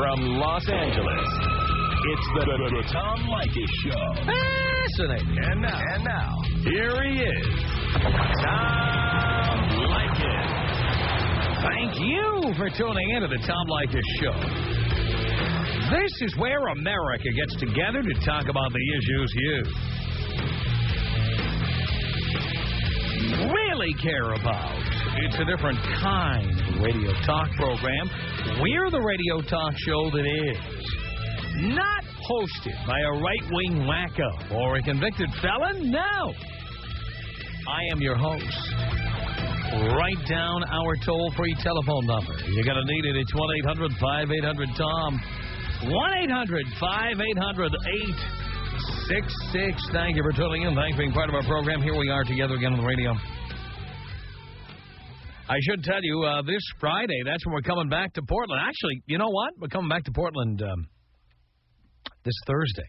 From Los Angeles, it's the Tom Leykis Show. Fascinating. And now, here he is, Tom Leykis. Thank you for tuning in to the Tom Leykis Show. This is where America gets together to talk about the issues you really care about. It's a different kind of radio talk program. We're the radio talk show that is not hosted by a right-wing wacko or a convicted felon. No. I am your host. Write down our toll-free telephone number. You're going to need it. It's 1-800-5800-TOM. 1-800-5800-866. Thank you for tuning in. Thanks for being part of our program. Here we are together again on the radio. I should tell you, this Friday, that's when we're coming back to Portland. Actually, you know what? We're coming back to Portland this Thursday.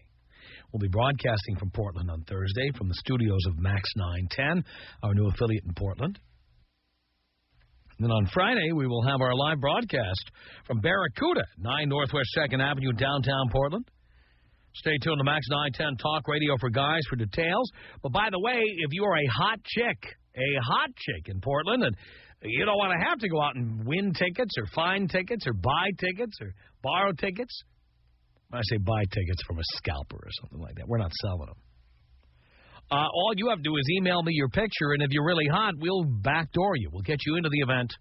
We'll be broadcasting from Portland on Thursday from the studios of Max 910, our new affiliate in Portland. And then on Friday, we will have our live broadcast from Barracuda, 9 Northwest 2nd Avenue, downtown Portland. Stay tuned to Max 910 Talk Radio for guys for details. But by the way, if you are a hot chick in Portland, and you don't want to have to go out and win tickets or find tickets or buy tickets or borrow tickets. When I say buy tickets from a scalper or something like that, we're not selling them. All you have to do is email me your picture, and if you're really hot, we'll backdoor you. We'll get you into the event.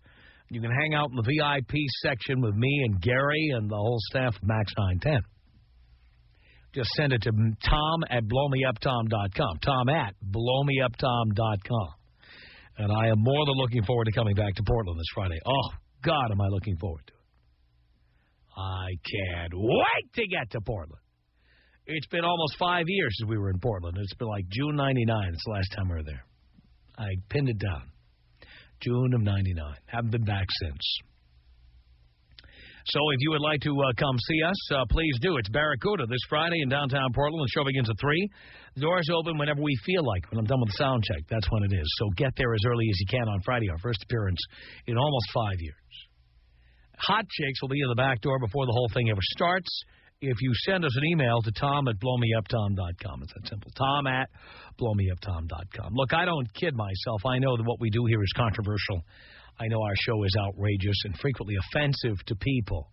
You can hang out in the VIP section with me and Gary and the whole staff of Max 910. Just send it to tom@blowmeuptom.com. tom@blowmeuptom.com. And I am more than looking forward to coming back to Portland this Friday. Oh, God, am I looking forward to it. I can't wait to get to Portland. It's been almost 5 years since we were in Portland. It's been like June 99. It's the last time we were there. I pinned it down. June of 99. Haven't been back since. So if you would like to come see us, please do. It's Barracuda this Friday in downtown Portland. The show begins at 3. The doors open whenever we feel like. When I'm done with the sound check, that's when it is. So get there as early as you can on Friday, our first appearance in almost 5 years. Hot chicks will be in the back door before the whole thing ever starts. If you send us an email to tom@blowmeuptom.com. It's that simple. tom@blowmeuptom.com. Look, I don't kid myself. I know that what we do here is controversial. I know our show is outrageous and frequently offensive to people.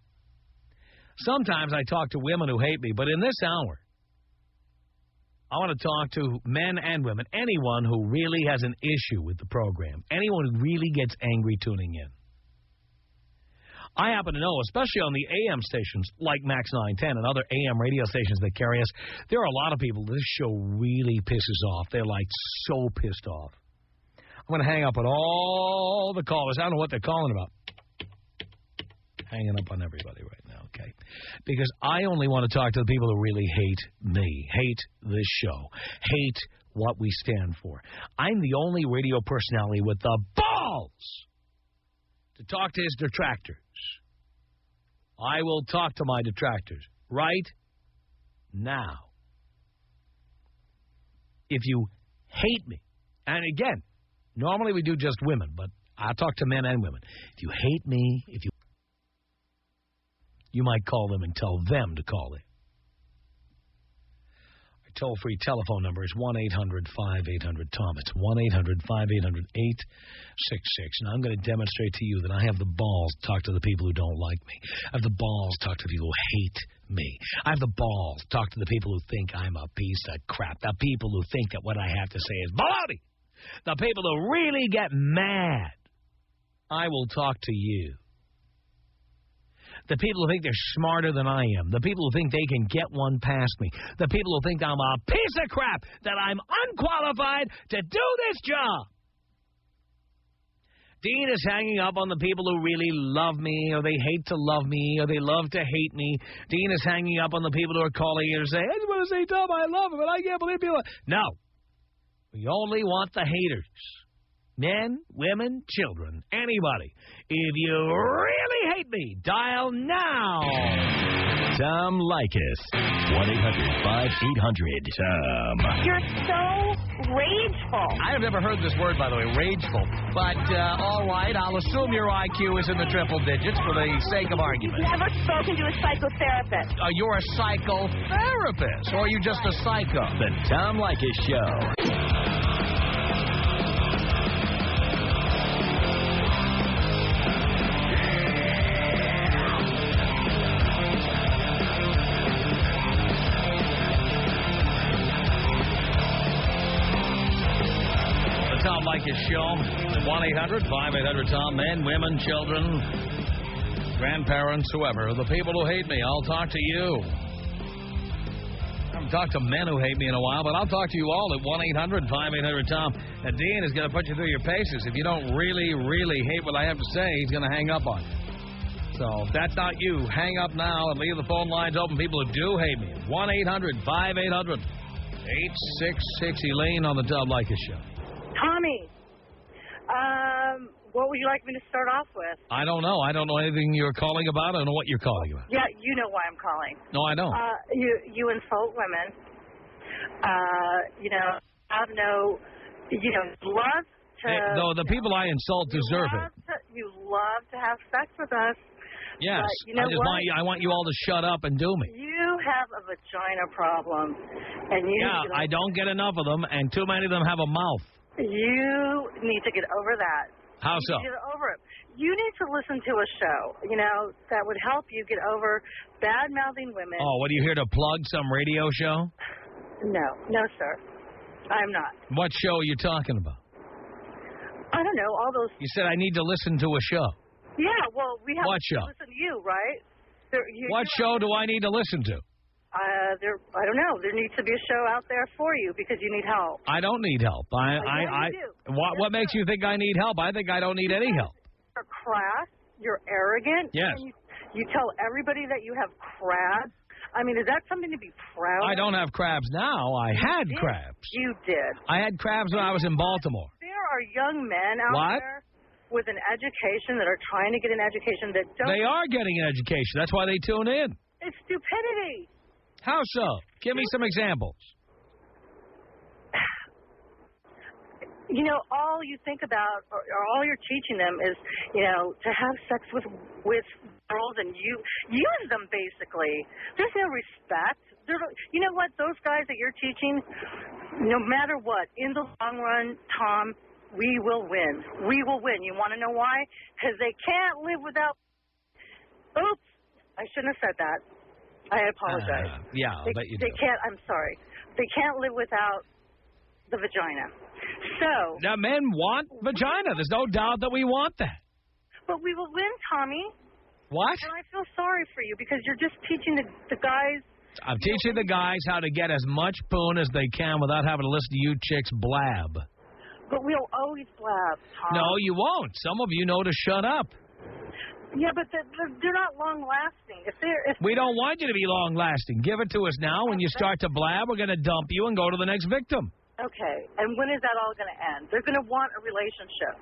Sometimes I talk to women who hate me, but in this hour, I want to talk to men and women, anyone who really has an issue with the program, anyone who really gets angry tuning in. I happen to know, especially on the AM stations like Max 910 and other AM radio stations that carry us, there are a lot of people this show really pisses off. They're like so pissed off. I'm going to hang up on all the callers. I don't know what they're calling about. Hanging up on everybody right now, okay? Because I only want to talk to the people who really hate me, hate this show, hate what we stand for. I'm the only radio personality with the balls to talk to his detractors. I will talk to my detractors right now. If you hate me, and again, normally we do just women, but I talk to men and women. If you hate me, you might call them and tell them to call in. Our toll-free telephone number is 1-800-5800-TOM. It's 1-800-5800-866. And I'm going to demonstrate to you that I have the balls to talk to the people who don't like me. I have the balls to talk to the people who hate me. I have the balls to talk to the people who think I'm a piece of crap. The people who think that what I have to say is baloney. The people who really get mad. I will talk to you. The people who think they're smarter than I am. The people who think they can get one past me. The people who think I'm a piece of crap, that I'm unqualified to do this job. Dean is hanging up on the people who really love me, or they hate to love me, or they love to hate me. Dean is hanging up on the people who are calling in and saying, I just want to say, Tom, I love him, but I can't believe people. No. We only want the haters. Men, women, children, anybody. If you really hate me, dial now. Tom Leykis. 1-800-5800-TOM. You're so rageful. I have never heard this word, by the way, rageful. But, all right, I'll assume your IQ is in the triple digits for the sake of argument. You've never spoken to a psychotherapist. You're a psychotherapist, or are you just a psycho? The Tom Leykis Show. Tom Leykis Show. 1-800-5800-TOM. Men, women, children, grandparents, whoever. The people who hate me, I'll talk to you. I haven't talked to men who hate me in a while, but I'll talk to you all at 1-800-5800-TOM. And Dean is going to put you through your paces. If you don't really, really hate what I have to say, he's going to hang up on you. So if that's not you, hang up now and leave the phone lines open. People who do hate me. 1-800-5800-866. Elaine on the Tom Leykis Show. Tommy, what would you like me to start off with? I don't know. I don't know anything you're calling about. I don't know what you're calling about. Yeah, you know why I'm calling. No, I don't. You insult women. Have no, love to... No, the people I insult deserve it. You love to have sex with us. Yes. But you know I want you all to shut up and do me. You have a vagina problem. And I don't get enough of them, and too many of them have a mouth. You need to get over that. How so? Get over it. You need to listen to a show, that would help you get over bad-mouthing women. Oh, what, are you here to plug some radio show? No, sir. I'm not. What show are you talking about? I don't know, all those... You said I need to listen to a show. Yeah, well, we have what to show? listen to you, right? What show do I need to listen to? I don't know. There needs to be a show out there for you because you need help. I don't need help. You do. What makes you think I need help? I think I don't need any help. You're crass. You're arrogant. Yes. You tell everybody that you have crabs. I mean, is that something to be proud of? I don't have crabs now. I had crabs. You did. I had crabs when I was in Baltimore. There are young men out there with an education that are trying to get an education that don't... They are getting an education. That's why they tune in. It's stupidity. How so? Give me some examples. All you think about, or all you're teaching them is, to have sex with girls and you use them, basically. There's no respect. You know what? Those guys that you're teaching, no matter what, in the long run, Tom, we will win. We will win. You want to know why? Because they can't live without... Oops. I shouldn't have said that. I apologize. I bet you do. They can't... I'm sorry. They can't live without the vagina. So... Now, men want vagina. There's no doubt that we want that. But we will win, Tommy. What? And I feel sorry for you because you're just teaching the guys... I'm teaching the guys how to get as much poon as they can without having to listen to you chicks blab. But we'll always blab, Tom. No, you won't. Some of you know to shut up. Yeah, but they're not long-lasting. We don't want you to be long-lasting. Give it to us now. When you start to blab, we're going to dump you and go to the next victim. Okay. And when is that all going to end? They're going to want a relationship.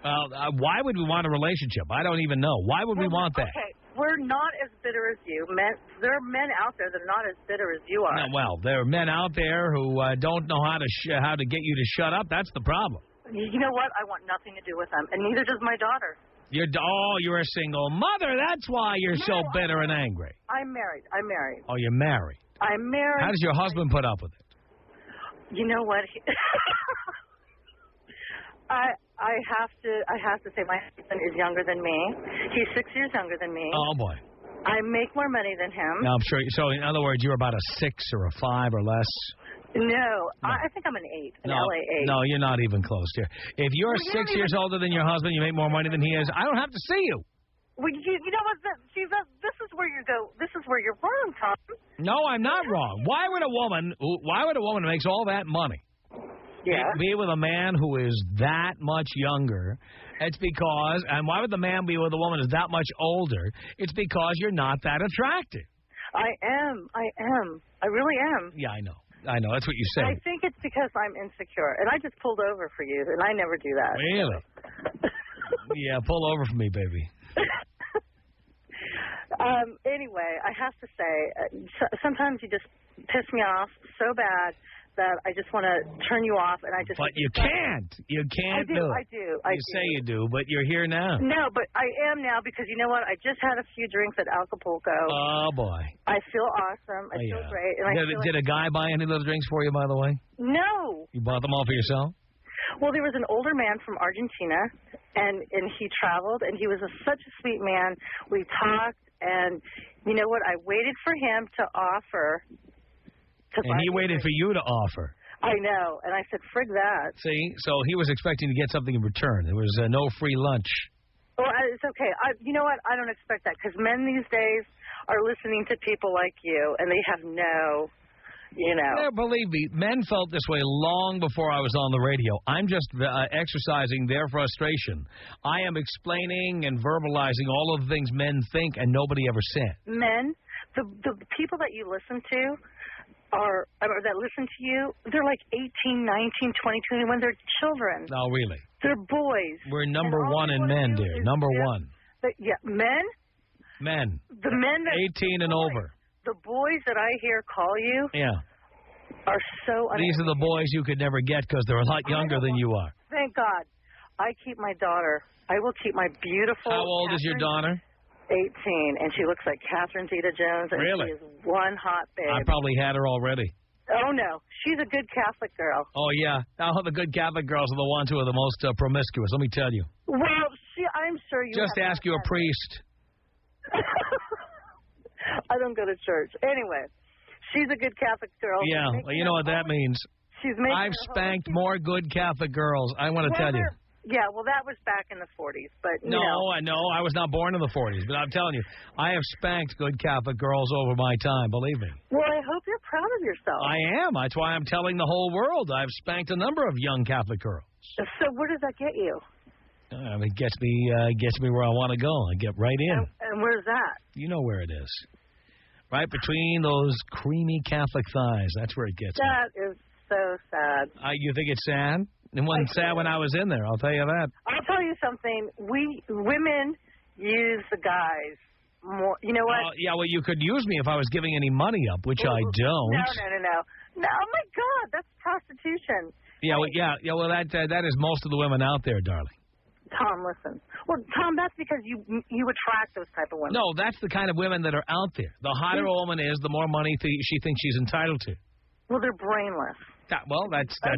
Why would we want a relationship? I don't even know. Why would we want that? Okay. We're not as bitter as you. There are men out there that are not as bitter as you are. No, well, there are men out there who don't know how to get you to shut up. That's the problem. You know what? I want nothing to do with them, and neither does my daughter. You're a single mother. That's why you're so bitter and angry. I'm married. Oh, you're married. I'm married. How does your husband put up with it? You know what? I have to say my husband is younger than me. He's 6 years younger than me. Oh boy. I make more money than him. No, I'm sure. So in other words, you're about a 6 or a 5 or less. No. I think I'm an 8, LA 8. No, you're not even close, dear. If you're 6 years older than your husband, you make more money than he is, I don't have to see you. Well, you know what? This is where you go. This is where you're wrong, Tom. No, I'm not wrong. Why would a woman who makes all that money be with a man who is that much younger? It's because, and why would the man be with a woman who's that much older? It's because you're not that attractive. I am. I really am. Yeah, I know. That's what you say. I think it's because I'm insecure, and I just pulled over for you, and I never do that. Really? Yeah, pull over for me, baby. Anyway, I have to say, sometimes you just piss me off so bad that I just want to turn you off, and I just. But you can't. You can't do it. I do. You say you do, but you're here now. No, but I am now because you know what? I just had a few drinks at Acapulco. Oh boy. I feel awesome. I feel great. And did a guy buy any of those drinks for you, by the way? No. You bought them all for yourself? Well, there was an older man from Argentina, and he traveled, and he was such a sweet man. We talked, and you know what? I waited for him to offer. And he waited for you to offer. I know, and I said, frig that. See, so he was expecting to get something in return. There was no free lunch. Well, it's okay. You know what? I don't expect that, because men these days are listening to people like you, and they have no... Yeah, believe me, men felt this way long before I was on the radio. I'm just exercising their frustration. I am explaining and verbalizing all of the things men think and nobody ever said. Men, the people that you listen to or that listen to you, they're like 18, 19, 20, 21. They're children. Oh, really? They're boys. We're number one in men, dear. Number one. Yeah, men? Men. The men that 18 and over. The boys that I hear call you are so... These are the boys you could never get because they're a lot younger than you are. Thank God. I keep my daughter. I will keep my beautiful... How old is your daughter? 18, and she looks like Catherine Zeta-Jones, and really? She is one hot babe. I probably had her already. Oh, no. She's a good Catholic girl. Oh, yeah. Now, the good Catholic girls are the ones who are the most promiscuous, let me tell you. Well, I'm sure you just ask you a priest. I don't go to church. Anyway, she's a good Catholic girl. Yeah, well, you know what that means. I've spanked more good Catholic girls, I want to tell you. Yeah, well, that was back in the 40s, but No, I know. I was not born in the 40s, but I'm telling you, I have spanked good Catholic girls over my time, believe me. Well, I hope you're proud of yourself. I am. That's why I'm telling the whole world I've spanked a number of young Catholic girls. So where does that get you? It gets me where I want to go. I get right in. And where's that? You know where it is. Right between those creamy Catholic thighs. That's where it gets me. That is so sad. You think it's sad? It wasn't sad when I was in there, I'll tell you that. I'll tell you something. We women use the guys more. You know what? Yeah, well, you could use me if I was giving any money up, which I don't. No. Oh, my God, that's prostitution. Yeah, well, that is most of the women out there, darling. Tom, listen. Well, Tom, that's because you attract those type of women. No, that's the kind of women that are out there. The hotter a woman is, the more money she thinks she's entitled to. Well, they're brainless. Well, that's good.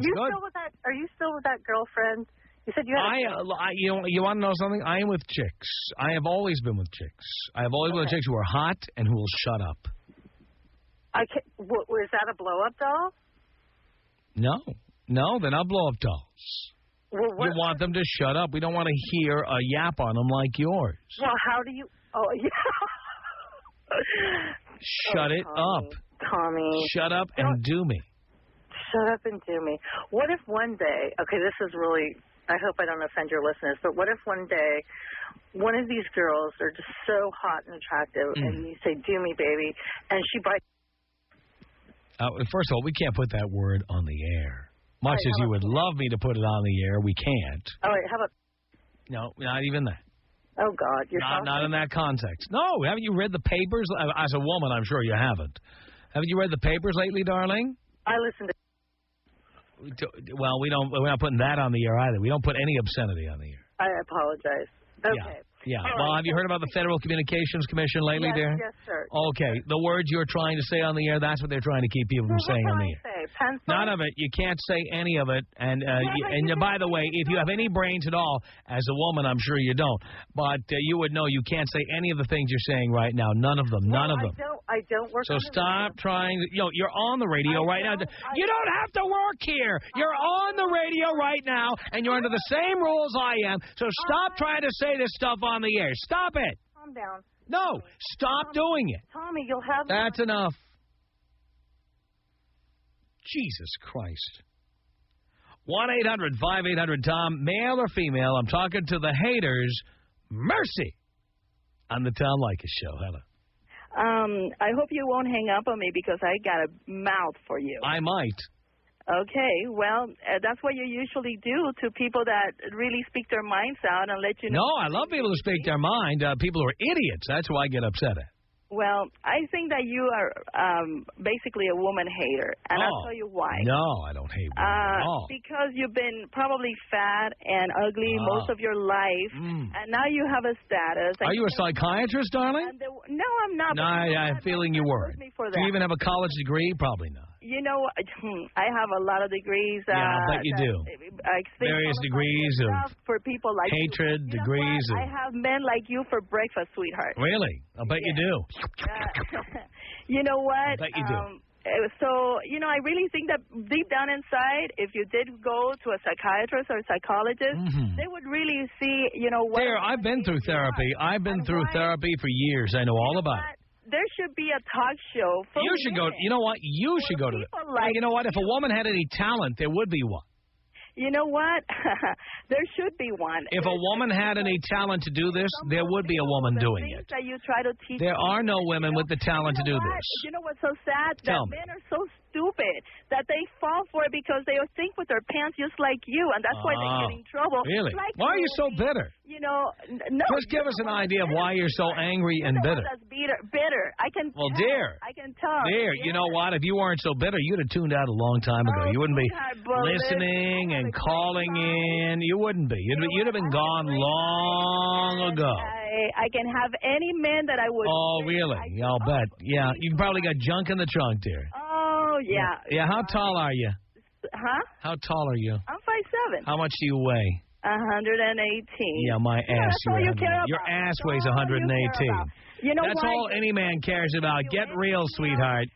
Are you still with that girlfriend? You said you had you want to know something? I am with chicks. I have always been with chicks. I have always been with chicks who are hot and who will shut up. Was that a blow-up doll? No, they're not blow-up dolls. Well, you want them to shut up. We don't want to hear a yap on them like yours. Well, how do you... Oh, yeah. Shut it up. Tommy. Shut up and do me. Shut up and do me. What if one day... Okay, this is really... I hope I don't offend your listeners, but what if one day one of these girls are just so hot and attractive, and you say, do me, baby, and she bites... First of all, we can't put that word on the air. Much as you would love me to put it on the air, we can't. All right, how about... No, not even that. Oh, God. You're not in that context. No, haven't you read the papers? As a woman, I'm sure you haven't. Haven't you read the papers lately, darling? I listen to... Well, we're not putting that on the air either. We don't put any obscenity on the air. I apologize. Okay. Yeah. Well, have you heard about the Federal Communications Commission lately, dear? Yes, sir. Okay. The words you're trying to say on the air, that's what they're trying to keep people from saying on the air. None of it. You can't say any of it. And by the way, if you have any brains at all, as a woman, I'm sure you don't. But you would know you can't say any of the things you're saying right now. None of them. None of them. I don't work. So stop trying. You're on the radio right now. You don't have to work here. You're on the radio right now, and you're under the same rules I am. So stop trying to say this stuff on the air. Stop it. Calm down. No, stop doing it. Tommy, you'll have... That's enough. Jesus Christ. 1-800-5800-TOM, male or female. I'm talking to the haters. Mercy. On the Tom Leykis Show. Hello. I hope you won't hang up on me because I got a mouth for you. I might. Okay, well, that's what you usually do to people that really speak their minds out and let you know. No, I love people who speak their mind. People who are idiots. That's who I get upset at. Well, I think that you are basically a woman hater, and I'll tell you why. No, I don't hate women at all. Because you've been probably fat and ugly most of your life, and now you have a status. Are you a psychiatrist, darling? No, I'm not. No, I'm feeling you weren't. Do you even have a college degree? Probably not. You know, I have a lot of degrees. Yeah, I bet you do. Various degrees of for people like hatred, you. degrees of... I have men like you for breakfast, sweetheart. Really? I bet you do. You know what? I bet you do. So, you know, I really think that deep down inside, if you did go to a psychiatrist or a psychologist, they would really see, you know, what... Dear, I've been through therapy. I've been through therapy for years. I know all about it. There should be a talk show for You should go. You know what? You should go to it. You know what? If a woman had any talent, there would be one. You know what? There should be one. If a woman had any talent to do this, there would be a woman doing it. That you try to teach there are no women with the talent to do this. You know what's so sad? Tell me. Men are so stupid that they fall for it because they think with their pants just like you, and that's why they get in trouble. Really? Like why are you so bitter? You know, no. Just give us an idea of why you're so angry and bitter. That's bitter. I can. Well, tell. dear. I can tell. Dear, you know what? If you weren't so bitter, you'd have tuned out a long time ago. You wouldn't be listening and calling in. You wouldn't be. You'd have been gone long ago. I can have any man that I would. Oh, really? I'll bet. Yeah, you probably got junk in the trunk, dear. Oh, yeah. Yeah, how tall are you? Huh? How tall are you? I'm 5'7". How much do you weigh? 118. Yeah, my ass. That's all you care about. Your ass weighs 118. You know that's all any man cares about. Get real, sweetheart.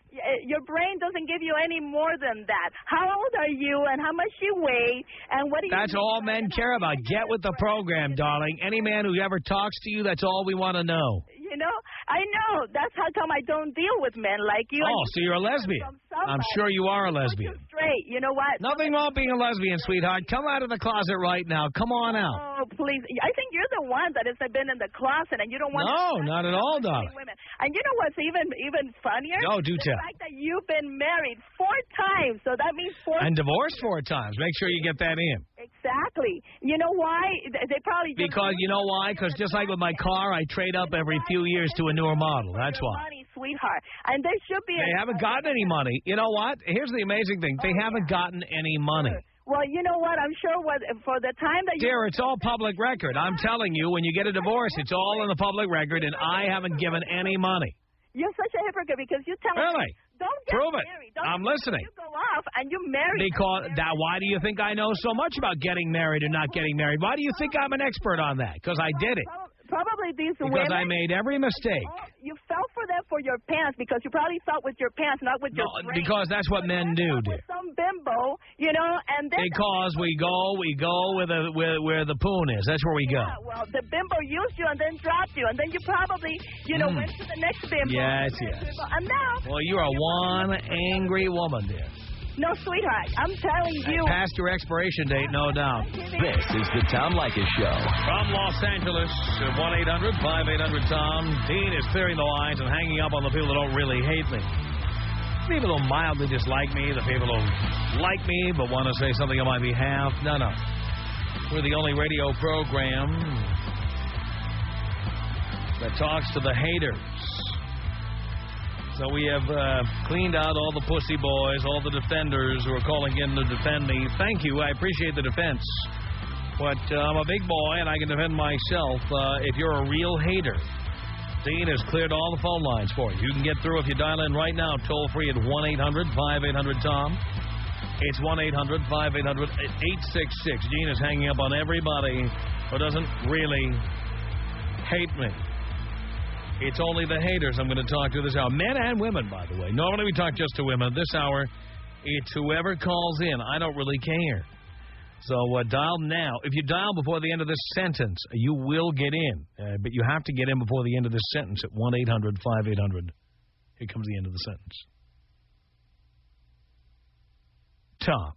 Your brain doesn't give you any more than that. How old are you and how much you weigh and what do you... That's all men care about. Get with the program, darling. Any man who ever talks to you, that's all we want to know. You know, I know. That's how come I don't deal with men like you. Oh, so you're a lesbian. I'm sure you are a lesbian. Straight. You know what? Nothing wrong being a lesbian, sweetheart. Come out of the closet right now. Come on out. Oh, please. I think you're the one that has been in the closet and you don't want No, not at all, darling. Women. And you know what's even funnier? No, do tell. The fact that you've been married 4 times. So that means 4 And divorced 4 times. Make sure you get that in. Exactly. You know why? They probably... Because you know why? Because just like with my car, I trade up every few years to a newer model. That's why. Money, sweetheart. And there should be... They haven't gotten any money. You know what? Here's the amazing thing. They haven't gotten any money. Well, you know what? I'm sure for the time that you... Dear, it's all public record. I'm telling you, when you get a divorce, it's all in the public record, and I haven't given any money. You're such a hypocrite because you tell me, don't get Prove married. I'm listening. You go off and you marry. Because why do you think I know so much about getting married or not getting married? Why do you think I'm an expert on that? Because I did it. Probably these women. Because I made every mistake. You fell for that for your pants because you probably felt with your pants, not with your brain. Because that's what men do, dear. Some bimbo, you know, and then... Because we go where the poon is. That's where we go. Yeah, well, the bimbo used you and then dropped you, and then you probably, went to the next bimbo. Yes. And now... Well, you are one angry woman, dear. No, sweetheart, I'm telling you. Past your expiration date, no doubt. This is the Tom Leykis Show. From Los Angeles, 1-800-5800-TOM. Dean is clearing the lines and hanging up on the people that don't really hate me. People who mildly dislike me, the people who like me but want to say something on my behalf. No. We're the only radio program that talks to the haters. So we have cleaned out all the pussy boys, all the defenders who are calling in to defend me. Thank you. I appreciate the defense. But I'm a big boy, and I can defend myself. If you're a real hater, Dean has cleared all the phone lines for you. You can get through if you dial in right now, toll-free at 1-800-5800-TOM. It's 1-800-5800-866. Dean is hanging up on everybody who doesn't really hate me. It's only the haters I'm going to talk to this hour. Men and women, by the way. Normally we talk just to women. This hour, it's whoever calls in. I don't really care. So dial now. If you dial before the end of this sentence, you will get in. But you have to get in before the end of this sentence at 1-800-5800. Here comes the end of the sentence. Tom.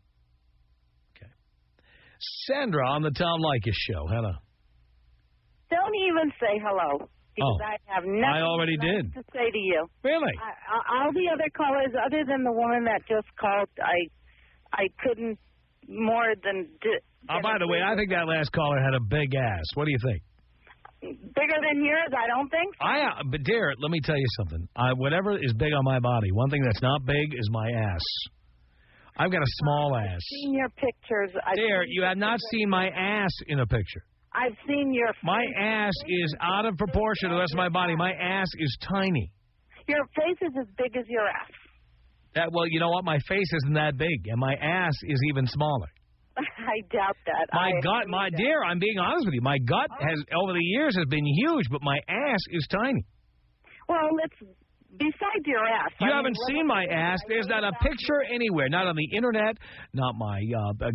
Okay. Sandra on the Tom Leykis Show. Hello. Don't even say hello. Because I have nothing to say to you. Really? All the other callers, other than the woman that just called, I couldn't more than... by the way, I think that last caller had a big ass. What do you think? Bigger than yours, I don't think. But dear, let me tell you something. Whatever is big on my body, one thing that's not big is my ass. I've got a small ass. I've seen your pictures. Dear, you have not seen my ass in a picture. I've seen your face. My ass is out of proportion to the rest of my body. My ass is tiny. Your face is as big as your ass. Well, you know what? My face isn't that big, and my ass is even smaller. I doubt that. My dear, I'm being honest with you. My gut has, over the years, has been huge, but my ass is tiny. Well, besides your ass. You haven't seen my ass. There's not a picture anywhere, not on the internet, not my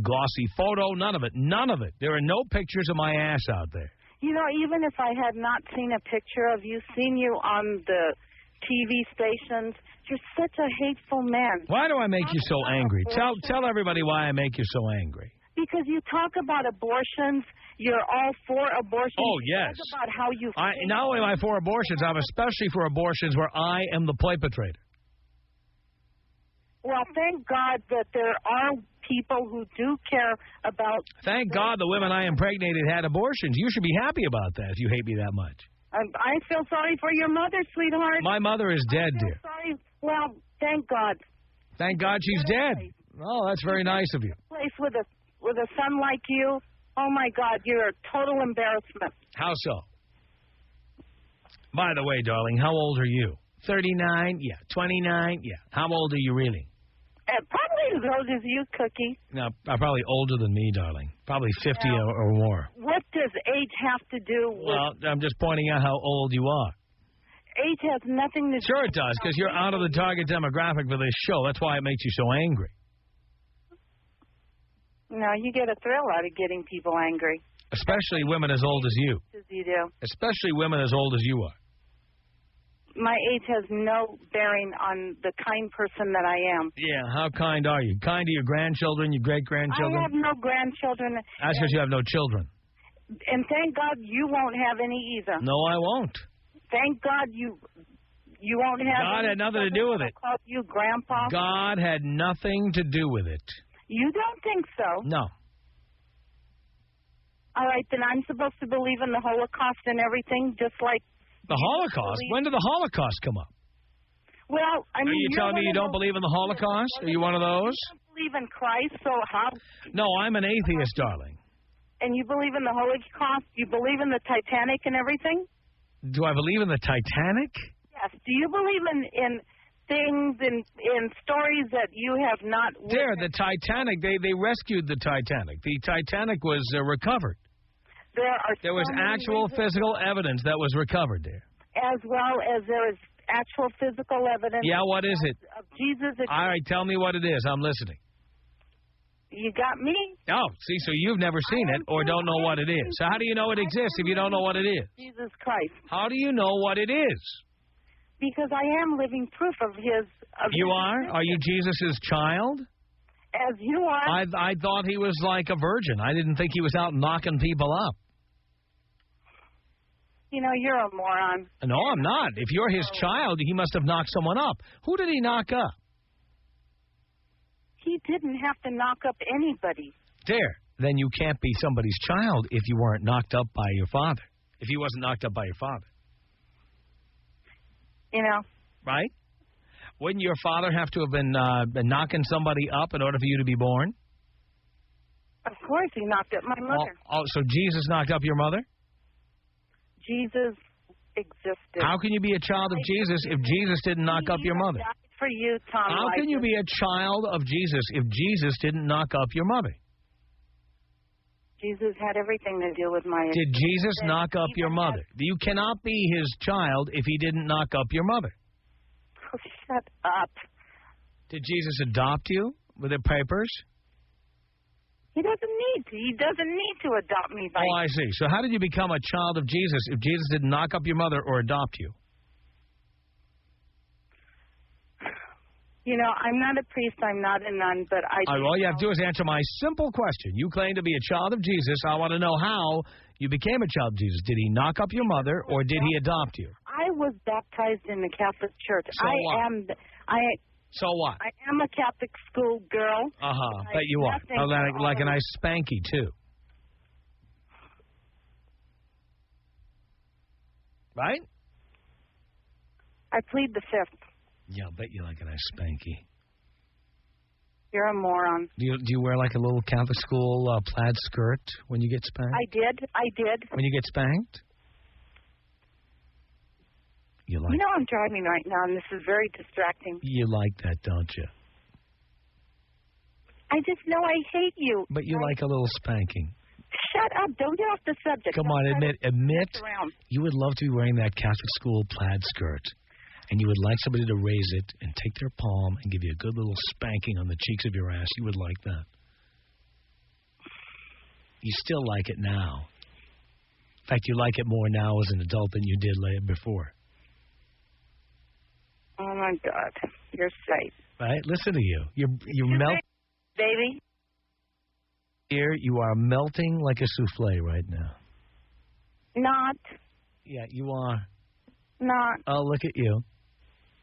glossy photo, none of it. None of it. There are no pictures of my ass out there. You know, even if I had not seen a picture of you, seen you on the TV stations, you're such a hateful man. Why do I make you so angry? Tell everybody why I make you so angry. Because you talk about abortions, you're all for abortions. Oh, yes. You talk about how you... Not only am I for abortions, I'm especially for abortions where I am the perpetrator. Well, thank God that there are people who do care about... Thank God the women I impregnated had abortions. You should be happy about that if you hate me that much. I feel sorry for your mother, sweetheart. My mother is dead, dear. Sorry. Well, thank God. Thank God she's dead. Oh, that's very nice of you. Place with a son like you. Oh my God, you're a total embarrassment. How so? By the way, darling, how old are you? 39? Yeah. 29? Yeah. How old are you really? Probably as old as you, Cookie. No, probably older than me, darling. Probably 50 or more. What does age have to do with... Well, I'm just pointing out how old you are. Age has nothing to do... Sure it does, because you're out of the target demographic for this show. That's why it makes you so angry. No, you get a thrill out of getting people angry. Especially women as old as you. As you do. Especially women as old as you are. My age has no bearing on the kind person that I am. Yeah, how kind are you? Kind to your grandchildren, your great-grandchildren? I have no grandchildren. That's because you have no children. And thank God you won't have any either. No, I won't. Thank God you won't have God any. had nothing to do with it. Call you Grandpa. God had nothing to do with it. You don't think so? No. All right, then I'm supposed to believe in the Holocaust and everything, just like... The Holocaust? When did the Holocaust come up? Well, I mean... Are you telling me you don't believe in the Holocaust? Are you one of those? You don't believe in Christ, so how... No, I'm an atheist, darling. And you believe in the Holocaust? You believe in the Titanic and everything? Do I believe in the Titanic? Yes. Do you believe in things, in stories that you have not... There, the Titanic, they rescued the Titanic. The Titanic was recovered. There was actual physical evidence that was recovered there. As well as there is actual physical evidence. Yeah, what is it? Of Jesus. All right, tell me what it is. I'm listening. You got me? Oh, see, so you've never seen it or don't know what it is. So how do you know it exists if you don't know what it is? Jesus Christ. How do you know what it is? Because I am living proof of his... You are? Are you Jesus' child? As you are. I thought he was like a virgin. I didn't think he was out knocking people up. You know, you're a moron. No, I'm not. If you're his child, he must have knocked someone up. Who did he knock up? He didn't have to knock up anybody. There. Then you can't be somebody's child if you weren't knocked up by your father. If he wasn't knocked up by your father. You know. Right? Wouldn't your father have to have been knocking somebody up in order for you to be born? Of course he knocked up my mother. Oh, so Jesus knocked up your mother? Jesus existed. How can you be a child of Jesus if Jesus didn't knock up your mother? Died for you, Tom. How can you be a child of Jesus if Jesus didn't knock up your mother? Jesus had everything to do with my... Did Jesus knock up your mother? You cannot be his child if he didn't knock up your mother. Oh, shut up. Did Jesus adopt you with the papers? He doesn't need to. He doesn't need to adopt me. Oh, I see. So how did you become a child of Jesus if Jesus didn't knock up your mother or adopt you? You know, I'm not a priest. I'm not a nun, but I... All you have to do is answer my simple question. You claim to be a child of Jesus. I want to know how you became a child of Jesus. Did he knock up your mother or did he adopt you? I was baptized in the Catholic Church. So what? So what? I am a Catholic school girl. Bet you are. Like a nice spanky, too. Right? I plead the fifth. Yeah, I'll bet you like a nice spanky. You're a moron. Do you wear like a little Catholic school plaid skirt when you get spanked? I did. When you get spanked? You know I'm driving right now, and this is very distracting. You like that, don't you? I just know I hate you. But you like a little spanking. Shut up. Don't get off the subject. Come on, admit you would love to be wearing that Catholic school plaid skirt, and you would like somebody to raise it and take their palm and give you a good little spanking on the cheeks of your ass. You would like that. You still like it now. In fact, you like it more now as an adult than you did before. Oh, my God. You're safe. Right? Listen to you. You're melting. Baby. Here, you are melting like a souffle right now. Not. Yeah, you are. Not. Oh, look at you.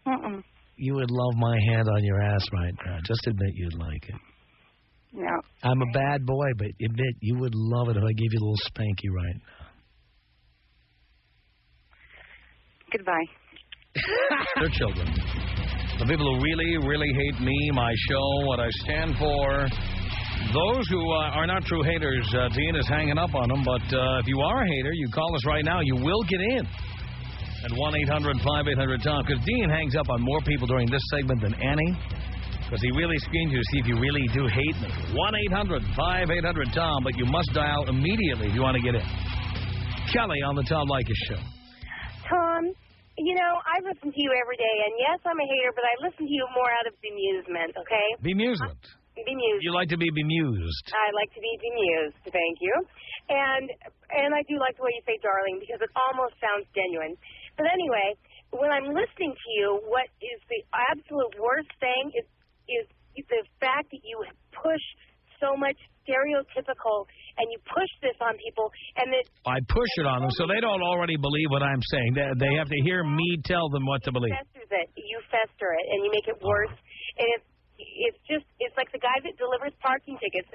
Mm-mm. You would love my hand on your ass right now. Just admit you'd like it. No. I'm a bad boy, but admit you would love it if I gave you a little spanky right now. Goodbye. They're children. The people who really, really hate me, my show, what I stand for. Those who are not true haters, Dean is hanging up on them. But if you are a hater, you call us right now. You will get in at 1-800-5800-TOM. Because Dean hangs up on more people during this segment than Annie. Because he really screens you to see if you really do hate me. 1-800-5800-TOM. But you must dial immediately if you want to get in. Kelly on the Tom Leykis Show. Tom, you know, I listen to you every day. And yes, I'm a hater, but I listen to you more out of bemusement, okay? Bemusement. Bemused. You like to be bemused. I like to be bemused, thank you. And I do like the way you say darling because it almost sounds genuine. But anyway, when I'm listening to you, what is the absolute worst thing is the fact that you push so much stereotypical and you push this on people and that I push it on them so they don't already believe what I'm saying. They have to hear me tell them what to believe. You fester it and you make it worse. And it's like the guy that delivers parking tickets.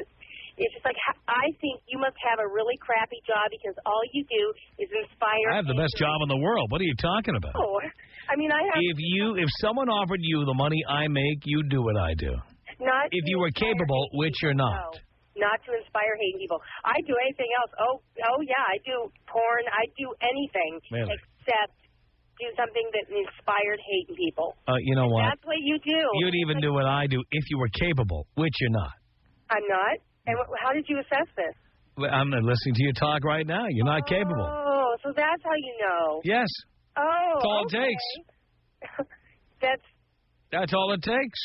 It's just like, I think you must have a really crappy job because all you do is inspire. I have the best job in the world. What are you talking about? Oh, I mean, I have. If someone offered you the money I make, you'd do what I do. Not if you were capable, which you're not. No, not to inspire hating people. I do anything else. Oh yeah, I do porn. I do anything except do something that inspired hating people. You know what? That's what you do. You'd even do what I do if you were capable, which you're not. I'm not? And how did you assess this? I'm listening to you talk right now. You're not capable. Oh, so that's how you know. Yes. Oh, that's all okay. It takes. That's all it takes.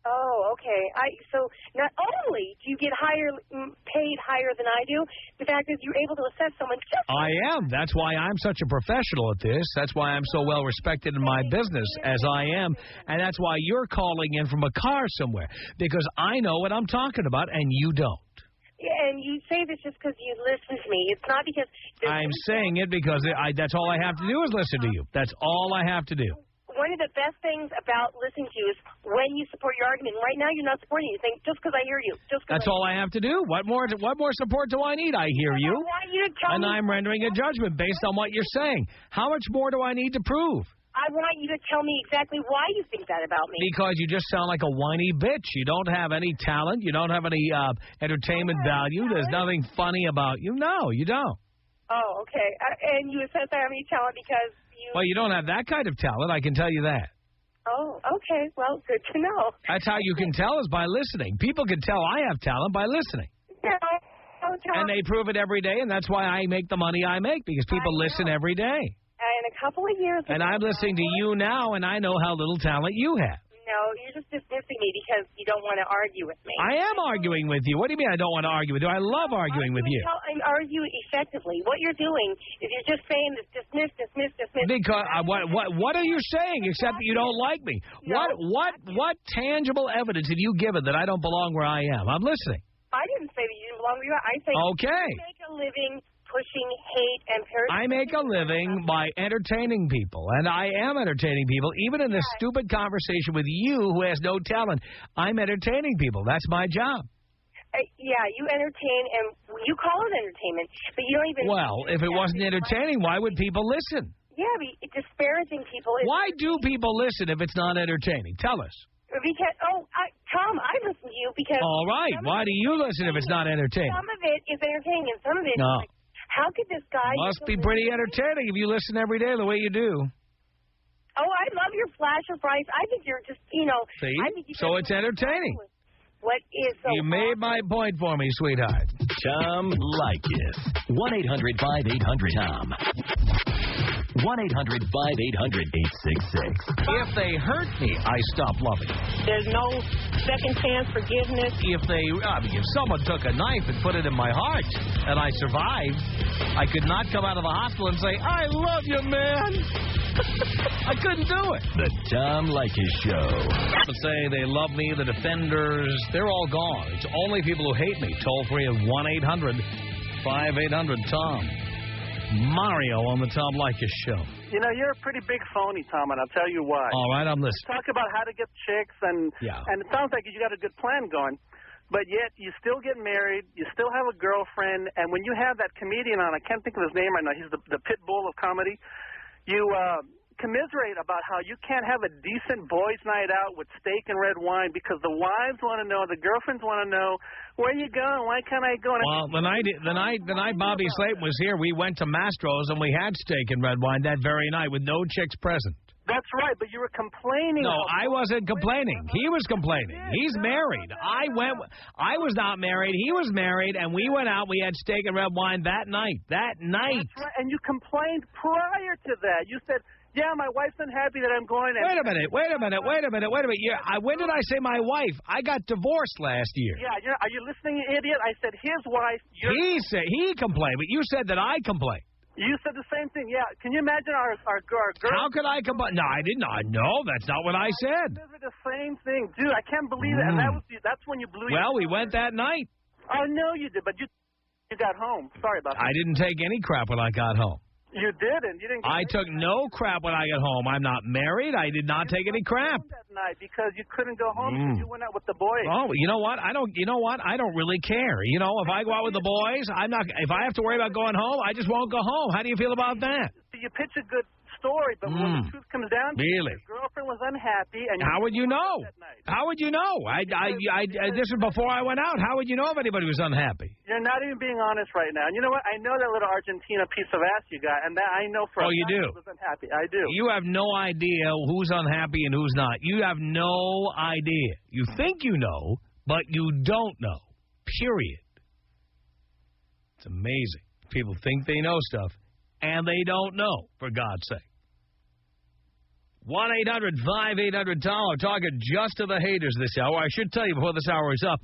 Oh, okay. So not only do you get paid higher than I do, the fact is you're able to assess someone just I am. That's why I'm such a professional at this. That's why I'm so well respected in my business as I am. And that's why you're calling in from a car somewhere. Because I know what I'm talking about and you don't. And you say this just because you listen to me. It's not because... I'm saying it because that's all I have to do is listen to you. That's all I have to do. One of the best things about listening to you is when you support your argument. Right now, you're not supporting it. You think, just because I hear you. That's all I have to do. What more support do I need? I hear you. I want you to tell me. I'm rendering a judgment based on what you're saying. How much more do I need to prove? I want you to tell me exactly why you think that about me. Because you just sound like a whiny bitch. You don't have any talent. You don't have any entertainment value. There's nothing funny about you. No, you don't. Oh, okay. And you assess I have any talent because you... Well, you don't have that kind of talent. I can tell you that. Oh, okay. Well, good to know. That's how you can tell is by listening. People can tell I have talent by listening. No. And they prove it every day, and that's why I make the money I make, because people listen every day. In a couple of years... And I'm listening to you now, and I know how little talent you have. No, you're just dismissing me because you don't want to argue with me. I am arguing with you. What do you mean I don't want to argue with you? I love arguing with you. And argue effectively. What you're doing is you're just saying this dismiss. Because what are you saying except that you don't like me? No, What tangible evidence have you given that I don't belong where I am? I'm listening. I didn't say that you didn't belong where you are. I say okay. you make a living pushing hate and parasitism. I make a living by entertaining people, and I am entertaining people, even in this stupid conversation with you who has no talent. I'm entertaining people. That's my job. Yeah, you entertain, and you call it entertainment, but you don't even... Well, if it wasn't entertaining, why would people listen? Yeah, but disparaging people... Why do people listen if it's not entertaining? Tell us. Because, Tom, I listen to you because... All right, why do you listen if it's not entertaining? Some of it is entertaining, and some of it is like, how could this guy... Must be pretty entertaining if you listen every day the way you do. Oh, I love your flasher, Bryce. I think you're just, See? I think So it's entertaining. What is so You made my point for me, sweetheart. Tom Leykis. 1-800-5800-TOM. 1-800-5800-866. If they hurt me, I stop loving them. There's no second chance forgiveness. If someone took a knife and put it in my heart and I survived, I could not come out of the hospital and say, I love you, man. I couldn't do it. The Tom Leykis Show. People say they love me, the defenders, they're all gone. It's only people who hate me. Toll free at 1-800-5800-TOM. Mario on the Tom Leykis Show. You know, you're a pretty big phony, Tom, and I'll tell you why. All right, I'm listening. Talk about how to get chicks, and it sounds like you got a good plan going, but yet you still get married, you still have a girlfriend, and when you have that comedian on, I can't think of his name right now, he's the pit bull of comedy, you commiserate about how you can't have a decent boys' night out with steak and red wine because the wives want to know, the girlfriends want to know, where you going? Why can't I go? Well, the night Bobby Slayton was here, we went to Mastro's and we had steak and red wine that very night with no chicks present. That's right, but you were complaining. No, I wasn't complaining. He was complaining. He's married. I was not married. He was married, and we went out. We had steak and red wine that night. That night. That's right, and you complained prior to that. You said, yeah, my wife's unhappy that I'm going. Wait a minute. When did I say my wife? I got divorced last year. Yeah, are you listening, you idiot? I said his wife. He complained, but you said that I complained. You said the same thing, yeah. Can you imagine our girl? How could I complain? No, I didn't. No, that's not what I said. This is the same thing, dude. I can't believe it. And that's when you blew. Well, we went that night. Oh no, you did, but you got home. Sorry about that. I didn't take any crap when I got home. You didn't. You didn't. I took no crap when I got home. I'm not married. I did not take any crap that night because you couldn't go home because you went out with the boys. Oh, you know what? I don't really care. You know, if I go out with the boys, I'm not. If I have to worry about going home, I just won't go home. How do you feel about that? You pitch a good story, but when the truth comes down, really, your girlfriend was unhappy, and how would you know? How would you know? This was before I went out. How would you know if anybody was unhappy? You're not even being honest right now. And you know what? I know that little Argentina piece of ass you got, and that I know for a fact you do. Was unhappy. I do. You have no idea who's unhappy and who's not. You have no idea. You think you know, but you don't know. Period. It's amazing. People think they know stuff, and they don't know, for God's sake. 1-800-5800-TOM. I'm talking just to the haters this hour. I should tell you before this hour is up,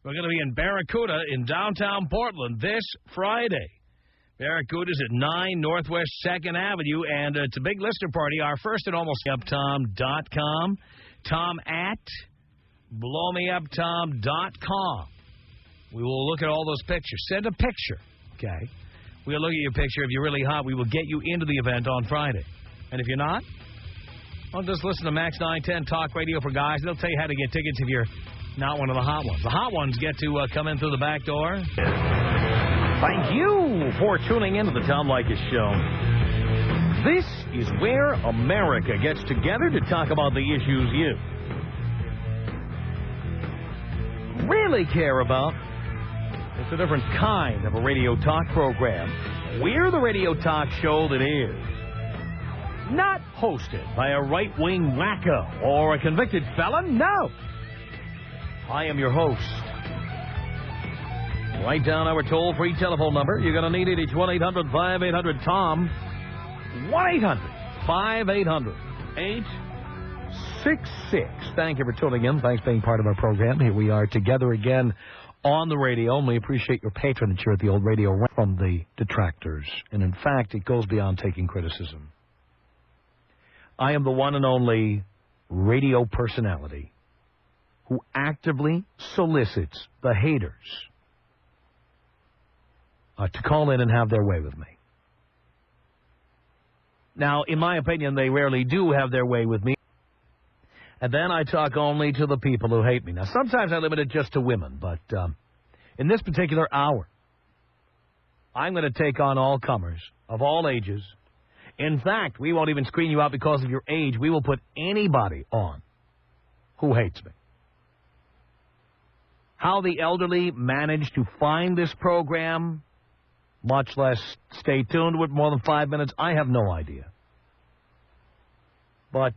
we're going to be in Barracuda in downtown Portland this Friday. Barracuda's at 9 Northwest 2nd Avenue, and it's a big listener party. Our first and almost uptom.com. Tom at blowmeuptom.com. We will look at all those pictures. Send a picture, okay? We'll look at your picture. If you're really hot, we will get you into the event on Friday. And if you're not, well, just listen to Max 910 Talk Radio for Guys. They'll tell you how to get tickets if you're not one of the hot ones. The hot ones get to come in through the back door. Thank you for tuning in to the Tom Leykis Show. This is where America gets together to talk about the issues you really care about. It's a different kind of a radio talk program. We're the radio talk show that is not hosted by a right-wing wacko or a convicted felon. No. I am your host. Write down our toll-free telephone number. You're going to need it. It's 1-800-5800-TOM. 1-800-5800-866. Thank you for tuning in. Thanks for being part of our program. Here we are together again on the radio, and we appreciate your patronage here at the old radio from the detractors. And in fact, it goes beyond taking criticism. I am the one and only radio personality who actively solicits the haters to call in and have their way with me. Now, in my opinion, they rarely do have their way with me. And then I talk only to the people who hate me. Now, sometimes I limit it just to women, but in this particular hour, I'm going to take on all comers of all ages. In fact, we won't even screen you out because of your age. We will put anybody on who hates me. How the elderly manage to find this program, much less stay tuned with more than 5 minutes, I have no idea. But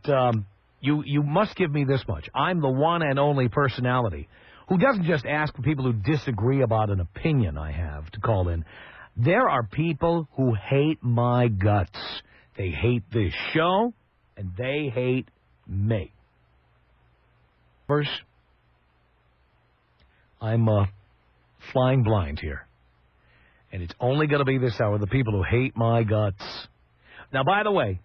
you must give me this much. I'm the one and only personality who doesn't just ask for people who disagree about an opinion I have to call in. There are people who hate my guts. They hate this show, and they hate me. First, I'm flying blind here. And it's only going to be this hour, the people who hate my guts. Now, by the way,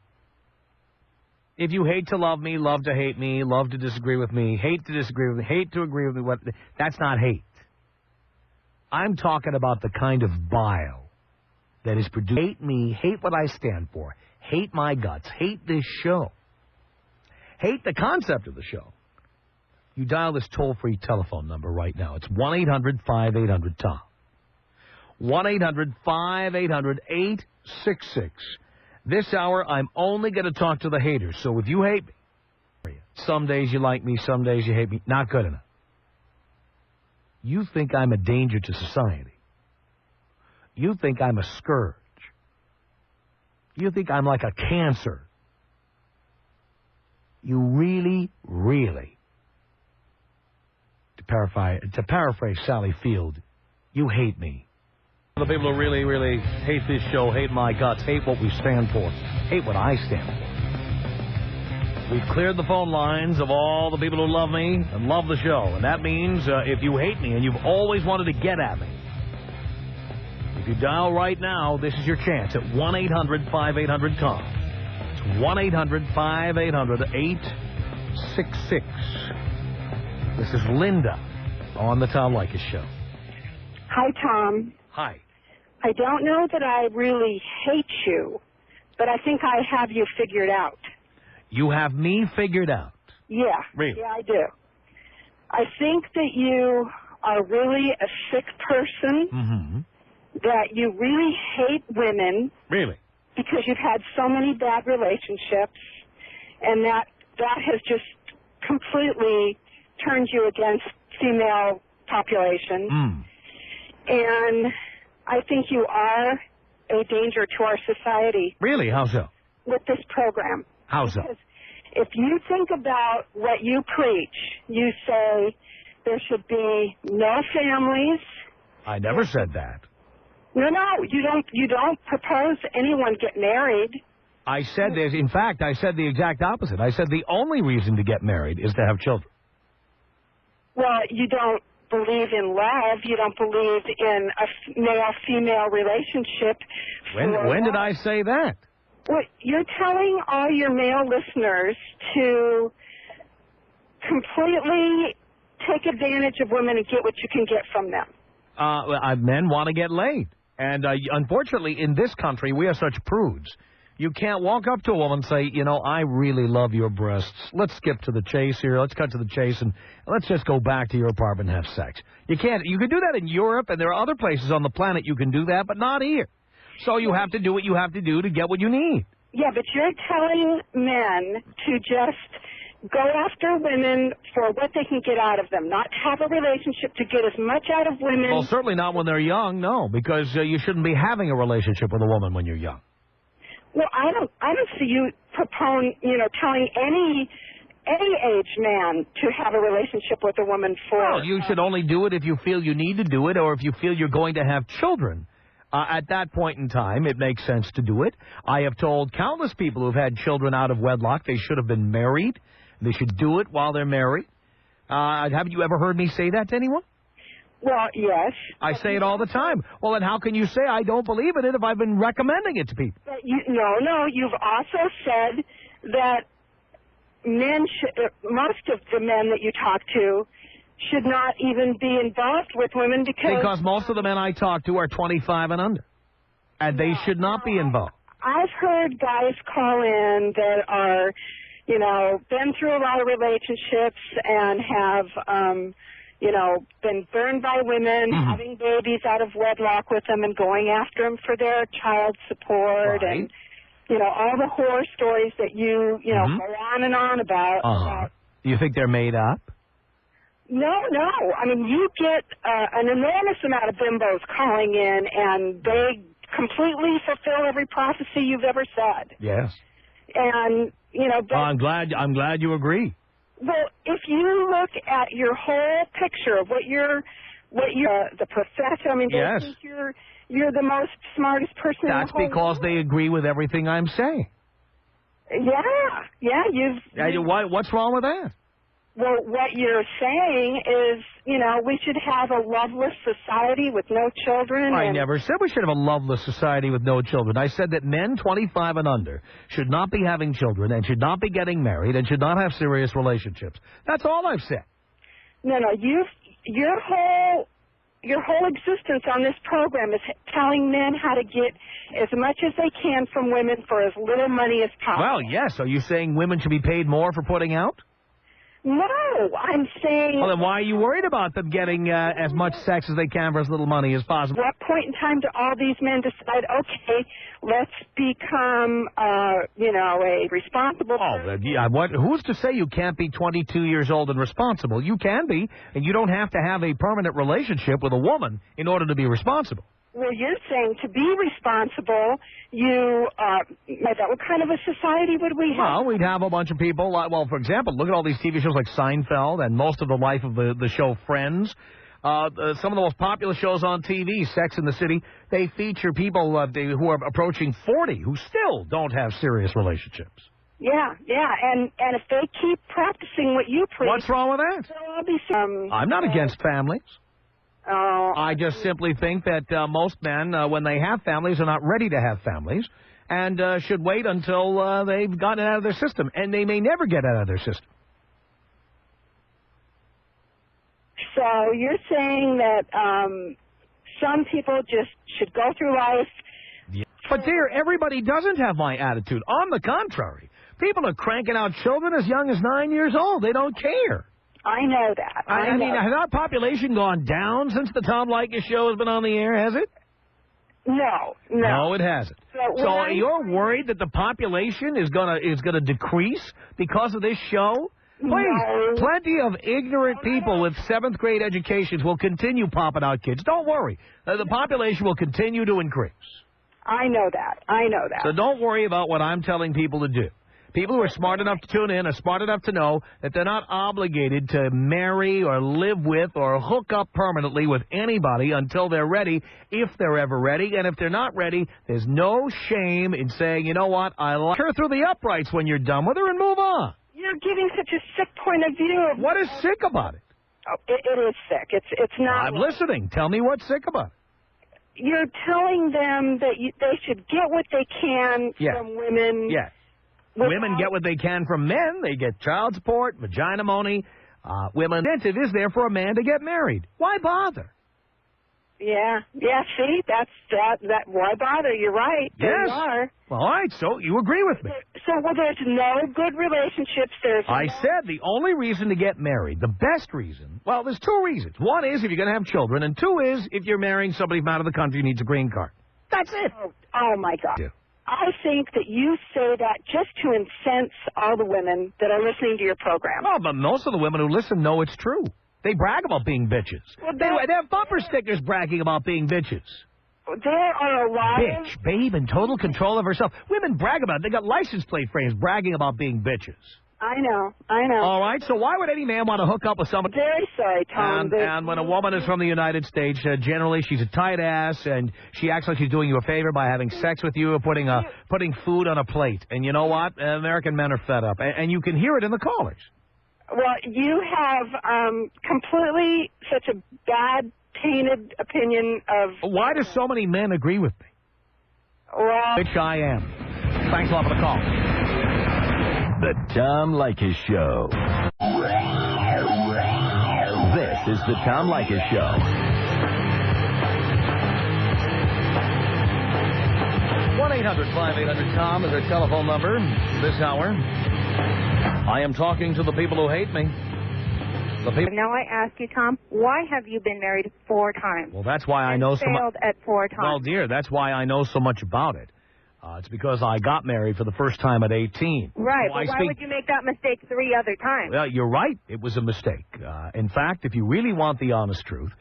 if you hate to love me, love to hate me, love to disagree with me, hate to disagree with me, hate to agree with me, that's not hate. I'm talking about the kind of bile that is produced. Hate me, hate what I stand for, hate my guts, hate this show, hate the concept of the show. You dial this toll-free telephone number right now. It's 1-800-5800-TOM. 1-800-5800-866. This hour, I'm only going to talk to the haters. So if you hate me, some days you like me, some days you hate me, not good enough. You think I'm a danger to society. You think I'm a scourge. You think I'm like a cancer. You really, to paraphrase Sally Field, you hate me. The people who really hate this show, hate my guts, hate what we stand for, hate what I stand for. We've cleared the phone lines of all the people who love me and love the show. And that means if you hate me and you've always wanted to get at me, if you dial right now, this is your chance at 1-800-5800-TOM. It's 1-800-5800-866. This is Linda on the Tom Leykis Show. Hi, Tom. Hi. I don't know that I really hate you, but I think I have you figured out. You have me figured out? Yeah. Really? Yeah, I do. I think that you are really a sick person, that you really hate women. Really? Because you've had so many bad relationships, and that has just completely turned you against female population. And I think you are a danger to our society. Really? How so? With this program. How so? Because if you think about what you preach, you say there should be no families. I never said that. No, you don't propose anyone get married. I said this. In fact, I said the exact opposite. I said the only reason to get married is to have children. Well, you don't believe in love. You don't believe in a male-female relationship. When did I say that? Well, you're telling all your male listeners to completely take advantage of women and get what you can get from them. Men want to get laid. And unfortunately, in this country, we are such prudes. You can't walk up to a woman and say, you know, I really love your breasts. Let's skip to the chase here. Let's cut to the chase, and let's just go back to your apartment and have sex. You can't. You can do that in Europe, and there are other places on the planet you can do that, but not here. So you have to do what you have to do to get what you need. Yeah, but you're telling men to just go after women for what they can get out of them, not have a relationship to get as much out of women. Well, certainly not when they're young, no, because you shouldn't be having a relationship with a woman when you're young. Well, I don't see you telling any age man to have a relationship with a woman for. Well, you should only do it if you feel you need to do it, or if you feel you're going to have children. At that point in time, it makes sense to do it. I have told countless people who've had children out of wedlock they should have been married. They should do it while they're married. Haven't you ever heard me say that to anyone? Well, yes. I say it all the time. Well, then how can you say I don't believe in it if I've been recommending it to people? No. You've also said that most of the men that you talk to should not even be involved with women because most of the men I talk to are 25 and under, and they should not be involved. I've heard guys call in that are, you know, been through a lot of relationships and have, you know, been burned by women, having babies out of wedlock with them and going after them for their child support and, you know, all the horror stories that you know, go on and on about. You think they're made up? No. I mean, you get an enormous amount of bimbos calling in, and they completely fulfill every prophecy you've ever said. Yes. And, you know... I'm glad you agree. Well, if you look at your whole picture of what you're the profession, I mean, yes. They think you're the most smartest person in the whole That's because they agree with everything I'm saying. Yeah, what's wrong with that? Well, what you're saying is, you know, we should have a loveless society with no children. I never said we should have a loveless society with no children. I said that men 25 and under should not be having children and should not be getting married and should not have serious relationships. That's all I've said. No, your whole existence on this program is telling men how to get as much as they can from women for as little money as possible. Well, yes. Are you saying women should be paid more for putting out? No, I'm saying... Well, then why are you worried about them getting as much sex as they can for as little money as possible? At what point in time do all these men decide, okay, let's become, you know, a responsible person? Yeah, who's to say you can't be 22 years old and responsible? You can be, and you don't have to have a permanent relationship with a woman in order to be responsible. Well, you're saying to be responsible, what kind of a society would we have? Well, we'd have a bunch of people, well, for example, look at all these TV shows like Seinfeld and most of the life of the show Friends. Some of the most popular shows on TV, Sex and the City, they feature people who are approaching 40 who still don't have serious relationships. Yeah, and if they keep practicing what you preach... What's wrong with that? I'll be... I'm not against families. I just simply think that most men, when they have families, are not ready to have families and should wait until they've gotten it out of their system. And they may never get it out of their system. So you're saying that some people just should go through life... Yeah. But, dear, everybody doesn't have my attitude. On the contrary, people are cranking out children as young as 9 years old. They don't care. I know that. I mean, has our population gone down since the Tom Leykis show has been on the air, has it? No. No, it hasn't. So you're worried that the population is gonna decrease because of this show? Please, no. Plenty of ignorant people with 7th grade educations will continue popping out kids. Don't worry. The population will continue to increase. I know that. So don't worry about what I'm telling people to do. People who are smart enough to tune in are smart enough to know that they're not obligated to marry or live with or hook up permanently with anybody until they're ready, if they're ever ready. And if they're not ready, there's no shame in saying, you know what, I like her through the uprights when you're done with her and move on. You're giving such a sick point of view. What is sick about it? Oh, it is sick. It's not... I'm listening. Tell me what's sick about it. You're telling them that they should get what they can from women. Yes. Women get what they can from men. They get child support, vagina money. Women, incentive is there for a man to get married. Why bother? Yeah. See, that's that. Why bother? You're right. Yes. There you are. Well, all right. So you agree with me? So there's no good relationships. I said the only reason to get married, the best reason. Well, there's 2 reasons. One is if you're going to have children, and 2 is if you're marrying somebody from out of the country who needs a green card. That's it. Oh my God. Yeah. I think that you say that just to incense all the women that are listening to your program. Well, but most of the women who listen know it's true. They brag about being bitches. Well, they have bumper stickers bragging about being bitches. There are a lot Bitch, babe, in total control of herself. Women brag about it. They got license plate frames bragging about being bitches. I know. All right, so why would any man want to hook up with somebody? Very sorry, Tom. And when a woman is from the United States, generally she's a tight ass, and she acts like she's doing you a favor by having sex with you or putting food on a plate. And you know what? American men are fed up, and you can hear it in the callers. Well, you have completely such a bad, tainted opinion of... Why do so many men agree with me? Well... Which I am. Thanks a lot for the call. The Tom Leykis Show. This is the Tom Leykis Show. 1-800-5800-TOM is our telephone number this hour. I am talking to the people who hate me. Now I ask you, Tom, why have you been married 4 times? Well, that's why I know so much. Failed at 4 times. Well, dear, that's why I know so much about it. It's because I got married for the first time at 18. Right, but why would you make that mistake 3 other times? Well, you're right. It was a mistake. In fact, if you really want the honest truth,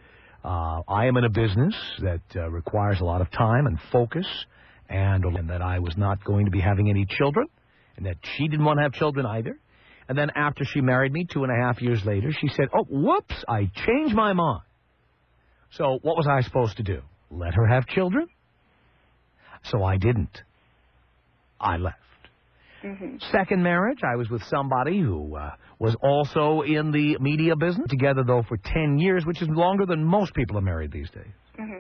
I am in a business that requires a lot of time and focus, and that I was not going to be having any children, and that she didn't want to have children either. And then after she married me 2.5 years later, she said, oh, whoops, I changed my mind. So what was I supposed to do? Let her have children? So I didn't. I left. Mm-hmm. Second marriage, I was with somebody who was also in the media business. Together, though, for 10 years, which is longer than most people are married these days. Mm-hmm.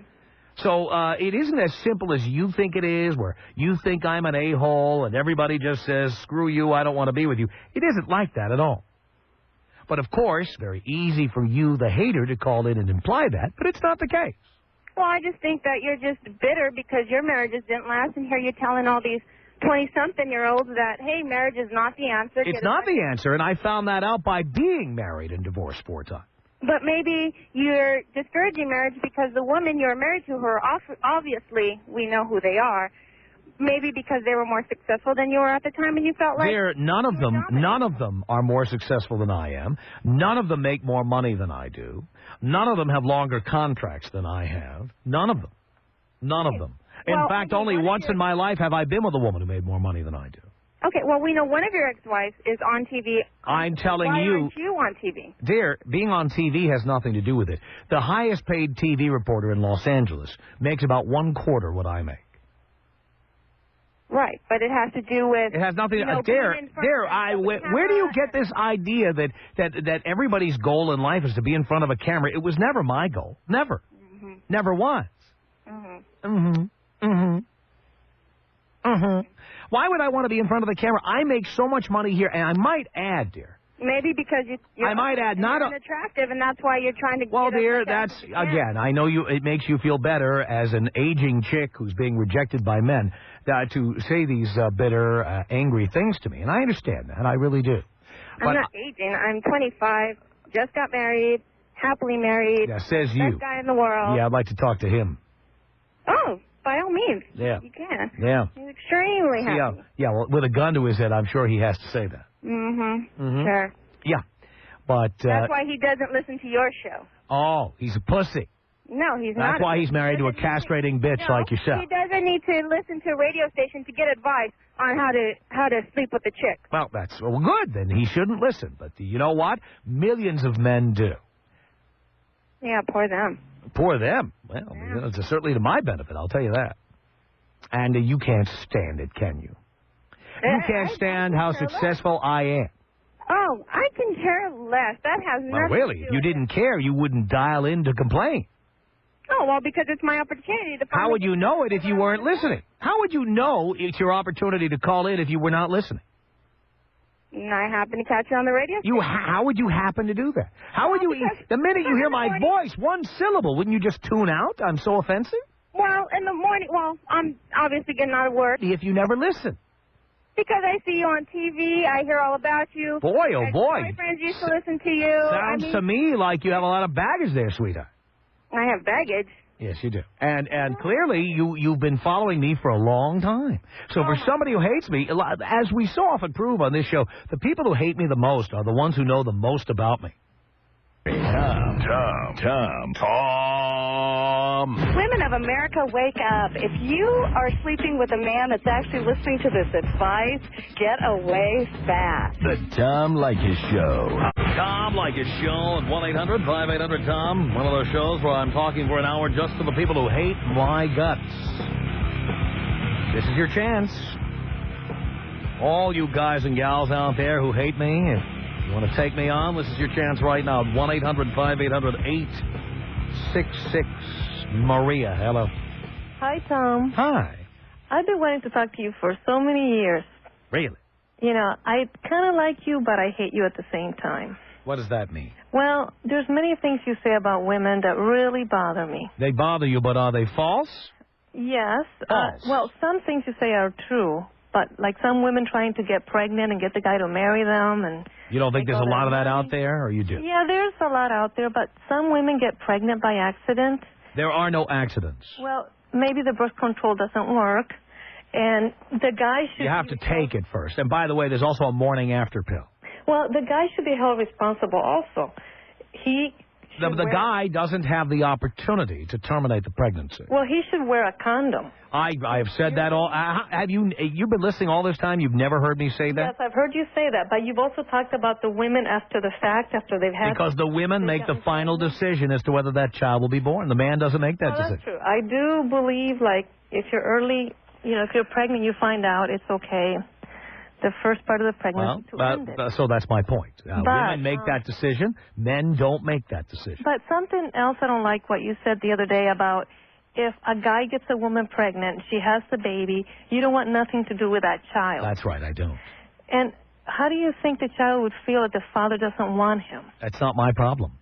So it isn't as simple as you think it is, where you think I'm an a-hole and everybody just says, screw you, I don't want to be with you. It isn't like that at all. But, of course, very easy for you, the hater, to call in and imply that, but it's not the case. Well, I just think that you're just bitter because your marriages didn't last, and here you're telling all these 20-something-year-olds that, hey, marriage is not the answer. It's not the answer, and I found that out by being married and divorced 4 times. But maybe you're discouraging marriage because the woman you're married to, her obviously, we know who they are, maybe because they were more successful than you were at the time, and you felt like... None of them are more successful than I am. None of them make more money than I do. None of them have longer contracts than I have. None of them. None of them. In fact, only once in my life have I been with a woman who made more money than I do. Okay, well, we know one of your ex-wives is on TV. I'm telling you... Why aren't you on TV? Dear, being on TV has nothing to do with it. The highest paid TV reporter in Los Angeles makes about 1/4 what I make. Right, but it has to do with... It has nothing to... where do you get this idea that everybody's goal in life is to be in front of a camera? It was never my goal. Never. Mm-hmm. Never was. Mm-hmm. Mm-hmm. Mm-hmm. Mm-hmm. Why would I want to be in front of the camera? I make so much money here, and I might add, dear. Maybe because you're attractive, and that's why you're trying to... Well, dear, that's, again, I know it makes you feel better as an aging chick who's being rejected by men to say these bitter, angry things to me, and I understand that. I really do. I'm not aging. I'm 25, just got married, happily married. Yeah, says you. Best guy in the world. Yeah, I'd like to talk to him. Oh, by all means. Yeah. You can. Yeah. He's extremely happy. Yeah, well, with a gun to his head, I'm sure he has to say that. Mm-hmm. Mm-hmm. Sure. Yeah. But... that's why he doesn't listen to your show. Oh, he's a pussy. No, he's not. That's why he's married to a castrating bitch like yourself. He doesn't need to listen to a radio station to get advice on how to sleep with a chick. Well, that's good. Then he shouldn't listen. But you know what? Millions of men do. Yeah, poor them. Poor them. Well, yeah. It's certainly to my benefit, I'll tell you that. And you can't stand it, can you? You can't stand how successful I am. Oh, I can care less. That has nothing to do with it. If you didn't care, you wouldn't dial in to complain. Oh, well, because it's my opportunity to... How would you know it if you weren't listening? How would you know it's your opportunity to call in if you were not listening? I happen to catch you on the radio station. How would you happen to do that? How would you... The minute you hear my voice, one syllable, wouldn't you just tune out? I'm so offensive? Well, in the morning... Well, I'm obviously getting out of work. If you never listen. Because I see you on TV, I hear all about you. Boy, oh boy. My friends used to listen to you. Sounds to me like you have a lot of baggage there, sweetheart. I have baggage. Yes, you do. And clearly you've been following me for a long time. So for somebody who hates me, as we so often prove on this show, the people who hate me the most are the ones who know the most about me. Tom. Women of America, wake up. If you are sleeping with a man that's actually listening to this advice, get away fast. The Tom Leykis Show. Tom Leykis Show at 1-800-5800-TOM. One of those shows where I'm talking for an hour just to the people who hate my guts. This is your chance. All you guys and gals out there who hate me, if you want to take me on, this is your chance right now. 1-800-5800-866. Maria, hello. Hi, Tom. Hi. I've been wanting to talk to you for so many years. Really? You know, I kind of like you, but I hate you at the same time. What does that mean? Well, there's many things you say about women that really bother me. They bother you, but are they false? Yes. False. Well, some things you say are true, but like some women trying to get pregnant and get the guy to marry them, and you don't think there's a lot of that out there, or you do? Yeah, there's a lot out there, but some women get pregnant by accident. There are no accidents. Well, maybe the birth control doesn't work, and the guy should... You have to take it first. And by the way, there's also a morning after pill. Well, the guy should be held responsible also. The guy doesn't have the opportunity to terminate the pregnancy. Well, he should wear a condom. I have said that all. Have you've been listening all this time? You've never heard me say that? Yes, I've heard you say that, but you've also talked about the women after the fact, after they've had... Because the women make the final decision as to whether that child will be born. The man doesn't make that decision. That's true. I do believe, like, if you're early, if you're pregnant, you find out, it's okay. The first part of the pregnancy to end it. So that's my point. Women make that decision. Men don't make that decision. But something else I don't like what you said the other day about if a guy gets a woman pregnant, she has the baby, you don't want nothing to do with that child. That's right, I don't. And how do you think the child would feel if the father doesn't want him? That's not my problem.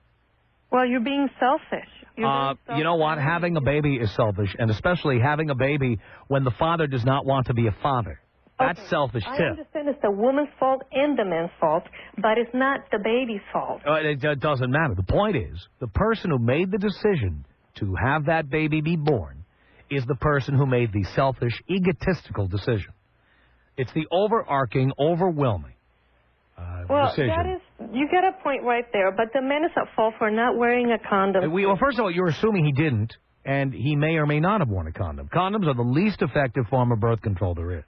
Well, you're being selfish. You know what? Having a baby is selfish, and especially having a baby when the father does not want to be a father. That's selfish, too. I understand it's the woman's fault and the man's fault, but it's not the baby's fault. It doesn't matter. The point is, the person who made the decision to have that baby be born is the person who made the selfish, egotistical decision. It's the overarching, overwhelming decision. You get a point right there, but the man is at fault for not wearing a condom. Well, first of all, you're assuming he didn't, and he may or may not have worn a condom. Condoms are the least effective form of birth control there is.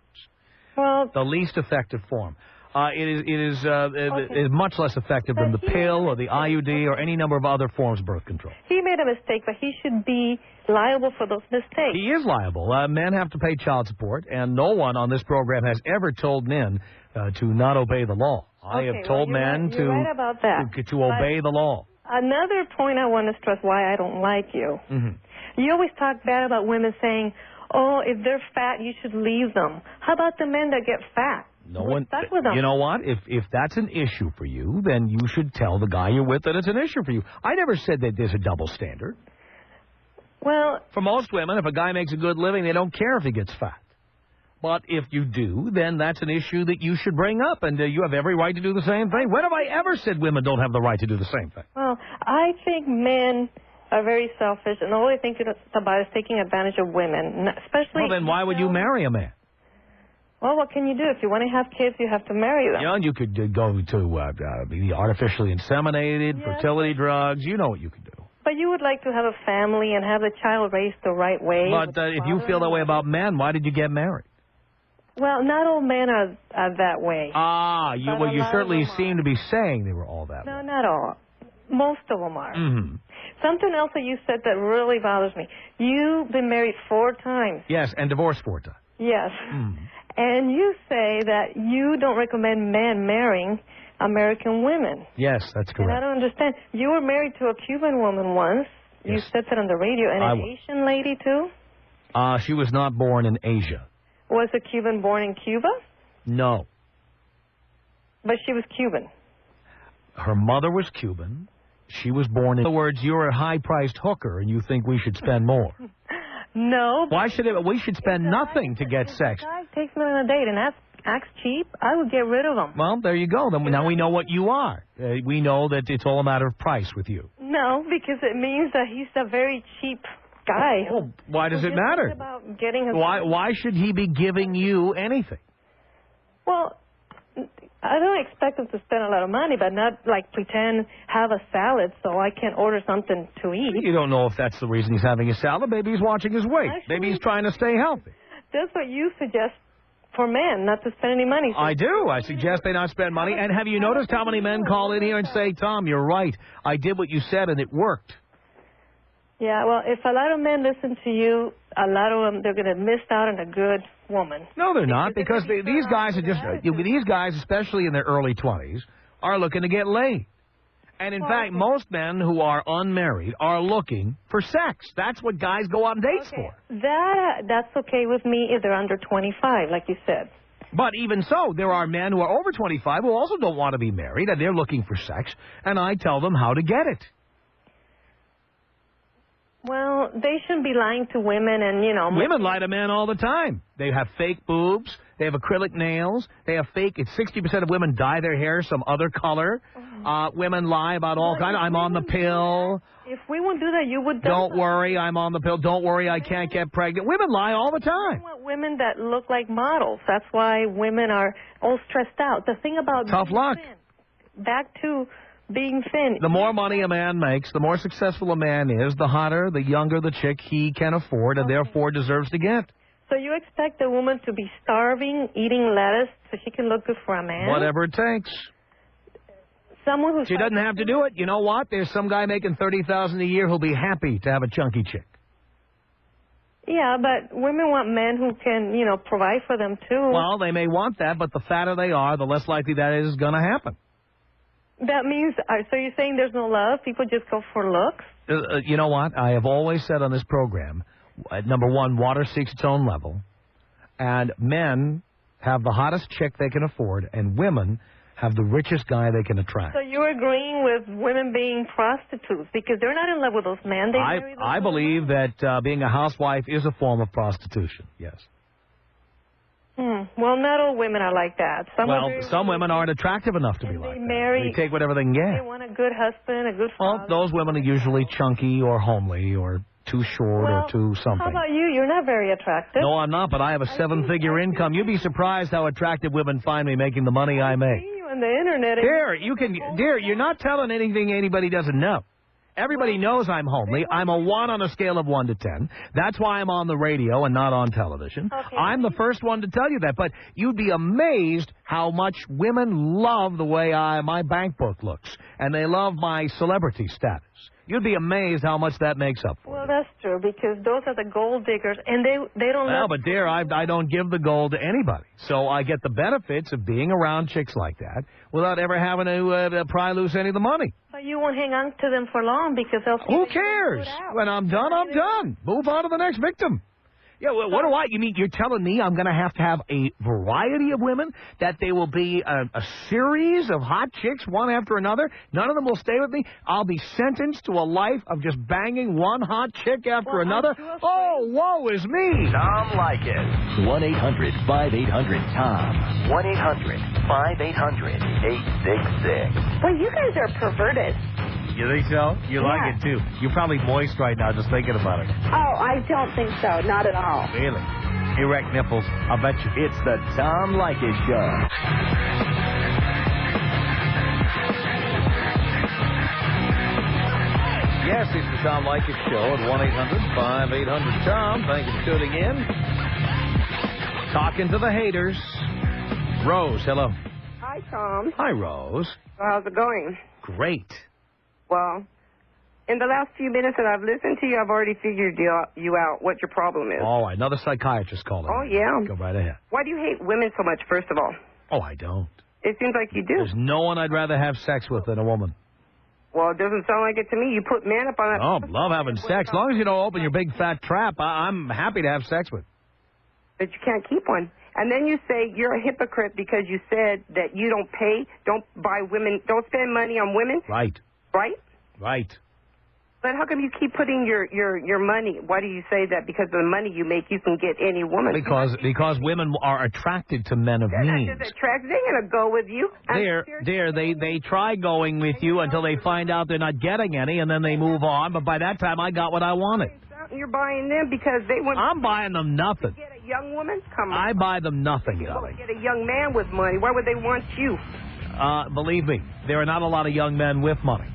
Well, the least effective form. It is much less effective than the pill or the IUD or any number of other forms of birth control. He made a mistake, but he should be liable for those mistakes. He is liable. Men have to pay child support, and no one on this program has ever told men to not obey the law. I have told men you're right about that. to obey the law. Another point I want to stress why I don't like you. Mm-hmm. You always talk bad about women saying, oh, if they're fat, you should leave them. How about the men that get fat? No one. Stuck with them. You know what? If that's an issue for you, then you should tell the guy you're with that it's an issue for you. I never said that there's a double standard. Well, for most women, if a guy makes a good living, they don't care if he gets fat. But if you do, then that's an issue that you should bring up, and you have every right to do the same thing. When have I ever said women don't have the right to do the same thing? Well, I think men are very selfish, and all they think about is taking advantage of women, especially... Well, then why would you marry a man? Well, what can you do? If you want to have kids, you have to marry them. Yeah, you could go to be artificially inseminated, fertility drugs. You know what you could do. But you would like to have a family and have the child raised the right way. But if you feel that way about men, why did you get married? Well, not all men are that way. You certainly seem to be saying they were all that way. No, not all. Most of them are. Mm-hmm. Something else that you said that really bothers me. You've been married 4 times. Yes, and divorced 4 times. Yes. Mm. And you say that you don't recommend men marrying American women. Yes, that's correct. And I don't understand. You were married to a Cuban woman once. Yes. You said that on the radio. And an Asian lady, too? She was not born in Asia. Was a Cuban born in Cuba? No. But she was Cuban. Her mother was Cuban. She was born in... In other words, you're a high-priced hooker, and you think we should spend more. No. Why should it? We should spend nothing to get sex. If a guy takes me on a date and acts cheap, I would get rid of him. Well, there you go. Then now we know what you are. We know that it's all a matter of price with you. No, because it means that he's a very cheap guy. Well, why does it matter? About getting his why should he be giving you anything? Well, I don't expect him to spend a lot of money, but not like pretend have a salad so I can order something to eat. You don't know if that's the reason he's having a salad. Maybe he's watching his weight. Maybe he's trying to stay healthy. That's what you suggest for men, not to spend any money. I do. I suggest they not spend money. And have you noticed how many men call in here and say, Tom, you're right. I did what you said and it worked. Yeah, well, if a lot of men listen to you, a lot of them, they're going to miss out on a good woman. No, they're not, because these guys are just, these guys, especially in their early 20s, are looking to get laid. And in fact, most men who are unmarried are looking for sex. That's what guys go on dates for. That's okay with me if they're under 25, like you said. But even so, there are men who are over 25 who also don't want to be married, and they're looking for sex, and I tell them how to get it. Well, they shouldn't be lying to women and, you know... Women lie to men all the time. They have fake boobs. They have acrylic nails. They have fake... 60% of women dye their hair some other color. Women lie about all kinds. I'm on the pill. If we won't do that, you would... Don't worry, I'm on the pill. Don't worry, I can't get pregnant. Women lie all the time. We want women that look like models. That's why women are all stressed out. The thing about... Tough luck. Thin, back to being thin. The more money a man makes, the more successful a man is, the hotter, the younger the chick he can afford, and therefore deserves to get. So you expect a woman to be starving, eating lettuce, so she can look good for a man? Whatever it takes. Someone who's... She doesn't have to do it. You know what? There's some guy making $30,000 a year who'll be happy to have a chunky chick. Yeah, but women want men who can, you know, provide for them, too. Well, they may want that, but the fatter they are, the less likely that is going to happen. That means, so you're saying there's no love? People just go for looks? You know what? I have always said on this program, number one, water seeks its own level, and men have the hottest chick they can afford, and women have the richest guy they can attract. So you're agreeing with women being prostitutes because they're not in love with those men. I believe that being a housewife is a form of prostitution, yes. Well, not all women are like that. Some women aren't attractive enough to be like that. They take whatever they can get. They want a good husband, a good father. Well, those women are usually chunky or homely or too short or too something. How about you? You're not very attractive. No, I'm not, but I have a seven-figure income. You'd be surprised how attractive women find me making the money I make. I see you on the internet. Dear, you're not telling anything anybody doesn't know. Everybody knows I'm homely. I'm a 1 on a scale of 1 to 10. That's why I'm on the radio and not on television. Okay. I'm the first one to tell you that. But you'd be amazed how much women love the way my bank book looks. And they love my celebrity status. You'd be amazed how much that makes up for. Well, that's true, because those are the gold diggers, and they don't... Well, but dear, I don't give the gold to anybody. So I get the benefits of being around chicks like that without ever having to pry loose any of the money. But you won't hang on to them for long, because they'll... Who cares? When I'm done, I'm done. Move on to the next victim. Yeah, well, what do you mean? You're telling me I'm going to have a variety of women, that they will be a series of hot chicks, one after another? None of them will stay with me? I'll be sentenced to a life of just banging one hot chick after another? Oh, woe is me. Tom Leykis. 1-800-5800-TOM. 1-800-5800-866. Well, you guys are perverted. You think so? You like it, too. You're probably moist right now just thinking about it. Oh, I don't think so. Not at all. Really? Erect nipples. I'll bet you. It's the Tom Leykis Show. Yes, it's the Tom Leykis Show at 1-800-5800-TOM. Thank you for tuning in. Talking to the haters. Rose, hello. Hi, Tom. Hi, Rose. How's it going? Great. Well, in the last few minutes that I've listened to you, I've already figured you out what your problem is. Oh, another psychiatrist calling. Oh, yeah. Go right ahead. Why do you hate women so much, first of all? Oh, I don't. It seems like you do. There's no one I'd rather have sex with than a woman. Well, it doesn't sound like it to me. You put men up on that... Oh, love having sex. As long as you don't open your big fat trap, I'm happy to have sex with. But you can't keep one. And then you say you're a hypocrite because you said that you don't buy women, don't spend money on women. Right. Right? Right. But how come you keep putting your money? Why do you say that? Because of the money you make, you can get any woman. Because women are attracted to men of means. They're attracted. They're going to go with you. They try going with you until they find out they're not getting any, and then they move on. But by that time, I got what I wanted. You're buying them because they want... I'm buying them nothing. To get a young woman? Come on. I buy them nothing, darling. Get a young man with money. Why would they want you? Believe me, there are not a lot of young men with money.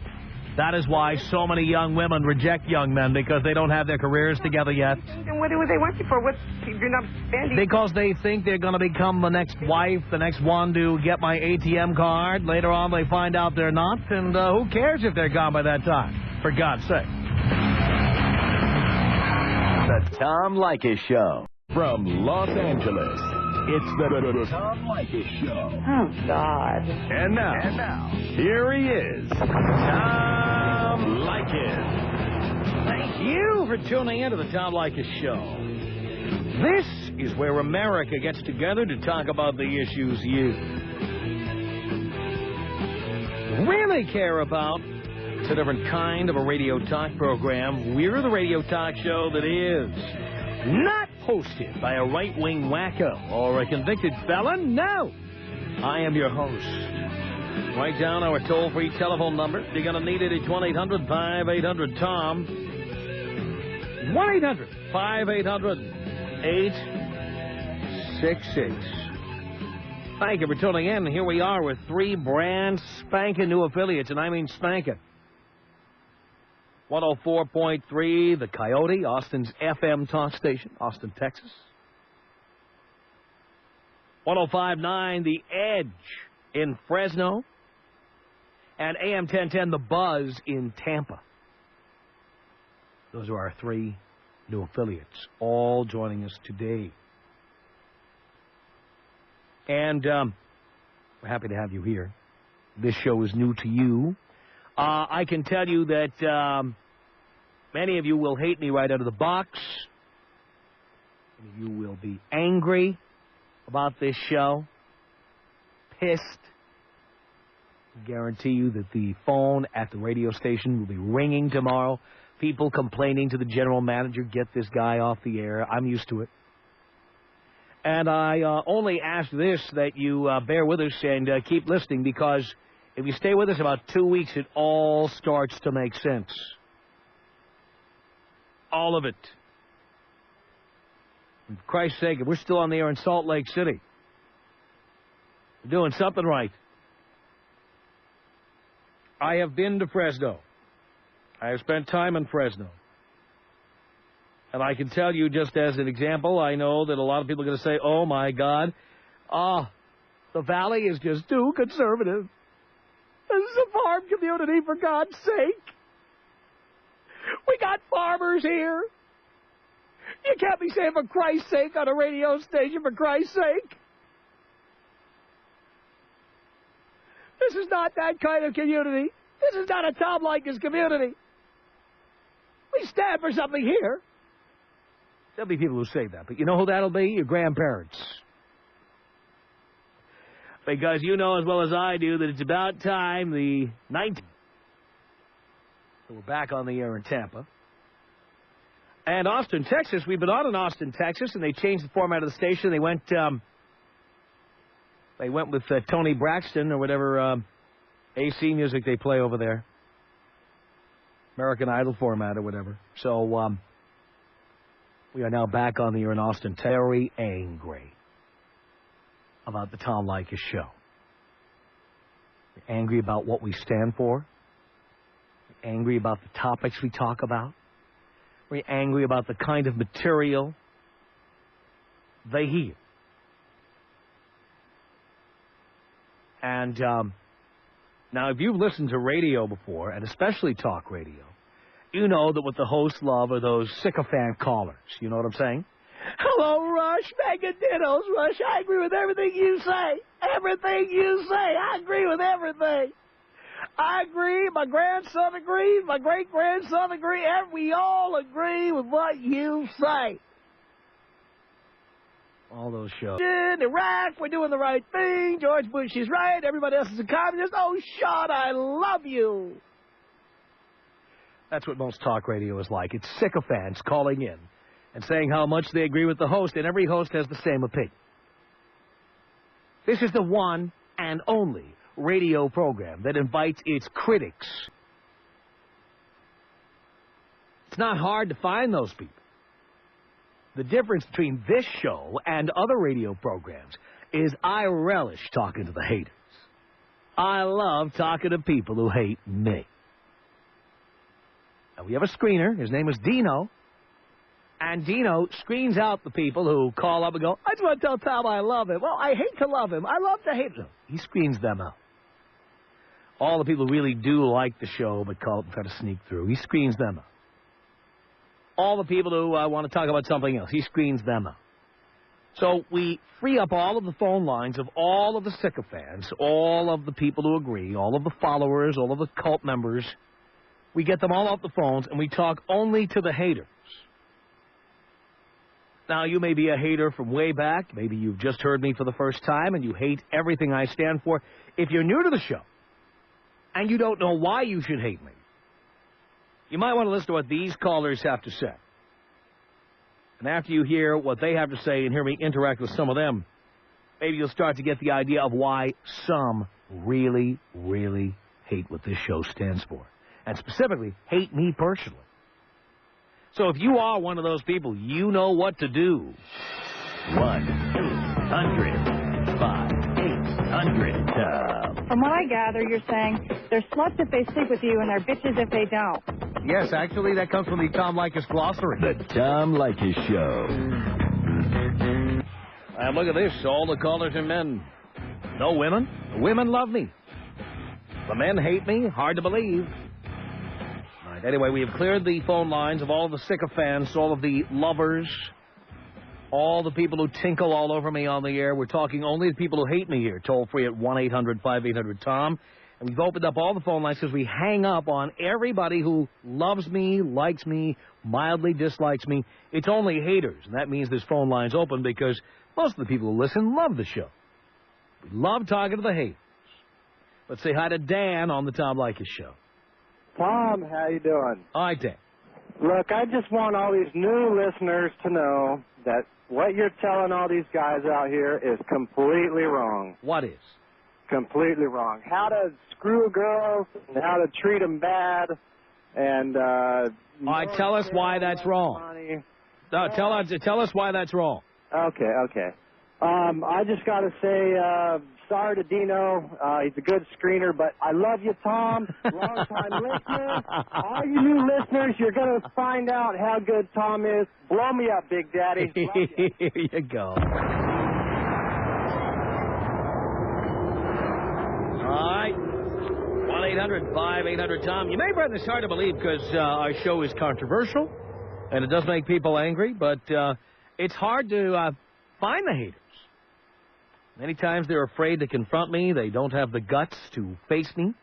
That is why so many young women reject young men, because they don't have their careers together yet. Then what do they want you for? You're not spending... Because they think they're going to become the next wife, the next one to get my ATM card. Later on, they find out they're not, and who cares if they're gone by that time? For God's sake. The Tom Leykis Show. From Los Angeles, it's the Tom Leykis Show. Oh, God. And now, here he is, Tom Leykis. Thank you for tuning in to the Tom Leykis Show. This is where America gets together to talk about the issues you really care about. It's a different kind of a radio talk program. We're the radio talk show that is not hosted by a right-wing wacko or a convicted felon. No. I am your host. Write down our toll-free telephone number. You're going to need it at 1-800-5800-TOM. 1-800-5800-866. Thank you for tuning in. Here we are with 3 brand spanking new affiliates, and I mean spanking. 104.3, The Coyote, Austin's FM talk station, Austin, Texas. 105.9, The Edge in Fresno. And AM 1010, The Buzz in Tampa. Those are our 3 new affiliates, all joining us today. And we're happy to have you here. This show is new to you. I can tell you that many of you will hate me right out of the box. Many of you will be angry about this show, pissed. I guarantee you that the phone at the radio station will be ringing tomorrow. People complaining to the general manager, get this guy off the air. I'm used to it. And I only ask this, that you bear with us and keep listening, because if you stay with us about 2 weeks, it all starts to make sense. All of it. For Christ's sake, if we're still on the air in Salt Lake City, we're doing something right. I have been to Fresno. I have spent time in Fresno. And I can tell you, just as an example, I know that a lot of people are going to say, oh, my God, the Valley is just too conservative. This is a farm community, for God's sake. We got farmers here. You can't be saying, for Christ's sake, on a radio station, for Christ's sake. This is not that kind of community. This is not a Tom Leykis community. We stand for something here. There'll be people who say that, but you know who that'll be? Your grandparents. Because you know as well as I do that it's about time the 19th. So we're back on the air in Tampa. And Austin, Texas. We've been on in Austin, Texas, and they changed the format of the station. They went with Tony Braxton or whatever AC music they play over there. American Idol format or whatever. So we are now back on the air in Austin. Very angry about the Tom Leykis show. We're angry about what we stand for. We're angry about the topics we talk about. We're angry about the kind of material they hear. And now, if you've listened to radio before, and especially talk radio, you know that what the hosts love are those sycophant callers. You know what I'm saying? Hello, Rush. Mega Dittos, Rush. I agree with everything you say. Everything you say. I agree with everything. I agree. My grandson agrees. My great-grandson agrees. And we all agree with what you say. All those shows. In Iraq, we're doing the right thing. George Bush is right. Everybody else is a communist. Oh, Sean, I love you. That's what most talk radio is like. It's sycophants calling in and saying how much they agree with the host, and every host has the same opinion. This is the one and only radio program that invites its critics. It's not hard to find those people. The difference between this show and other radio programs is I relish talking to the haters. I love talking to people who hate me. Now, we have a screener. His name is Dino. And Dino screens out the people who call up and go, I just want to tell Tom I love him. Well, I hate to love him. I love to hate him. He screens them out. All the people who really do like the show but call up and try to sneak through, he screens them out. All the people who want to talk about something else, he screens them out. So we free up all of the phone lines of all of the sycophants, all of the people who agree, all of the followers, all of the cult members. We get them all off the phones, and we talk only to the haters. Now, you may be a hater from way back. Maybe you've just heard me for the first time and you hate everything I stand for. If you're new to the show and you don't know why you should hate me, you might want to listen to what these callers have to say. And after you hear what they have to say and hear me interact with some of them, maybe you'll start to get the idea of why some really, really hate what this show stands for. And specifically, hate me personally. So if you are one of those people, you know what to do. 1-800-5800-TOM. From what I gather, you're saying they're sluts if they sleep with you and they're bitches if they don't. Yes, actually, that comes from the Tom Leykis glossary. The Tom Leykis Show. And look at this. All the callers are men. No women. The women love me. The men hate me. Hard to believe. All right, anyway, we have cleared the phone lines of all the sycophants, all of the lovers, all the people who tinkle all over me on the air. We're talking only the people who hate me here. Toll free at 1-800-5800-TOM. And we've opened up all the phone lines because we hang up on everybody who loves me, likes me, mildly dislikes me. It's only haters, and that means this phone line's open because most of the people who listen love the show. We love talking to the haters. Let's say hi to Dan on the Tom Leykis Show. Tom, how you doing? Hi, Dan. Look, I just want all these new listeners to know that what you're telling all these guys out here is completely wrong. What is? Completely wrong. How to screw girls and how to treat them bad. And all right, tell us why that's wrong. No, tell us why that's wrong. Okay. I just got to say sorry to Dino. He's a good screener, but I love you, Tom. Long-time listener. All you new listeners, you're going to find out how good Tom is. Blow me up, Big Daddy. Love you. Here you go. All right. 1-800-5800-TOM. You may find this hard to believe because our show is controversial, and it does make people angry, but it's hard to find the haters. Many times they're afraid to confront me. They don't have the guts to face me.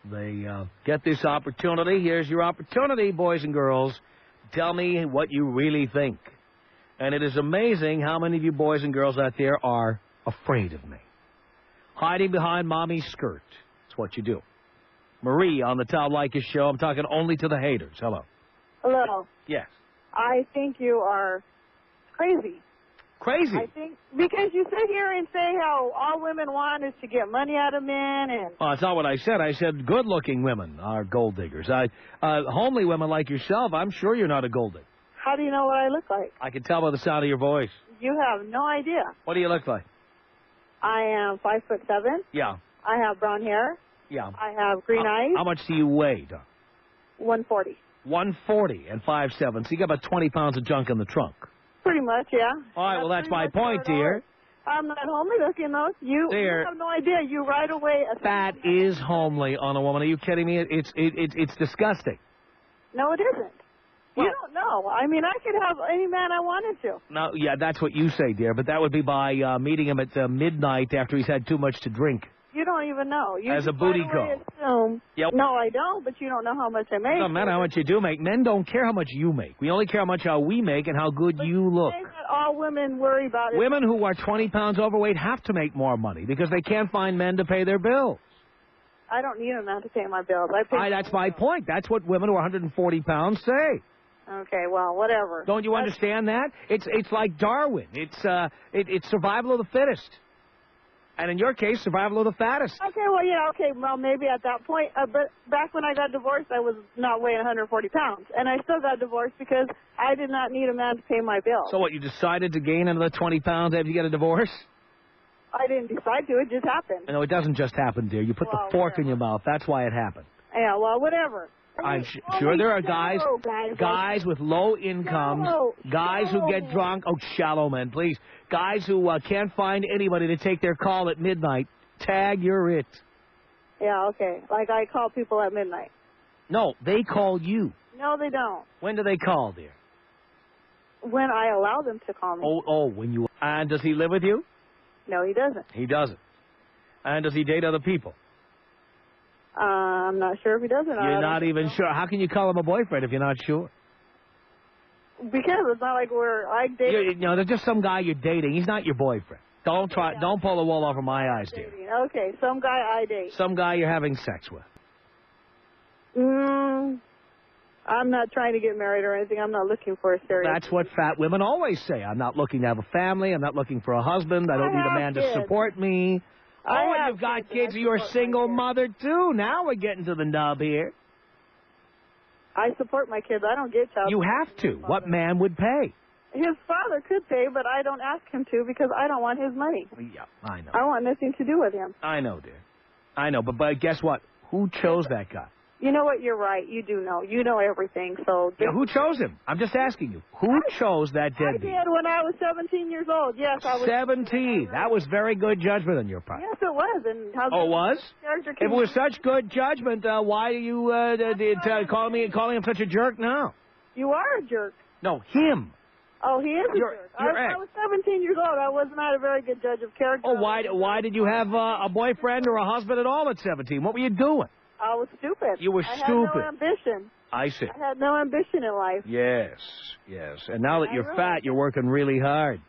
They get this opportunity. Here's your opportunity, boys and girls. Tell me what you really think. And it is amazing how many of you boys and girls out there are afraid of me. Hiding behind mommy's skirt. That's what you do. Marie on the Tom Leykis Show. I'm talking only to the haters. Hello. Hello. Yes. I think you are crazy. Crazy? I think because you sit here and say how all women want is to get money out of men and... Well, that's not what I said. I said good-looking women are gold diggers. Homely women like yourself, I'm sure you're not a gold digger. How do you know what I look like? I can tell by the sound of your voice. You have no idea. What do you look like? I am 5'7". Yeah. I have brown hair. Yeah. I have green eyes. How much do you weigh, Doc? 140. 140 and 5'7". So you got about 20 pounds of junk in the trunk. Pretty much, yeah. All right, well, that's my point, dear. I'm not homely looking, though. You have no idea. You right away... That is homely on a woman. Are you kidding me? It's disgusting. No, it isn't. Well, you don't know. I mean, I could have any man I wanted to. No, yeah, that's what you say, dear, but that would be by meeting him at midnight after he's had too much to drink. You don't even know. You as a booty call. Assume. Yep. No, I don't, but you don't know how much I make. It doesn't matter how much you do make. Men don't care how much you make. We only care how much we make and how good you look. That all women worry about it. Women who are 20 pounds overweight have to make more money because they can't find men to pay their bills. I don't need a man to pay my bills. That's my point. That's what women who are 140 pounds say. Okay, well, whatever. Don't you understand that? It's like Darwin. It's survival of the fittest. And in your case, survival of the fattest. Okay, well, yeah, okay. Well, maybe at that point. But back when I got divorced, I was not weighing 140 pounds. And I still got divorced because I did not need a man to pay my bills. So what, you decided to gain another 20 pounds after you get a divorce? I didn't decide to. It just happened. No, it doesn't just happen, dear. You put the fork in your mouth. That's why it happened. Yeah, well, whatever. I'm sure there are guys with low incomes, guys who get drunk. Oh, shallow men, please. Guys who can't find anybody to take their call at midnight. Tag, you're it. Yeah, okay. Like I call people at midnight. No, they call you. No, they don't. When do they call, dear? When I allow them to call me. When you... And does he live with you? No, he doesn't. He doesn't. And does he date other people? I'm not sure if he does or not. You're not even sure. How can you call him a boyfriend if you're not sure? Because it's not like I date. There's just some guy you're dating. He's not your boyfriend. Don't pull the wool over my eyes, dear. Okay, some guy I date. Some guy you're having sex with. I'm not trying to get married or anything. I'm not looking for a serious. That's what fat women always say. I'm not looking to have a family. I'm not looking for a husband. I don't need a man to support me. You've got kids. You're a single mother, too. Now we're getting to the nub here. I support my kids. I don't get child. You have to. What man would pay? His father could pay, but I don't ask him to because I don't want his money. Yeah, I know. I want nothing to do with him. I know, dear. I know, but guess what? Who chose that guy? You know what? You're right. You do know. You know everything. So who chose him? I'm just asking you. Who chose that deadbeat? I did when I was 17 years old. Yes, I was. 17. That was very good judgment on your part. Yes, it was. And how it was? If it was such good judgment, why are you calling him such a jerk now? You are a jerk. No, him. Oh, he is a jerk. I was 17 years old. I was not a very good judge of character. Oh, why did you have a boyfriend or a husband at all at 17? What were you doing? I was stupid. You were stupid. I had no ambition. I see. I had no ambition in life. Yes. And now that you're fat, you're working really hard.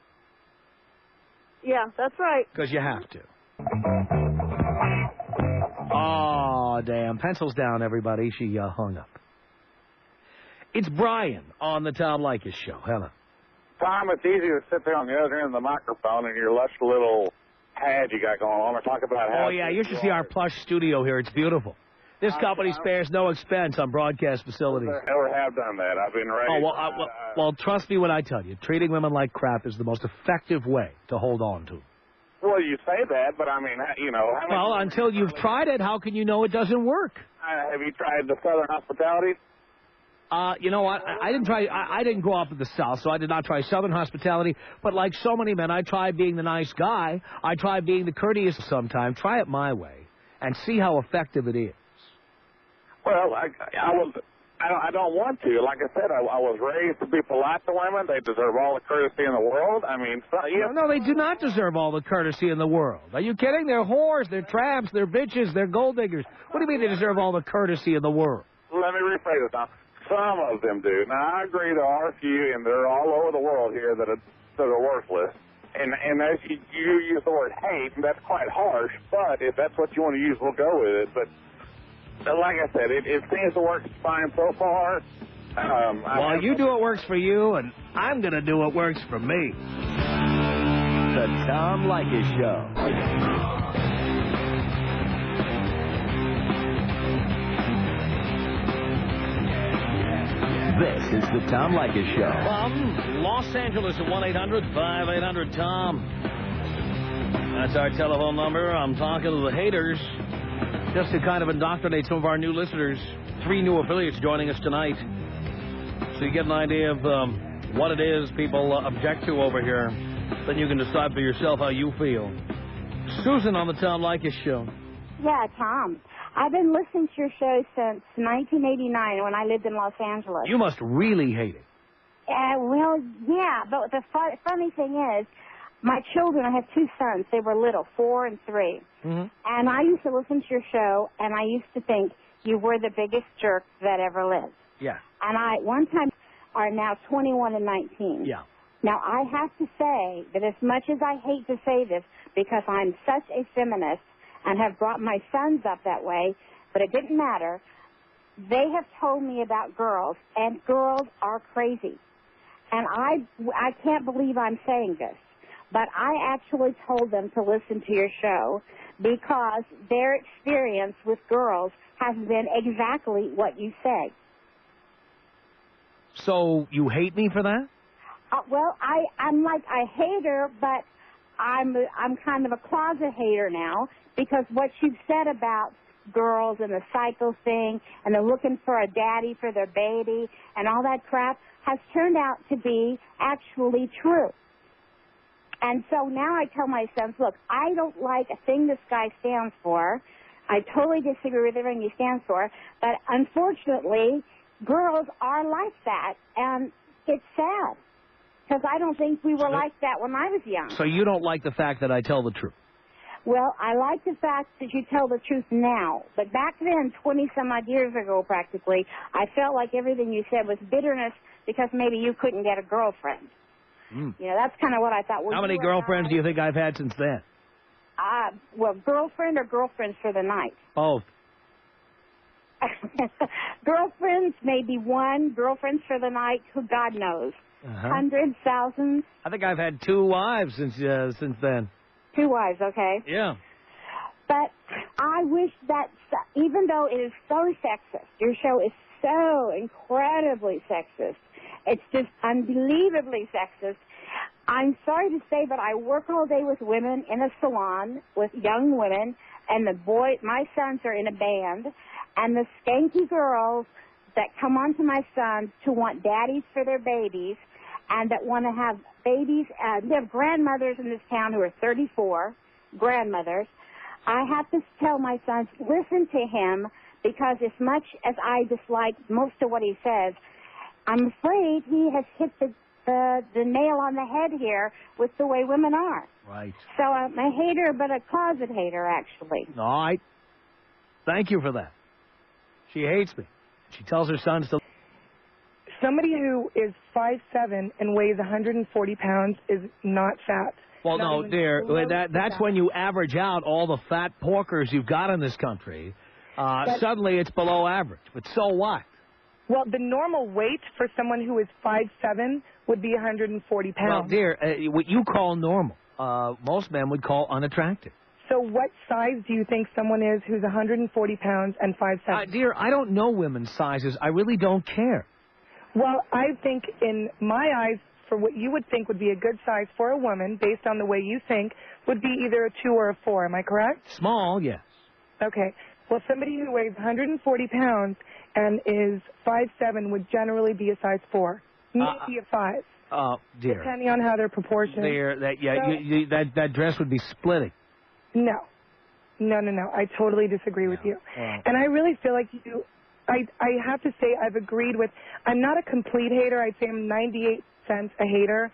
Yeah, that's right. Because you have to. Oh, damn. Pencils down, everybody. She hung up. It's Brian on the Tom Leykis Show. Hello. Tom, it's easy to sit there on the other end of the microphone and your lush little pad you got going on and talk about how... Oh, yeah, you should see our plush studio here. It's beautiful. This company spares no expense on broadcast facilities. I never have done that. I've been raised... Oh, well, trust me when I tell you, treating women like crap is the most effective way to hold on to. Well, you say that, but I mean, you know... Well, until you've tried it, how can you know it doesn't work? Have you tried the Southern hospitality? You know what? I didn't try. I didn't grow up in the South, so I did not try Southern hospitality. But like so many men, I tried being the nice guy. I tried being the courteous sometimes. Try it my way and see how effective it is. Well, I don't want to. Like I said, I was raised to be polite to women. They deserve all the courtesy in the world. I mean, no, they do not deserve all the courtesy in the world. Are you kidding? They're whores. They're tramps. They're bitches. They're gold diggers. What do you mean they deserve all the courtesy in the world? Let me rephrase it, Tom. Some of them do. Now, I agree there are a few, and they're all over the world here that are worthless. And as you use the word hate, and that's quite harsh, but if that's what you want to use, we'll go with it. But like I said, it seems to work fine so far. Well, you do what works for you, and I'm going to do what works for me. The Tom Leykis Show. This is the Tom Leykis Show. From Los Angeles at 1-800-5800-TOM. That's our telephone number. I'm talking to the haters. Just to kind of indoctrinate some of our new listeners. 3 new affiliates joining us tonight. So you get an idea of what it is people object to over here. Then you can decide for yourself how you feel. Susan on the Tom Leykis Show. Yeah, Tom. I've been listening to your show since 1989 when I lived in Los Angeles. You must really hate it. Well, yeah, but the funny thing is, my children, I have 2 sons. They were little, 4 and 3. Mm-hmm. And I used to listen to your show, and I used to think you were the biggest jerk that ever lived. Yeah. And one time, are now 21 and 19. Yeah. Now, I have to say that as much as I hate to say this, because I'm such a feminist, and have brought my sons up that way, but it didn't matter. They have told me about girls, and girls are crazy. And I can't believe I'm saying this, but I actually told them to listen to your show because their experience with girls has been exactly what you say. So you hate me for that? Well, I'm like a hater, but I'm kind of a closet hater now. Because what you've said about girls and the cycle thing and they're looking for a daddy for their baby and all that crap has turned out to be actually true. And so now I tell my sons, look, I don't like a thing this guy stands for. I totally disagree with everything he stands for. But unfortunately, girls are like that. And it's sad. Because I don't think we were like that when I was young. So you don't like the fact that I tell the truth? Well, I like the fact that you tell the truth now. But back then, 20-some-odd years ago practically, I felt like everything you said was bitterness because maybe you couldn't get a girlfriend. Mm. You know, that's kind of what I thought. How many girlfriends do you think I've had since then? Well, girlfriend or girlfriends for the night? Both. Girlfriends, maybe one. Girlfriends for the night, who God knows. Hundreds, thousands. I think I've had 2 wives since then. 2 wives, okay. Yeah. But I wish that, even though it is so sexist, your show is so incredibly sexist, it's just unbelievably sexist. I'm sorry to say, but I work all day with women in a salon, with young women, and my sons are in a band, and the skanky girls that come on to my sons to want daddies for their babies, and that want to have babies. We have grandmothers in this town who are 34, grandmothers. I have to tell my sons, listen to him, because as much as I dislike most of what he says, I'm afraid he has hit the nail on the head here with the way women are. Right. So I'm a hater, but a closet hater, actually. All right. Thank you for that. She hates me. She tells her sons to... Somebody who is 5'7" and weighs 140 pounds is not fat. Well, no, dear, that's when you average out all the fat porkers you've got in this country. Suddenly it's below average. But so what? Well, the normal weight for someone who is 5'7" would be 140 pounds. Well, dear, what you call normal, most men would call unattractive. So what size do you think someone is who's 140 pounds and 5'7"? Dear, I don't know women's sizes. I really don't care. Well, I think in my eyes, for what you would think would be a good size for a woman, based on the way you think, would be either a 2 or a 4. Am I correct? Small, yes. Okay. Well, somebody who weighs 140 pounds and is 5'7" would generally be a size 4, maybe a 5. Dear. Depending on how they're proportioned. That dress would be splitting. No. I totally disagree with you. And I really feel like I have to say I've agreed with, I'm not a complete hater. I'd say I'm 98 cents a hater.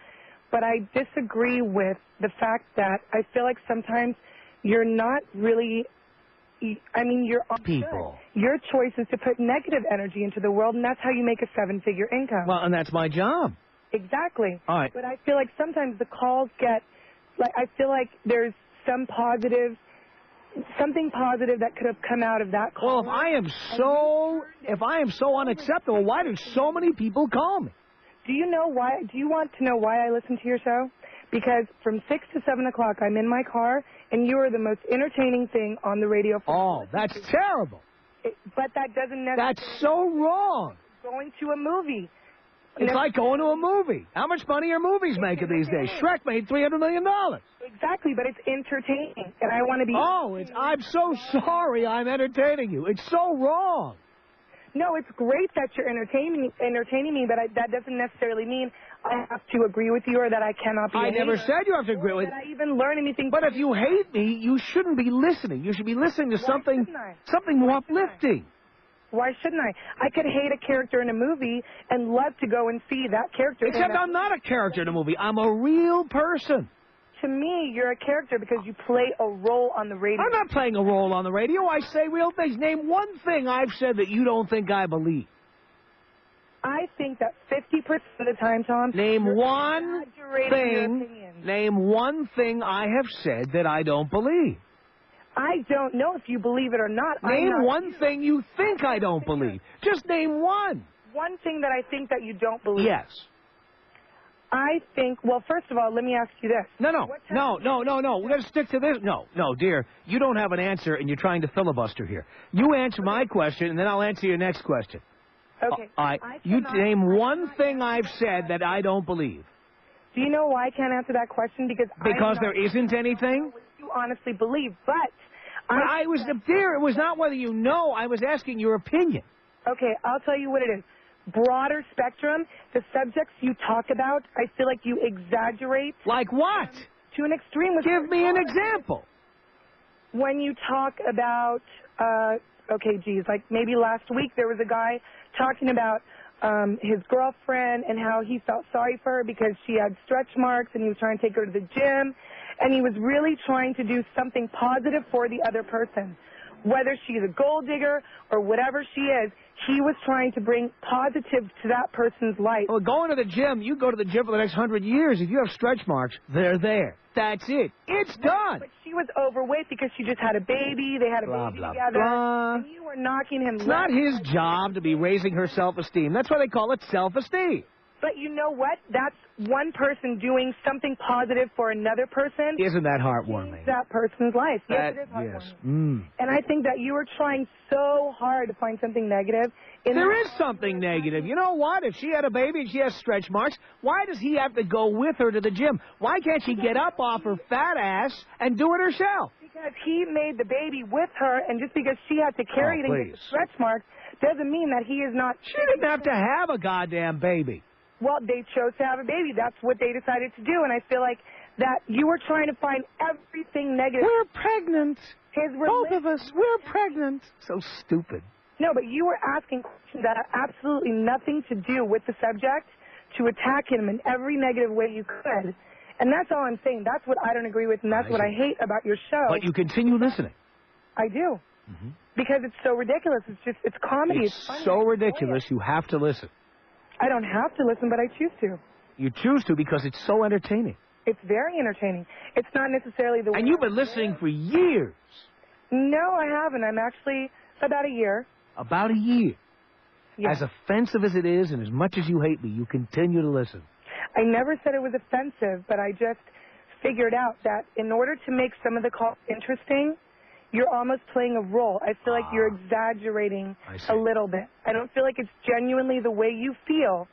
But I disagree with the fact that I feel like sometimes you're not really, you're on people. Your choice is to put negative energy into the world, and that's how you make a 7-figure income. Well, and that's my job. Exactly. All right. But I feel like sometimes the calls get, I feel like there's something positive that could have come out of that call. Well, if I am so unacceptable, why do so many people call me? Do you know why? Do you want to know why I listen to your show? Because from 6 to 7 o'clock, I'm in my car, and you are the most entertaining thing on the radio. That's terrible. But that doesn't necessarily... That's so wrong. Going to a movie. It's like going to a movie. How much money are movies making these days? Shrek made $300 million. Exactly, but it's entertaining, and I want to be... I'm so sorry I'm entertaining you. It's so wrong. No, it's great that you're entertaining me, but that doesn't necessarily mean I have to agree with you or that I cannot be. I never said you have to agree with me. That I even learn anything. But if you hate me, you shouldn't be listening. You should be listening to something more uplifting. Why shouldn't I? I could hate a character in a movie and love to go and see that character. Except I'm not a character in a movie. I'm a real person. To me, you're a character because you play a role on the radio. I'm not playing a role on the radio. I say real things. Name one thing I've said that you don't think I believe. I think that 50% of the time, Tom... Name one thing I have said that I don't believe. I don't know if you believe it or not. Name one thing you think I don't believe. Just name one. One thing that I think that you don't believe. Yes. I think, well, first of all, let me ask you this. No. We're going to stick to this. No, dear. You don't have an answer, and you're trying to filibuster here. You answer my question, and then I'll answer your next question. Okay. You name one thing I've said that I don't believe. Do you know why I can't answer that question? Because there isn't anything? You honestly believe, but it was not whether you know. I was asking your opinion. Okay, I'll tell you what it is. Broader spectrum, the subjects you talk about, I feel like you exaggerate. Like what? To an extreme. Give me an example. When you talk about, like maybe last week there was a guy talking about his girlfriend and how he felt sorry for her because she had stretch marks and he was trying to take her to the gym. And he was really trying to do something positive for the other person. whether she's a gold digger or whatever she is, he was trying to bring positive to that person's life. Well, going to the gym, you go to the gym for the next 100 years. If you have stretch marks, they're there. That's it. It's done. But she was overweight because she just had a baby. They had a baby together. Blah. And you were knocking him. It's not his job to be raising her self-esteem. That's why they call it self-esteem. But you know what? That's one person doing something positive for another person. Isn't that heartwarming? That person's life. Yes, it is heartwarming. Yes. Mm. And I think that you were trying so hard to find something negative. There is something negative. You know what? If she had a baby and she has stretch marks, why does he have to go with her to the gym? Why can't she get up off her fat ass and do it herself? Because he made the baby with her, and just because she had to carry it and get the stretch marks doesn't mean that he is not... She didn't have to have a goddamn baby. Well, they chose to have a baby. That's what they decided to do, and I feel like that you were trying to find everything negative. We're pregnant. Both of us, we're pregnant. So stupid. No, but you were asking questions that have absolutely nothing to do with the subject to attack him in every negative way you could. And that's all I'm saying. That's what I don't agree with, and that's what I hate about your show. But you continue listening. I do. Mm-hmm. Because it's so ridiculous. It's comedy. It's funny. So ridiculous, you have to listen. I don't have to listen, but I choose to. You choose to because it's so entertaining. It's very entertaining. It's not necessarily the way... And you've been listening for years. No, I haven't. I'm actually about a year. About a year. Yeah. As offensive as it is and as much as you hate me, you continue to listen. I never said it was offensive, but I just figured out that in order to make some of the calls interesting, you're almost playing a role. I feel like you're exaggerating a little bit. I don't feel like it's genuinely the way you feel.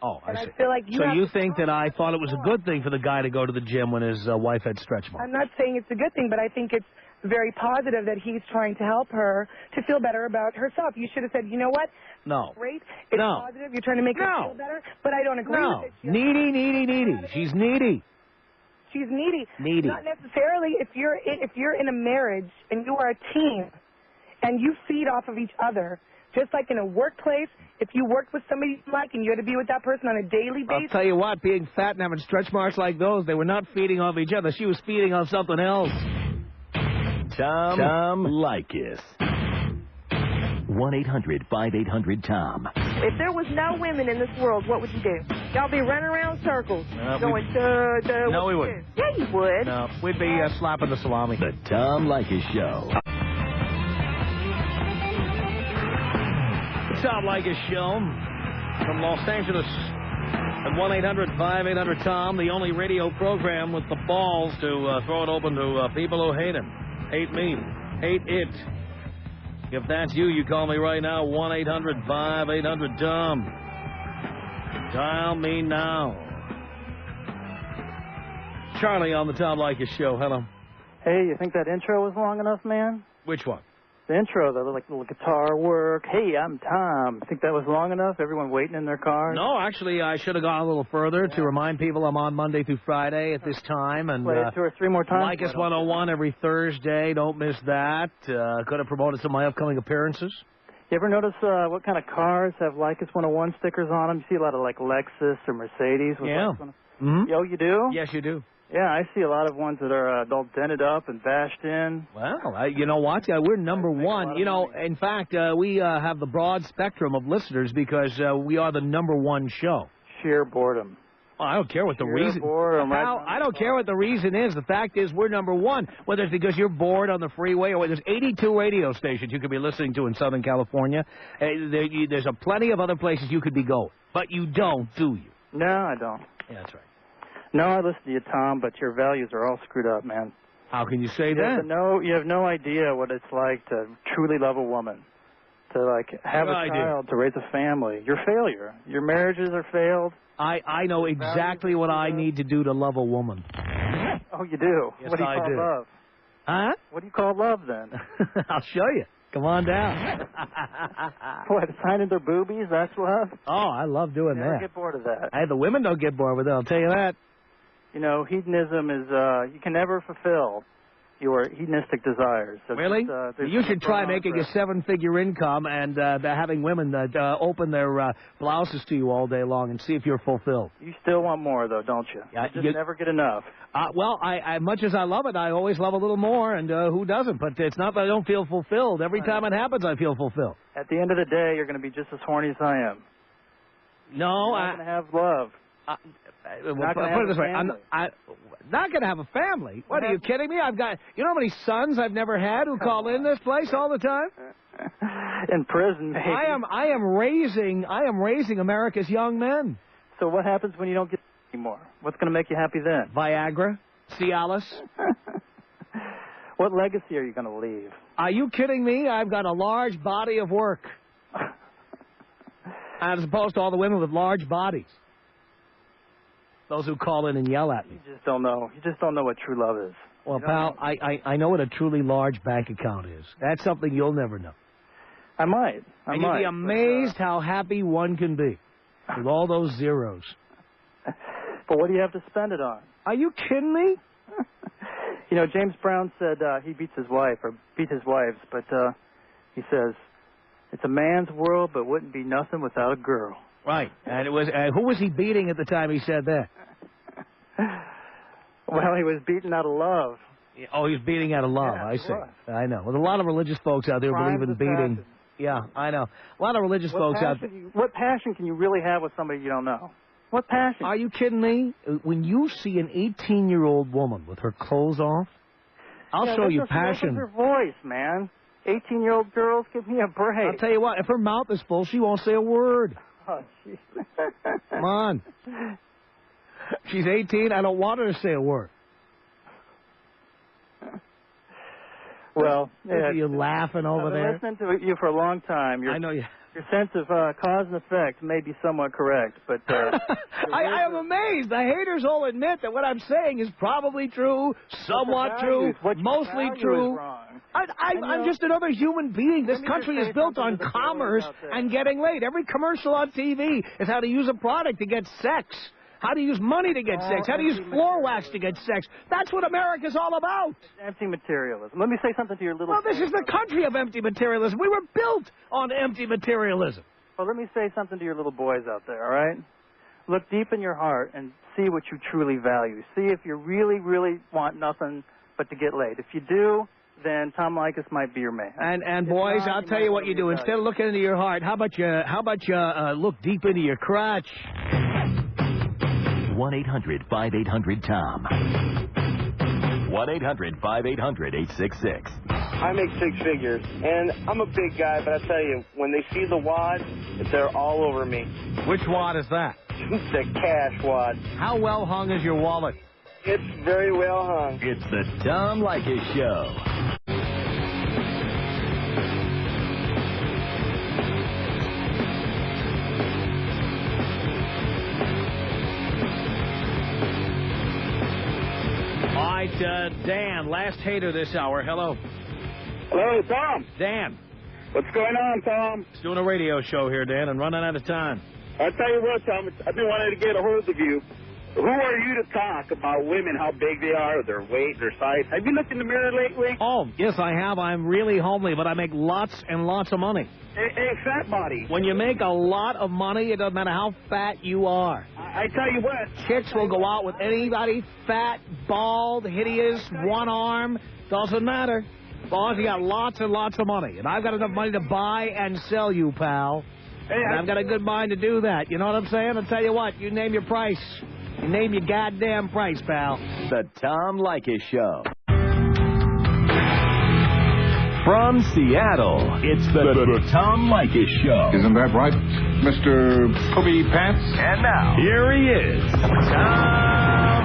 Oh, I see. I feel like you think that I thought it was a good thing for the guy to go to the gym when his wife had stretch marks? I'm not saying it's a good thing, but I think it's very positive that he's trying to help her to feel better about herself. You should have said, you know what? No. Great. It's positive. You're trying to make her feel better, but I don't agree with it. Needy. She's needy. She's needy. Needy. Not necessarily. If you're in a marriage and you are a team and you feed off of each other, just like in a workplace, if you worked with somebody you like and you had to be with that person on a daily basis. I'll tell you what, being fat and having stretch marks like those, they were not feeding off each other. She was feeding on something else. Tom Leykis. 1-800-5800-TOM. If there was no women in this world, what would you do? Y'all be running around circles, going, duh. No, we wouldn't. Yeah, you would. No, we'd be slapping the salami. The Tom Leykis Show. The Tom Leykis Show from Los Angeles at 1-800-5800-TOM, the only radio program with the balls to throw it open to people who hate him. Hate me. Hate it. If that's you, you call me right now, 1-800-5800-TOM. Dial me now. Charlie on the Tom Leykis Show. Hello. Hey, you think that intro was long enough, man? Which one? The intro, the little guitar work. Hey, I'm Tom. Think that was long enough? Everyone waiting in their cars? No, actually, I should have gone a little further to remind people I'm on Monday through Friday at this time. And play it 2 or 3 more times. Leykis 101 every Thursday. Don't miss that. Could have promoted some of my upcoming appearances. You ever notice what kind of cars have Leykis 101 stickers on them? You see a lot of, like, Lexus or Mercedes. With Mm-hmm. Oh, you do? Yes, you do. Yeah, I see a lot of ones that are all dented up and bashed in. Well, you know what? We're number one. You know, in fact, we have the broad spectrum of listeners because we are the number one show. Sheer boredom. Well, I don't care what the reason. Boredom. I don't care what the reason is. The fact is, we're number one. Whether it's because you're bored on the freeway or there's 82 radio stations you could be listening to in Southern California. There's plenty of other places you could be going, but you don't, do you? No, I don't. Yeah, that's right. No, I listen to you, Tom, but your values are all screwed up, man. How can you say that? You have no idea what it's like to truly love a woman, to like have a child, to raise a family. You're a failure. Your marriages are failed. I know exactly what I need to do to love a woman. Oh, you do? Yes, what do you call love? Huh? What do you call love, then? I'll show you. Come on down. What, signing their boobies? That's love? Oh, I love doing that. Never get bored of that. Hey, the women don't get bored with it, I'll tell you that. You know, hedonism is, you can never fulfill your hedonistic desires. So really? Just, you should try making a 7-figure income and having women open their blouses to you all day long and see if you're fulfilled. You still want more, though, don't you? You just never get enough. Well, I much as I love it, I always love a little more, and who doesn't? But it's not that I don't feel fulfilled. Every time it happens, I feel fulfilled. At the end of the day, you're going to be just as horny as I am. No, you're not going to have love. Put it this way, I'm not going to have a family. What, are you kidding me? I've got, you know how many sons I've never had who call in this place all the time? In prison, maybe. I am raising America's young men. So what happens when you don't get anymore? What's going to make you happy then? Viagra, Cialis. What legacy are you going to leave? Are you kidding me? I've got a large body of work. As opposed to all the women with large bodies. Those who call in and yell at me. You just don't know. You just don't know what true love is. Well, pal, I know what a truly large bank account is. That's something you'll never know. I might. And you'd be amazed how happy one can be with all those zeros. But what do you have to spend it on? Are you kidding me? You know, James Brown said he beat his wives, but he says, it's a man's world, but wouldn't be nothing without a girl. Right. And it was who was he beating at the time he said that? Well, he was beaten out of love. Oh, he was beating out of love. Yeah, I see. I know. Well, a lot of religious folks out there believe in beating. Yeah, I know. A lot of religious folks out there. What passion can you really have with somebody you don't know? What passion? Are you kidding me? When you see an 18-year-old woman with her clothes off, I'll show you passion. Her voice, man. 18-year-old girls, give me a break. I'll tell you what. If her mouth is full, she won't say a word. Oh, jeez. Come on. She's 18. I don't want her to say a word. Well, you're laughing over there. I've been listening to you for a long time. I know you. Your sense of cause and effect may be somewhat correct, but... I am amazed. The haters all admit that what I'm saying is probably true, somewhat true, mostly true. I'm just another human being. This country is built on commerce and getting laid. Every commercial on TV is how to use a product to get sex. How to use money to get sex. How to use floor wax to get sex. That's what America's all about. Empty materialism. Let me say something to your little... Well, this is the country of empty materialism. We were built on empty materialism. Well, let me say something to your little boys out there, all right? Look deep in your heart and see what you truly value. See if you really, really want nothing but to get laid. If you do, then Tom Leykis might be your man. And boys, I'll tell you what you do. Instead of looking into your heart, how about you look deep into your crotch? 1-800-5800-TOM. 1-800-5800-866. I make 6 figures, and I'm a big guy, but I tell you, when they see the wad, they're all over me. Which wad is that? The cash wad. How well hung is your wallet? It's very well hung. It's the Tom Leykis Show. All right, Dan, last hater this hour. Hello. Hello, Tom. Dan. What's going on, Tom? Just doing a radio show here, Dan, and running out of time. I'll tell you what, Tom, I've been wanting to get a hold of you. Who are you to talk about women, how big they are, their weight, their size? Have you looked in the mirror lately? Oh, yes, I have. I'm really homely, but I make lots and lots of money. Hey, fat body. When you make a lot of money, it doesn't matter how fat you are. I tell you what. Chicks will go out with anybody, fat, bald, hideous, one arm. Doesn't matter. As long as you got lots and lots of money. And I've got enough money to buy and sell you, pal. Hey, and I've got a good mind to do that. You know what I'm saying? I'll tell you what. You name your price. You name your goddamn price, pal. The Tom Leykis Show. From Seattle, it's the Tom Leykis Show. Isn't that right, Mr. Poopy Pants? And now, here he is, Tom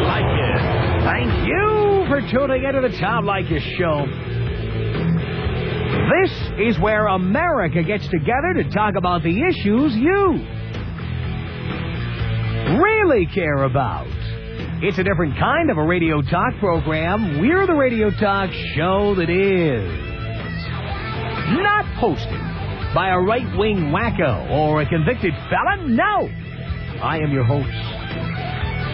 Leykis. Thank you for tuning into the Tom Leykis Show. This is where America gets together to talk about the issues you really care about. It's a different kind of a radio talk program. We're the radio talk show that is not hosted by a right-wing wacko or a convicted felon. No, I am your host,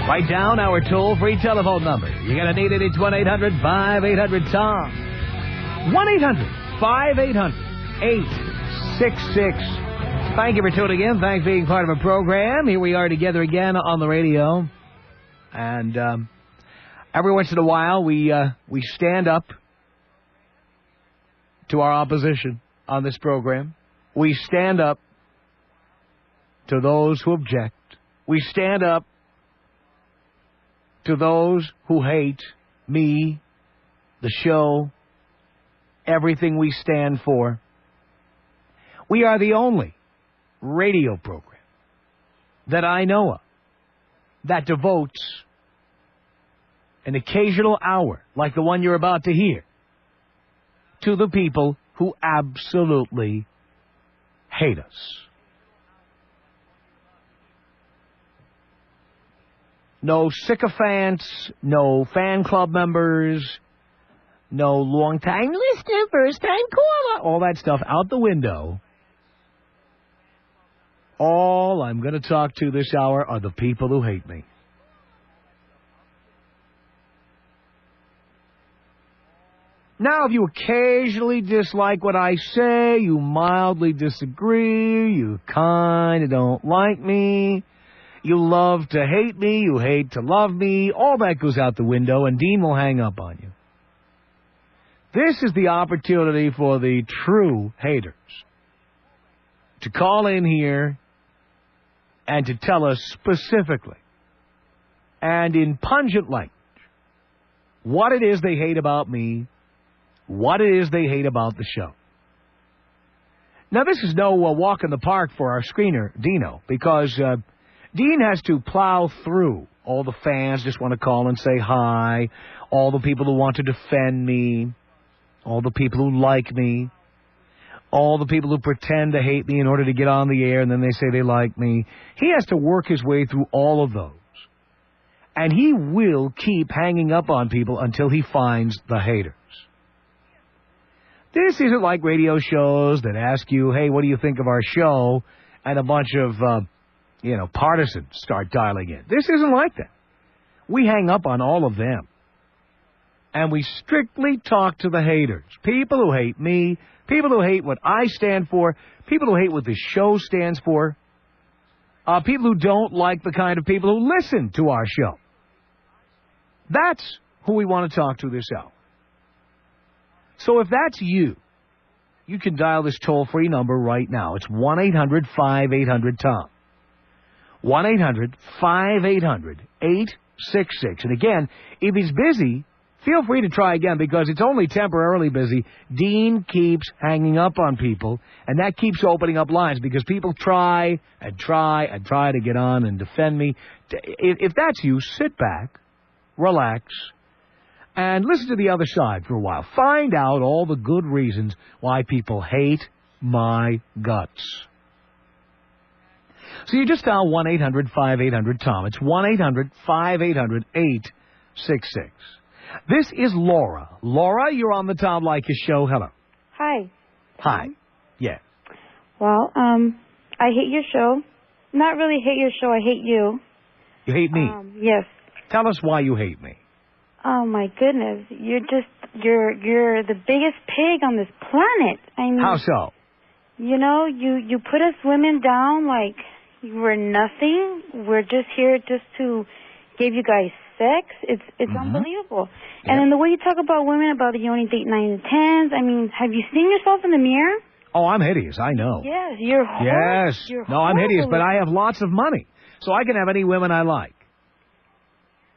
Write down our toll-free telephone number. You're going to need it. It's 1-800-5800-TOM. 1-800-5800-866. Thank you for tuning in. Thanks for being part of a program. Here we are together again on the radio. And every once in a while, we stand up to our opposition on this program. We stand up to those who object. We stand up to those who hate me, the show, everything we stand for. We are the only radio program that I know of that devotes an occasional hour, like the one you're about to hear, to the people who absolutely hate us. No sycophants, no fan club members, no long-time listener, first-time caller, all that stuff out the window. All I'm going to talk to this hour are the people who hate me. Now, if you occasionally dislike what I say, you mildly disagree, you kind of don't like me, you love to hate me, you hate to love me, all that goes out the window, and Dean will hang up on you. This is the opportunity for the true haters to call in here and to tell us specifically and in pungent language what it is they hate about me, what it is they hate about the show. Now, this is no walk in the park for our screener, Dino, because Dean has to plow through all the fans just want to call and say hi, all the people who want to defend me, all the people who like me, all the people who pretend to hate me in order to get on the air and then they say they like me. He has to work his way through all of those. And he will keep hanging up on people until he finds the haters. This isn't like radio shows that ask you, hey, what do you think of our show? And a bunch of partisans start dialing in. This isn't like that. We hang up on all of them. And we strictly talk to the haters. People who hate me, people who hate what I stand for, people who hate what the show stands for, people who don't like the kind of people who listen to our show. That's who we want to talk to this hour. So if that's you, you can dial this toll-free number right now. It's 1-800-5800-TOM. 1-800-5800-866. And again, if he's busy, feel free to try again because it's only temporarily busy. Dean keeps hanging up on people, and that keeps opening up lines because people try and try and try to get on and defend me. If that's you, sit back, relax, and listen to the other side for a while. Find out all the good reasons why people hate my guts. So you just dial 1-800-5800-TOM. It's 1-800-5800-866. This is Laura. Laura, you're on the Tom Leykis show. Hello. Hi. Hi. Yeah. Well, I hate your show. Not really hate your show. I hate you. You hate me? Yes. Tell us why you hate me. Oh my goodness, you're the biggest pig on this planet. I mean, how so? You know, you put us women down like we're nothing. We're just here just to give you guys sex. It's unbelievable. And then the way you talk about women, about you only date 9 and 10s. I mean, have you seen yourself in the mirror? Oh, I'm hideous. I know. Yes, you're horrible. Yes. No, I'm hideous, but I have lots of money, so I can have any women I like.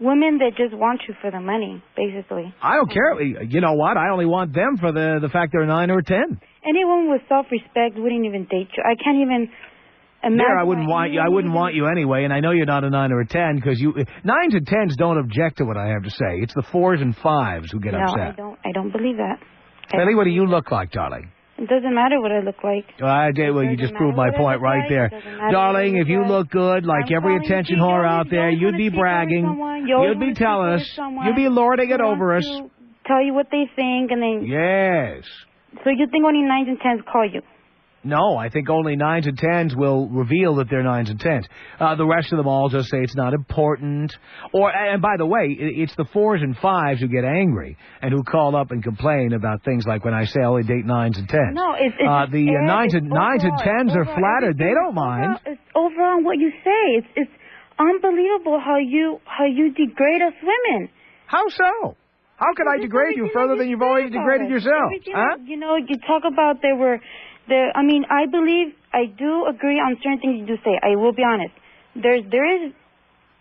Women that just want you for the money, basically. I don't care. You know what? I only want them for the fact they're 9 or 10. Anyone with self-respect wouldn't even date you. I can't even imagine. Yeah, I wouldn't want you. I wouldn't want you anyway, and I know you're not a 9 or a 10 because 9s and 10s don't object to what I have to say. It's the 4s and 5s who get upset. No, I don't believe that. Ellie, what do you look like, darling? It doesn't matter what I look like. Well, you just proved my point right there. Darling, if you look good, like every attention whore out there, you'd be bragging. You'd be telling us. You'd be lording it over us. Tell you what they think, and then... Yes. So you think only 9s and 10s call you? No, I think only 9s and 10s will reveal that they're 9s and 10s. The rest of them all just say it's not important. And by the way, it's the 4s and 5s who get angry and who call up and complain about things like when I say I only date 9s and 10s. No, it's the 9s and 10s are flattered. They don't mind. It's over on what you say. It's unbelievable how you degrade us women. How so? How can I degrade you further than you've already degraded yourself? Huh? You know, you talk about I mean, I do agree on certain things you do say. I will be honest. There is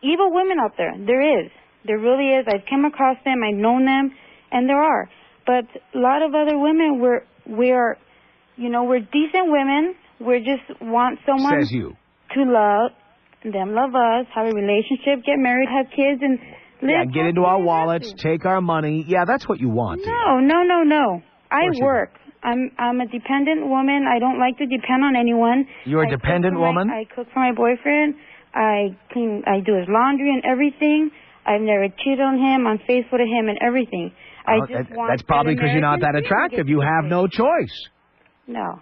evil women out there. There really is. I've come across them. I've known them, and there are. But a lot of other women, we're decent women. We just want someone Says you. To love them, love us, have a relationship, get married, have kids, and live. Get into our wallets, take our money. Yeah, that's what you want. No. I work. I'm a dependent woman. I don't like to depend on anyone. You're a dependent woman? I cook for my boyfriend. I do his laundry and everything. I've never cheated on him. I'm faithful to him and everything. That's probably because you're not that attractive. You have no choice. No.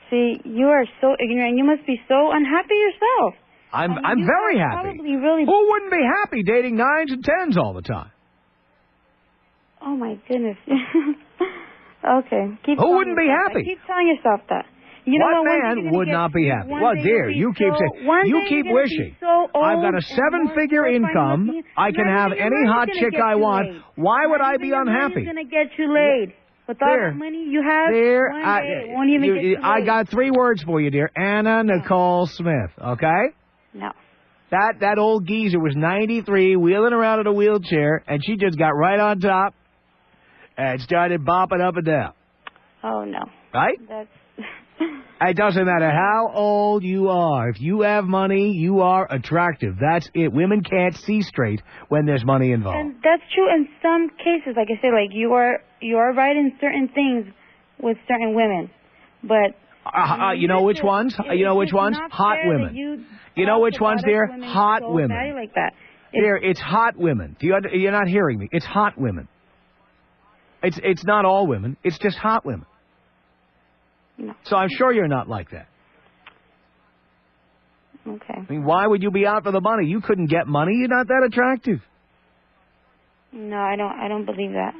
See, you are so ignorant. You must be so unhappy yourself. I'm very happy. Who wouldn't be happy dating 9s and 10s all the time? Oh, my goodness. Okay. Who wouldn't be happy? Keep telling yourself that. What man would not be happy? Well, dear, you keep saying, you keep wishing. I've got a 7-figure income. I can have any hot chick I want. Why would I be unhappy? Who's going to get you laid? With all the money you have, it won't even get you laid. I got 3 words for you, dear. Anna Nicole Smith, okay? No. That old geezer was 93, wheeling around in a wheelchair, and she just got right on top and started bopping up and down. Oh, no. Right? It doesn't matter how old you are. If you have money, you are attractive. That's it. Women can't see straight when there's money involved. And that's true in some cases. Like I say, like you are right in certain things with certain women. But you know which ones? You know which ones? Hot women. You know which ones, dear? Hot women. Like that. Dear, it's hot women. You're not hearing me. It's hot women. It's not all women. It's just hot women. No. So I'm sure you're not like that. Okay. I mean, why would you be out for the money? You couldn't get money. You're not that attractive. No, I don't believe that.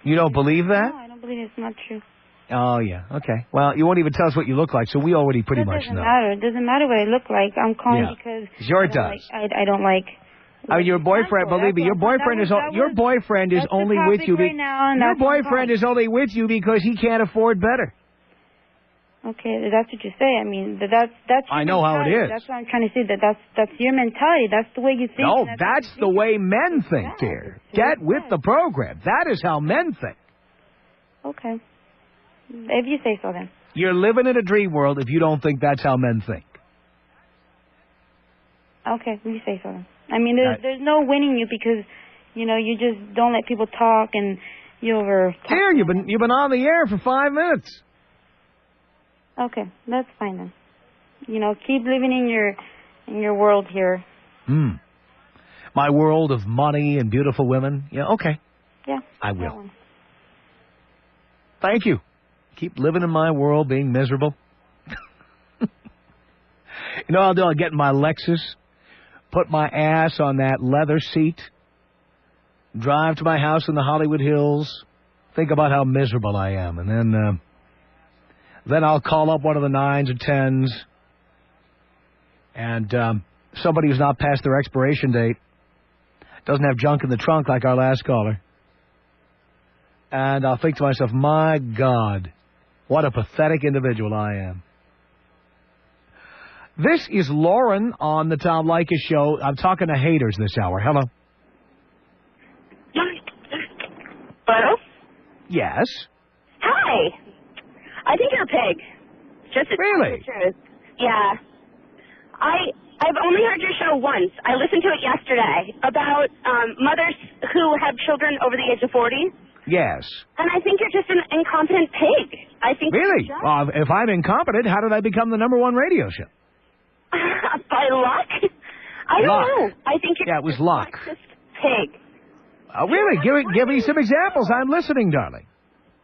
You don't believe that? No, I don't believe it's not true. Oh, yeah. Okay. Well, you won't even tell us what you look like, so we already pretty much know. It doesn't matter what I look like. I'm calling because... Sure it does. I don't like... I mean, your boyfriend, believe me, your boyfriend is only with you. Your boyfriend is only with you because he can't afford better. Okay, that's what you say. I mean, that's. I know how it is. That's what I'm trying to say. That's your mentality. That's the way you think. No, that's the way men think, dear. Get with the program. That is how men think. Okay, if you say so, then. You're living in a dream world if you don't think that's how men think. Okay, you say so then. I mean, there's no winning you because, you just don't let people talk and you over. Dear, you've been on the air for 5 minutes. Okay, that's fine then. Keep living in your world here. My world of money and beautiful women. Yeah, okay. Yeah. I will. Thank you. Keep living in my world, being miserable. I'll get in my Lexus, put my ass on that leather seat, drive to my house in the Hollywood Hills, think about how miserable I am, and then I'll call up one of the 9s or 10s, and somebody who's not past their expiration date, doesn't have junk in the trunk like our last caller, and I'll think to myself, my God, what a pathetic individual I am. This is Lauren on the Tom Leykis Show. I'm talking to haters this hour. Hello. Hello? Yes. Hi. I think you're a pig. Just to tell you the truth. Yeah. I've only heard your show once. I listened to it yesterday about mothers who have children over the age of 40. Yes. And I think you're just an incompetent pig. I think. Really? Well, if I'm incompetent, how did I become the #1 radio show? By luck? I don't know. I think you're it was luck. a sexist pig. Really? Give me some examples. I'm listening, darling.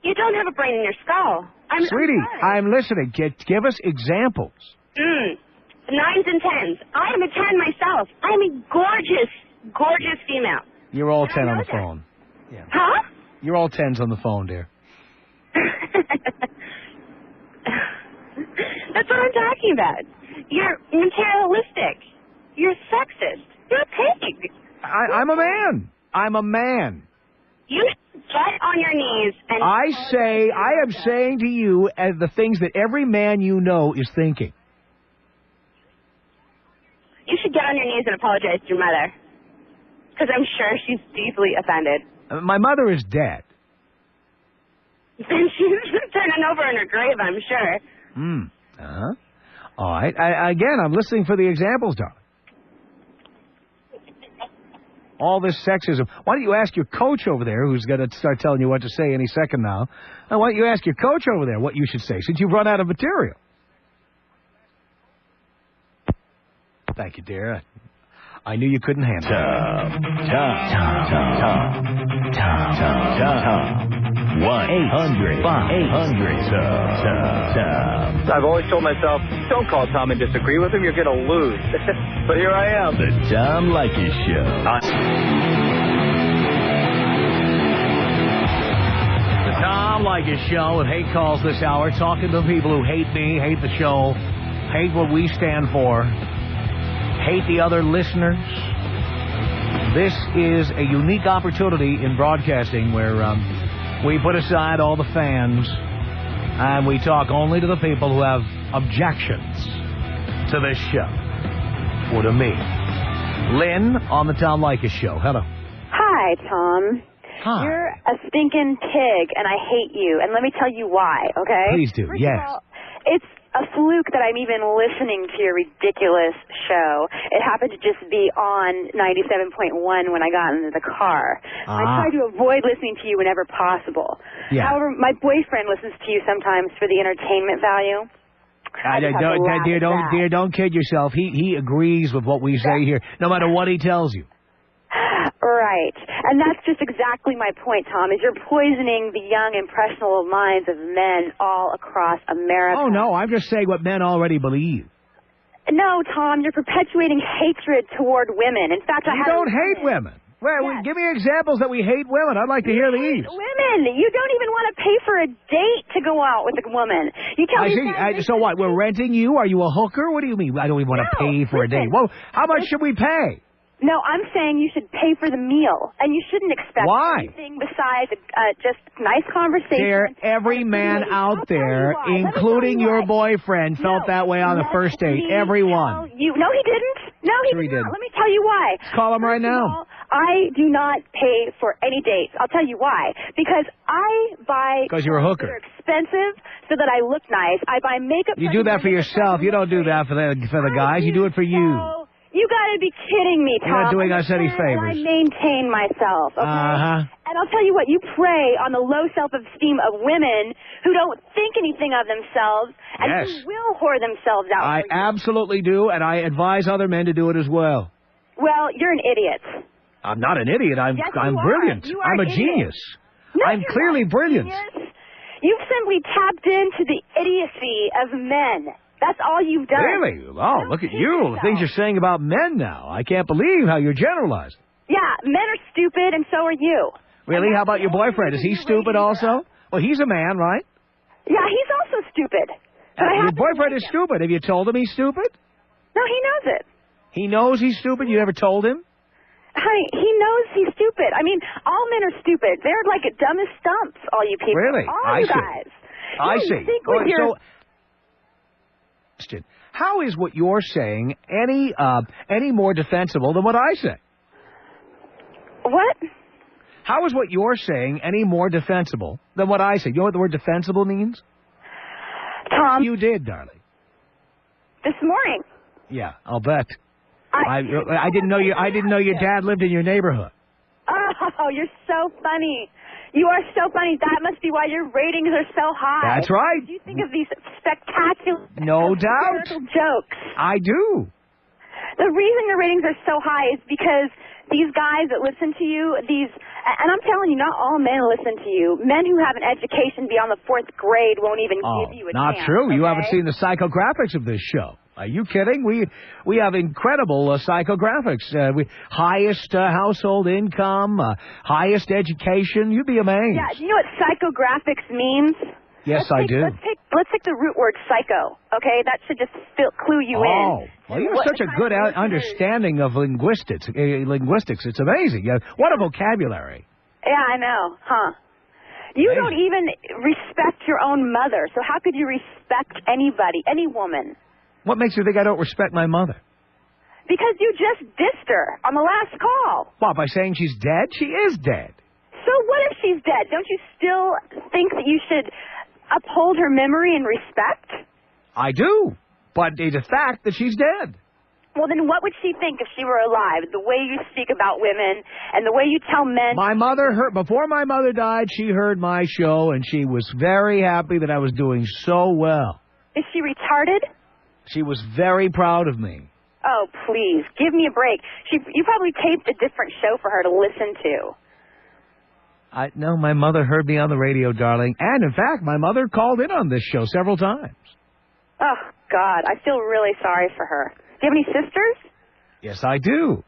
You don't have a brain in your skull. Sweetie, I'm listening. Give us examples. 9s and 10s. I am a 10 myself. I am a gorgeous, gorgeous female. You're all 10 on the phone. Yeah. Huh? You're all 10s on the phone, dear. That's what I'm talking about. You're materialistic. You're sexist. You're a pig. I'm a man. I'm a man. You get on your knees and... I am saying to you the things that every man you know is thinking. You should get on your knees and apologize to your mother. Because I'm sure she's deeply offended. My mother is dead. And she's turning over in her grave, I'm sure. All right. Again, I'm listening for the examples, darling. All this sexism. Why don't you ask your coach over there, who's going to start telling you what to say any second now? And why don't you ask your coach over there what you should say, since you've run out of material? Thank you, dear. I knew you couldn't handle it. Tom. 1-800-5800-TOM. I've always told myself, don't call Tom and disagree with him, you're going to lose. But here I am. The Tom Leykis Show. The Tom Leykis Show, and hate calls this hour, talking to people who hate me, hate the show, hate what we stand for, hate the other listeners. This is a unique opportunity in broadcasting where we put aside all the fans and we talk only to the people who have objections to this show, or to me. Lynn on the Tom Leykis Show. Hello. Hi, Tom. Hi. You're a stinking pig, and I hate you. And let me tell you why, okay? Please do, First yes. of all, it's a fluke that I'm even listening to your ridiculous show. It happened to just be on 97.1 when I got into the car. I try to avoid listening to you whenever possible. Yeah. However, my boyfriend listens to you sometimes for the entertainment value. Dear, don't kid yourself. He agrees with what we say here, no matter what he tells you. Right. And that's just exactly my point, Tom, is you're poisoning the young, impressionable minds of men all across America. Oh, no, I'm just saying what men already believe. No, Tom, you're perpetuating hatred toward women. In fact, You don't hate women. Well, give me examples that we hate women. I'd like to hear these. Women, you don't even want to pay for a date to go out with a woman. You tell me. So what, we're renting you? Are you a hooker? What do you mean? I don't even want to pay for a date. Well, how much should we pay? No, I'm saying you should pay for the meal, and you shouldn't expect anything besides just nice conversation. Dear, every man out there, including your boyfriend, felt that way on the first date. Everyone. No, he didn't. No, he did not. Let me tell you why. Call him right now. I do not pay for any dates. I'll tell you why. Because I buy... Because you're a hooker. They're expensive so that I look nice. I buy makeup... You do that for yourself. You don't do that for the guys. You do it for you. You got to be kidding me, Tom. You're not doing us any favors. I maintain myself, okay? And I'll tell you what, you prey on the low self-esteem of women who don't think anything of themselves and who will whore themselves out. I absolutely do, and I advise other men to do it as well. Well, you're an idiot. I'm not an idiot. I'm brilliant. You are I'm a an genius. No, I'm clearly brilliant. You've simply tapped into the idiocy of men. That's all you've done. Really? Oh, look at you. The things you're saying about men now. I can't believe how you're generalizing. Yeah, men are stupid, and so are you. Really? How about your boyfriend? Is he stupid also? Well, he's a man, right? Yeah, he's also stupid. Your boyfriend is stupid. Have you told him he's stupid? No, he knows it. He knows he's stupid? You never told him? Honey, he knows he's stupid. I mean, all men are stupid. They're like dumb as stumps, all you people. Really? All you guys. I see. Think with your... How is what you're saying any more defensible than what I say? What? How is what you're saying any more defensible than what I say? You know what the word defensible means? Tom. You did, darling. This morning. Yeah, I'll bet. I didn't know your dad lived in your neighborhood. Oh, you're so funny. You are so funny. That must be why your ratings are so high. That's right. You think of these spectacular, no doubt, jokes. I do. The reason your ratings are so high is because these guys that listen to you, and I'm telling you, not all men listen to you. Men who have an education beyond the 4th grade won't even give you a not chance. true. Okay? You haven't seen the psychographics of this show. Are you kidding? We have incredible psychographics. Highest household income, highest education. You'd be amazed. Yeah, do you know what psychographics means? Yes, I do. Let's take the root word psycho, okay? That should just clue you in. Well, you have such a good understanding of linguistics. It's amazing. What a vocabulary. Yeah, I know, huh? You don't even respect your own mother, so how could you respect anybody, any woman? What makes you think I don't respect my mother? Because you just dissed her on the last call. What, by saying she's dead? She is dead. So what if she's dead? Don't you still think that you should uphold her memory and respect? I do, but it's a fact that she's dead. Well, then what would she think if she were alive? The way you speak about women and the way you tell men... Before my mother died, she heard my show, and she was very happy that I was doing so well. Is she retarded? She was very proud of me. Oh, please, give me a break. You probably taped a different show for her to listen to. No, my mother heard me on the radio, darling. And, in fact, my mother called in on this show several times. Oh, God, I feel really sorry for her. Do you have any sisters? Yes, I do.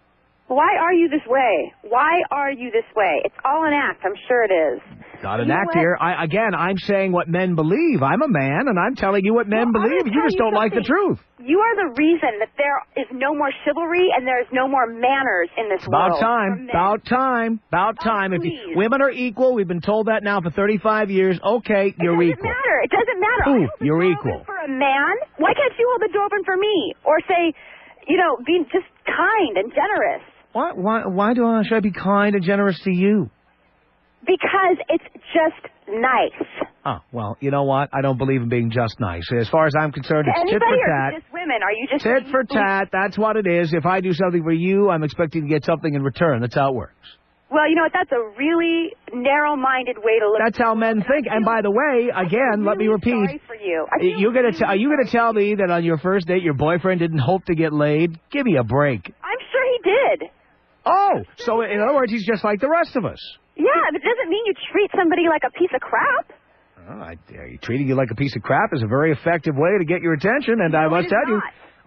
Why are you this way? Why are you this way? It's all an act. I'm sure it is. Not an act here. I'm saying what men believe. I'm a man, and I'm telling you what men believe. You just don't like the truth. You are the reason that there is no more chivalry and there is no more manners in this world. About time. If women are equal, we've been told that now for 35 years. Okay, you're equal. It doesn't matter. You're equal. For a man, why can't you hold the door open for me? Or say, be just kind and generous. Why should I be kind and generous to you? Because it's just nice. Oh, well, you know what? I don't believe in being just nice. As far as I'm concerned, it's tit for tat. Just women? Are you just tit for tat? That's what it is. If I do something for you, I'm expecting to get something in return. That's how it works. Well, you know what? That's a really narrow-minded way to look. That's how men think. And by the way, again, let me repeat. Sorry for you. Are you going to tell me that on your first date your boyfriend didn't hope to get laid? Give me a break. I'm sure he did. Oh, so in other words, he's just like the rest of us. Yeah, but it doesn't mean you treat somebody like a piece of crap. Treating you like a piece of crap is a very effective way to get your attention, and I must tell you.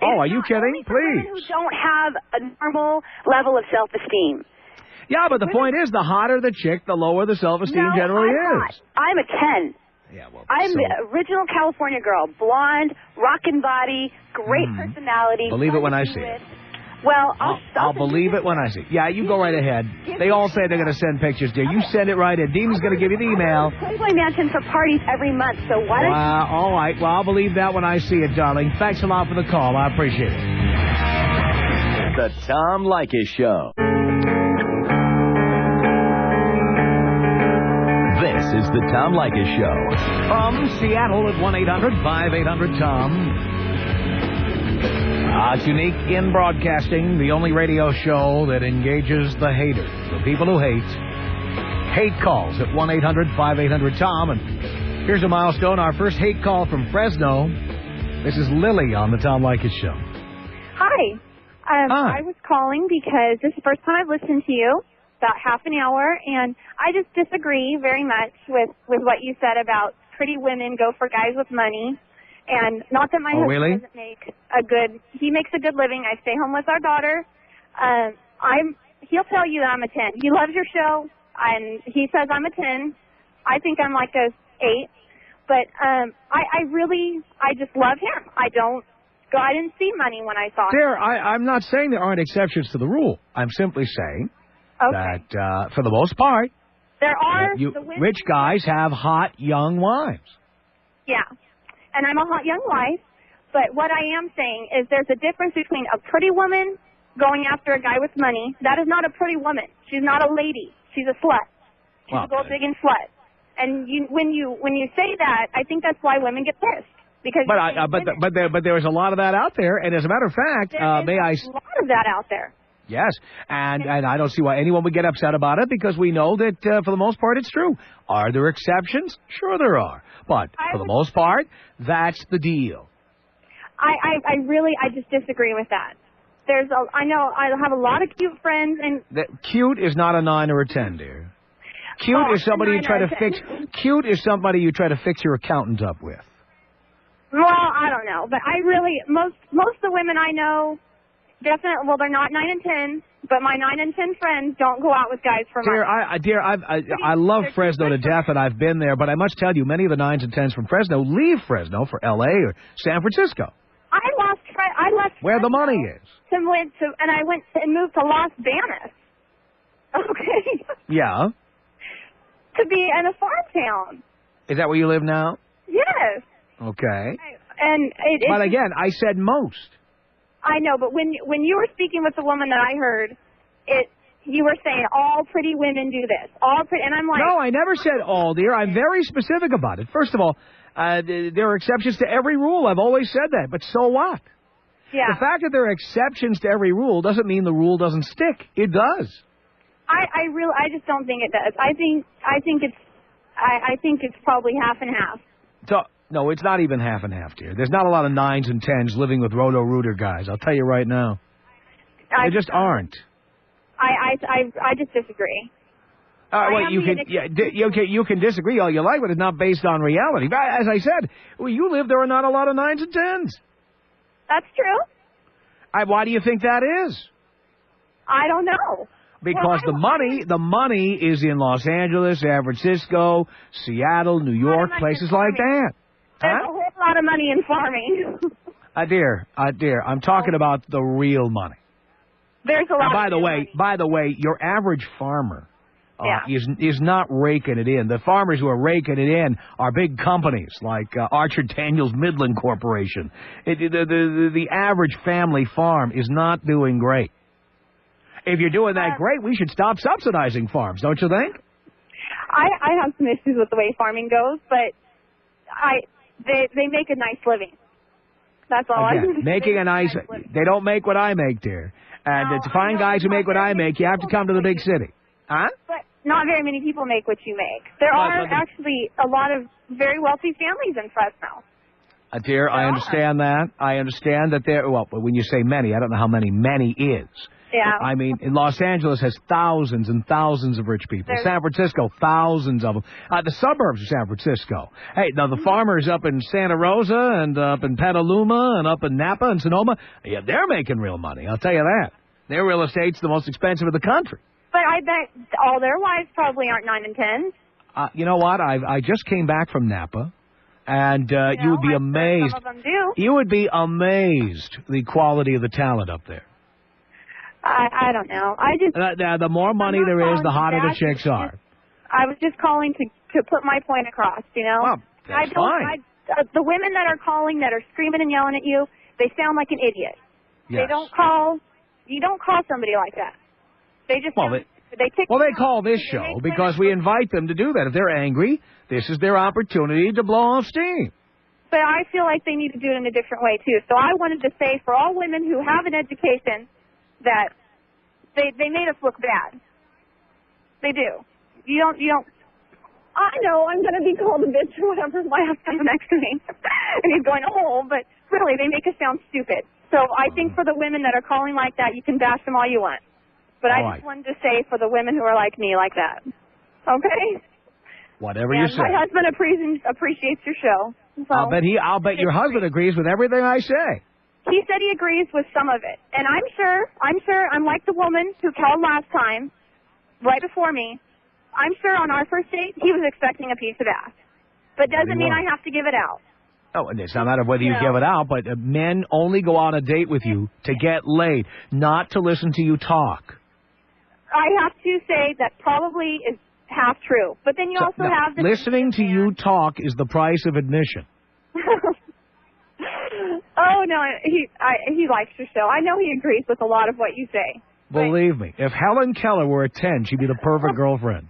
Oh, are you kidding? Only for women who don't have a normal level of self-esteem. Yeah, but the point is, the hotter the chick, the lower the self-esteem generally is. I'm a 10. Yeah, well, I'm the original California girl. Blonde, rockin' body, great personality. Believe it when I see it. Well, I'll believe it when I see it. Yeah, you go right ahead. They all say they're going to send pictures, dear. You send it right in. Dean's going to give you the email. Playboy Mansion for parties every month, so why don't you... All right. Well, I'll believe that when I see it, darling. Thanks a lot for the call. I appreciate it. The Tom Leykis Show. This is the Tom Leykis Show. From Seattle at 1-800-5800-TOM. It's unique in broadcasting, the only radio show that engages the haters, the people who hate. Hate calls at 1-800-5800-TOM. And here's a milestone, our first hate call from Fresno. This is Lily on the Tom Leykis Show. Hi. I was calling because this is the first time I've listened to you, about half an hour, and I just disagree very much with what you said about pretty women go for guys with money. And not that my husband doesn't make he makes a good living. I stay home with our daughter. He'll tell you that I'm a 10. He loves your show, and he says I'm a 10. I think I'm like a 8. But I just love him. I didn't see money when I saw him. Dear, I'm not saying there aren't exceptions to the rule. I'm simply saying that for the most part, there are rich guys have hot young wives. Yeah. And I'm a hot young wife, but what I am saying is there's a difference between a pretty woman going after a guy with money. That is not a pretty woman. She's not a lady. She's a slut. She's a gold-digging slut. And when you say that, I think that's why women get pissed. Because but there's a lot of that out there, and as a matter of fact, there's a lot of that out there. Yes, and I don't see why anyone would get upset about it, because we know that for the most part it's true. Are there exceptions? Sure there are. But for the most part, that's the deal. I just disagree with that. I know I have a lot of cute friends, and Cute is not a 9 or a 10, dear. Cute is somebody you try to fix. Cute is somebody you try to fix your accountant up with. Well, I don't know, but I really most of the women I know definitely. Well, they're not 9 and 10, but my 9 and 10 friends don't go out with guys for money. Dear, I love Fresno to death, and I've been there. But I must tell you, many of the 9s and 10s from Fresno leave Fresno for L.A. or San Francisco. I left where the money is. And I went and moved to Las Vegas. Okay. Yeah. To be in a farm town. Is that where you live now? Yes. Okay. But again, I said most. I know, but when you were speaking with the woman that I heard, you were saying all pretty women do this. And I'm like... No, I never said all, dear. I'm very specific about it. First of all, there are exceptions to every rule. I've always said that. But so what? Yeah. The fact that there are exceptions to every rule doesn't mean the rule doesn't stick. It does. I just don't think it does. I think it's probably half and half. So, no, it's not even half and half, dear. There's not a lot of 9s and 10s living with Roto-Rooter guys. I'll tell you right now. They just aren't. I just disagree. Well, you can disagree all you like, but it's not based on reality. As I said, where you live, there are not a lot of 9s and 10s. That's true. Why do you think that is? I don't know. Because the money is in Los Angeles, San Francisco, Seattle, New York, places like that. There's a whole lot of money in farming. Dear, I'm talking about the real money. There's a lot. By the way, your average farmer is not raking it in. The farmers who are raking it in are big companies like Archer Daniels Midland Corporation. The average family farm is not doing great. If you're doing that great, we should stop subsidizing farms, don't you think? I have some issues with the way farming goes, but they make a nice living. That's all. Again, making a nice. They don't make what I make, dear. And to find guys who make what I make, you have to come to the big city. Huh? But not very many people make what you make. There are actually a lot of very wealthy families in Fresno. Dear, I understand that. I understand that there. Well, when you say many, I don't know how many is. Yeah. I mean, Los Angeles has thousands and thousands of rich people. San Francisco, thousands of them. The suburbs of San Francisco. Hey, now the farmers up in Santa Rosa and up in Petaluma and up in Napa and Sonoma, yeah, they're making real money. I'll tell you that. Their real estate's the most expensive in the country. But I bet all their wives probably aren't 9 and 10. You know what? I just came back from Napa. And you would be amazed. Some of them do. You would be amazed the quality of the talent up there. I don't know. The more money there is, the hotter the chicks are. I was just calling to put my point across, you know? Well, that's fine. The women that are calling, that are screaming and yelling at you, they sound like an idiot. Yes. You don't call somebody like that. They just they call this show because we invite them to do that. If they're angry, this is their opportunity to blow off steam. But I feel like they need to do it in a different way, too. So I wanted to say for all women who have an education that they made us look bad. They do. You don't. I know I'm going to be called a bitch or whatever. My husband's next to me. And he's going, oh, but really, they make us sound stupid. So I think for the women that are calling like that, you can bash them all you want. But I just wanted to say for the women who are like me, like that. Okay? Whatever you say. My husband appreciates your show. So I'll bet your husband agrees with everything I say. He said he agrees with some of it. And I'm sure, I'm like the woman who called last time, right before me. I'm sure on our first date, he was expecting a piece of ass. But doesn't mean I have to give it out. Oh, and it's not a matter of whether you give it out, but men only go on a date with you to get laid, not to listen to you talk. I have to say that probably is half true. But then you also have the... Listening to you talk is the price of admission. Oh, no, he likes your show. I know he agrees with a lot of what you say. Believe me, if Helen Keller were a 10, she'd be the perfect girlfriend.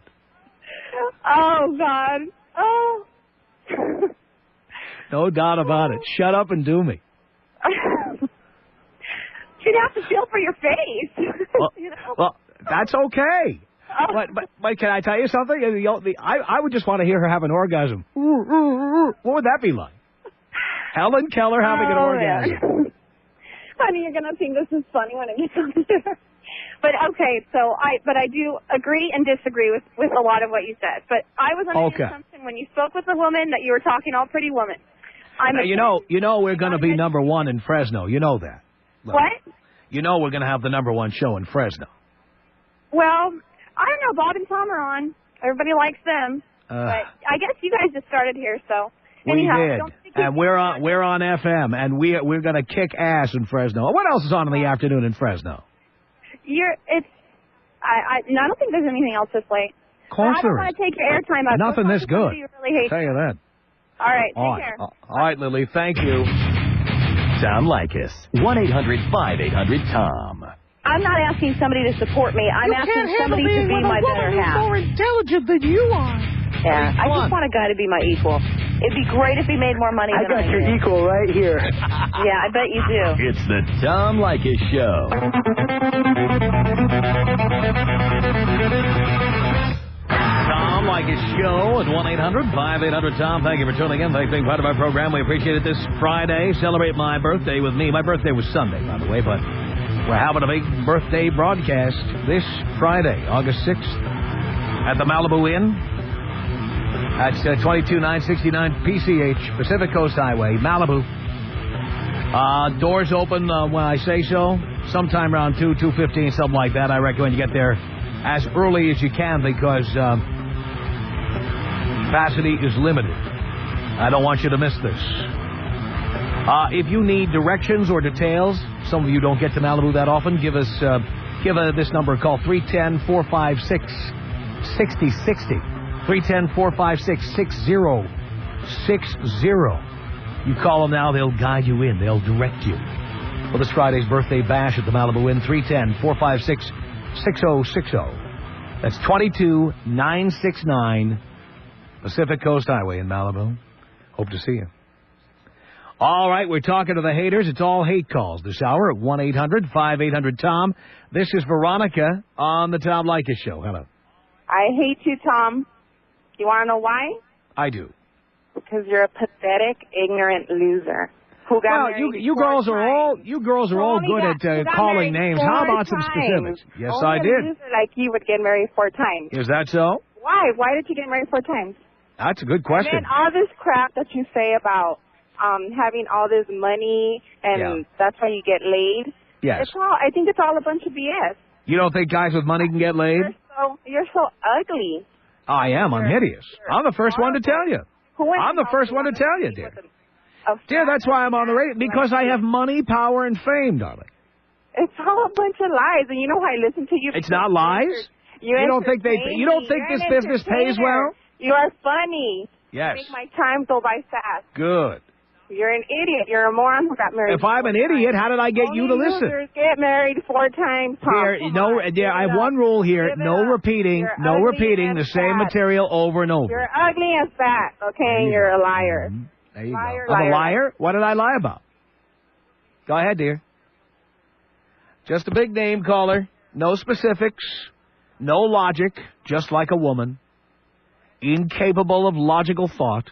Oh, God. Oh. No doubt about it. Shut up and do me. You'd have to feel for your face. Well, that's okay. Oh. But can I tell you something? I would just want to hear her have an orgasm. What would that be like? Helen Keller having an orgasm. Honey, you're going to think this is funny when it gets on there. But okay, so I do agree and disagree with a lot of what you said. But I was under the assumption when you spoke with the woman that you were talking all pretty woman. You know we're going to be number one in Fresno. You know that. Look, what? You know we're going to have the number one show in Fresno. Well, I don't know. Bob and Tom are on. Everybody likes them. But I guess you guys just started here, so. Anyhow, we did, and we're on FM, and we're going to kick ass in Fresno. What else is on in the afternoon in Fresno? I don't think there's anything else this late. Of course I don't want to take your airtime up. Nothing this good. You really hate I'll tell you that. All right, take care. All right, Lily, thank you. Tom Leykis, 1-800-5800-TOM. I'm not asking somebody to support me. I'm asking somebody to be my better half. More intelligent than you are. Yeah, I just want a guy to be my equal. It'd be great if he made more money than I do. I got your equal right here. Yeah, I bet you do. It's the Tom Leykis Show. Tom Leykis Show at 1-800-5800-TOM. Thank you for tuning in. Thanks for being part of our program. We appreciate it this Friday. Celebrate my birthday with me. My birthday was Sunday, by the way, but we're having a big birthday broadcast this Friday, August 6th, at the Malibu Inn. That's 22969 PCH, Pacific Coast Highway, Malibu. Doors open when I say so, sometime around 2:15, something like that. I recommend you get there as early as you can because capacity is limited. I don't want you to miss this. If you need directions or details, some of you don't get to Malibu that often, give this number a call, 310-456-6060. 310-456-6060. You call them now, they'll guide you in. They'll direct you. Well, this Friday's birthday bash at the Malibu Inn, 310-456-6060. That's 22969 Pacific Coast Highway in Malibu. Hope to see you. All right, we're talking to the haters. It's all hate calls this hour at 1-800-5800-TOM. This is Veronica on the Tom Leykis Show. Hello. I hate you, Tom. You want to know why? I do. Because you're a pathetic, ignorant loser. Who got married you girls are all good at calling names. How about some specifics? Yes, Only I a did. loser like you would get married 4 times. Is that so? Why? Why did you get married 4 times? That's a good question. And then all this crap that you say about having all this money and that's why you get laid. Yes. I think it's all a bunch of BS. You don't think guys with money can get laid? You're so ugly. I am. I'm hideous. I'm the first one to tell you. I'm the first one to tell you, dear. Dear, that's why I'm on the radio. Because I have money, power, and fame, darling. It's all a bunch of lies, and you know how I listen to you. It's not lies? You don't think this business pays well? You are funny. Yes. You make my time go by fast. Good. You're an idiot. You're a moron who got married. If I'm an idiot, how did I get you to listen? Losers get married 4 times. Dear, I have one rule here. No repeating the same material over and over. You're ugly and fat, okay? You're a liar. There you go. I'm a liar? What did I lie about? Go ahead, dear. Just a big name caller. No specifics. No logic. Just like a woman. Incapable of logical thought.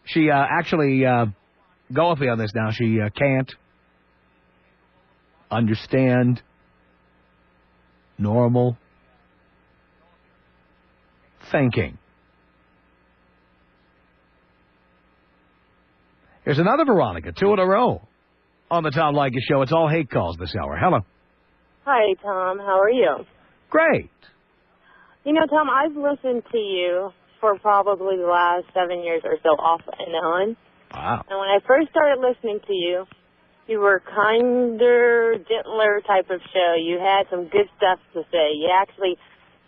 She actually, go with me on this now, she can't understand normal thinking. Here's another Veronica, 2 in a row on the Tom Leykis Show. It's all hate calls this hour. Hello. Hi, Tom. How are you? Great. You know, Tom, I've listened to you for probably the last 7 years or so off and on. Wow. And when I first started listening to you, you were kinder, gentler type of show. You had some good stuff to say. You actually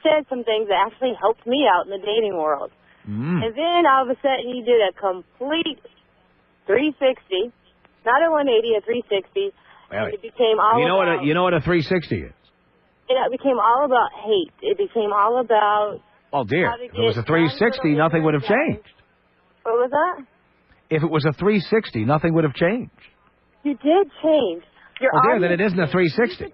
said some things that actually helped me out in the dating world. And then all of a sudden you did a complete 360, not a 180, a 360. And it became all about... You know what a 360 is? It became all about hate. It became all about... Oh, dear. If it was a 360, nothing would have changed. What was that? If it was a 360, nothing would have changed. You did change. Oh, dear, then it isn't a 360.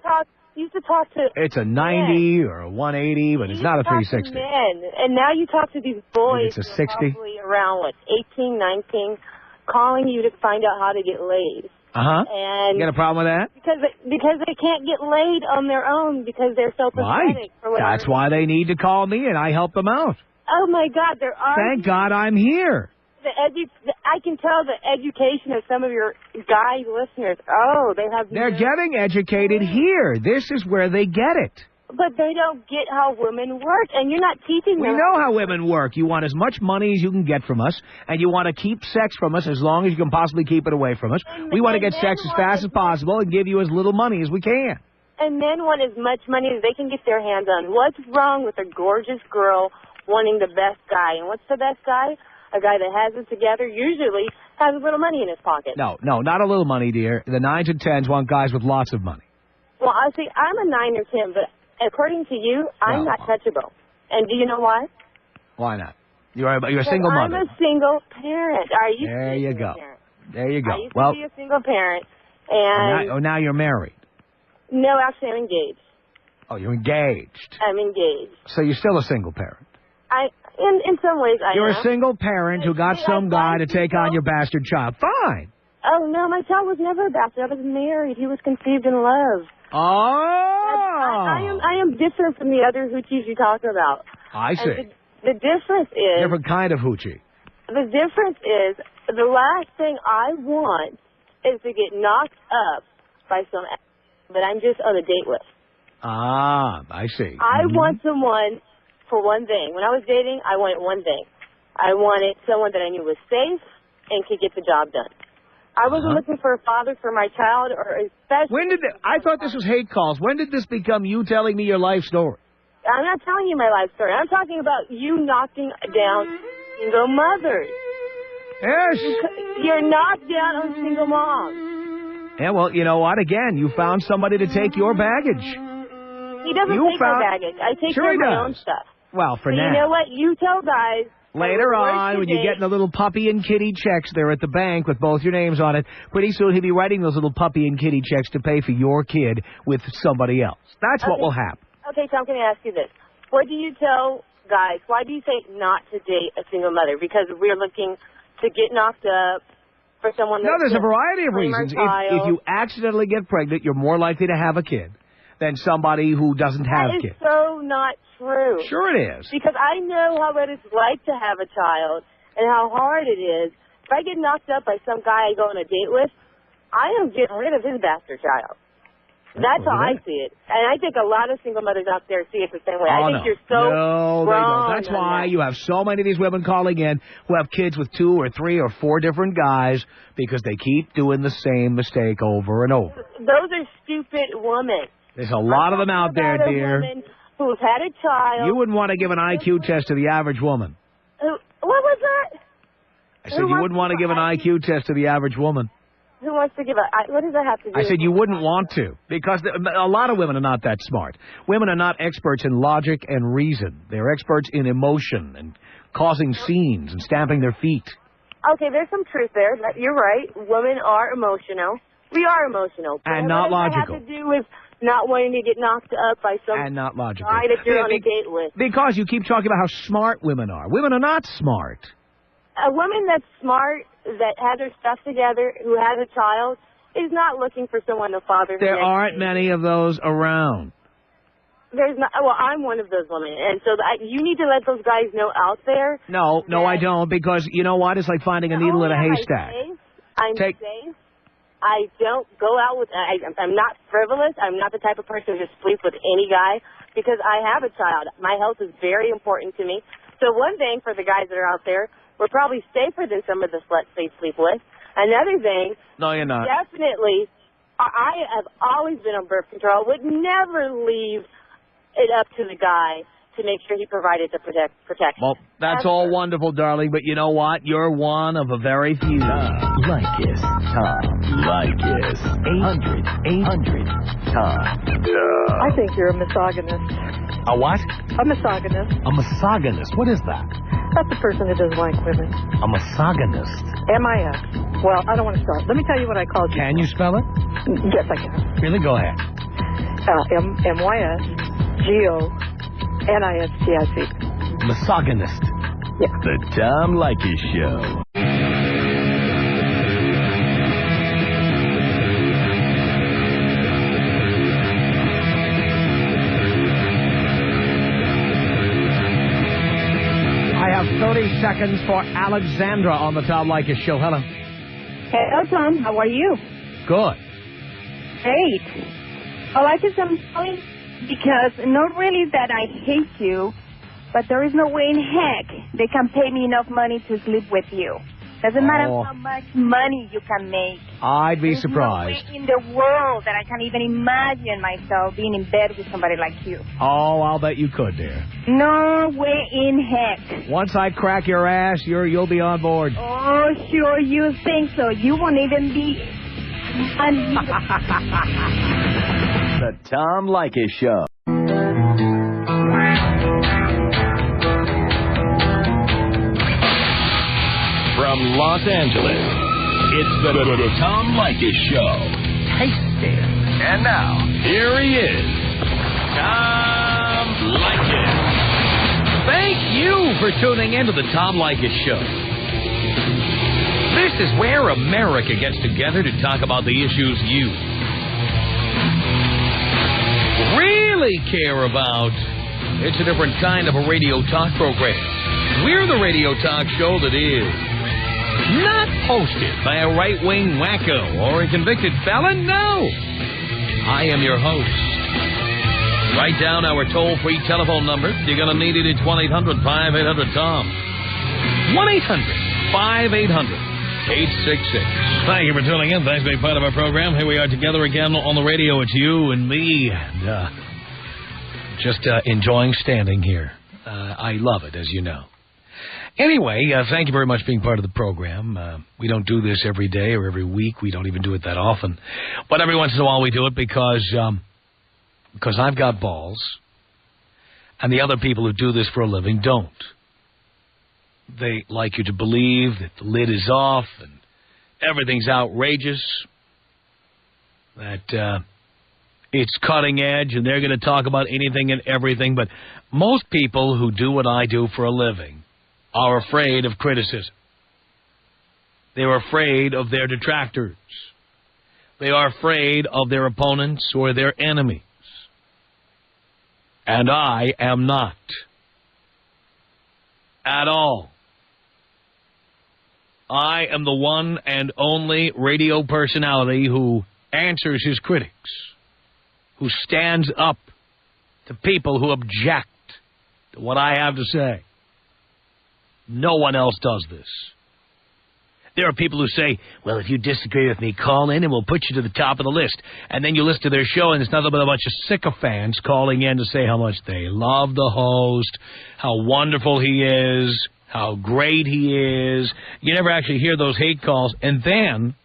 You used to talk to... It's a 90 or a 180, but it's not a 360. Men, and now you talk to these boys it's a 60. Probably around, 18, 19, calling you to find out how to get laid. And You got a problem with that? Because they can't get laid on their own because they're so pathetic. Right. That's why they need to call me, and I help them out. Oh, my God. There are... Thank God I'm here. I can tell the education of some of your guy listeners. Oh, they have... They're getting educated here. This is where they get it. But they don't get how women work, and you're not teaching them. We know how women work. You want as much money as you can get from us, and you want to keep sex from us as long as you can possibly keep it away from us. We want to get sex as fast as possible and give you as little money as we can. And men want as much money as they can get their hands on. What's wrong with a gorgeous girl wanting the best guy? And what's the best guy? A guy that has it together, usually has a little money in his pocket. No, not a little money, dear. The 9s and 10s want guys with lots of money. Well, I see, I'm a 9 or 10, but according to you, I'm not touchable. And do you know why? Why not? You're a single mother. I'm a single parent. There you go. There you go. I used to be a single parent. And now you're married. No, actually, I'm engaged. Oh, you're engaged. I'm engaged. So you're still a single parent. In some ways, You're am. a single parent who got some guy to take on your bastard child. Fine. Oh, no, my child was never a bastard. I was married. He was conceived in love. Oh! I am different from the other hoochies you talk about. I see. And the difference is... Different kind of hoochie. The difference is, the last thing I want is to get knocked up by some that I'm just on a date with. Ah, I see. I want someone for one thing. When I was dating, I wanted one thing. I wanted someone that I knew was safe and could get the job done. I wasn't looking for a father for my child, or especially... I thought this was hate calls. When did this become you telling me your life story? I'm not telling you my life story. I'm talking about you knocking down single mothers. Yes. You're knocked down on single moms. Yeah, well, you know what? Again, you found somebody to take your baggage. He doesn't take my baggage. I take care of my own stuff. Well, for so now. You know what? You tell guys... Later on, when you're getting the little puppy and kitty checks there at the bank with both your names on it, pretty soon he'll be writing those little puppy and kitty checks to pay for your kid with somebody else. That's what will happen. Okay, Tom, can I ask you this? What do you tell guys? Why do you say not to date a single mother? Because we're looking to get knocked up for someone... No, there's a variety of reasons. If you accidentally get pregnant, you're more likely to have a kid than somebody who doesn't have kids. That is so not true. Sure it is. Because I know how it is like to have a child and how hard it is. If I get knocked up by some guy I go on a date with, I am getting rid of his bastard child. That's how I see it. And I think a lot of single mothers out there see it the same way. I think you're so wrong. That's why you have so many of these women calling in who have kids with 2 or 3 or 4 different guys because they keep doing the same mistake over and over. Those are stupid women. There's a lot of them out there, dear. Who's had a child. You wouldn't want to give an IQ test to the average woman. What was that? I said you wouldn't want to give an IQ test to the average woman. Who wants to give a... What does that have to do I said you wouldn't want to, because a lot of women are not that smart. Women are not experts in logic and reason. They're experts in emotion and causing scenes and stamping their feet. Okay, there's some truth there. You're right. Women are emotional. We are emotional. And not logical. What does that have to do with not wanting to get knocked up by some and not logical guy that you're on a date with? Because you keep talking about how smart women are. Women are not smart. A woman that's smart, that has her stuff together, who has a child, is not looking for someone to father her. There aren't many of those around. There's not. Well, I'm one of those women, and so you need to let those guys know out there. No, I don't, because you know what? It's like finding a needle in a haystack. I'm safe. I don't go out with... I'm not frivolous. I'm not the type of person who just sleeps with any guy, because I have a child. My health is very important to me. So one thing for the guys that are out there, we're probably safer than some of the sluts they sleep with. Another thing... No, you're not. Definitely, I have always been on birth control. Would never leave it up to the guy to make sure he provided the protection. Well, that's all wonderful, darling, but you know what? You're one of a very few. Leykis. Leykis. 800-800-TOM. I think you're a misogynist. A what? A misogynist. A misogynist? What is that? That's a person who doesn't like women. A misogynist? M-I-S. Well, I don't want to start. Let me tell you what I called you. Can you spell it? Yes, I can. Really? Go ahead. M-Y-S-G-O-N-I-S-T-I-C. Misogynist. Yeah. The Tom Leykis Show. 30 seconds for Alexandra on the Tom Leykis Show. Hello. Hello, Tom. How are you? Good. Great. Well, I guess I'm calling because not really that I hate you, but there is no way in heck they can pay me enough money to sleep with you. Doesn't matter how much money you can make. I'd be surprised. There's no way in the world that I can even imagine myself being in bed with somebody like you. Oh, I'll bet you could, dear. No way in heck. Once I crack your ass, you'll be on board. Oh, sure you think so. You won't even be... The Tom Leykis Show. From Los Angeles, it's the Tom Leykis Show. Tasty. And now, here he is, Tom Leykis. Thank you for tuning in to the Tom Leykis Show. This is where America gets together to talk about the issues you really care about. It's a different kind of a radio talk program. We're the radio talk show that is not hosted by a right-wing wacko or a convicted felon. No. I am your host. Write down our toll-free telephone number. You're going to need it. It's 1-800-5800-TOM. 1-800-5800-866. Thank you for tuning in. Thanks for being part of our program. Here we are together again on the radio. It's you and me. And just enjoying standing here. I love it, as you know. Anyway, thank you very much for being part of the program. We don't do this every day or every week. We don't even do it that often. But every once in a while we do it because I've got balls and the other people who do this for a living don't. They like you to believe that the lid is off and everything's outrageous, that it's cutting edge and they're going to talk about anything and everything. But most people who do what I do for a living are afraid of criticism. They are afraid of their detractors. They are afraid of their opponents or their enemies. And I am not. At all. I am the one and only radio personality who answers his critics, who stands up to people who object to what I have to say. No one else does this. There are people who say, well, if you disagree with me, call in and we'll put you to the top of the list. And then you listen to their show and it's nothing but a bunch of sycophants calling in to say how much they love the host, how wonderful he is, how great he is. You never actually hear those hate calls. And then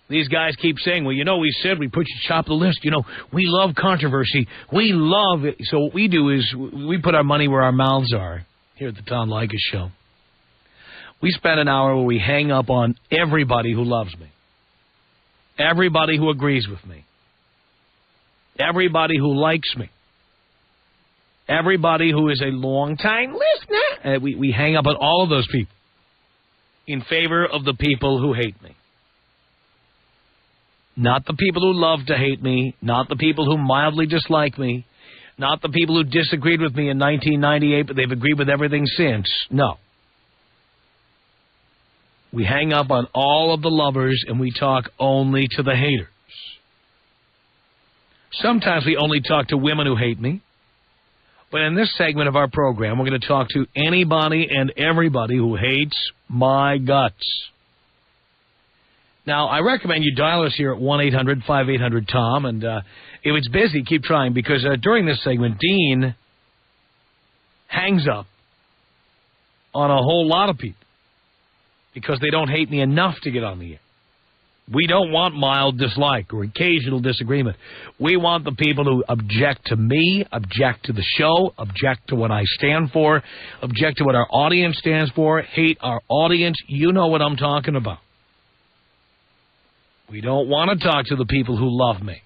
these guys keep saying, well, you know, we said we put you top of the list. You know, we love controversy. We love it. So what we do is we put our money where our mouths are. Here at the Tom Leykis Show. We spend an hour where we hang up on everybody who loves me. Everybody who agrees with me. Everybody who likes me. Everybody who is a long-time listener. We hang up on all of those people in favor of the people who hate me. Not the people who love to hate me. Not the people who mildly dislike me. Not the people who disagreed with me in 1998, but they've agreed with everything since. No. We hang up on all of the lovers and we talk only to the haters. Sometimes we only talk to women who hate me. But in this segment of our program, we're going to talk to anybody and everybody who hates my guts. Now, I recommend you dial us here at 1-800-5800-TOM, and if it's busy, keep trying, because during this segment, Dean hangs up on a whole lot of people because they don't hate me enough to get on the air. We don't want mild dislike or occasional disagreement. We want the people who object to me, object to the show, object to what I stand for, object to what our audience stands for, hate our audience. You know what I'm talking about. We don't want to talk to the people who love me.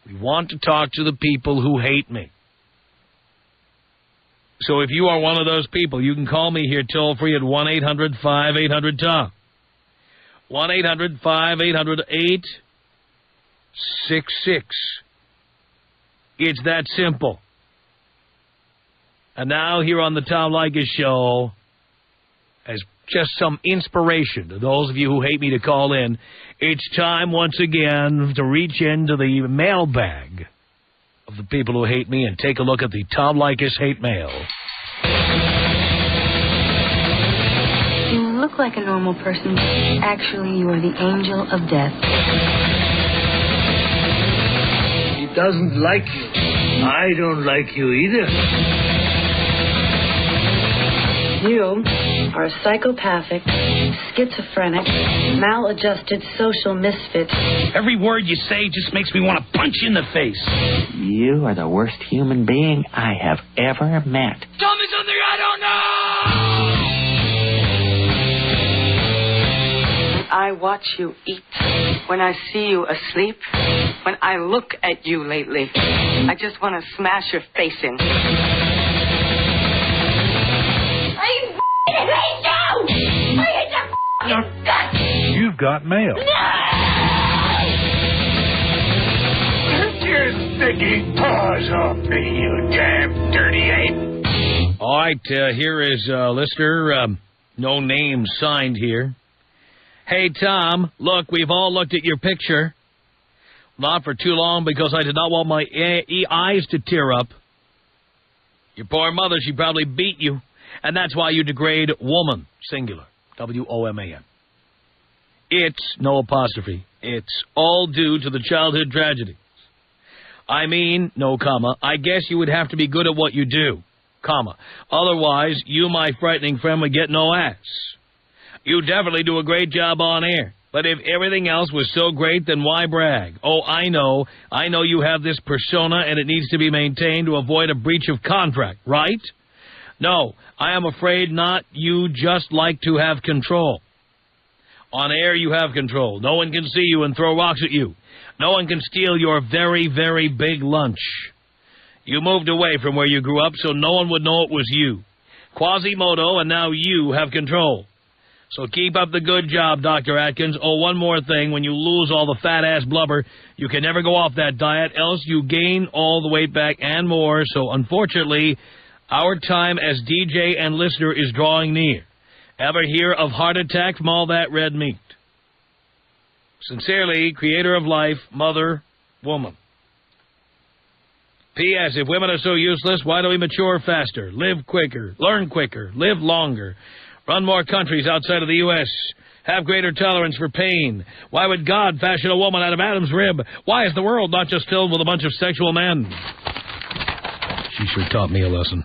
We want to talk to the people who hate me. So if you are one of those people, you can call me here toll-free at 1-800-5800-TOM. 1-800-5800-866. It's that simple. And now here on the Tom Leykis Show, as just some inspiration to those of you who hate me to call in, it's time once again to reach into the mailbag of the people who hate me and take a look at the Tom Leykis hate mail. You look like a normal person. Actually, you are the angel of death. He doesn't like you. I don't like you either. You are a psychopathic, schizophrenic, maladjusted social misfit. Every word you say just makes me want to punch you in the face. You are the worst human being I have ever met. Tell me something I don't know! I watch you eat, when I see you asleep, when I look at you lately, I just want to smash your face in. You've got mail. Get your stinking paws off me, you damn dirty ape. All right, here is a listener, no name signed here. Hey, Tom, look, we've all looked at your picture. Not for too long because I did not want my eyes to tear up. Your poor mother, she probably beat you. And that's why you degrade woman, singular, W-O-M-A-N. It's, no apostrophe, it's all due to the childhood tragedies. I mean, no comma, I guess you would have to be good at what you do, comma. Otherwise, you, my frightening friend, would get no ass. You definitely do a great job on air. But if everything else was so great, then why brag? Oh, I know you have this persona and it needs to be maintained to avoid a breach of contract, right? No, I am afraid not. You just like to have control. On air, you have control. No one can see you and throw rocks at you. No one can steal your very, very big lunch. You moved away from where you grew up, so no one would know it was you. Quasimodo, and now you have control. So keep up the good job, Dr. Atkins. Oh, one more thing. When you lose all the fat-ass blubber, you can never go off that diet, else you gain all the weight back and more. So, unfortunately, our time as DJ and listener is drawing near. Ever hear of heart attack from all that red meat? Sincerely, creator of life, mother, woman. P.S. If women are so useless, why don't we mature faster, live quicker, learn quicker, live longer, run more countries outside of the U.S., have greater tolerance for pain? Why would God fashion a woman out of Adam's rib? Why is the world not just filled with a bunch of sexual men? She sure taught me a lesson.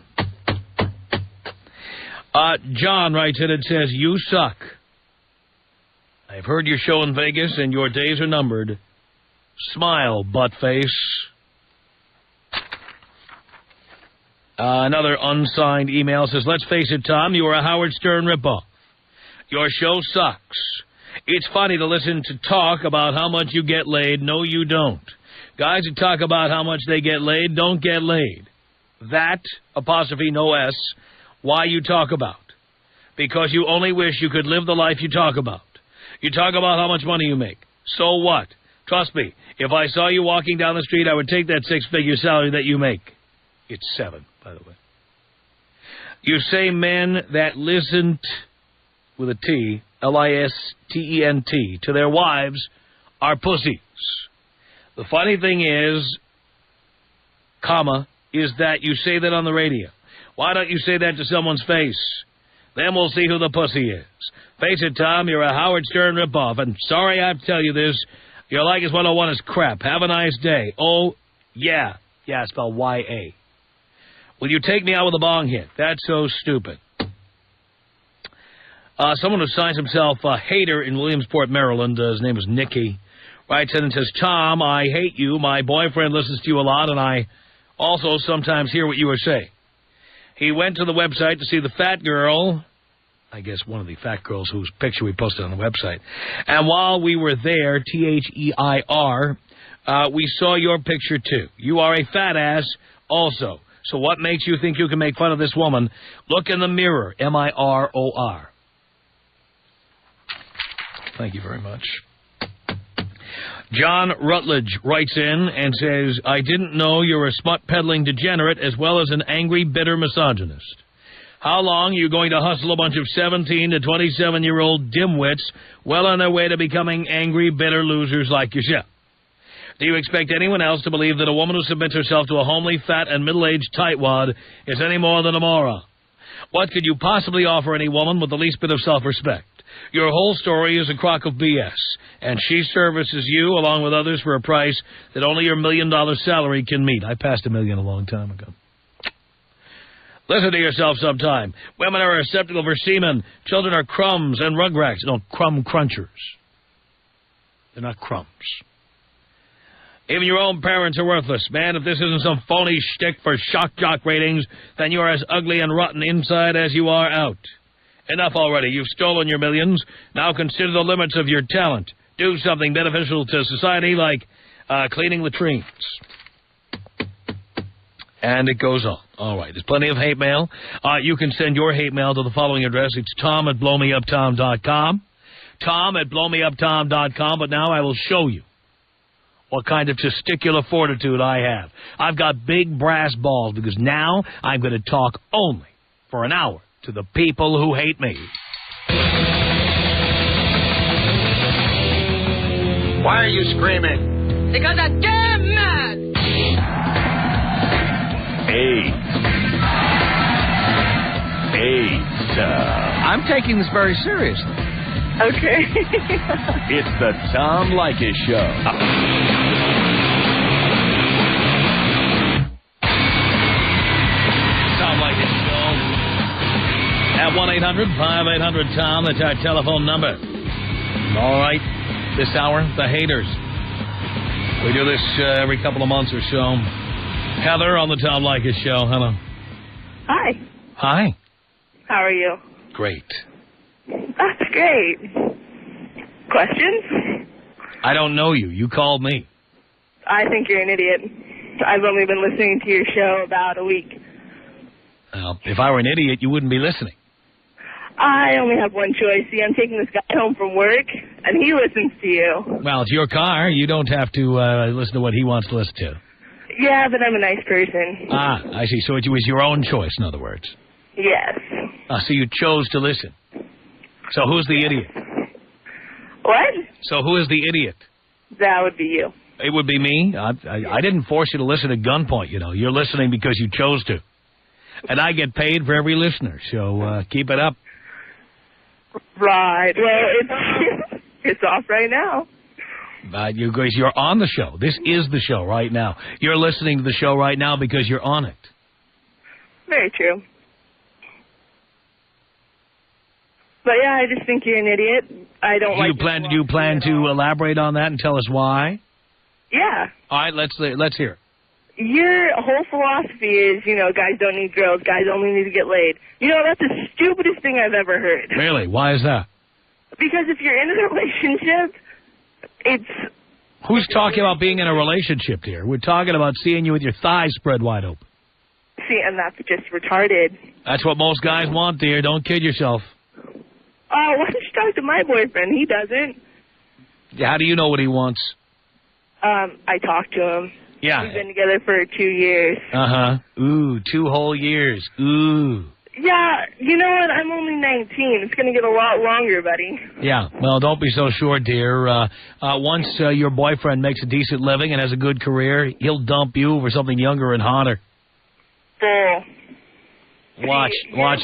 John writes in and says, you suck. I've heard your show in Vegas and your days are numbered. Smile, buttface. Another unsigned email says, let's face it, Tom, you are a Howard Stern ripoff. Your show sucks. It's funny to listen to talk about how much you get laid. No, you don't. Guys who talk about how much they get laid don't get laid. That, apostrophe no S, why you talk about. Because you only wish you could live the life you talk about. You talk about how much money you make. So what? Trust me, if I saw you walking down the street, I would take that six-figure salary that you make. It's 7, by the way. You say men that listen with a T, L-I-S-T-E-N-T, to their wives are pussies. The funny thing is, comma, is that you say that on the radio. Why don't you say that to someone's face? Then we'll see who the pussy is. Face it, Tom, you're a Howard Stern ripoff, and sorry I have to tell you this, your Leykis 101 is crap. Have a nice day. Oh, yeah. Yeah, spelled Y-A. Will you take me out with a bong hit? That's so stupid. Someone who signs himself a hater in Williamsport, Maryland, his name is Nicky, writes in and says, Tom, I hate you. My boyfriend listens to you a lot, and I also sometimes hear what you are saying. He went to the website to see the fat girl, I guess one of the fat girls whose picture we posted on the website. And while we were there, T-H-E-I-R, we saw your picture too. You are a fat ass also. So what makes you think you can make fun of this woman? Look in the mirror, M-I-R-O-R. Thank you very much. John Rutledge writes in and says, I didn't know you're a smut-peddling degenerate as well as an angry, bitter misogynist. How long are you going to hustle a bunch of 17 to 27-year-old dimwits well on their way to becoming angry, bitter losers like yourself? Do you expect anyone else to believe that a woman who submits herself to a homely, fat, and middle-aged tightwad is any more than a moron? What could you possibly offer any woman with the least bit of self-respect? Your whole story is a crock of BS, and she services you along with others for a price that only your $1 million salary can meet. I passed $1 million a long time ago. Listen to yourself sometime. Women are a receptacle for semen. Children are crumbs and rugrats. No, crumb crunchers. They're not crumbs. Even your own parents are worthless. Man, if this isn't some phony shtick for shock jock ratings, then you are as ugly and rotten inside as you are out. Enough already. You've stolen your millions. Now consider the limits of your talent. Do something beneficial to society like cleaning latrines. And it goes on. All right. There's plenty of hate mail. You can send your hate mail to the following address. It's tom@blowmeuptom.com. tom@blowmeuptom.com. But now I will show you what kind of testicular fortitude I have. I've got big brass balls because now I'm going to talk only for an hour to the people who hate me. Why are you screaming? Because I'm damn mad. I'm taking this very seriously. Okay. It's the Tom Leykis Show. Tom Leykis Show. At 1-800-5800-TOM. That's our telephone number. All right. This hour, the haters. We do this every couple of months or so. Heather on the Tom Leykis Show. Hello. Hi. Hi. How are you? Great. That's great. Questions? I don't know you. You called me. I think you're an idiot. I've only been listening to your show about a week. If I were an idiot, you wouldn't be listening. I only have one choice. See, I'm taking this guy home from work, and he listens to you. Well, it's your car. You don't have to listen to what he wants to listen to. Yeah, but I'm a nice person. Ah, I see. So it was your own choice, in other words. Yes. So you chose to listen. So who's the idiot? What? So who is the idiot? That would be you. It would be me? I didn't force you to listen at gunpoint, you know. You're listening because you chose to. And I get paid for every listener, so keep it up. Right. Well, it's off right now. You're on the show. This is the show right now. You're listening to the show right now because you're on it. Very true. But yeah, I just think you're an idiot. I don't like. Do you plan to elaborate on that and tell us why? Yeah. All right, let's hear. Your whole philosophy is, guys don't need girls, guys only need to get laid. That's the stupidest thing I've ever heard. Really? Why is that? Because if you're in a relationship, it's... Who's talking about being in a relationship here? We're talking about seeing you with your thighs spread wide open. See, and that's just retarded. That's what most guys want, dear. Don't kid yourself. Oh, why don't you talk to my boyfriend? He doesn't. How do you know what he wants? I talked to him. Yeah. We've been together for 2 years. Uh-huh. Ooh, 2 whole years. Ooh. Yeah, you know what? I'm only 19. It's going to get a lot longer, buddy. Yeah, well, don't be so sure, dear. Once your boyfriend makes a decent living and has a good career, he'll dump you for something younger and hotter. Bull. Watch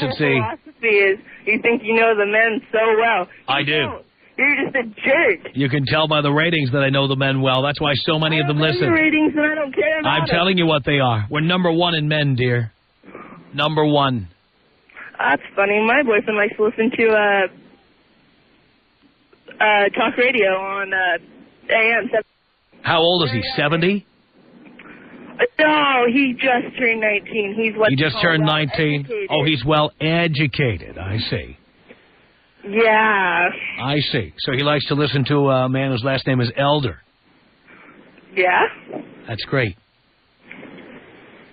and see. Your philosophy is you think you know the men so well. I do. Don't. You're just a jerk. You can tell by the ratings that I know the men well. That's why so many of them listen. The ratings, and I don't care about I'm telling you what they are. We're number 1 in men, dear. Number 1. That's funny. My boyfriend likes to listen to talk radio on AM. How old is he? 70? No, he just turned 19. He's what He just turned 19? Educated. Oh, he's well educated. I see. Yeah. I see. So he likes to listen to a man whose last name is Elder. Yeah. That's great.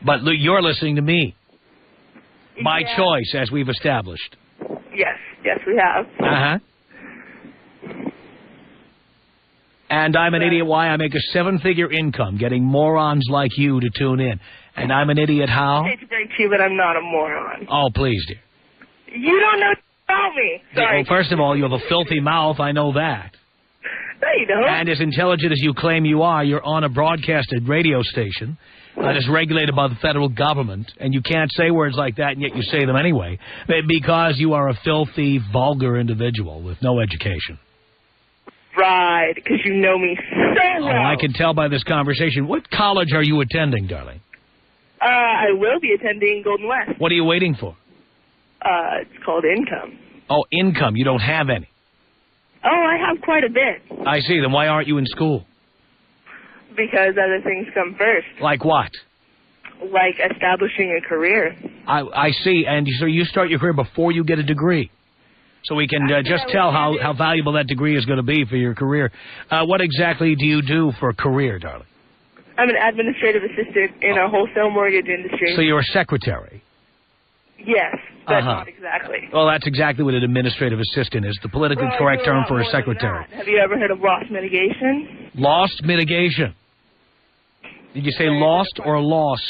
But you're listening to me. By choice, as we've established. Yes, we have. Uh-huh. And I'm an idiot why I make a 7-figure income getting morons like you to tune in. And I'm an idiot how? I hate to break to you, but I'm not a moron. Oh, please, dear. You don't know about me. Sorry. Well, first of all, you have a filthy mouth. I know that. No, you don't. And as intelligent as you claim you are, you're on a broadcasted radio station that is regulated by the federal government, and you can't say words like that, and yet you say them anyway, because you are a filthy, vulgar individual with no education. Right, because you know me so well. Oh, I can tell by this conversation. What college are you attending, darling? I will be attending Golden West. What are you waiting for? It's called income. Oh, income. You don't have any. Oh, I have quite a bit. I see. Then why aren't you in school? Because other things come first. Like what? Like establishing a career. I see. And so you start your career before you get a degree. So we can just tell how valuable that degree is going to be for your career. What exactly do you do for a career, darling? I'm an administrative assistant in a wholesale mortgage industry. So you're a secretary? Yes, but not exactly. Well, that's exactly what an administrative assistant is, the politically correct term for a secretary. Have you ever heard of loss mitigation? Loss mitigation. Did you say lost or loss?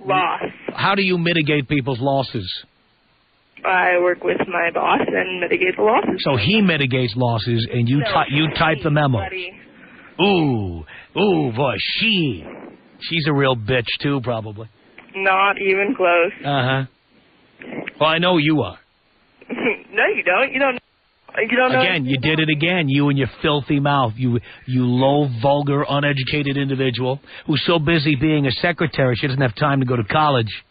Loss. How do you mitigate people's losses? I work with my boss and mitigate the losses. So he mitigates losses, and you type the memos. Ooh, boy, she's a real bitch too, probably. Not even close. Well, I know you are. No, you don't. You don't know. Again, you did it again. You and your filthy mouth. You low, vulgar, uneducated individual who's so busy being a secretary she doesn't have time to go to college.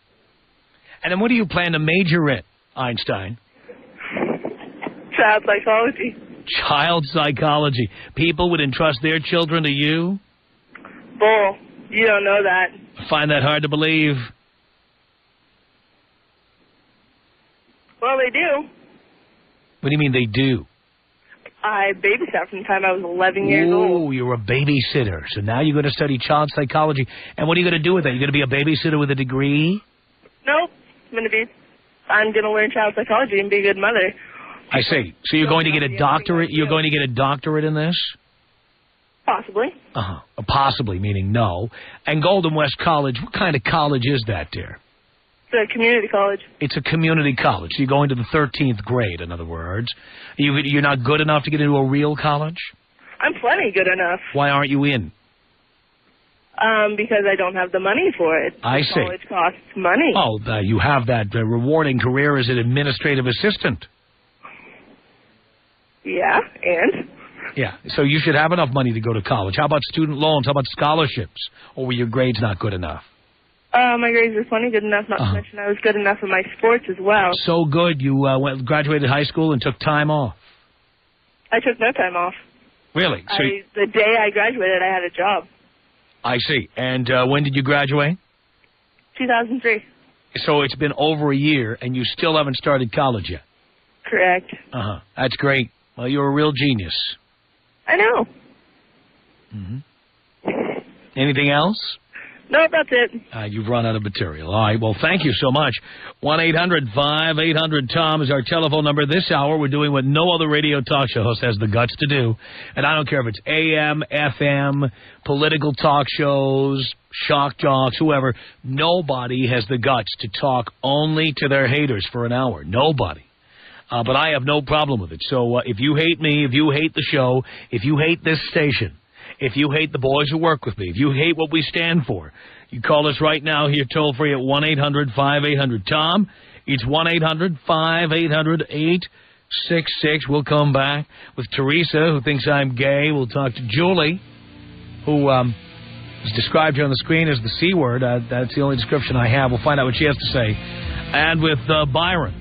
And then what do you plan to major in, Einstein? Child psychology. Child psychology. People would entrust their children to you? Bull. You don't know that. I find that hard to believe. Well, they do. What do you mean they do? I babysat from the time I was 11 years old. Oh, you're a babysitter. So now you're going to study child psychology. And what are you going to do with that? You're going to be a babysitter with a degree? Nope. I'm going to learn child psychology and be a good mother. I see. So you're going to get a doctorate? You're going to get a doctorate in this? Possibly. Possibly, meaning no. And Golden West College, what kind of college is that, dear? It's a community college. It's a community college. So you're going to the 13th grade, in other words. You're not good enough to get into a real college? I'm plenty good enough. Why aren't you in? Because I don't have the money for it. I see. College costs money. Oh, you have that rewarding career as an administrative assistant. Yeah, and? Yeah, so you should have enough money to go to college. How about student loans? How about scholarships? Or were your grades not good enough? My grades were plenty good enough, not to mention I was good enough in my sports as well. So good, you graduated high school and took time off? I took no time off. Really? So the day I graduated, I had a job. I see. And when did you graduate? 2003. So it's been over a year, and you still haven't started college yet? Correct. That's great. Well, you're a real genius. I know. Anything else? No, that's it. You've run out of material. All right, well, thank you so much. 1-800-5800-TOM is our telephone number. This hour, we're doing what no other radio talk show host has the guts to do. And I don't care if it's AM, FM, political talk shows, shock jocks, whoever. Nobody has the guts to talk only to their haters for an hour. Nobody. But I have no problem with it. So if you hate me, if you hate the show, if you hate this station, if you hate the boys who work with me, if you hate what we stand for, you call us right now here toll free at 1-800-5800-TOM. It's 1-800-5800-866. We'll come back with Teresa, who thinks I'm gay. We'll talk to Julie, who is described here on the screen as the C word. That's the only description I have. We'll find out what she has to say. And with Byron.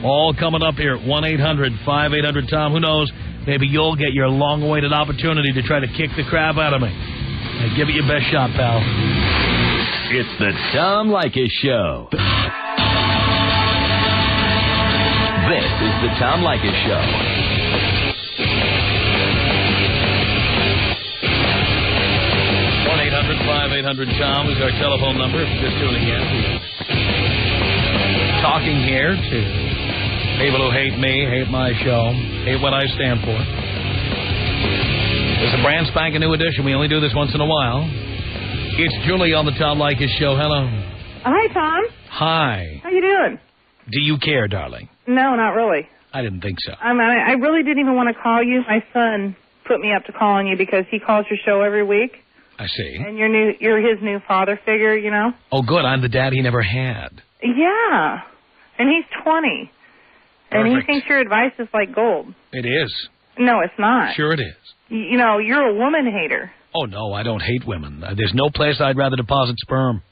All coming up here at 1-800-5800-TOM. Who knows? Maybe you'll get your long-awaited opportunity to try to kick the crap out of me. Now, give it your best shot, pal. It's the Tom Leykis Show. This is the Tom Leykis Show. One 800-5800-TOM is our telephone number. If you're just tuning in, talking here to people who hate me, hate my show, hate what I stand for. It's a brand spanking new edition. We only do this once in a while. It's Julie on the Tom Leykis Show. Hello. Hi, Tom. Hi. How you doing? Do you care, darling? No, not really. I didn't think so. I really didn't even want to call you. My son put me up to calling you because he calls your show every week. I see. And you're his new father figure, you know? Oh, good. I'm the dad he never had. Yeah. And he's 20. And he thinks your advice is like gold. It is. No, it's not. Sure it is. You know, you're a woman hater. Oh, no, I don't hate women. There's no place I'd rather deposit sperm.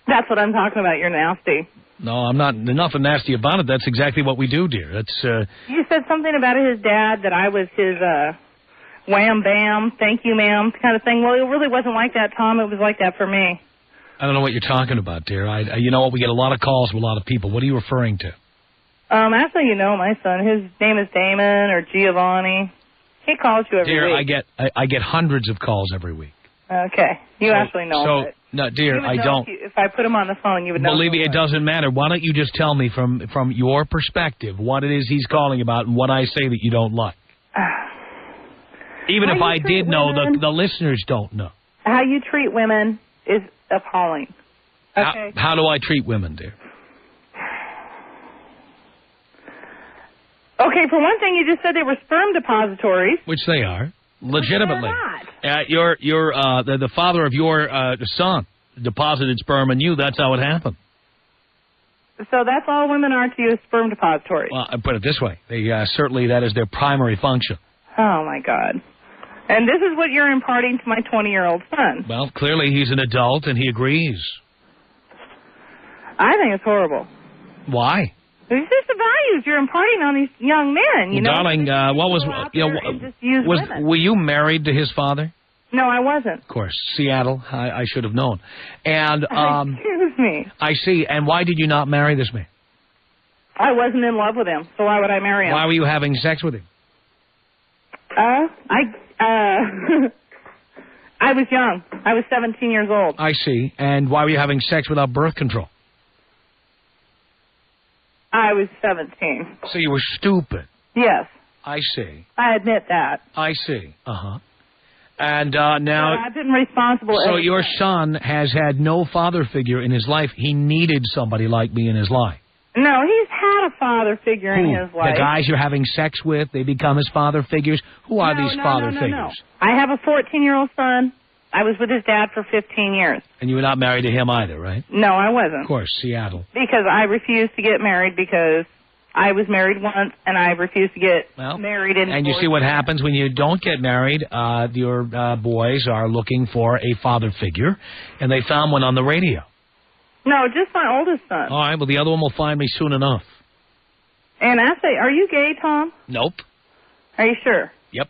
That's what I'm talking about. You're nasty. No, I'm not. Nothing nasty about it. That's exactly what we do, dear. That's. You said something about his dad, that I was his wham bam, thank you ma'am kind of thing. Well, it really wasn't like that, Tom. It was like that for me. I don't know what you're talking about, dear. You know what? We get a lot of calls from a lot of people. What are you referring to? Actually, you know my son. His name is Damon or Giovanni. He calls you every week. Dear, I get hundreds of calls every week. Okay. You actually know it. No, dear, I don't. If I put him on the phone, you would know. Believe me, it doesn't matter. Why don't you just tell me from your perspective what it is he's calling about and what I say that you don't like? Even if I did know, the listeners don't know. How you treat women is appalling. Okay. How do I treat women, dear? Okay, for one thing, you just said they were sperm depositories. Which they are, legitimately. They're not. The father of your son deposited sperm in you. That's how it happened. So that's all women are to you, is sperm depositories. Well, I put it this way: they certainly that is their primary function. Oh my God! And this is what you're imparting to my 20-year-old son. Well, clearly he's an adult and he agrees. I think it's horrible. Why? It's just the values you're imparting on these young men, you know. Darling, what was were you married to his father? No, I wasn't. Of course, Seattle. I should have known. And excuse me. I see. And why did you not marry this man? I wasn't in love with him, so why would I marry him? Why were you having sex with him? I was young. I was 17 years old. I see. And why were you having sex without birth control? I was 17. So you were stupid. Yes. I see. I admit that. I see. Uh-huh. And now... But I've been responsible... So your son has had no father figure in his life. He needed somebody like me in his life. No, he's had a father figure in his life. The guys you're having sex with, they become his father figures? Who are these father figures? No. I have a 14-year-old son. I was with his dad for 15 years. And you were not married to him either, right? No, I wasn't. Of course, Seattle. Because I refused to get married because I was married once and I refused to get married. And you see what happens when you don't get married. Your boys are looking for a father figure, and they found one on the radio. No, just my oldest son. All right, well, the other one will find me soon enough. And I say, are you gay, Tom? Nope. Are you sure? Yep.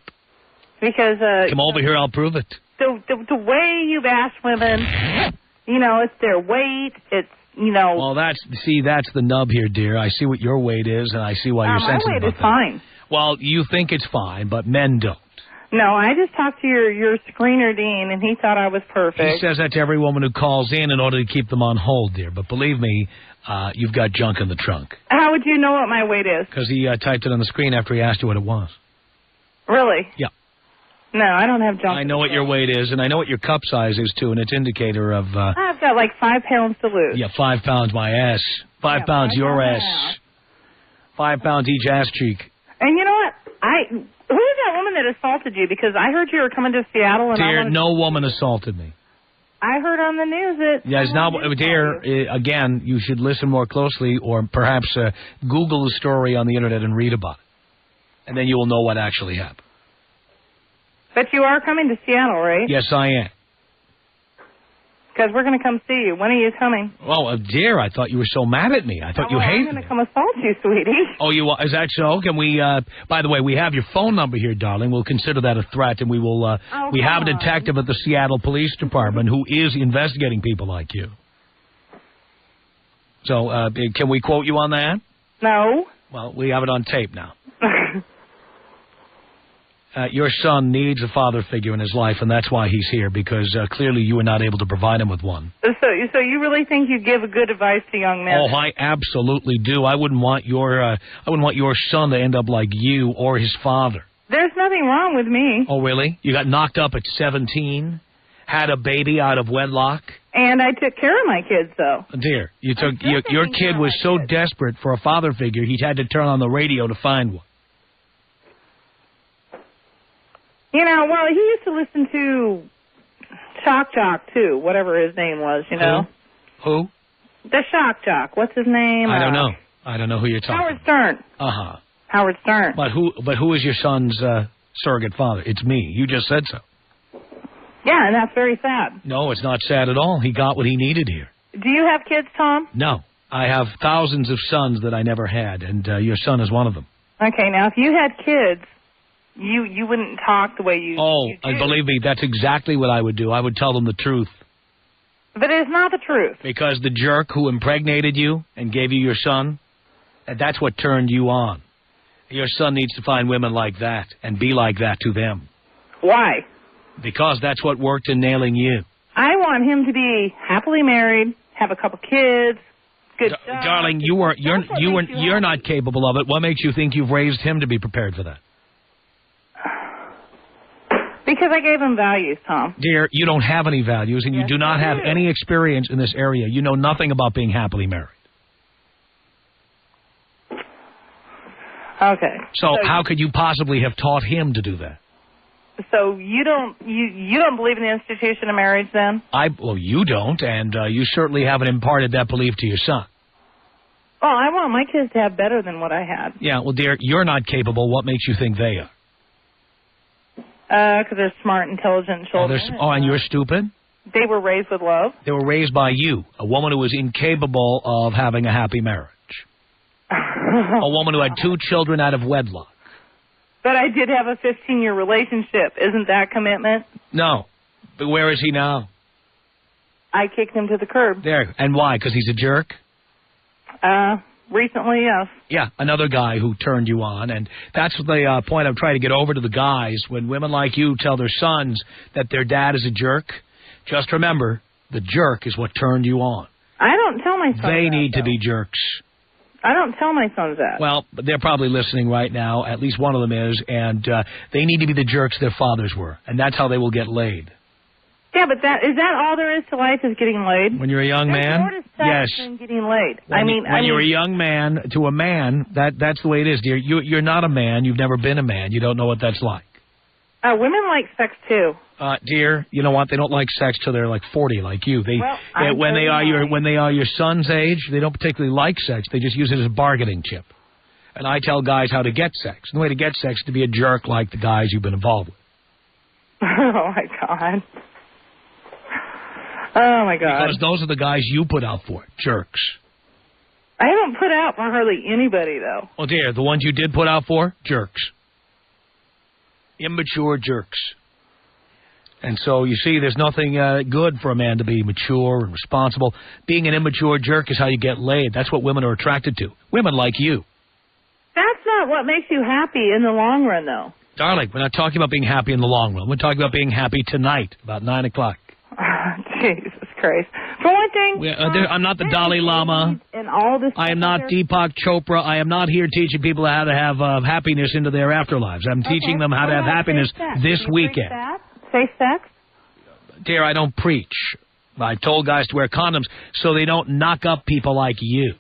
Because... Come over here, I'll prove it. The way you bash women, you know, it's their weight, it's, you know... Well, that's the nub here, dear. I see what your weight is, and I see why you're sensitive about that. My weight is fine. Well, you think it's fine, but men don't. No, I just talked to your screener, Dean, and he thought I was perfect. He says that to every woman who calls in order to keep them on hold, dear. But believe me, you've got junk in the trunk. How would you know what my weight is? Because he typed it on the screen after he asked you what it was. Really? Yeah. No, I don't have junk. I know what your weight is, and I know what your cup size is, too, and it's indicator of... I've got like 5 pounds to lose. Yeah, 5 pounds my ass. 5 pounds your ass. 5 pounds each ass cheek. And you know what? Who is that woman that assaulted you? Because I heard you were coming to Seattle. And dear, no woman assaulted me. I heard on the news that... Yes, now, dear, again, you should listen more closely or perhaps Google the story on the Internet and read about it. And then you will know what actually happened. But you are coming to Seattle, right? Yes, I am. Because we're going to come see you. When are you coming? Oh, dear, I thought you were so mad at me. I thought you hated me. I'm going to come assault you, sweetie. Oh, is that so? Can we, by the way, we have your phone number here, darling. We'll consider that a threat, and we will, we have a detective at the Seattle Police Department who is investigating people like you. So, can we quote you on that? No. Well, we have it on tape now. Your son needs a father figure in his life, and that's why he's here, because clearly you were not able to provide him with one. So you really think you give good advice to young men? Oh, I absolutely do. I wouldn't want your son to end up like you or his father. There's nothing wrong with me. Oh, really? You got knocked up at 17, had a baby out of wedlock? And I took care of my kids, though. Dear, your kid was so desperate for a father figure, he had to turn on the radio to find one. You know, well, he used to listen to Shock Jock, too, whatever his name was, you know. Who? The Shock Jock. What's his name? I don't know. I don't know who you're talking Howard Stern. Uh-huh. Howard Stern. But who is your son's surrogate father? It's me. You just said so. Yeah, and that's very sad. No, it's not sad at all. He got what he needed here. Do you have kids, Tom? No. I have thousands of sons that I never had, and your son is one of them. Okay, now if you had kids, you wouldn't talk the way you do. And believe me, that's exactly what I would do. I would tell them the truth. But it's not the truth. Because the jerk who impregnated you and gave you your son, that's what turned you on. Your son needs to find women like that and be like that to them. Why? Because that's what worked in nailing you. I want him to be happily married, have a couple kids, good job. Darling, you're not capable of it. What makes you think you've raised him to be prepared for that? Because I gave him values, Tom. Dear, you don't have any values, and you do not have any experience in this area. You know nothing about being happily married. Okay. So how could you possibly have taught him to do that? So you don't believe in the institution of marriage, then? Well, you don't, and you certainly haven't imparted that belief to your son. Well, I want my kids to have better than what I had. Yeah, well, dear, you're not capable. What makes you think they are? Because they're smart, intelligent children. And you're stupid? They were raised with love. They were raised by you, a woman who was incapable of having a happy marriage. A woman who had 2 children out of wedlock. But I did have a 15-year relationship. Isn't that commitment? No. But where is he now? I kicked him to the curb. There. And why? Because he's a jerk? Recently, yes. Yeah, another guy who turned you on. And that's the point I'm trying to get over to the guys. When women like you tell their sons that their dad is a jerk, just remember, the jerk is what turned you on. I don't tell my sons They need to be jerks. I don't tell my sons that. Well, they're probably listening right now. At least one of them is. And they need to be the jerks their fathers were. And that's how they will get laid. Yeah, but is that all there is to life is getting laid? When you're a young man? More to sex yes. than getting laid. When you're a young man to a man, that's the way it is, dear. You're not a man. You've never been a man. You don't know what that's like. Women like sex, too. Dear, you know what? They don't like sex till they're like 40, like you. When they are your son's age, they don't particularly like sex. They just use it as a bargaining chip. And I tell guys how to get sex. And the way to get sex is to be a jerk like the guys you've been involved with. Oh, my God. Oh, my God. Because those are the guys you put out for, jerks. I haven't put out for hardly anybody, though. Well, dear, the ones you did put out for, jerks. Immature jerks. And so, you see, there's nothing good for a man to be mature and responsible. Being an immature jerk is how you get laid. That's what women are attracted to. Women like you. That's not what makes you happy in the long run, though. Darling, we're not talking about being happy in the long run. We're talking about being happy tonight, about 9 o'clock. Jesus Christ. For one thing... I'm not the Dalai Lama. I am not Deepak Chopra. I am not here teaching people how to have happiness into their afterlives. I'm teaching them how to have happiness this weekend. Safe sex? Dear, I don't preach. I told guys to wear condoms so they don't knock up people like you.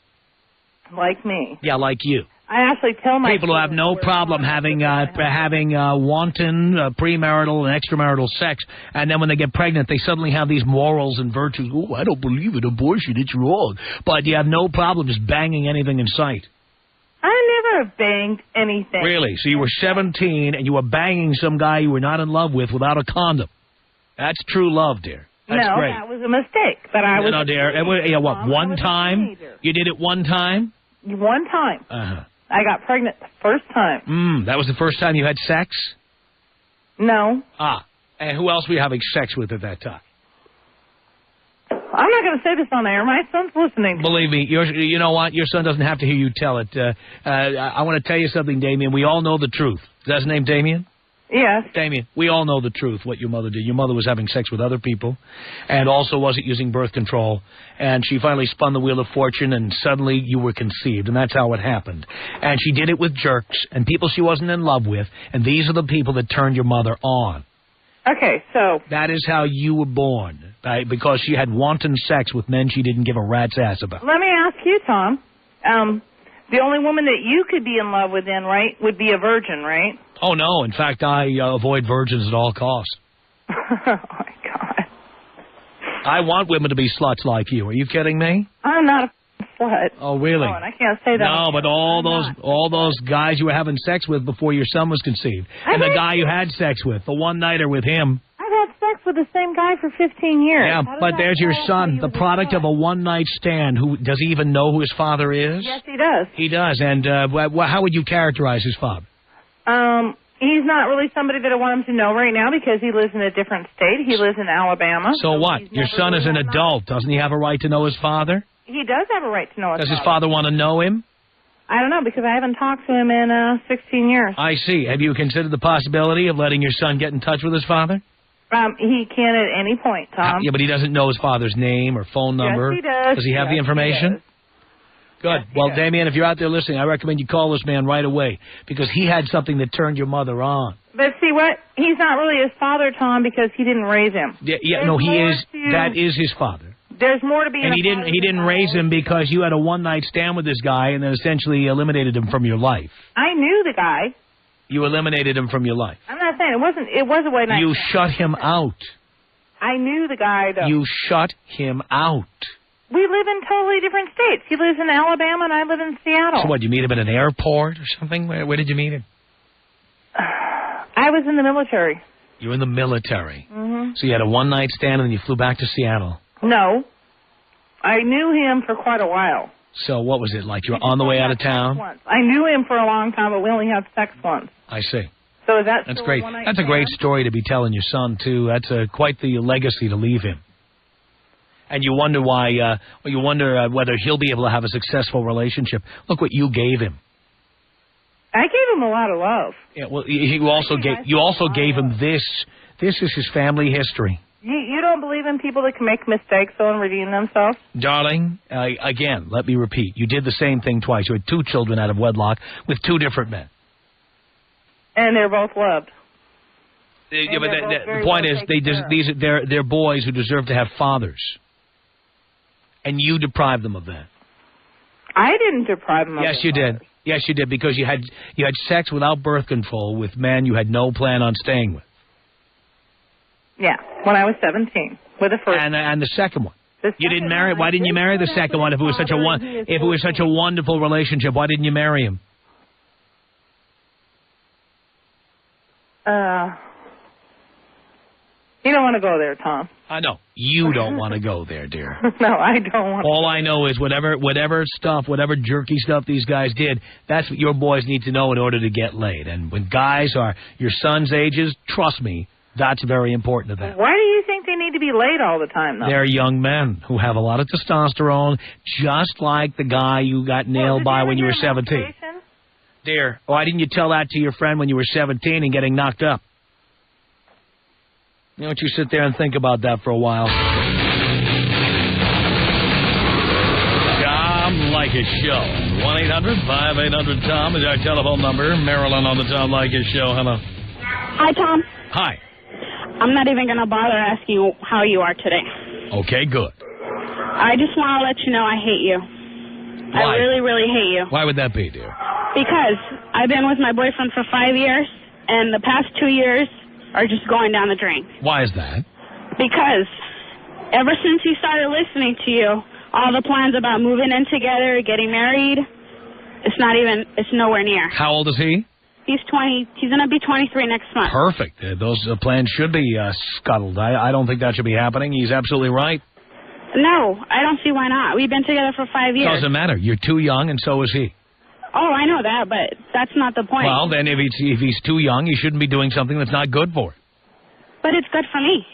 Like me? Yeah, like you. I actually tell my people who have no problem having wanton, premarital, and extramarital sex, and then when they get pregnant, they suddenly have these morals and virtues. Oh, I don't believe in abortion; it's wrong. But you have no problem just banging anything in sight. I never banged anything. Really? So you were 17 and you were banging some guy you were not in love with without a condom. That's true love, dear. That's great. That was a mistake. But I was. No, dear. One time? You did it one time? One time. Uh-huh. I got pregnant the first time. That was the first time you had sex? No. And who else were you having sex with at that time? I'm not going to say this on air. My son's listening. Believe me, you know what? Your son doesn't have to hear you tell it. I want to tell you something, Damien. We all know the truth. Is that his name, Damien? Yes. Damien, we all know the truth, what your mother did. Your mother was having sex with other people and also wasn't using birth control. And she finally spun the wheel of fortune and suddenly you were conceived. And that's how it happened. And she did it with jerks and people she wasn't in love with. And these are the people that turned your mother on. Okay, so... That is how you were born. Because she had wanton sex with men she didn't give a rat's ass about. Let me ask you, Tom. The only woman that you could be in love with then, right, would be a virgin, right? Oh, no. In fact, I avoid virgins at all costs. Oh, my God. I want women to be sluts like you. Are you kidding me? I'm not a slut. Oh, really? Oh, and I can't say that. No, but all those guys you were having sex with before your son was conceived. And the guy you had sex with, the one-nighter with him. I've had sex with the same guy for 15 years. Yeah, but there's your son, the product of a one-night stand. Does he even know who his father is? Yes, he does. He does. And how would you characterize his father? He's not really somebody that I want him to know right now because he lives in a different state. He lives in Alabama. So what? Your son is an adult. Doesn't he have a right to know his father? He does have a right to know his father. Does his father want to know him? I don't know because I haven't talked to him in 16 years. I see. Have you considered the possibility of letting your son get in touch with his father? He can at any point, Tom. Yeah, but he doesn't know his father's name or phone number. Yes, he does. Does he have the information? Good. Yes, well, Damien, if you're out there listening, I recommend you call this man right away because he had something that turned your mother on. But see what? He's not really his father, Tom, because he didn't raise him. Yeah, no, he is. That is his father. There's more to being and he didn't raise him because you had a one-night stand with this guy and then essentially eliminated him from your life. I knew the guy. You eliminated him from your life. I'm not saying it was a one-night. You shut him out. I knew the guy, though. You shut him out. We live in totally different states. He lives in Alabama, and I live in Seattle. So what, you meet him at an airport or something? Where did you meet him? I was in the military. You were in the military. Mm-hmm. So you had a one-night stand, and then you flew back to Seattle. No. I knew him for quite a while. So what was it, like you were on the way out of town? Once. I knew him for a long time, but we only had sex once. I see. So is that That's still great. A one-night That's a great story to be telling your son, too. That's quite the legacy to leave him. And you wonder why, whether he'll be able to have a successful relationship. Look what you gave him. I gave him a lot of love. Yeah, well, you also gave him this. This is his family history. You don't believe in people that can make mistakes, though, and redeem themselves? Darling, again, let me repeat. You did the same thing twice. You had 2 children out of wedlock with 2 different men. And they're both loved. Yeah, but the point is, they're boys who deserve to have fathers. And you deprived them of that. I didn't deprive them of that. Yes, you did. Yes, you did, because you had sex without birth control with men you had no plan on staying with. Yeah, when I was 17, with the first. And the second one. You didn't marry. Why didn't you marry the second one? If it was such a wonderful relationship, why didn't you marry him? You don't want to go there, Tom. I know. You don't want to go there, dear. No, I don't want to. All I know is whatever jerky stuff these guys did, that's what your boys need to know in order to get laid. And when guys are your son's ages, trust me, that's very important to them. Why do you think they need to be laid all the time, though? They're young men who have a lot of testosterone, just like the guy you got nailed by when you were 17. Dear, why didn't you tell that to your friend when you were 17 and getting knocked up? You know what, you sit there and think about that for a while. Tom Leykis Show. 1-800-5800-TOM is our telephone number. Marilyn on the Tom Leykis Show. Hello. Hi, Tom. Hi. I'm not even going to bother asking you how you are today. Okay, good. I just want to let you know I hate you. Why? I really, really hate you. Why would that be, dear? Because I've been with my boyfriend for 5 years, and the past 2 years are just going down the drain. Why is that? Because ever since he started listening to you, all the plans about moving in together, getting married, it's nowhere near. How old is he? He's 20. He's going to be 23 next month. Perfect. Those plans should be scuttled. I don't think that should be happening. He's absolutely right. No, I don't see why not. We've been together for 5 years. Doesn't matter. You're too young, and so is he. Oh, I know that, but that's not the point. Well, then if he's too young, he shouldn't be doing something that's not good for him. But it's good for me.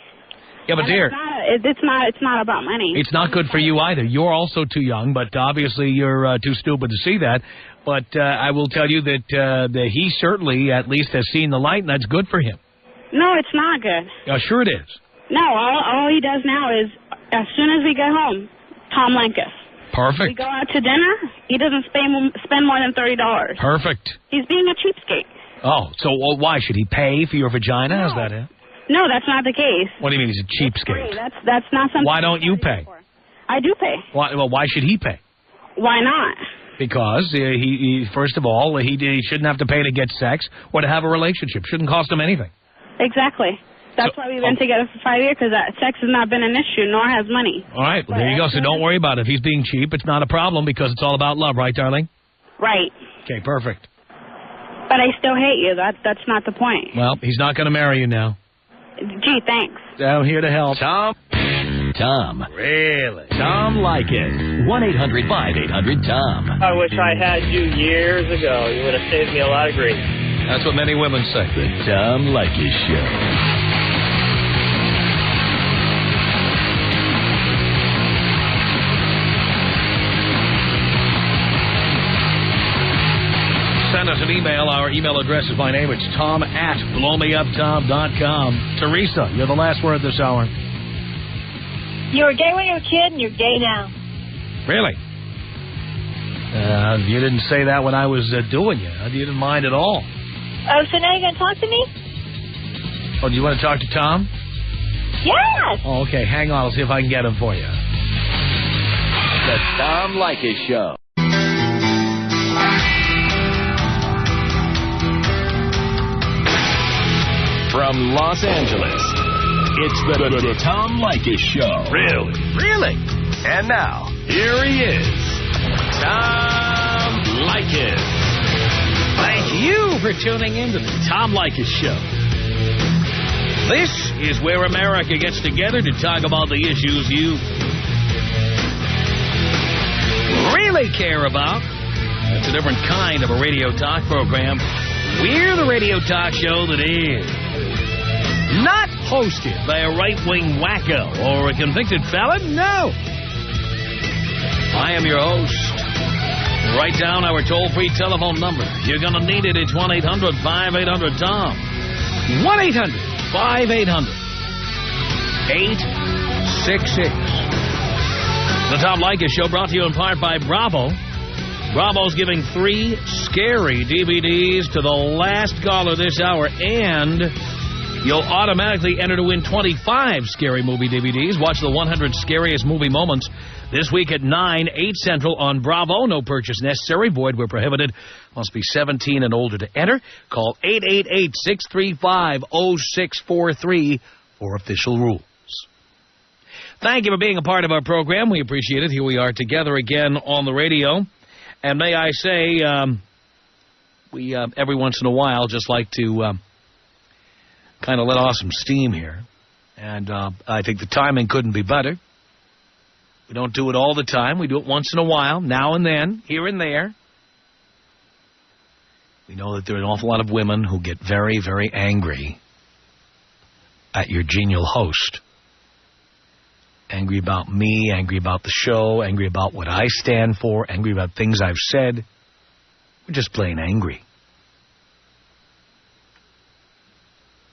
Yeah, but dear, it's not about money. It's not good for you either. You're also too young, but obviously you're too stupid to see that. But I will tell you that he certainly at least has seen the light, and that's good for him. No, it's not good. Sure it is. No, all he does now is, as soon as we get home, Tom Leykis. Perfect. We go out to dinner, he doesn't spend more than $30. Perfect. He's being a cheapskate. Oh, so why? Should he pay for your vagina? No. Is that it? No, that's not the case. What do you mean he's a cheapskate? That's not something... Why don't you pay? I do pay. Why should he pay? Why not? Because he first of all, he shouldn't have to pay to get sex or to have a relationship. Shouldn't cost him anything. Exactly. That's why we've been together for 5 years, because sex has not been an issue, nor has money. All right, well, there you go. So don't worry about it. If he's being cheap, it's not a problem because it's all about love, right, darling? Right. Okay, perfect. But I still hate you. That's not the point. Well, he's not going to marry you now. Gee, thanks. I'm here to help. Tom. Really? Tom Leykis. 1-800-5800-TOM. I wish I had you years ago. You would have saved me a lot of grief. That's what many women say. The Tom Leykis Show. Send us an email. Our email address is my name. It's tom@blowmeuptom.com. Teresa, you're the last word this hour. You were gay when you were a kid, and you're gay now. Really? You didn't say that when I was doing you. You didn't mind at all. Oh, so now you're going to talk to me? Oh, do you want to talk to Tom? Yes! Oh, okay. Hang on. I'll see if I can get him for you. The Tom Leykis Show. From Los Angeles, it's the Tom Leykis Show. Really? And now, here he is, Tom Leykis. Thank you for tuning in to the Tom Leykis Show. This is where America gets together to talk about the issues you really care about. It's a different kind of a radio talk program. We're the radio talk show that is not hosted by a right-wing wacko or a convicted felon. No. I am your host. Write down our toll-free telephone number. You're going to need it. It's 1-800-5800-TOM. 1-800-5800-866. The Tom Leykis Show brought to you in part by Bravo. Bravo's giving 3 scary DVDs to the last caller this hour, and you'll automatically enter to win 25 scary movie DVDs. Watch the 100 Scariest Movie Moments this week at 9, 8 Central on Bravo. No purchase necessary. Void where prohibited. Must be 17 and older to enter. Call 888-635-0643 for official rules. Thank you for being a part of our program. We appreciate it. Here we are together again on the radio. And may I say, we every once in a while just like to kind of let off some steam here. And I think the timing couldn't be better. We don't do it all the time. We do it once in a while, now and then, here and there. We know that there are an awful lot of women who get very, very angry at your genial host. Angry about me, angry about the show, angry about what I stand for, angry about things I've said. We're just plain angry.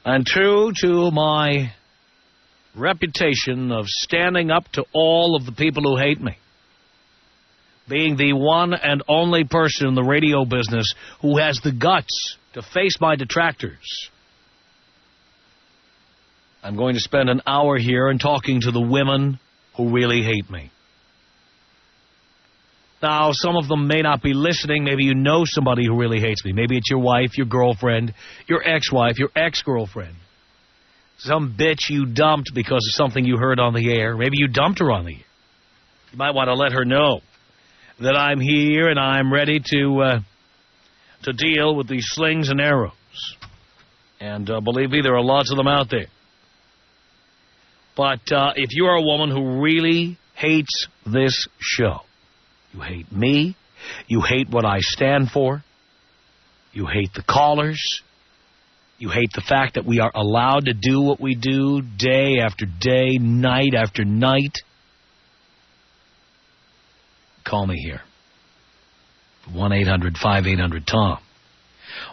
And true to my reputation of standing up to all of the people who hate me, being the one and only person in the radio business who has the guts to face my detractors, I'm going to spend an hour here and talking to the women who really hate me. Now, some of them may not be listening. Maybe you know somebody who really hates me. Maybe it's your wife, your girlfriend, your ex-wife, your ex-girlfriend. Some bitch you dumped because of something you heard on the air. Maybe you dumped her on the air. You might want to let her know that I'm here and I'm ready to deal with these slings and arrows. And believe me, there are lots of them out there. But if you are a woman who really hates this show, you hate me, you hate what I stand for, you hate the callers, you hate the fact that we are allowed to do what we do day after day, night after night, call me here. 1-800-5800-TOM.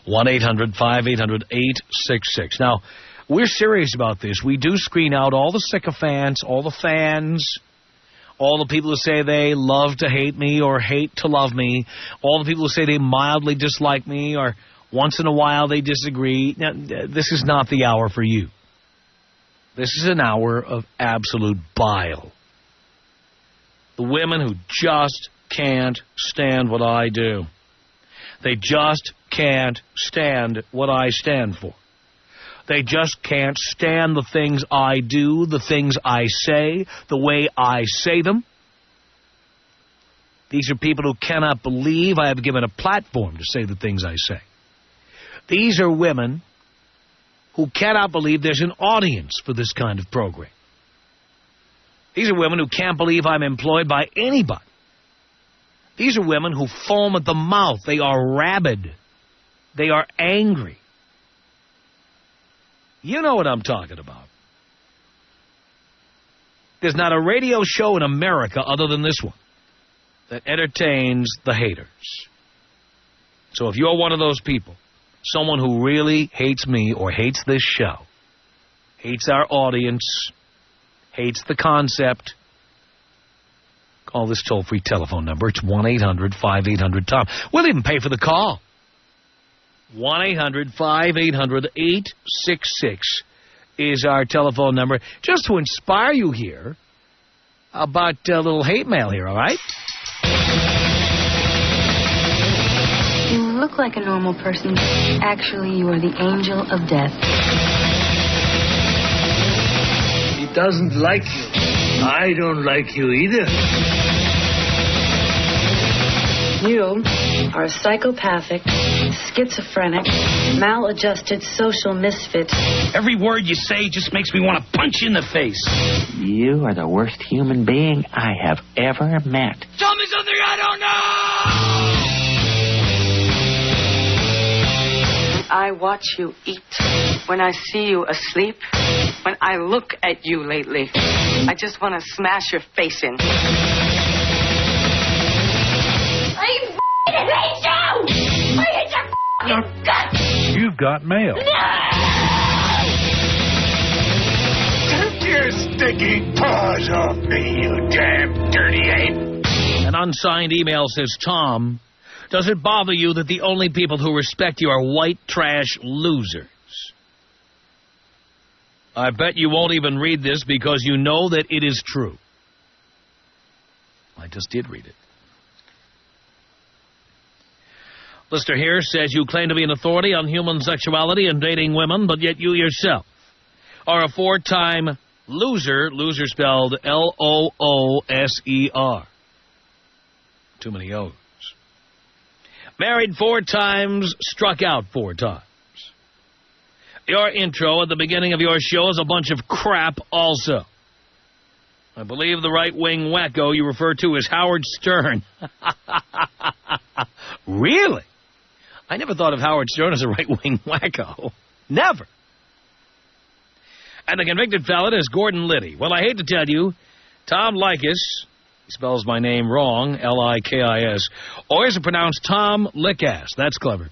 1-800-5800-866. Now, we're serious about this. We do screen out all the sycophants, all the fans, all the people who say they love to hate me or hate to love me, all the people who say they mildly dislike me or once in a while they disagree. Now, this is not the hour for you. This is an hour of absolute bile. The women who just can't stand what I do. They just can't stand what I stand for. They just can't stand the things I do, the things I say, the way I say them. These are people who cannot believe I have given a platform to say the things I say. These are women who cannot believe there's an audience for this kind of program. These are women who can't believe I'm employed by anybody. These are women who foam at the mouth. They are rabid. They are angry. You know what I'm talking about. There's not a radio show in America other than this one that entertains the haters. So if you're one of those people, someone who really hates me or hates this show, hates our audience, hates the concept, call this toll-free telephone number. It's 1-800-5800-TOM. We'll even pay for the call. 1-800-5800-866 is our telephone number. Just to inspire you here about a little hate mail here, all right? You look like a normal person. Actually, you are the angel of death. He doesn't like you. I don't like you either. You are a psychopathic, schizophrenic, maladjusted social misfit. Every word you say just makes me want to punch you in the face. You are the worst human being I have ever met. Tell me something I don't know! I watch you eat, when I see you asleep, when I look at you lately, I just want to smash your face in. I hate you! I hate your guts! You've got mail. No! Take your stinking paws off me, you damn dirty ape! An unsigned email says, Tom, does it bother you that the only people who respect you are white trash losers? I bet you won't even read this because you know that it is true. I just did read it. Listener here says you claim to be an authority on human sexuality and dating women, but yet you yourself are a 4-time loser, loser spelled L-O-O-S-E-R. Too many O's. Married 4 times, struck out 4 times. Your intro at the beginning of your show is a bunch of crap also. I believe the right-wing wacko you refer to as Howard Stern. Really? I never thought of Howard Stern as a right-wing wacko. Never. And the convicted felon is Gordon Liddy. Well, I hate to tell you, Tom Leykis, he spells my name wrong, L-I-K-I-S, or is it pronounced Tom Lickass? That's clever.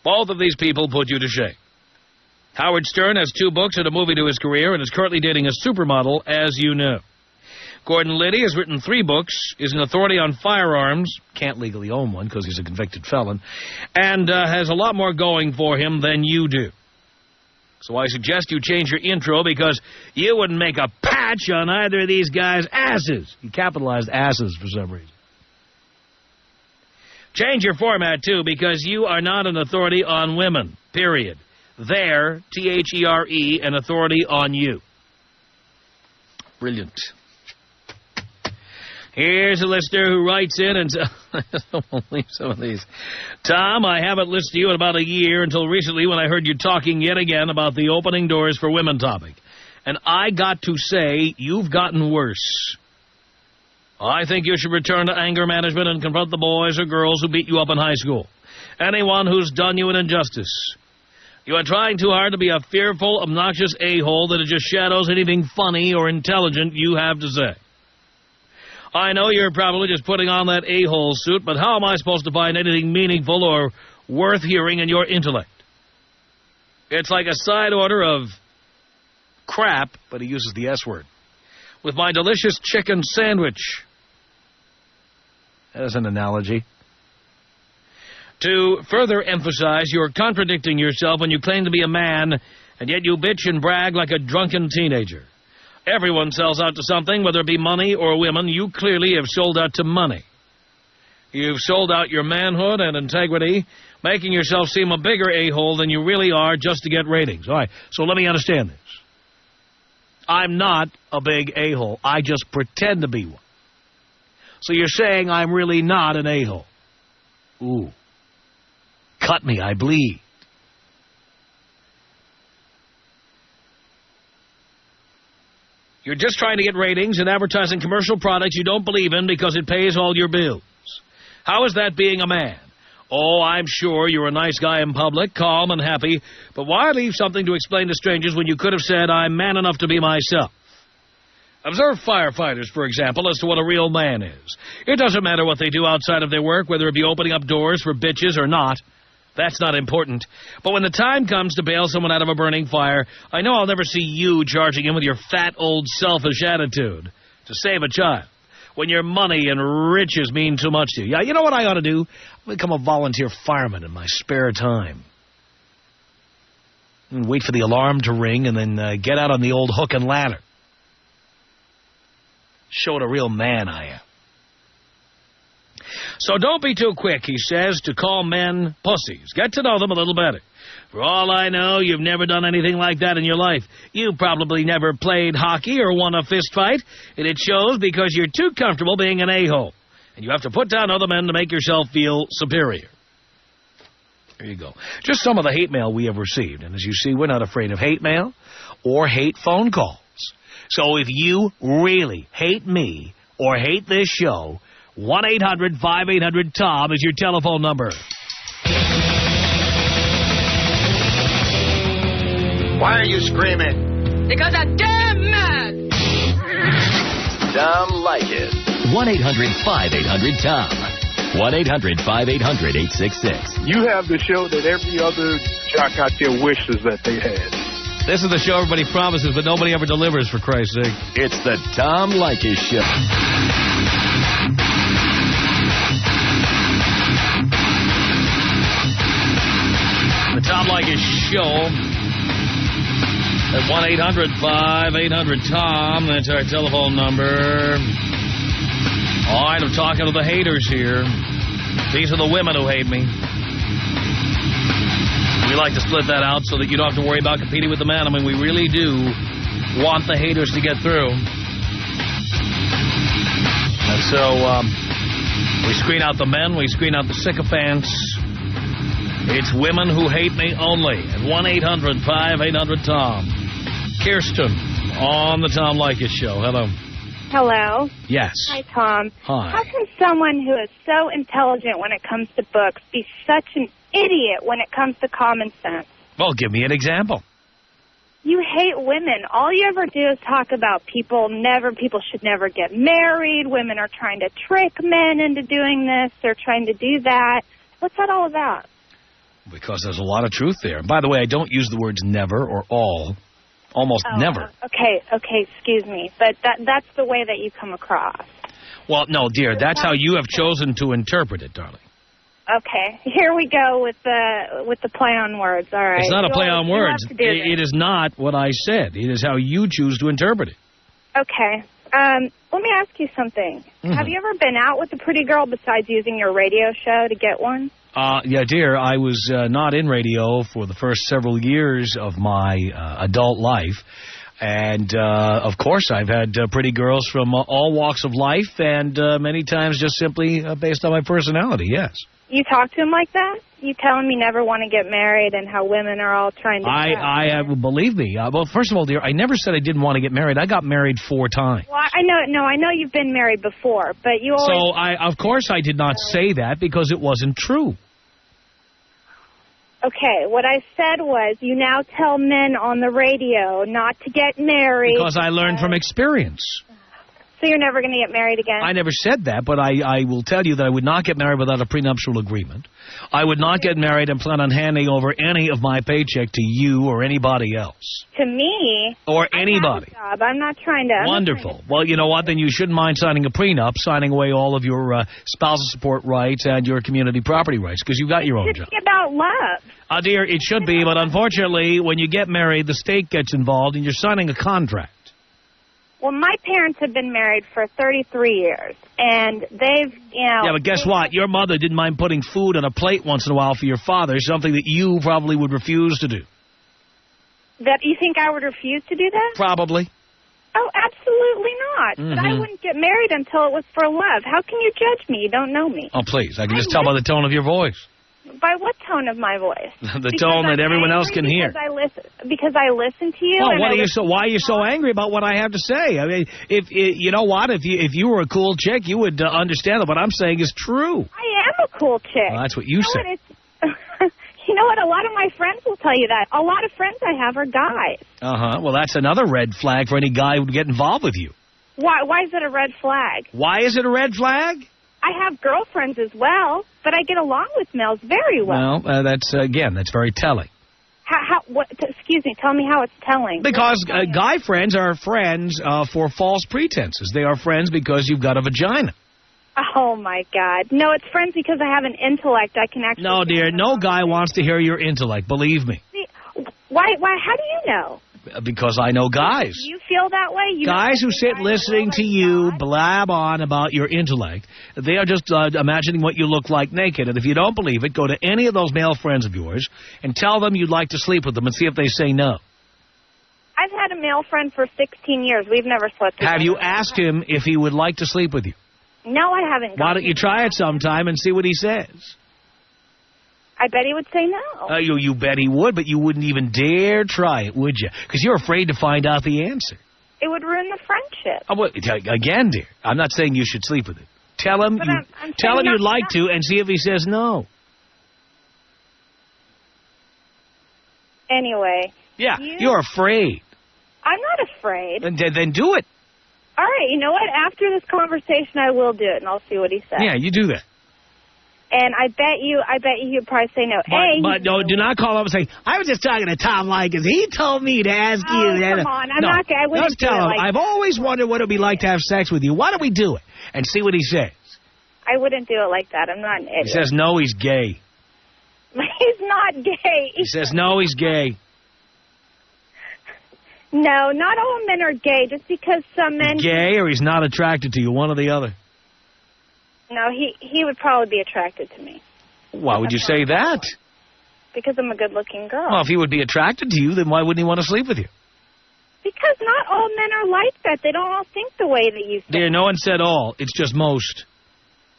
Both of these people put you to shame. Howard Stern has 2 books and a movie to his career and is currently dating a supermodel, as you know. Gordon Liddy has written 3 books, is an authority on firearms, can't legally own one because he's a convicted felon, and has a lot more going for him than you do. So I suggest you change your intro because you wouldn't make a patch on either of these guys' asses. He capitalized asses for some reason. Change your format, too, because you are not an authority on women, period. They're, T-H-E-R-E, an authority on you. Brilliant. Here's a listener who writes in and says, I'll leave some of these. Tom, I haven't listened to you in about a year until recently when I heard you talking yet again about the opening doors for women topic. And I got to say, you've gotten worse. I think you should return to anger management and confront the boys or girls who beat you up in high school. Anyone who's done you an injustice. You are trying too hard to be a fearful, obnoxious a-hole that just shadows anything funny or intelligent you have to say. I know you're probably just putting on that a-hole suit, but how am I supposed to find anything meaningful or worth hearing in your intellect? It's like a side order of crap, but he uses the S word, with my delicious chicken sandwich. As an analogy. To further emphasize, you're contradicting yourself when you claim to be a man, and yet you bitch and brag like a drunken teenager. Everyone sells out to something, whether it be money or women. You clearly have sold out to money. You've sold out your manhood and integrity, making yourself seem a bigger a-hole than you really are just to get ratings. All right, so let me understand this. I'm not a big a-hole. I just pretend to be one. So you're saying I'm really not an a-hole. Ooh. Cut me, I bleed. You're just trying to get ratings and advertising commercial products you don't believe in because it pays all your bills. How is that being a man? Oh, I'm sure you're a nice guy in public, calm and happy, but why leave something to explain to strangers when you could have said, I'm man enough to be myself? Observe firefighters, for example, as to what a real man is. It doesn't matter what they do outside of their work, whether it be opening up doors for bitches or not. That's not important. But when the time comes to bail someone out of a burning fire, I know I'll never see you charging in with your fat, old, selfish attitude to save a child. When your money and riches mean too much to you. Yeah, you know what I ought to do? Become a volunteer fireman in my spare time. And wait for the alarm to ring and then get out on the old hook and ladder. Show what a real man I am. So don't be too quick, he says, to call men pussies. Get to know them a little better. For all I know, you've never done anything like that in your life. You probably never played hockey or won a fist fight, and it shows because you're too comfortable being an a-hole. And you have to put down other men to make yourself feel superior. There you go. Just some of the hate mail we have received. And as you see, we're not afraid of hate mail or hate phone calls. So if you really hate me or hate this show, 1-800-5800-TOM is your telephone number. Why are you screaming? Because I'm damn mad. Tom Leykis. 1-800-5800-TOM. 1-800-5800-866. You have the show that every other jock out there wishes that they had. This is the show everybody promises, but nobody ever delivers, for Christ's sake. It's the Tom Leykis Show. The Tom Leykis Show at 1-800-5800-TOM. That's our telephone number. All right, I'm talking to the haters here. These are the women who hate me. We like to split that out so that you don't have to worry about competing with the men. I mean, we really do want the haters to get through. And so we screen out the men, we screen out the sycophants. It's women who hate me only at 1-800-5800-TOM. Kirsten on the Tom Leykis Show. Hello. Hello. Yes. Hi, Tom. Hi. How can someone who is so intelligent when it comes to books be such an idiot when it comes to common sense? Well, give me an example. You hate women. All you ever do is talk about people should never get married. Women are trying to trick men into doing this. They're trying to do that. What's that all about? Because there's a lot of truth there. By the way, I don't use the words never or all. Almost never. Okay, excuse me. But that's the way that you come across. Well, no, dear, that's how you have chosen to interpret it, darling. Okay, here we go with the play on words. All right. It's not a play on words. It is not what I said. It is how you choose to interpret it. Okay. Let me ask you something. Mm-hmm. Have you ever been out with a pretty girl besides using your radio show to get one? Yeah, dear, I was not in radio for the first several years of my adult life. And, of course, I've had pretty girls from all walks of life and many times just simply based on my personality, yes. You talk to him like that? You tell him you never want to get married and how women are all trying to believe me. Well, first of all, dear, I never said I didn't want to get married. I got married 4 times. Well, I know you've been married before, but you always... So, of course I did not say that because it wasn't true. Okay, what I said was you now tell men on the radio not to get married. Because I learned from experience. So So you're never going to get married again? I never said that, but I will tell you that I would not get married without a prenuptial agreement. I would not get married and plan on handing over any of my paycheck to you or anybody else. To me? Or anybody. I have a job. I'm not trying to... Wonderful. Well, you know what? Then you shouldn't mind signing a prenup, signing away all of your spousal support rights and your community property rights, because you've got your own job. It's about love. Dear, it should be, but unfortunately, when you get married, the state gets involved and you're signing a contract. Well, my parents have been married for 33 years, and they've, Yeah, but guess what? Your mother didn't mind putting food on a plate once in a while for your father, something that you probably would refuse to do. That you think I would refuse to do that? Probably. Oh, absolutely not. But I wouldn't get married until it was for love. How can you judge me? You don't know me. Oh, please. I can just tell by the tone of your voice. By what tone of my voice? The tone that everyone else can hear. Because I listen to you. Well, why are you so angry about what I have to say? I mean, if you know what? If you were a cool chick, you would understand that what I'm saying is true. I am a cool chick. Well, that's what you say. You know what? A lot of my friends will tell you that. A lot of friends I have are guys. Well, that's another red flag for any guy who would get involved with you. Why is it a red flag? Why is it a red flag? I have girlfriends as well, but I get along with males very well. Well, that's very telling. Excuse me, tell me how it's telling. Because guy friends are friends for false pretenses. They are friends because you've got a vagina. Oh, my God. No, it's friends because I have an intellect. I can actually... No, dear, no guy wants to hear your intellect, believe me. See, why? How do you know? Because I know guys. Do you feel that way? Guys who sit listening to you blab on about your intellect, they are just imagining what you look like naked. And if you don't believe it, go to any of those male friends of yours and tell them you'd like to sleep with them and see if they say no. I've had a male friend for 16 years. We've never slept together. Have you asked him if he would like to sleep with you? No, I haven't. Why don't you try it sometime and see what he says? I bet he would say no. You bet he would, but you wouldn't even dare try it, would you? Because you're afraid to find out the answer. It would ruin the friendship. Again, dear, I'm not saying you should sleep with him. Tell him you'd like to and see if he says no. Anyway. Yeah, you're afraid. I'm not afraid. Then do it. All right, you know what? After this conversation, I will do it, and I'll see what he says. Yeah, you do that. And I bet you he'd probably say no. But no, do not call up and say, I was just talking to Tom Leykis. He told me to ask you. Come on, I wouldn't just tell him, like I've always wondered what it would be like to have sex with you. Why don't we do it? And see what he says. I wouldn't do it like that. I'm not an idiot. He says no, he's gay. He's not gay. He says no, he's gay. No, not all men are gay. Just because some men... Gay or he's not attracted to you, one or the other. No, he would probably be attracted to me. Why would you say that? Because I'm a good-looking girl. Well, if he would be attracted to you, then why wouldn't he want to sleep with you? Because not all men are like that. They don't all think the way that you think. Dear, no one said all. It's just most.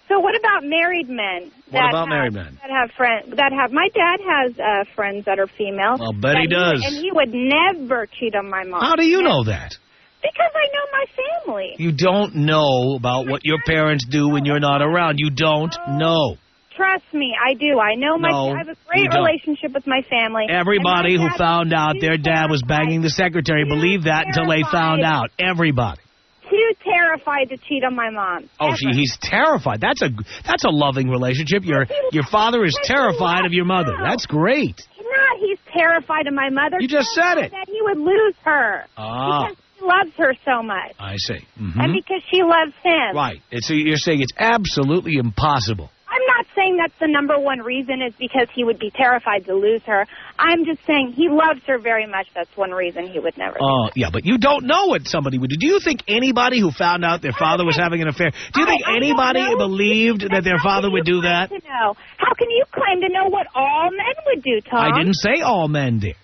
So what about married men? What about married men? That have friends. My dad has friends that are female. I'll bet he does. And he would never cheat on my mom. How do you know that? Because I know my family. You don't know about what your parents do when you're not around. You don't know. Trust me, I do. I know I have a great relationship with my family. Everybody who found out their dad was banging the secretary believed that until they found out. Everybody. Too terrified to cheat on my mom. Oh, he's terrified. That's a loving relationship. Your father is terrified of your mother. That's great. He's terrified of my mother. You just said it. That he would lose her. Because he loves her so much. I see. Mm-hmm. And because she loves him. Right. So you're saying it's absolutely impossible. I'm not saying that's the number one reason is because he would be terrified to lose her. I'm just saying he loves her very much. That's one reason he would never. Oh, yeah, but you don't know what somebody would do. Do you think anybody who found out their father was having an affair, do you think anybody believed that their father would do that? How can you claim to know what all men would do, Tom? I didn't say all men, dear.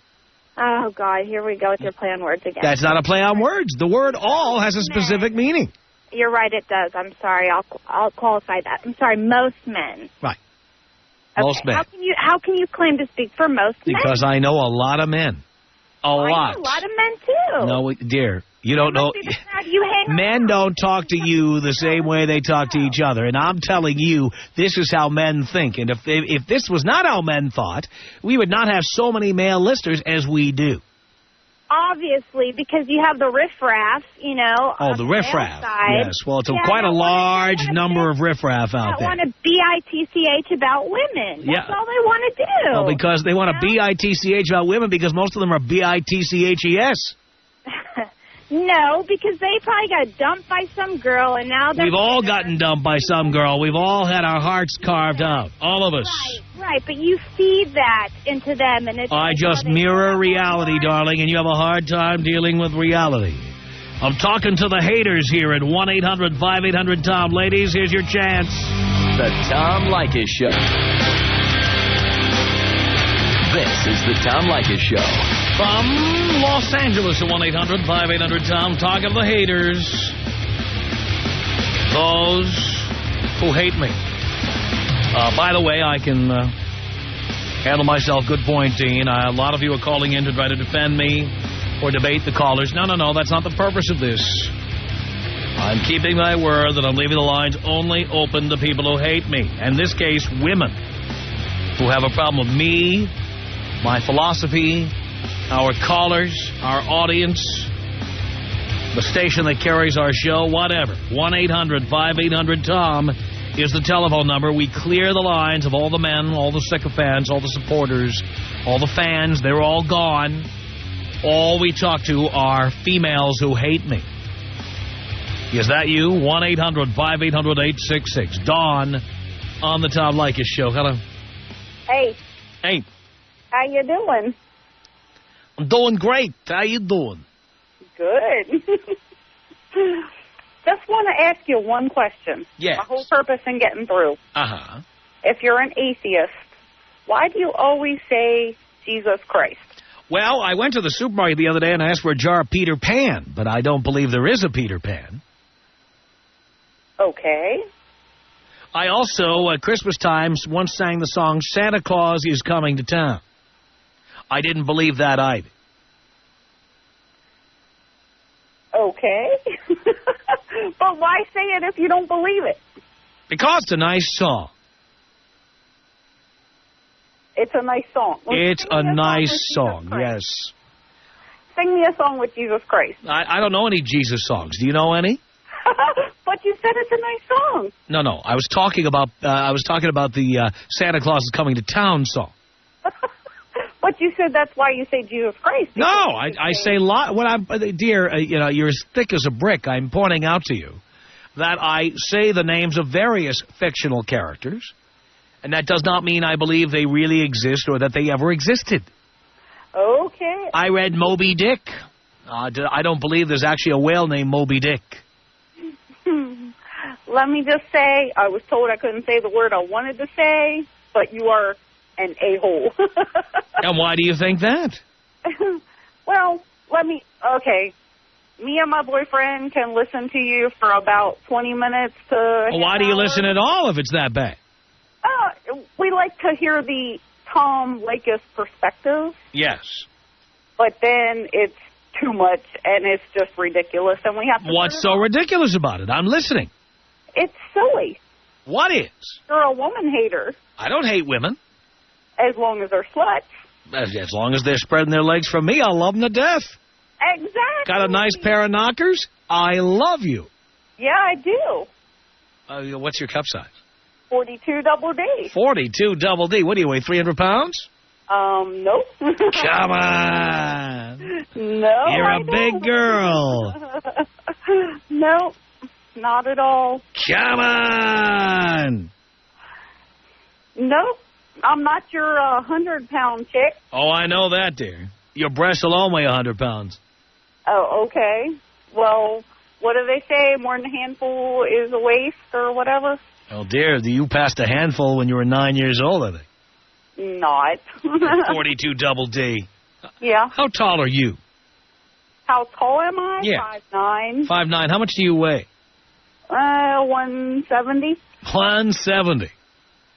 Oh, God, here we go with your play on words again. That's not a play on words. The word all has a specific meaning. You're right, it does. I'm sorry. I'll qualify that. I'm sorry, most men. Right. Okay. Most men. How can you claim to speak for most men? Because I know a lot of men. A lot. I know a lot of men, too. No, dear, you don't know. Men don't talk to you the same way they talk to each other. And I'm telling you, this is how men think. And if this was not how men thought, we would not have so many male listeners as we do. obviously, because you have the riffraff, you know. Oh, the riffraff. Yes. Well, it's quite a large number of riffraff out there. They want to bitch about women. That's all they want to do. Well, because they want to bitch about women because most of them are bitches. No, because they probably got dumped by some girl, and now they're... We've all gotten dumped by some girl. We've all had our hearts carved out. All of us. Right, but you feed that into them, and it's... I just mirror reality, darling, and you have a hard time dealing with reality. I'm talking to the haters here at 1-800-5800-TOM. Ladies, here's your chance. The Tom Leykis Show. This is the Tom Leykis Show. From Los Angeles at 1-800-5800-TOM. Talking to the haters. Those who hate me. By the way, I can handle myself. Good point, Dean. A lot of you are calling in to try to defend me or debate the callers. No, that's not the purpose of this. I'm keeping my word that I'm leaving the lines only open to people who hate me. In this case, women who have a problem with me, my philosophy, our callers, our audience, the station that carries our show, whatever. 1-800-5800-TOM is the telephone number. We clear the lines of all the men, all the sycophants, all the supporters, all the fans. They're all gone. All we talk to are females who hate me. Is that you? 1-800-5800-866. Dawn on the Tom Leykis Show. Hello. Hey. Hey. How you doing? I'm doing great. How you doing? Good. Just want to ask you one question. Yes. My whole purpose in getting through. Uh-huh. If you're an atheist, why do you always say Jesus Christ? Well, I went to the supermarket the other day and I asked for a jar of Peter Pan, but I don't believe there is a Peter Pan. Okay. I also, at Christmas time, once sang the song, Santa Claus is Coming to Town. I didn't believe that either. Okay. But why say it if you don't believe it? Because it's a nice song. It's a nice song. It's a nice song, yes. Sing me a song with Jesus Christ. I don't know any Jesus songs. Do you know any? But you said it's a nice song. No. I was talking about the Santa Claus is Coming to Town song. But you said that's why you say Jesus Christ. No, I say dear, you're as thick as a brick. I'm pointing out to you that I say the names of various fictional characters, and that does not mean I believe they really exist or that they ever existed. Okay. I read Moby Dick. I don't believe there's actually a whale named Moby Dick. Let me just say, I was told I couldn't say the word I wanted to say, but you are an a-hole. And why do you think that? Well, okay. Me and my boyfriend can listen to you for about 20 minutes to... Why do you listen at all if it's that bad? We like to hear the Tom Leykis perspective. Yes. But then it's too much, and it's just ridiculous, and we have to... What's so ridiculous about it? I'm listening. It's silly. What is? You're a woman hater. I don't hate women. As long as they're sluts. As long as they're spreading their legs from me, I'll love them to death. Exactly. Got a nice pair of knockers? I love you. Yeah, I do. What's your cup size? 42 double D. 42 double D. What do you weigh, 300 pounds? Nope. Come on. No, You're a big girl. Nope, not at all. Come on. Nope, I'm not your 100-pound chick. Oh, I know that, dear. Your breasts alone weigh 100 pounds. Oh, okay. Well, what do they say? More than a handful is a waist or whatever? Oh, dear, you passed a handful when you were 9 years old, I think. Not. 42 double D. Yeah. How tall are you? How tall am I? Yeah. 5'9". 5'9". How much do you weigh? 170. 170.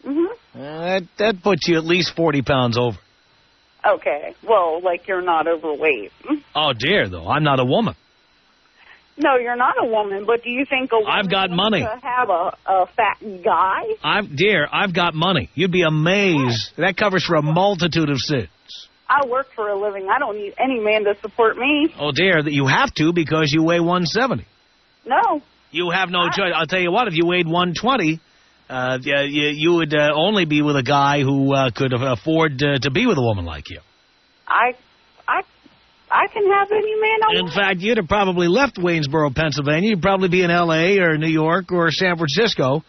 Mm-hmm. That puts you at least 40 pounds over. Okay. Well, like you're not overweight. Oh, dear, though. I'm not a woman. No, you're not a woman, but do you think a woman I've got money. to have a fat guy? Dear, I've got money. You'd be amazed. That covers for a multitude of sins. I work for a living. I don't need any man to support me. Oh, dear, you have to because you weigh 170. No. You have no choice. I'll tell you what, if you weighed 120, you would only be with a guy who could afford to be with a woman like you. I can have any man I want. In fact, you'd have probably left Waynesboro, Pennsylvania. You'd probably be in L.A. or New York or San Francisco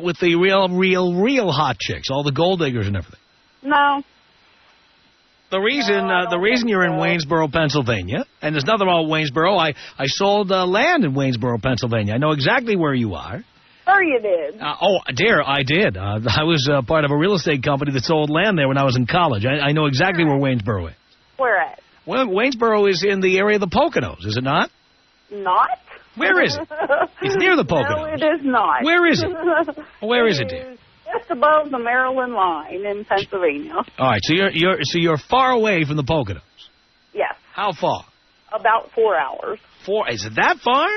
with the real hot chicks, all the gold diggers and everything. No. The reason you're in Waynesboro, Pennsylvania, and there's nothing wrong with Waynesboro. I sold land in Waynesboro, Pennsylvania. I know exactly where you are. Sure you did. Oh, dear, I did. I was part of a real estate company that sold land there when I was in college. I know exactly where Waynesboro is. Where at? Well, Waynesboro is in the area of the Poconos, is it not? Not? Where is it? It's near the Poconos. No, it is not. Where is it? Where is it, dear? Just above the Maryland line in Pennsylvania. All right, so you're far away from the Poconos. Yes. How far? About 4 hours. Is it that far?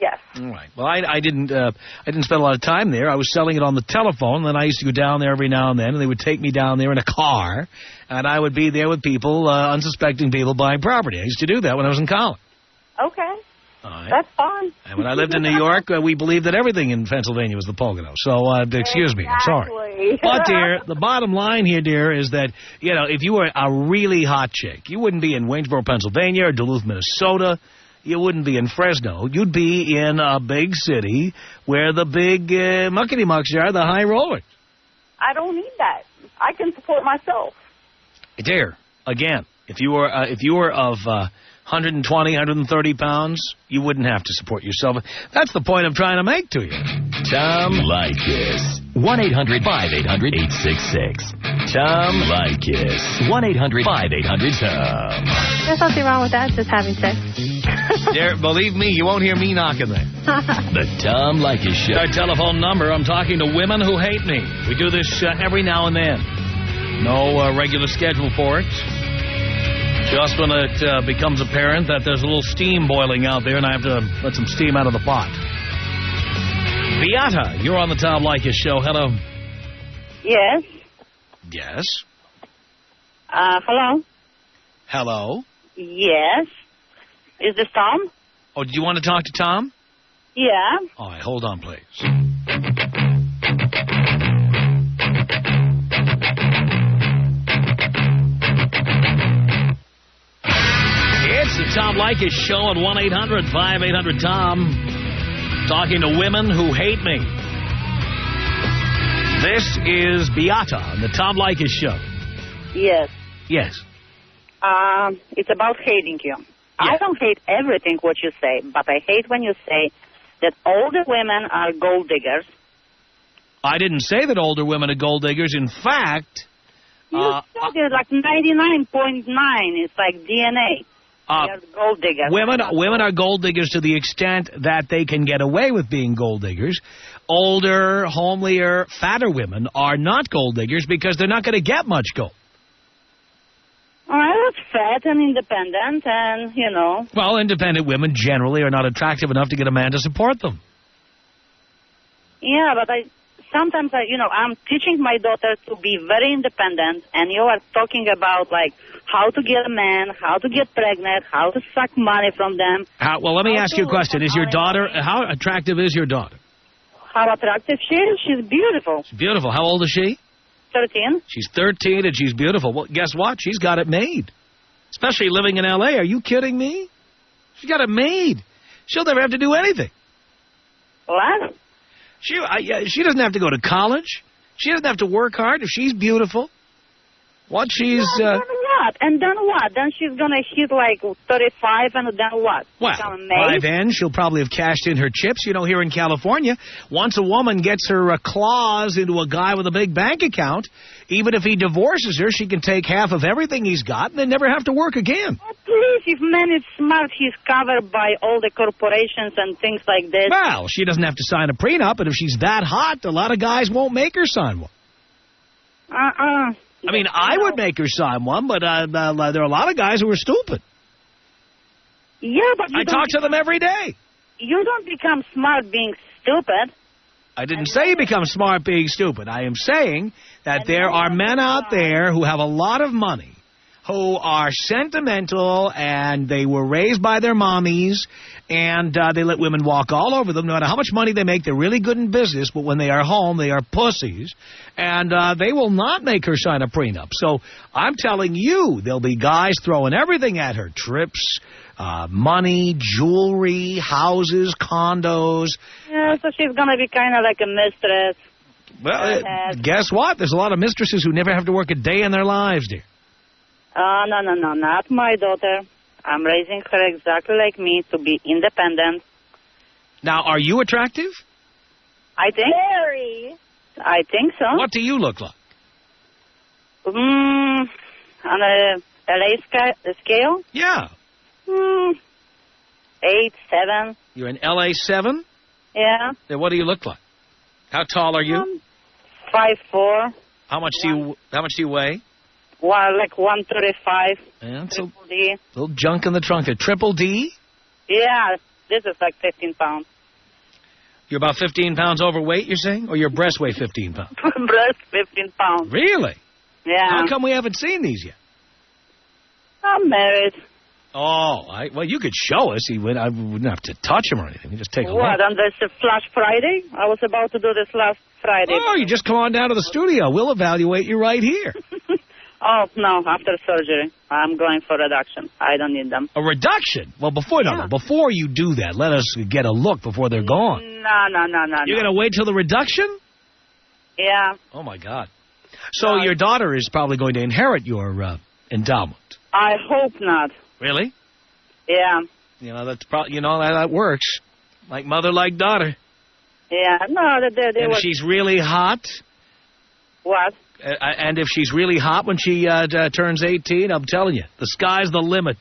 Yes. All right. Well, I didn't spend a lot of time there. I was selling it on the telephone. Then I used to go down there every now and then, and they would take me down there in a car, and I would be there with people, unsuspecting people buying property. I used to do that when I was in college. Okay. All right. That's fine. And when I lived in New York, we believed that everything in Pennsylvania was the Poconos. So, excuse me, I'm sorry. But, dear, the bottom line here, dear, is that, if you were a really hot chick, you wouldn't be in Waynesboro, Pennsylvania, or Duluth, Minnesota. You wouldn't be in Fresno. You'd be in a big city where the big muckety-mucks are, the high rollers. I don't need that. I can support myself. Dear, again, if you were of 120, 130 pounds, you wouldn't have to support yourself. That's the point I'm trying to make to you. Tom Leykis. 1-800-5800-866. Tom Leykis. 1-800-5800-TOM. There's nothing wrong with that, just having sex. Dear, believe me, you won't hear me knocking there. The Tom Leykis Show. Our telephone number. I'm talking to women who hate me. We do this every now and then. No regular schedule for it. Just when it becomes apparent that there's a little steam boiling out there and I have to let some steam out of the pot. Beata, you're on the Tom Leykis Show. Hello. Yes. Yes. Hello. Hello. Yes. Is this Tom? Oh, do you want to talk to Tom? Yeah. All right, hold on, please. It's the Tom Leykis Show at 1-800-5800-TOM. Talking to women who hate me. This is Beata on the Tom Leykis Show. Yes. Yes. It's about hating you. Yeah. I don't hate everything what you say, but I hate when you say that older women are gold diggers. I didn't say that older women are gold diggers. In fact... You said it's like 99.9. It's like DNA. They're gold diggers. Women are gold diggers to the extent that they can get away with being gold diggers. Older, homelier, fatter women are not gold diggers because they're not going to get much gold. All right, that's fat and independent and, Well, independent women generally are not attractive enough to get a man to support them. Yeah, but sometimes I'm teaching my daughter to be very independent, and you are talking about, like, how to get a man, how to get pregnant, how to suck money from them. Well, let me ask you a question. Is your daughter, how attractive is your daughter? How attractive she is? She's beautiful. She's beautiful. How old is she? 13. She's 13 and she's beautiful. Well, guess what? She's got it made. Especially living in L.A. Are you kidding me? She's got it made. She'll never have to do anything. What? She doesn't have to go to college. She doesn't have to work hard if she's beautiful. What she's... Then what? And then what? Then she's going to hit like 35 and then what? Well, by then she'll probably have cashed in her chips. Here in California, once a woman gets her claws into a guy with a big bank account, even if he divorces her, she can take half of everything he's got and then never have to work again. Oh, please, if man is smart, he's covered by all the corporations and things like this. Well, she doesn't have to sign a prenup, but if she's that hot, a lot of guys won't make her sign one. I mean, I would make her sign one, but there are a lot of guys who are stupid. Yeah, but I talk to them every day. You don't become smart being stupid. I didn't say you become smart being stupid. I am saying that there are men out there who have a lot of money, who are sentimental, and they were raised by their mommies, and they let women walk all over them. No matter how much money they make, they're really good in business, but when they are home, they are pussies, and they will not make her sign a prenup. So I'm telling you, there'll be guys throwing everything at her. Trips, money, jewelry, houses, condos. Yeah, so she's going to be kind of like a mistress. Well, guess what? There's a lot of mistresses who never have to work a day in their lives, dear. No, not my daughter. I'm raising her exactly like me, to be independent. Now, are you attractive? I think. Very. I think so. What do you look like? On a LA scale? Yeah. 8, 7. You're an LA 7? Yeah. Then what do you look like? How tall are you? 5'4". How much do you weigh? Well, like 135. Yeah, it's Triple D. Little junk in the trunk. A triple D? Yeah, this is like 15 pounds. You're about 15 pounds overweight, you're saying? Or your breasts weigh 15 pounds? Breast 15 pounds. Really? Yeah. How come we haven't seen these yet? I'm married. Oh, well, you could show us. I wouldn't have to touch him or anything. You just take a look. What, on this Flash Friday? I was about to do this last Friday. Oh, you just come on down to the studio. We'll evaluate you right here. Oh, no, after surgery. I'm going for reduction. I don't need them. A reduction? Well, before you do that, let us get a look before they're gone. No. You're going to wait till the reduction? Yeah. Oh, my God. So your daughter is probably going to inherit your endowment. I hope not. Really? Yeah. You know, that's probably, that works. Like mother, like daughter. Yeah, no, they and if she's really hot? What? And if she's really hot when she turns 18, I'm telling you, the sky's the limit.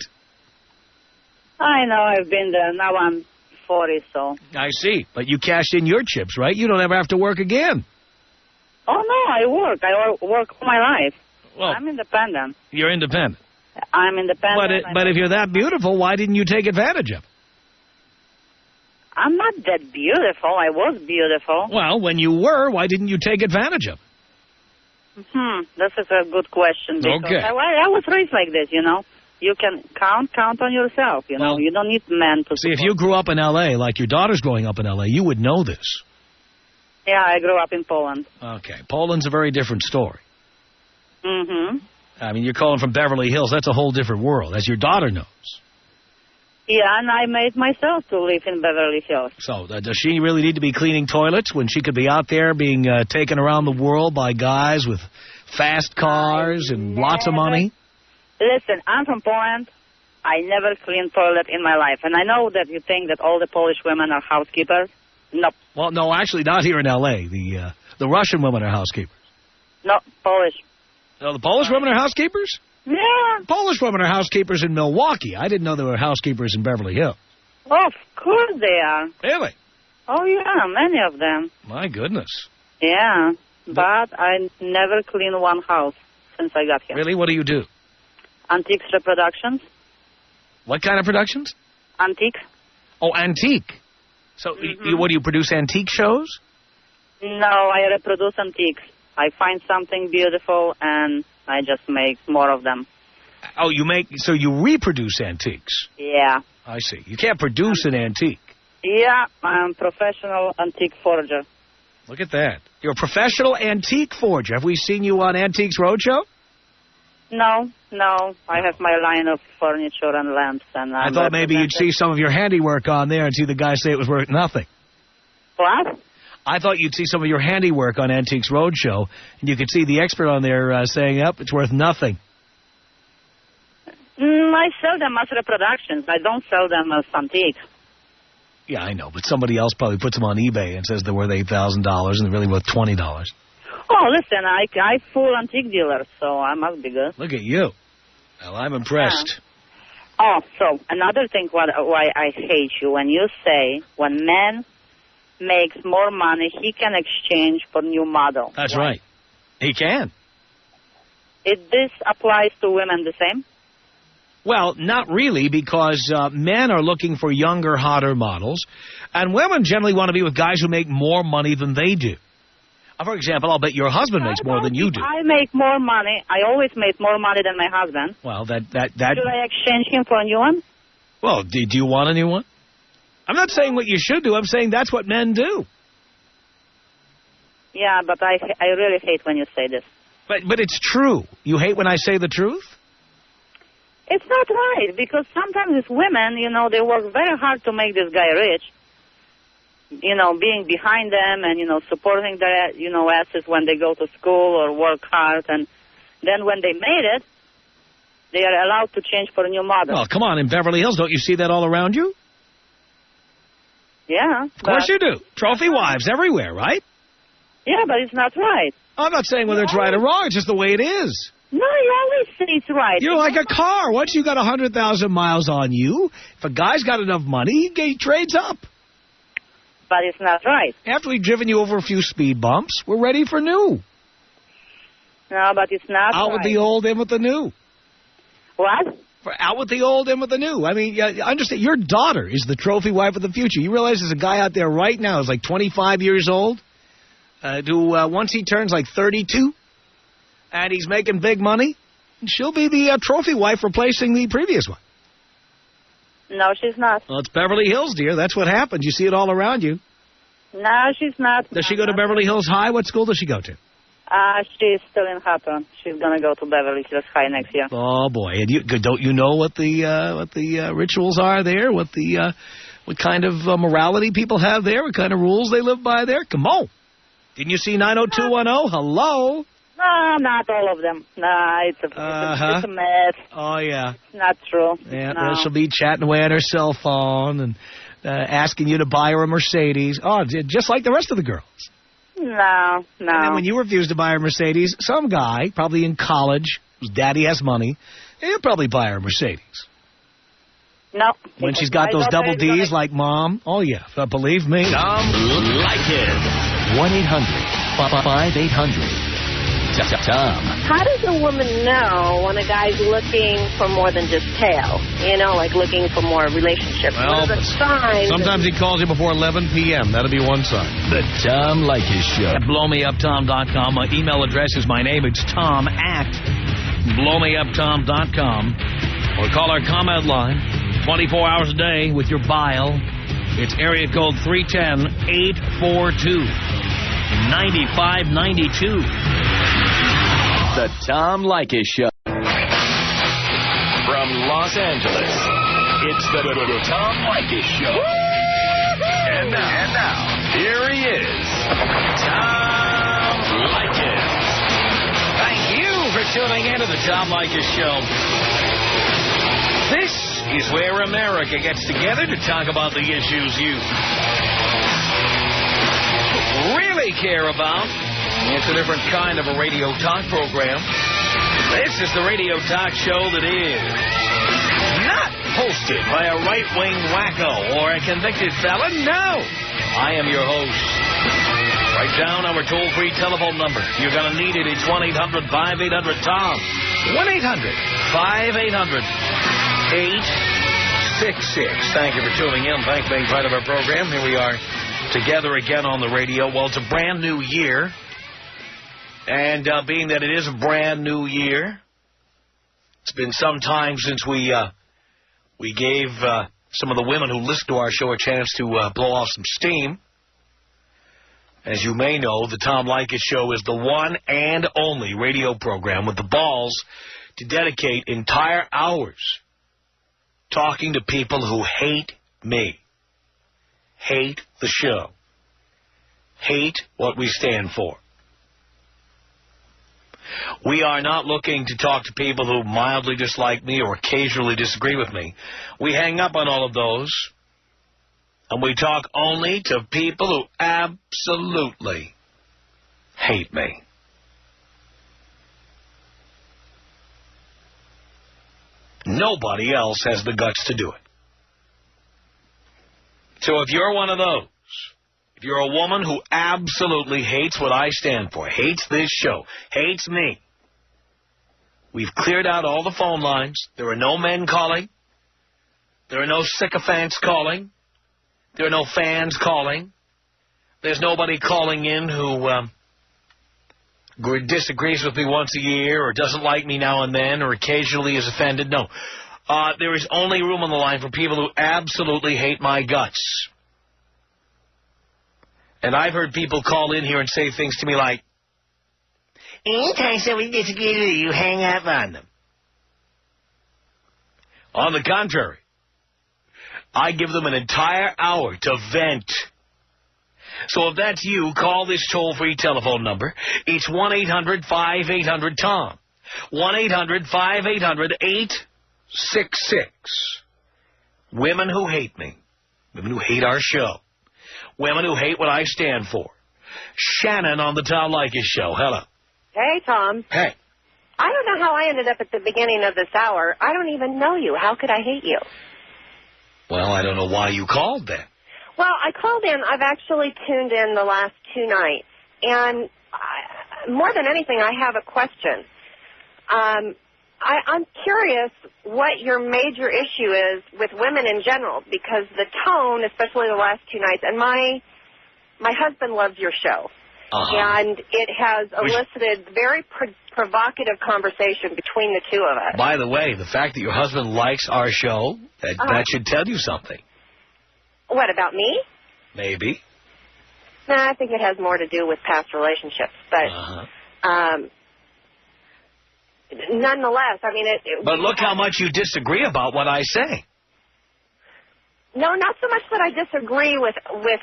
I know, I've been there. Now I'm 40, so. I see. But you cashed in your chips, right? You don't ever have to work again. Oh, no, I work. I work all my life. Well, I'm independent. You're independent. I'm independent. But if you're that beautiful, why didn't you take advantage of it? I'm not that beautiful. I was beautiful. Well, when you were, why didn't you take advantage of it? This is a good question. Because Okay. I was raised like this, You can count on yourself, Well, you don't need men to see, if you grew up in L.A., like your daughter's growing up in L.A., you would know this. Yeah, I grew up in Poland. Okay. Poland's a very different story. Mm-hmm. I mean, you're calling from Beverly Hills. That's a whole different world, as your daughter knows. Yeah, and I made myself to live in Beverly Hills. So does she really need to be cleaning toilets when she could be out there being taken around the world by guys with fast cars and lots of money? Listen, I'm from Poland. I never cleaned toilet in my life. And I know that you think that all the Polish women are housekeepers. Nope. Well, no, actually not here in L.A. The Russian women are housekeepers. No, Polish. No, the Polish women are housekeepers? Yeah. Polish women are housekeepers in Milwaukee. I didn't know there were housekeepers in Beverly Hills. Of course they are. Really? Oh, yeah, many of them. My goodness. Yeah, but I never cleaned one house since I got here. Really? What do you do? Antiques reproductions. What kind of productions? Antiques. Oh, antique. So what do you produce, antique shows? No, I reproduce antiques. I find something beautiful and I just make more of them. Oh, so you reproduce antiques? Yeah. I see. You can't produce an antique. Yeah, I'm a professional antique forger. Look at that. You're a professional antique forger. Have we seen you on Antiques Roadshow? No. I have my line of furniture and lamps. And I thought maybe you'd see some of your handiwork on there and see the guy say it was worth nothing. What? I thought you'd see some of your handiwork on Antiques Roadshow, and you could see the expert on there saying, yep, it's worth nothing. I sell them as reproductions. I don't sell them as antiques. Yeah, I know, but somebody else probably puts them on eBay and says they're worth $8,000 and they're really worth $20. Oh, listen, I full antique dealer, so I must be good. Look at you. Well, I'm impressed. Yeah. Oh, so another thing why I hate you, when you say when man makes more money, he can exchange for new model. That's right. He can. This applies to women the same? Well, not really, because men are looking for younger, hotter models, and women generally want to be with guys who make more money than they do. For example, I'll bet your husband makes more than you do. I make more money. I always make more money than my husband. Well, that. Should I exchange him for a new one? Well, do you want a new one? I'm not saying what you should do. I'm saying that's what men do. Yeah, but I really hate when you say this. But it's true. You hate when I say the truth? It's not right, because sometimes it's women, they work very hard to make this guy rich. Being behind them and, supporting their, asses when they go to school or work hard. And then when they made it, they are allowed to change for a new model. Well, come on, in Beverly Hills, don't you see that all around you? Yeah. Of course you do. Trophy wives everywhere, right? Yeah, but it's not right. I'm not saying whether it's right or wrong. It's just the way it is. No, you always say it's right. You're like a car. Once you got 100,000 miles on you, if a guy's got enough money, he trades up. But it's not right. After we've driven you over a few speed bumps, we're ready for new. No, but it's not Out with the old, in with the new. What? Out with the old, in with the new. I mean, understand, your daughter is the trophy wife of the future. You realize there's a guy out there right now who's like 25 years old, who once he turns like 32, and he's making big money, she'll be the trophy wife replacing the previous one. No, she's not. Well, it's Beverly Hills, dear. That's what happens. You see it all around you. No, she's not. Does she go to Beverly Hills High? What school does she go to? She's still in Hawthorne. She's going to go to Beverly Hills High next year. Oh, boy. And don't you know what the rituals are there? What kind of morality people have there? What kind of rules they live by there? Come on. Didn't you see 90210? Hello? No, not all of them. No, it's a myth. Oh, yeah. It's not true. Yeah, no. She'll be chatting away on her cell phone and asking you to buy her a Mercedes. Oh, just like the rest of the girls. No. And then when you refuse to buy her a Mercedes, some guy, probably in college, whose daddy has money, he'll probably buy her a Mercedes. No. When she's got those double Ds like Mom. Oh, yeah. Believe me. Tom Leykis. 1-800-5800. Tom. How does a woman know when a guy's looking for more than just tail? Like looking for more relationship. Well, what are the signs? Sometimes he calls you before 11 p.m. That'll be one sign. The Tom Leykis Show. At blowmeuptom.com. My email address is my name. It's Tom at blowmeuptom.com. Or call our comment line 24 hours a day with your bile. It's area code 310-842-9592. The Tom Leykis Show. From Los Angeles, it's the Tom Leykis Show. And now, here he is, Tom Leykis. Thank you for tuning in to the Tom Leykis Show. This is where America gets together to talk about the issues you really care about. It's a different kind of a radio talk program. This is the radio talk show that is not hosted by a right-wing wacko or a convicted felon. No! I am your host. Write down our toll-free telephone number. You're going to need it. It's 1-800-5800-TOM. 1-800-5800-866. Thank you for tuning in. Thanks for being part of our program. Here we are together again on the radio. Well, it's a brand new year. And being that it is a brand new year, it's been some time since we gave some of the women who listen to our show a chance to blow off some steam. As you may know, the Tom Leykis Show is the one and only radio program with the balls to dedicate entire hours talking to people who hate me, hate the show, hate what we stand for. We are not looking to talk to people who mildly dislike me or occasionally disagree with me. We hang up on all of those, and we talk only to people who absolutely hate me. Nobody else has the guts to do it. So if you're one of those, if you're a woman who absolutely hates what I stand for, hates this show, hates me, we've cleared out all the phone lines. There are no men calling. There are no sycophants calling. There are no fans calling. There's nobody calling in who disagrees with me once a year or doesn't like me now and then or occasionally is offended. No. There is only room on the line for people who absolutely hate my guts. And I've heard people call in here and say things to me like, anytime somebody disagrees with you, hang up on them. On the contrary, I give them an entire hour to vent. So if that's you, call this toll-free telephone number. It's 1-800-5800-TOM. 1-800-5800-866. Women who hate me. Women who hate our show. Women who hate what I stand for. Shannon on the Tom Leykis Show. Hello. Hey, Tom. Hey. I don't know how I ended up at the beginning of this hour. I don't even know you. How could I hate you? Well, I don't know why you called then. Well, I called in. I've actually tuned in the last 2 nights. And more than anything, I have a question. I'm curious what your major issue is with women in general, because the tone, especially the last 2 nights, and my husband loves your show. And it has elicited very provocative conversation between the two of us. By the way, the fact that your husband likes our show, that should tell you something. What, about me? Maybe. No, I think it has more to do with past relationships. But nonetheless, I mean... But look how much you disagree about what I say. No, not so much that I disagree with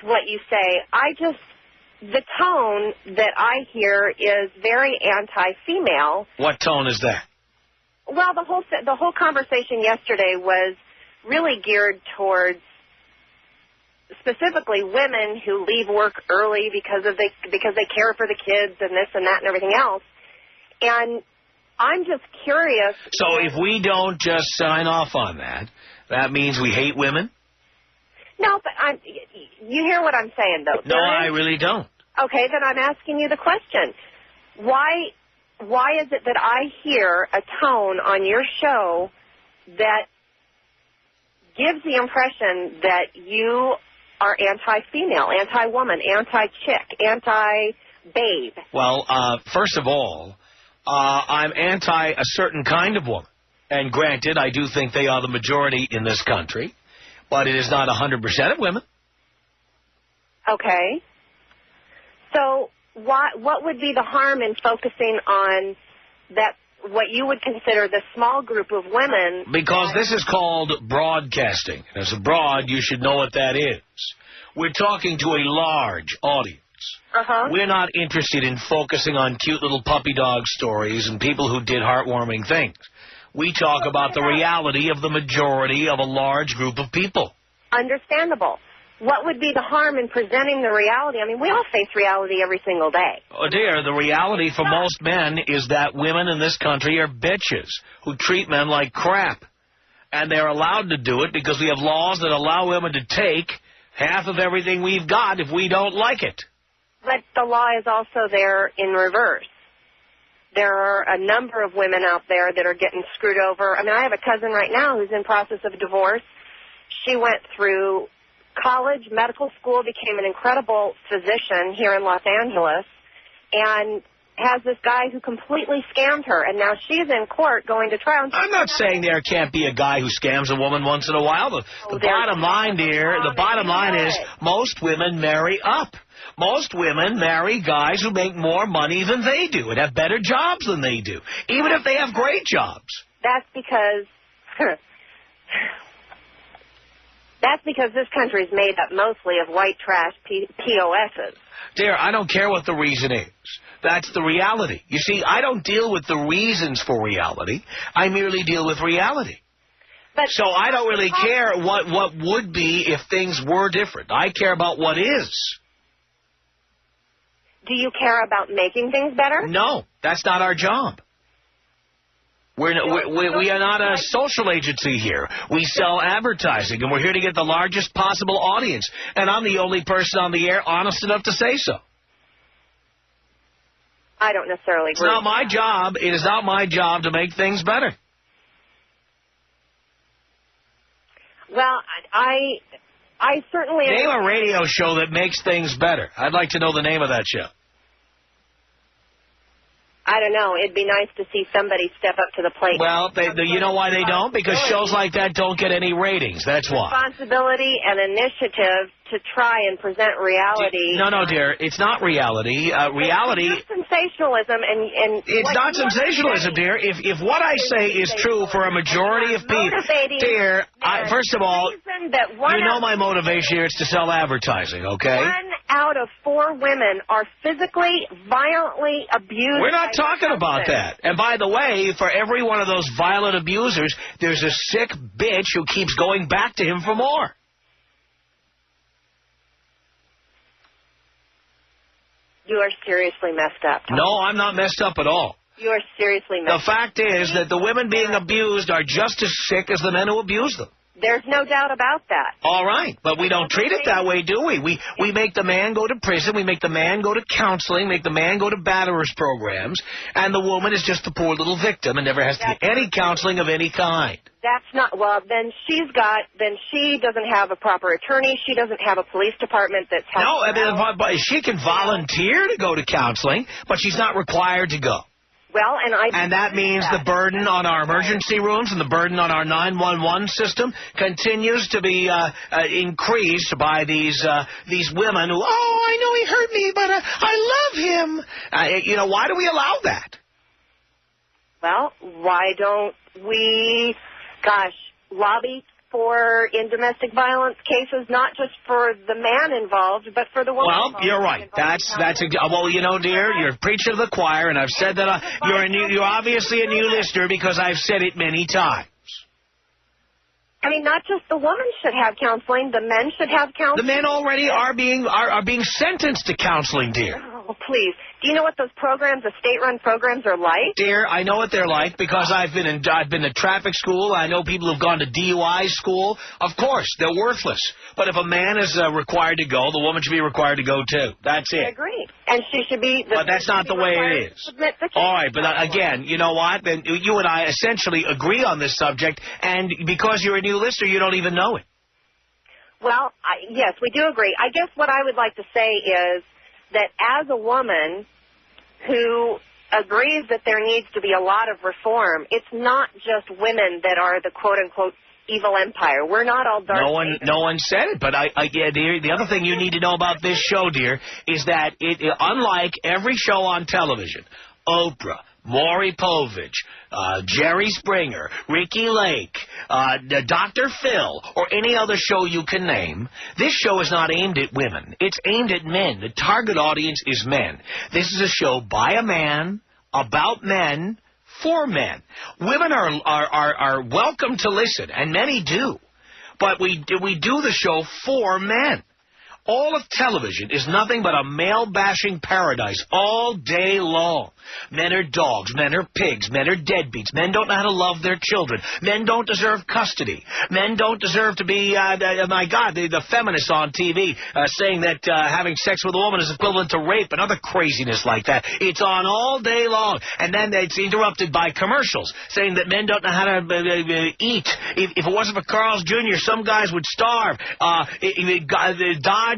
what you say. The tone that I hear is very anti-female. What tone is that? Well, the whole conversation yesterday was really geared towards specifically women who leave work early because they care for the kids and this and that and everything else. And I'm just curious. So if we don't just sign off on that, that means we hate women? No, but you hear what I'm saying, though. No, I really don't. Okay, then I'm asking you the question. Why is it that I hear a tone on your show that gives the impression that you are anti-female, anti-woman, anti-chick, anti-babe? Well, first of all, I'm anti a certain kind of woman. And granted, I do think they are the majority in this country, but it is not 100% of women. Okay. So what would be the harm in focusing on that, what you would consider the small group of women? Because this is called broadcasting. As a broad, you should know what that is. We're talking to a large audience. We're not interested in focusing on cute little puppy dog stories and people who did heartwarming things. We talk about the reality of the majority of a large group of people. Understandable. What would be the harm in presenting the reality? I mean, we all face reality every single day. Oh, dear, the reality for most men is that women in this country are bitches who treat men like crap. And they're allowed to do it because we have laws that allow women to take half of everything we've got if we don't like it. But the law is also there in reverse. There are a number of women out there that are getting screwed over. I mean, I have a cousin right now who's in process of divorce. She went through college, medical school, became an incredible physician here in Los Angeles, and has this guy who completely scammed her, and now she's in court going to trial. I'm not saying there can't be a guy who scams a woman once in a while. The bottom line, dear, the bottom line is most women marry up. Most women marry guys who make more money than they do and have better jobs than they do, even if they have great jobs. That's because this country is made up mostly of white trash POSs. Dear, I don't care what the reason is. That's the reality. You see, I don't deal with the reasons for reality. I merely deal with reality. So I don't really care what would be if things were different. I care about what is. Do you care about making things better? No, that's not our job. We are not a social agency here. We sell advertising, and we're here to get the largest possible audience. And I'm the only person on the air honest enough to say so. I don't necessarily agree. It's not my job. It is not my job to make things better. Well, I certainly... Name a radio show that makes things better. I'd like to know the name of that show. I don't know. It'd be nice to see somebody step up to the plate. Well, you know why they don't? Because shows like that don't get any ratings. That's why. Responsibility and initiative to try and present reality. No, dear. It's not reality. Reality... It's sensationalism and it's not sensationalism, dear. If what I say is true for a majority of people... Dear, first of all, you know my motivation here is to sell advertising, okay? 1 out of 4 women are physically, violently abused. We're not talking about that. And by the way, for every one of those violent abusers, there's a sick bitch who keeps going back to him for more. You are seriously messed up, Tom. No, I'm not messed up at all. You are seriously messed up. The fact is that the women being abused are just as sick as the men who abuse them. There's no doubt about that. All right, but we don't treat it that way, do we? We make the man go to prison, we make the man go to counseling, make the man go to batterers programs, and the woman is just the poor little victim and never has to get any counseling of any kind. That's not, well, then she doesn't have a proper attorney. She doesn't have a police department that's helping. No, I mean, she can volunteer to go to counseling, but she's not required to go. Well, and that means the burden on our emergency rooms and the burden on our 911 system continues to be increased by these women who, I know he hurt me, but I love him. Why do we allow that? Well, why don't we, lobby for in domestic violence cases, not just for the man involved, but for the woman involved? Well, you're right. Well, dear, you're preaching to the choir, and I've said that you're obviously a new listener because I've said it many times. I mean, not just the woman should have counseling, the men should have counseling. The men already are being sentenced to counseling, dear. Oh, please. Do you know what those programs, the state-run programs, are like? Dear, I know what they're like because I've been to traffic school. I know people who've gone to DUI school. Of course, they're worthless. But if a man is required to go, the woman should be required to go, too. That's it. I agree. And she should be... But that's not the way it is. All right, but again, you know what? Then you and I essentially agree on this subject, and because you're a new listener, you don't even know it. Well, yes, we do agree. I guess what I would like to say is that as a woman who agrees that there needs to be a lot of reform, it's not just women that are the quote-unquote evil empire. We're not all dark. No one said it, but dear, the other thing you need to know about this show, dear, is that unlike every show on television, Oprah, Maury Povich, Jerry Springer, Ricky Lake, Dr. Phil, or any other show you can name, this show is not aimed at women. It's aimed at men. The target audience is men. This is a show by a man, about men, for men. Women are welcome to listen, and many do. But we do the show for men. All of television is nothing but a male-bashing paradise all day long. Men are dogs. Men are pigs. Men are deadbeats. Men don't know how to love their children. Men don't deserve custody. Men don't deserve to be, my God, the feminists on TV saying that having sex with a woman is equivalent to rape and other craziness like that. It's on all day long. And then it's interrupted by commercials saying that men don't know how to eat. If it wasn't for Carl's Jr., some guys would starve. Dodge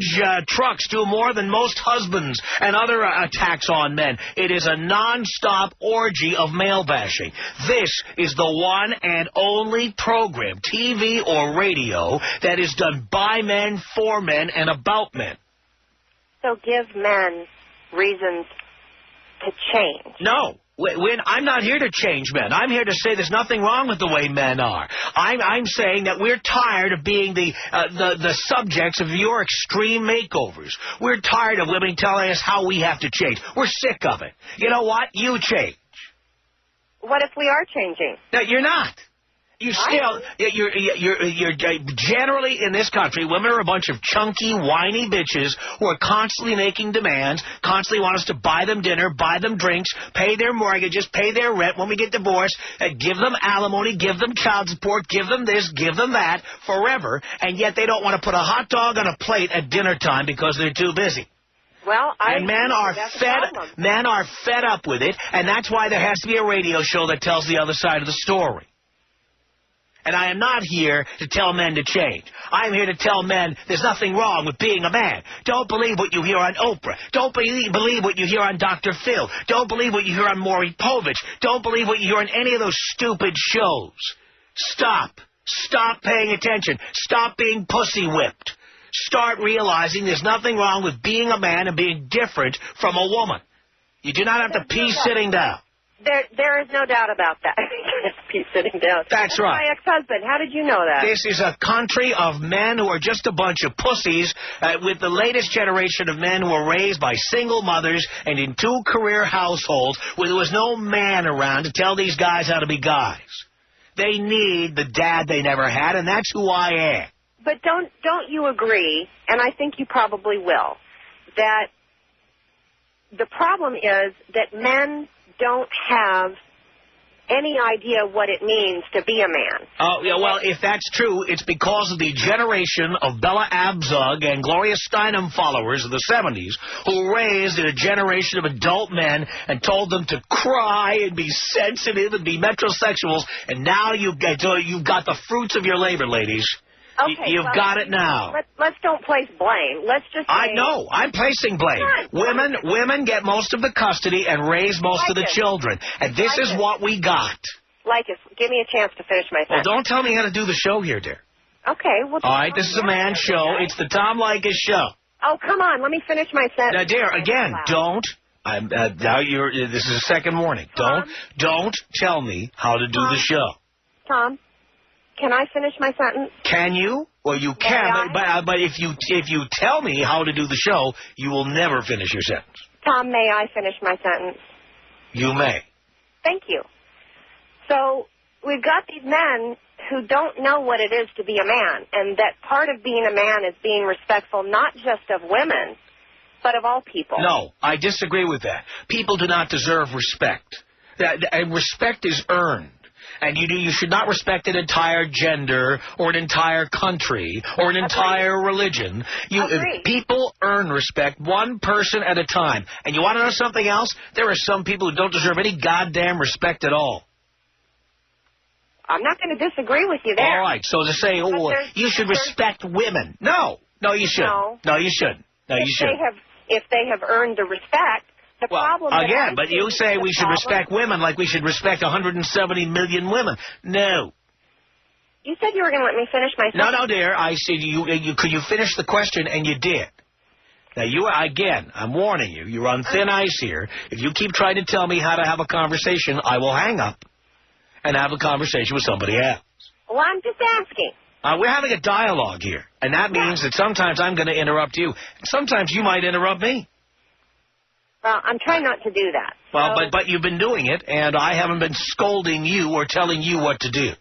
trucks do more than most husbands, and other attacks on men. It is a non-stop orgy of male bashing. This is the one and only program, TV or radio, that is done by men, for men, and about men. So give men reasons to change. No. I'm not here to change men. I'm here to say there's nothing wrong with the way men are. I'm saying that we're tired of being the subjects of your extreme makeovers. We're tired of women telling us how we have to change. We're sick of it. You know what? You change. What if we are changing? No, you're not. You're generally in this country, women are a bunch of chunky, whiny bitches who are constantly making demands, constantly want us to buy them dinner, buy them drinks, pay their mortgages, pay their rent when we get divorced, give them alimony, give them child support, give them this, give them that, forever, and yet they don't want to put a hot dog on a plate at dinner time because they're too busy. Well, men are fed up with it, and that's why there has to be a radio show that tells the other side of the story. And I am not here to tell men to change. I am here to tell men there's nothing wrong with being a man. Don't believe what you hear on Oprah. Don't believe what you hear on Dr. Phil. Don't believe what you hear on Maury Povich. Don't believe what you hear on any of those stupid shows. Stop. Stop paying attention. Stop being pussy whipped. Start realizing there's nothing wrong with being a man and being different from a woman. You do not have to pee sitting down. There is no doubt about that. Pete sitting down. That's right. My ex-husband. How did you know that? This is a country of men who are just a bunch of pussies with the latest generation of men who were raised by single mothers and in two-career households where there was no man around to tell these guys how to be guys. They need the dad they never had, and that's who I am. But don't you agree, and I think you probably will, that the problem is that men don't have any idea what it means to be a man. Oh, yeah, well, if that's true, it's because of the generation of Bella Abzug and Gloria Steinem followers of the 70s who raised a generation of adult men and told them to cry and be sensitive and be metrosexuals, and now you've got the fruits of your labor, ladies. Okay, You've got it now. Let's don't place blame. Let's just say... I know. I'm placing blame. Women get most of the custody and raise most of the children. And this is what we got. Leykis, give me a chance to finish my sentence. Well, don't tell me how to do the show here, dear. Okay. Well, all right, this is a man's show. It's the Tom Leykis Show. Oh, come on. Let me finish my sentence. Now, dear, again, don't. This is a second warning. Tom? Don't tell me how to do the show. Tom? Can I finish my sentence? Can you? Well, you can, but if you tell me how to do the show, you will never finish your sentence. Tom, may I finish my sentence? You may. Thank you. So we've got these men who don't know what it is to be a man, and that part of being a man is being respectful not just of women, but of all people. No, I disagree with that. People do not deserve respect. Respect is earned. And you should not respect an entire gender or an entire country or an entire religion. People earn respect one person at a time. And you want to know something else? There are some people who don't deserve any goddamn respect at all. I'm not going to disagree with you there. All right, so to say, you should respect women. No, you shouldn't. No, you shouldn't. No, you shouldn't. If they have earned the respect, the problem again, but you say we should respect women like we should respect 170 million women. No. You said you were going to let me finish my sentence. No, dear. I said could you finish the question, and you did. Now, I'm warning you. You're on thin ice here. If you keep trying to tell me how to have a conversation, I will hang up and have a conversation with somebody else. Well, I'm just asking. We're having a dialogue here, and that means that sometimes I'm going to interrupt you, and sometimes you might interrupt me. Well, I'm trying not to do that. Well, but you've been doing it, and I haven't been scolding you or telling you what to do.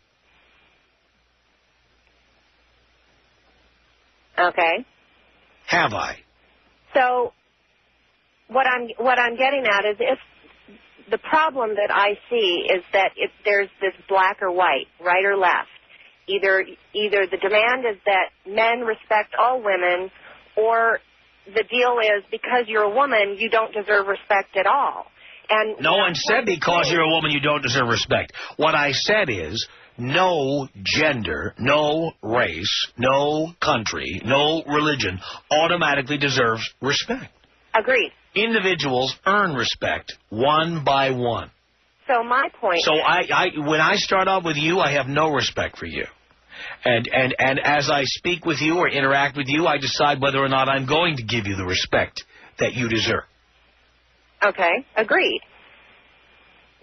Okay. Have I? So, what I'm getting at is if the problem that I see is that if there's this black or white, right or left, either the demand is that men respect all women, or the deal is because you're a woman, you don't deserve respect at all. And no one said because you're a woman you don't deserve respect. What I said is no gender, no race, no country, no religion automatically deserves respect. Agreed. Individuals earn respect one by one. So my point is... when I start out with you, I have no respect for you. And as I speak with you or interact with you, I decide whether or not I'm going to give you the respect that you deserve. Okay, agreed.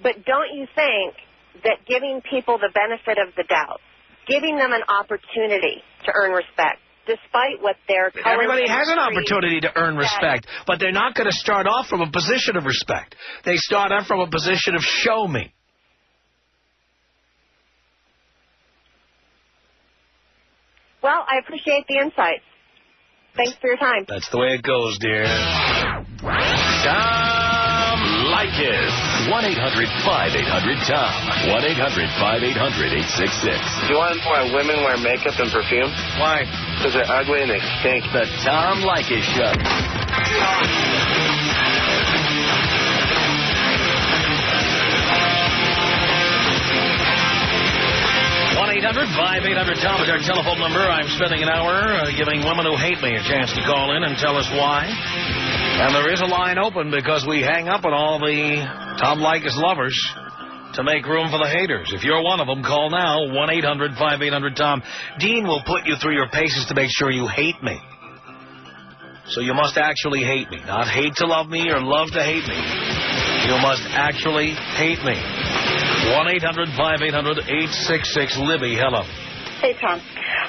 But don't you think that giving people the benefit of the doubt, giving them an opportunity to earn respect, despite what their color... Everybody has an opportunity to earn respect, but they're not going to start off from a position of respect. They start off from a position of show me. Well, I appreciate the insights. Thanks for your time. That's the way it goes, dear. Tom Leykis. 1-800-5800-TOM. 1-800-5800-866. Do you want to know why women wear makeup and perfume? Why? Because they're ugly and they stink. The Tom Leykis Show. 1-800-5800-TOM is our telephone number. I'm spending an hour giving women who hate me a chance to call in and tell us why. And there is a line open because we hang up on all the Tom Leykis lovers to make room for the haters. If you're one of them, call now, 1-800-5800-TOM. Dean will put you through your paces to make sure you hate me. So you must actually hate me. Not hate to love me or love to hate me. You must actually hate me. 1-800-5800-866. Libby, hello. Hey, Tom.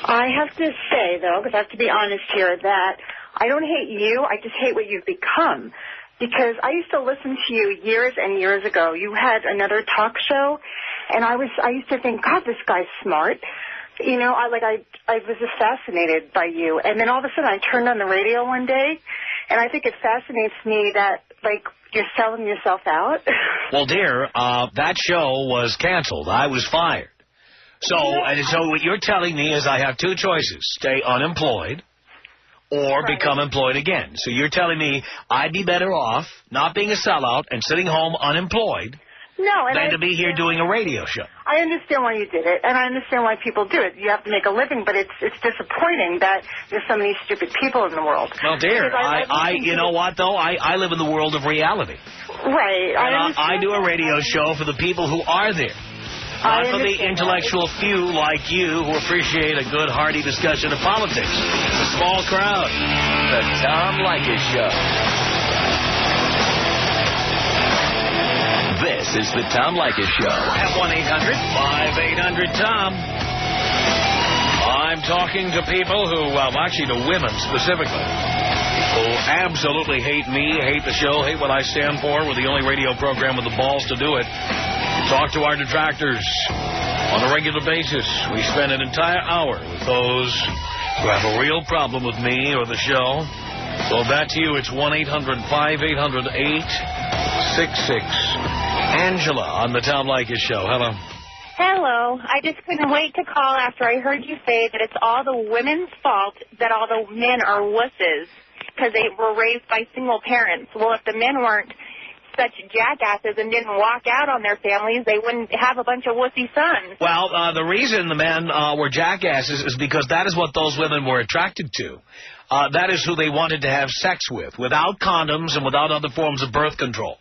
I have to say, though, because I have to be honest here, that I don't hate you. I just hate what you've become. Because I used to listen to you years and years ago. You had another talk show, and I used to think, God, this guy's smart. You know, I was just fascinated by you. And then all of a sudden I turned on the radio one day, and I think it fascinates me that, like, you're selling yourself out. Well, dear, that show was canceled. I was fired. So what you're telling me is I have two choices: stay unemployed or become employed again. So you're telling me I'd be better off not being a sellout and sitting home unemployed than to be here doing a radio show. I understand why you did it, and I understand why people do it. You have to make a living, but it's disappointing that there's so many stupid people in the world. Well, dear, you know what, though? I live in the world of reality. Right. And I do a radio show for the people who are there. Not for the intellectual few like you who appreciate a good, hearty discussion of politics. It's a small crowd. The Tom Leykis Show. This is the Tom Leykis Show. At 1-800-5800-TOM. I'm talking to people who, well, actually to women specifically, who absolutely hate me, hate the show, hate what I stand for. We're the only radio program with the balls to do it. Talk to our detractors on a regular basis. We spend an entire hour with those who have a real problem with me or the show. So back to you. It's 1-800-5800-866. Angela on the Tom Leykis Show. Hello. Hello. I just couldn't wait to call after I heard you say that it's all the women's fault that all the men are wusses because they were raised by single parents. Well, if the men weren't such jackasses and didn't walk out on their families, they wouldn't have a bunch of wussy sons. Well, the reason the men were jackasses is because that is what those women were attracted to. That is who they wanted to have sex with, without condoms and without other forms of birth control.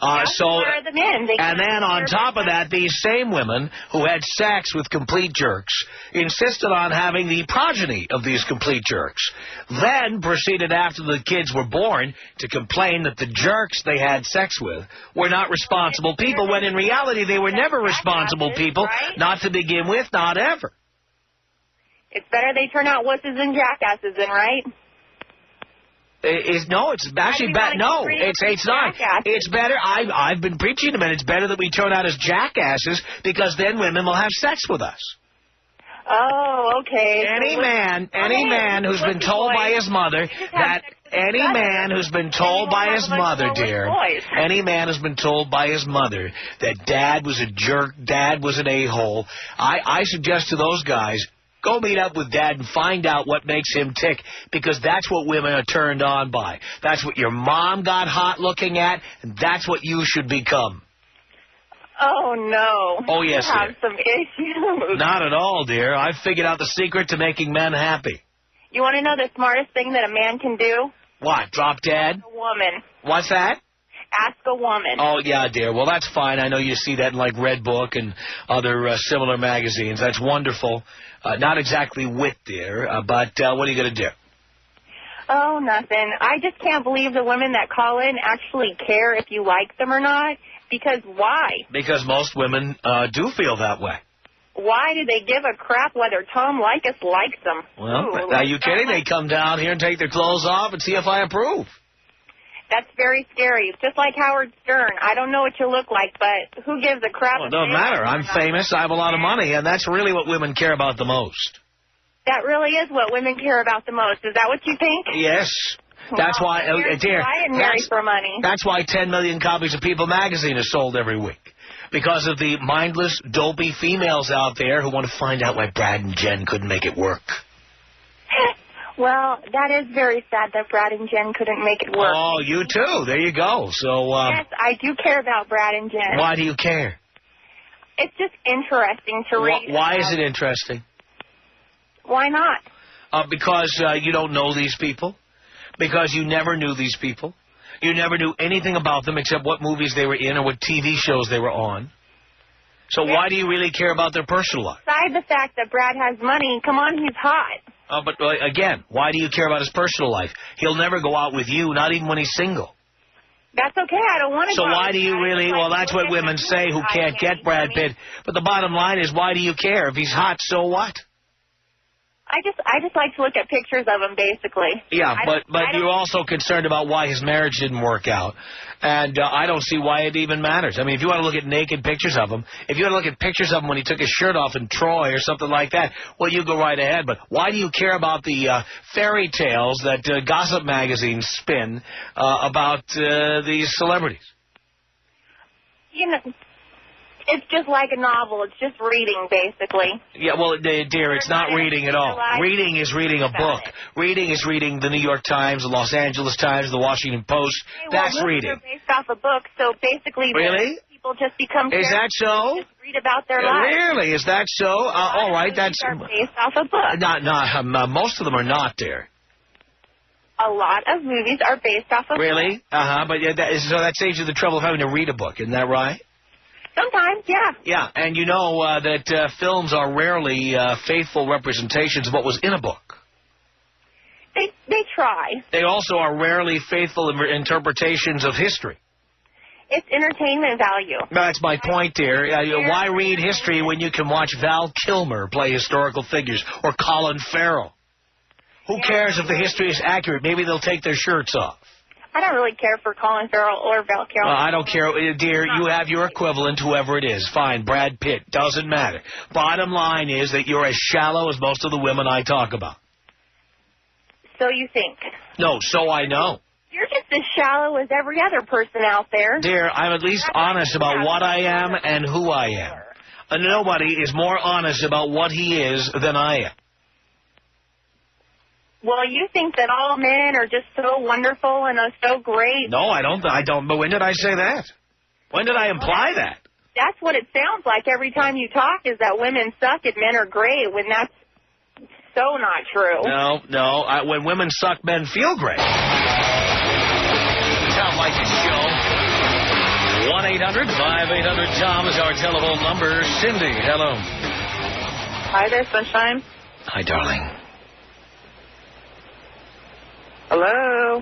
The men. And then on top of that, these same women who had sex with complete jerks insisted on having the progeny of these complete jerks. Then proceeded after the kids were born to complain that the jerks they had sex with were not responsible people, when in reality they were never responsible people, not to begin with, not ever. It's better they turn out wusses than jackasses then, right? It's actually bad. No, it's not. It's better. I've been preaching to men. It's better that we turn out as jackasses because then women will have sex with us. Oh, okay. Any man who's been told by his mother that any man who's been told by his mother, dear, any man who's been told by his mother that dad was a jerk, dad was an a-hole, I suggest to those guys, go meet up with Dad and find out what makes him tick, because that's what women are turned on by. That's what your mom got hot looking at, and that's what you should become. Oh, no. Oh, yes, you have some issues. Not at all, dear. I've figured out the secret to making men happy. You want to know the smartest thing that a man can do? What, drop dead? A woman. What's that? Ask a woman. Oh, yeah, dear. Well, that's fine. I know you see that in, like, Red Book and other similar magazines. That's wonderful. Not exactly wit, dear, but what are you going to do? Oh, nothing. I just can't believe the women that call in actually care if you like them or not. Because why? Because most women do feel that way. Why do they give a crap whether Tom Leykis likes them? Well, are you kidding? They come down here and take their clothes off and see if I approve. That's very scary. It's just like Howard Stern. I don't know what you look like, but who gives a crap? Well, it doesn't matter. I'm famous. I have a lot of money, and that's really what women care about the most. That really is what women care about the most. Is that what you think? Yes. That's why, dear, I didn't marry for money. That's why 10 million copies of People magazine is sold every week. Because of the mindless, dopey females out there who want to find out why Brad and Jen couldn't make it work. Well, that is very sad that Brad and Jen couldn't make it work. Oh, you too. There you go. So, yes, I do care about Brad and Jen. Why do you care? It's just interesting to read. Why is it interesting? Why not? Because you don't know these people. Because you never knew these people. You never knew anything about them except what movies they were in or what TV shows they were on. So why do you really care about their personal life? Besides the fact that Brad has money, come on, he's hot. But again, why do you care about his personal life? He'll never go out with you, not even when he's single. That's okay. I don't want to So go why do you really... Well, that's what women say who can't get Brad Pitt. But the bottom line is, why do you care? If he's hot, so what? I just like to look at pictures of him, basically. Yeah, but you're also concerned about why his marriage didn't work out. And I don't see why it even matters. I mean, if you want to look at naked pictures of him, if you want to look at pictures of him when he took his shirt off in Troy or something like that, well, you go right ahead. But why do you care about the fairy tales that gossip magazines spin about these celebrities? You know, it's just like a novel. It's just reading, basically. Yeah, well, dear, it's not reading at all. Reading is reading a book. Reading is reading the New York Times, the Los Angeles Times, the Washington Post. That's reading. They're based off a book, so basically people just become... Is that so? Just read about their lives. Really? Is that so? All right, that's... Are based off a book. Most of them are not, dear. A lot of movies are based off of... Really? But so that saves you the trouble of having to read a book, isn't that right? Sometimes, yeah. Yeah, and you know that films are rarely faithful representations of what was in a book. They try. They also are rarely faithful interpretations of history. It's entertainment value. That's my point, dear. Why read history when you can watch Val Kilmer play historical figures or Colin Farrell? Who cares if the history is accurate? Maybe they'll take their shirts off. I don't really care for Colin Farrell or Val Kilmer. I don't care. Dear, you have your equivalent, whoever it is. Fine, Brad Pitt. Doesn't matter. Bottom line is that you're as shallow as most of the women I talk about. So you think? No, so I know. You're just as shallow as every other person out there. Dear, I'm at least honest about what I am and who I am. And nobody is more honest about what he is than I am. Well, you think that all men are just so wonderful and are so great. No, I don't. But when did I say that? When did I imply that? That's what it sounds like every time you talk, is that women suck and men are great, when that's so not true. No. When women suck, men feel great. Tom Leykis Show. 1-800-5800-TOM is our telephone number. Cindy, hello. Hi there, sunshine. Hi, darling. Hello?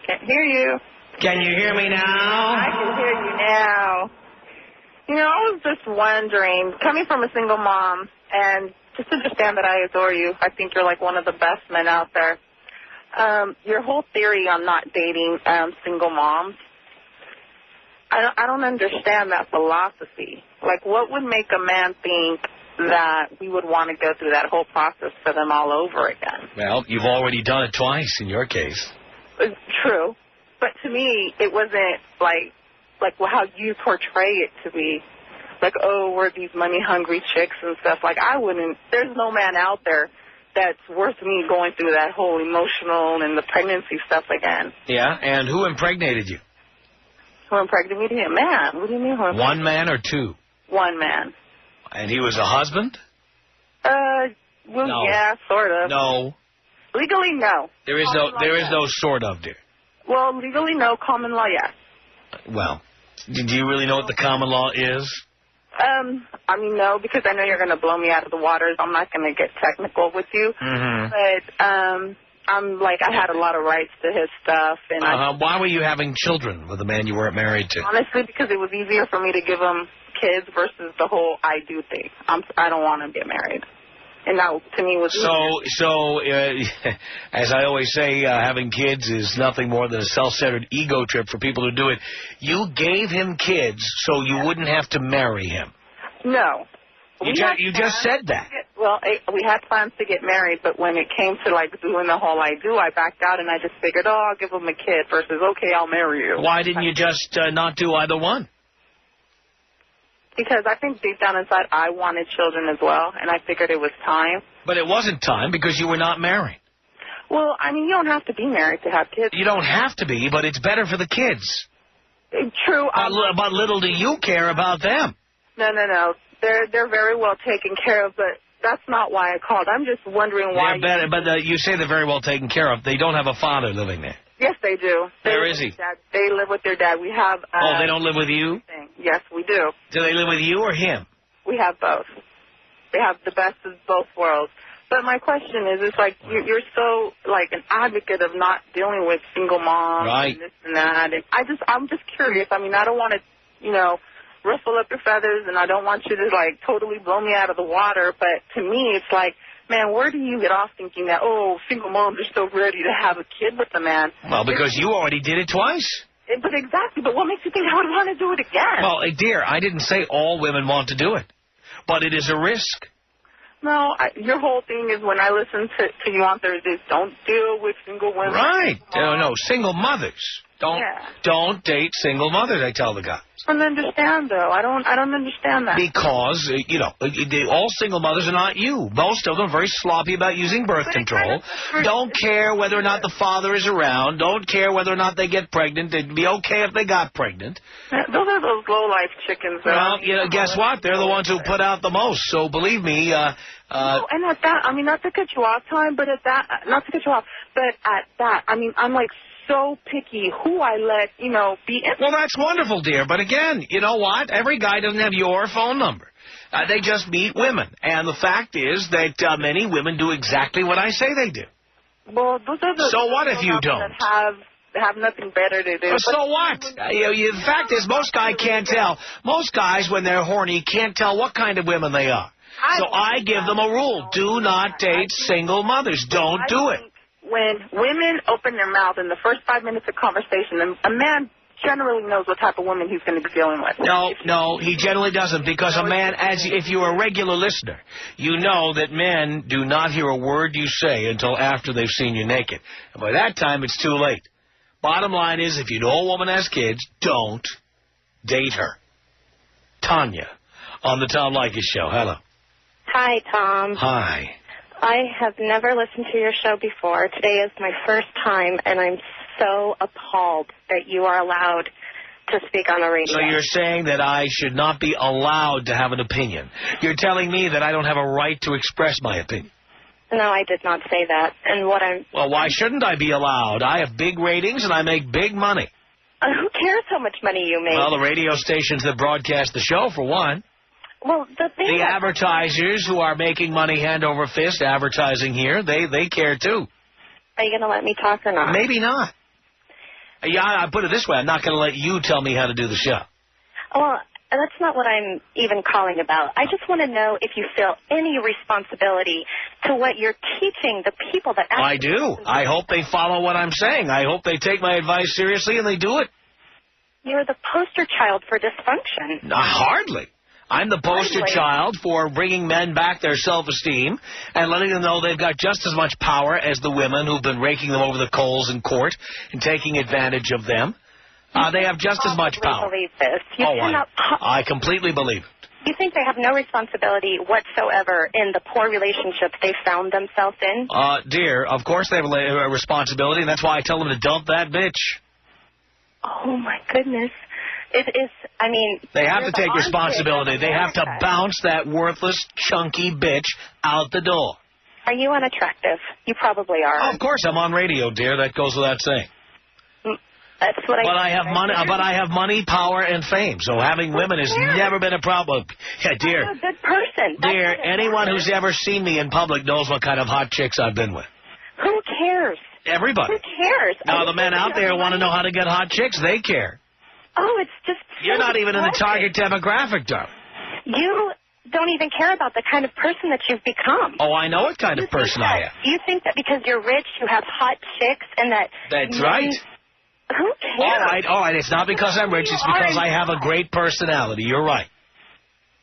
Can't hear you. Can you hear me now? I can hear you now. You know, I was just wondering, coming from a single mom, and just understand that I adore you. I think you're like one of the best men out there. Your whole theory on not dating single moms, I don't understand that philosophy. Like, what would make a man think that we would want to go through that whole process for them all over again? Well, you've already done it twice in your case. True. But to me, it wasn't like how you portray it to be. Like, oh, we're these money-hungry chicks and stuff. Like, there's no man out there that's worth me going through that whole emotional and the pregnancy stuff again. Yeah, and who impregnated you? Who impregnated me? A man. What do you mean? One man or two? One man. And he was a husband? Well, no. Yeah, sort of. No. Legally, no. There is no sort of, dear. Well, legally, no. Common law, yes. Well, do you really know what the common law is? I mean, no, because I know you're going to blow me out of the waters. I'm not going to get technical with you. Mm-hmm. But, I had a lot of rights to his stuff. And why were you having children with a man you weren't married to? Honestly, because it was easier for me to give him kids versus the whole I do thing. I don't want to get married. And that, to me, was So, as I always say, having kids is nothing more than a self-centered ego trip for people who do it. You gave him kids so you wouldn't have to marry him. No. You just said that. Well, we had plans to get married, but when it came to, doing the whole I backed out, and I just figured, I'll give him a kid versus, okay, I'll marry you. Why didn't you just not do either one? Because I think deep down inside I wanted children as well, and I figured it was time. But it wasn't time because you were not married. Well, I mean, you don't have to be married to have kids. You don't have to be, but it's better for the kids. True. But little do you care about them. No. They're very well taken care of, but that's not why I called. I'm just wondering why. But you say they're very well taken care of. They don't have a father living there. Yes, they do. Where is he? They live with their dad. We have... they don't live with you? Yes, we do. Do they live with you or him? We have both. They have the best of both worlds. But my question is, it's like you're so like an advocate of not dealing with single moms and this and that. And I'm just curious. I mean, I don't want to, ruffle up your feathers, and I don't want you to like totally blow me out of the water. But to me, it's like, man, where do you get off thinking that single moms are so ready to have a kid with the man? Well, because you already did it twice. But exactly. But what makes you think I would want to do it again? Well, dear, I didn't say all women want to do it, but it is a risk. No, your whole thing is when I listen to you on Thursdays, don't deal with single women. Right. No, single mothers. Don't date single mothers, I tell the guys. I don't understand, though. I don't understand that. Because, all single mothers are not you. Most of them are very sloppy about using birth control. Don't care whether or not the father is around. Don't care whether or not they get pregnant. It'd be okay if they got pregnant. Those are those low-life chickens, though. Well, guess what? They're the ones who put out the most. So believe me, and at that, I mean, not to cut you off, Tom, but at that, I mean, I'm like so picky who I let, be in. Well, that's wonderful, dear. But again, you know what? Every guy doesn't have your phone number. They just meet women. And the fact is that many women do exactly what I say they do. Well, those are the so what if you don't? That have nothing better to do. So what? The fact is, most guys can't tell. Most guys, when they're horny, can't tell what kind of women they are. So I give them a rule. Do not date single mothers. Don't do it. When women open their mouth in the first 5 minutes of conversation, a man generally knows what type of woman he's going to be dealing with. No, he generally doesn't, because a man, if you're a regular listener, you know that men do not hear a word you say until after they've seen you naked. And by that time, it's too late. Bottom line is, if you know a woman has kids, don't date her. Tanya, on the Tom Leykis Show. Hello. Hi, Tom. Hi. I have never listened to your show before. Today is my first time, and I'm so appalled that you are allowed to speak on the radio. So you're saying that I should not be allowed to have an opinion. You're telling me that I don't have a right to express my opinion. No, I did not say that. And Well, why shouldn't I be allowed? I have big ratings, and I make big money. Who cares how much money you make? Well, the radio stations that broadcast the show, for one. Well, the advertisers who are making money hand over fist advertising here, they care too. Are you going to let me talk or not? Maybe not. Yeah, I put it this way. I'm not going to let you tell me how to do the show. Well, that's not what I'm even calling about. I just want to know if you feel any responsibility to what you're teaching the people that actually... I do. I hope they follow what I'm saying. I hope they take my advice seriously and they do it. You're the poster child for dysfunction. Hardly. I'm the poster child for bringing men back their self-esteem and letting them know they've got just as much power as the women who've been raking them over the coals in court and taking advantage of them. They have just as much power. Believe this. I completely believe it. You think they have no responsibility whatsoever in the poor relationships they found themselves in? Dear, of course they have a responsibility, and that's why I tell them to dump that bitch. Oh, my goodness. It is, I mean... They have to take responsibility. They have to bounce that worthless, chunky bitch out the door. Are you unattractive? You probably are. Oh, of course, I'm on radio, dear. That goes without saying. That's what I have money. But I have money, power, and fame. So having women has never been a problem. Yeah, dear. I'm a good person. Dear, anyone who's ever seen me in public knows what kind of hot chicks I've been with. Who cares? Everybody. Who cares? Now, the men out there want to know how to get hot chicks. They care. Oh, it's just... You're not even in the target demographic, darling. You don't even care about the kind of person that you've become. Oh, I know what kind of person I am. You think that because you're rich, you have hot chicks, and that... That's right. Who cares? All right. It's not because I'm rich. It's because I have a great personality. You're right.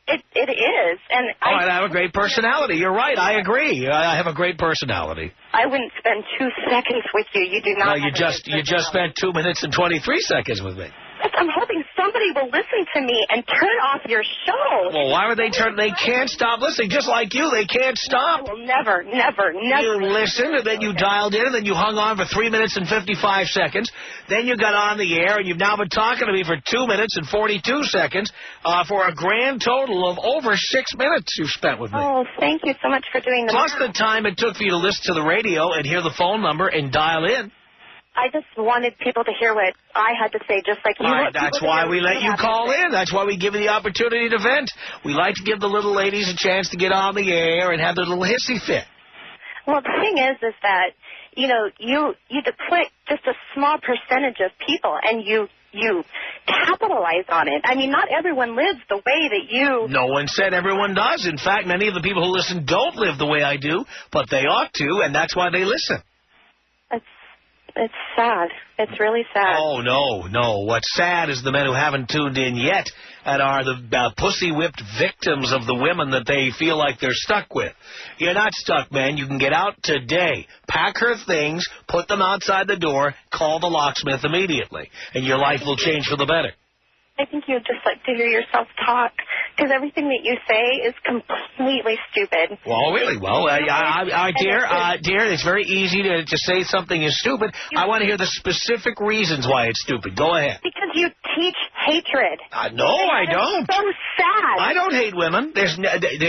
It is. And all right, I have a great personality. You're right. I agree. I have a great personality. I wouldn't spend 2 seconds with you. You do not. No, you just spent 2 minutes and 23 seconds with me. I'm hoping somebody nobody will listen to me and turn off your show. Well, why would they turn? They can't stop listening, just like you. They can't stop. I will never. You listened, and then you dialed in, and then you hung on for 3 minutes and 55 seconds. Then you got on the air, and you've now been talking to me for 2 minutes and 42 seconds for a grand total of over 6 minutes you've spent with me. Oh, thank you so much for doing that. Plus the time it took for you to listen to the radio and hear the phone number and dial in. I just wanted people to hear what I had to say, just like you. That's why we let you call in. That's why we give you the opportunity to vent. We like to give the little ladies a chance to get on the air and have their little hissy fit. Well, the thing is that, you know, you deplete just a small percentage of people, and you capitalize on it. I mean, not everyone lives the way that you... No one said everyone does. In fact, many of the people who listen don't live the way I do, but they ought to, and that's why they listen. It's sad. It's really sad. Oh, no. What's sad is the men who haven't tuned in yet and are the pussy-whipped victims of the women that they feel like they're stuck with. You're not stuck, man. You can get out today, pack her things, put them outside the door, call the locksmith immediately, and your life will change for the better. I think you'd just like to hear yourself talk, because everything that you say is completely stupid. Well, really? Well, dear, it's very easy to say something is stupid. I want to hear the specific reasons why it's stupid. Go ahead. Because you teach hatred. No, I don't. It's so sad. I don't hate women. There's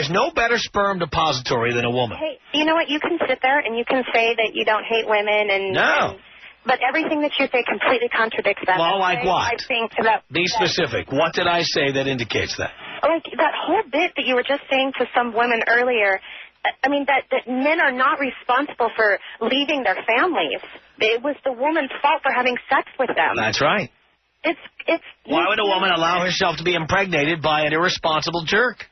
no better sperm depository than a woman. Hey, you know what? You can sit there and you can say that you don't hate women and... No. But everything that you say completely contradicts that. Well, like what? I think that... Be specific. What did I say that indicates that? Like that whole bit that you were just saying to some women earlier, I mean, that men are not responsible for leaving their families. It was the woman's fault for having sex with them. That's right. Why would a woman allow herself to be impregnated by an irresponsible jerk?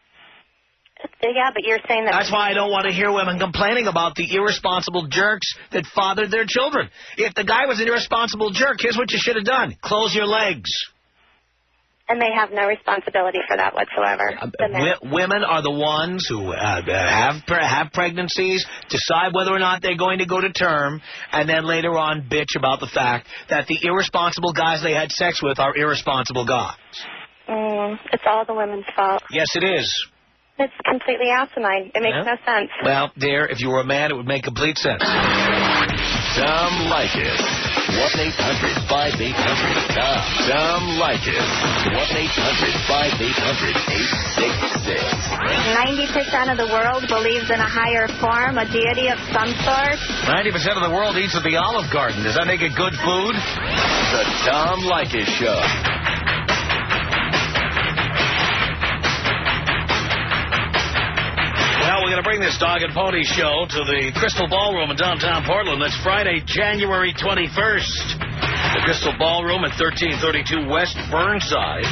Yeah, but you're saying that... That's why I don't want to hear women complaining about the irresponsible jerks that fathered their children. If the guy was an irresponsible jerk, here's what you should have done. Close your legs. And they have no responsibility for that whatsoever. Women are the ones who have pregnancies, decide whether or not they're going to go to term, and then later on bitch about the fact that the irresponsible guys they had sex with are irresponsible guys. It's all the women's fault. Yes, it is. It's completely asinine. It makes no sense. Well, dear, if you were a man, it would make complete sense. Tom Leykis. 1-800-5800-TOM. Tom Leykis. 1-800-5800-866. 90% of the world believes in a higher form, a deity of some sort. 90% of the world eats at the Olive Garden. Does that make it good food? The Tom Leykis Show. Well, we're going to bring this dog and pony show to the Crystal Ballroom in downtown Portland. That's Friday, January 21st. The Crystal Ballroom at 1332 West Burnside.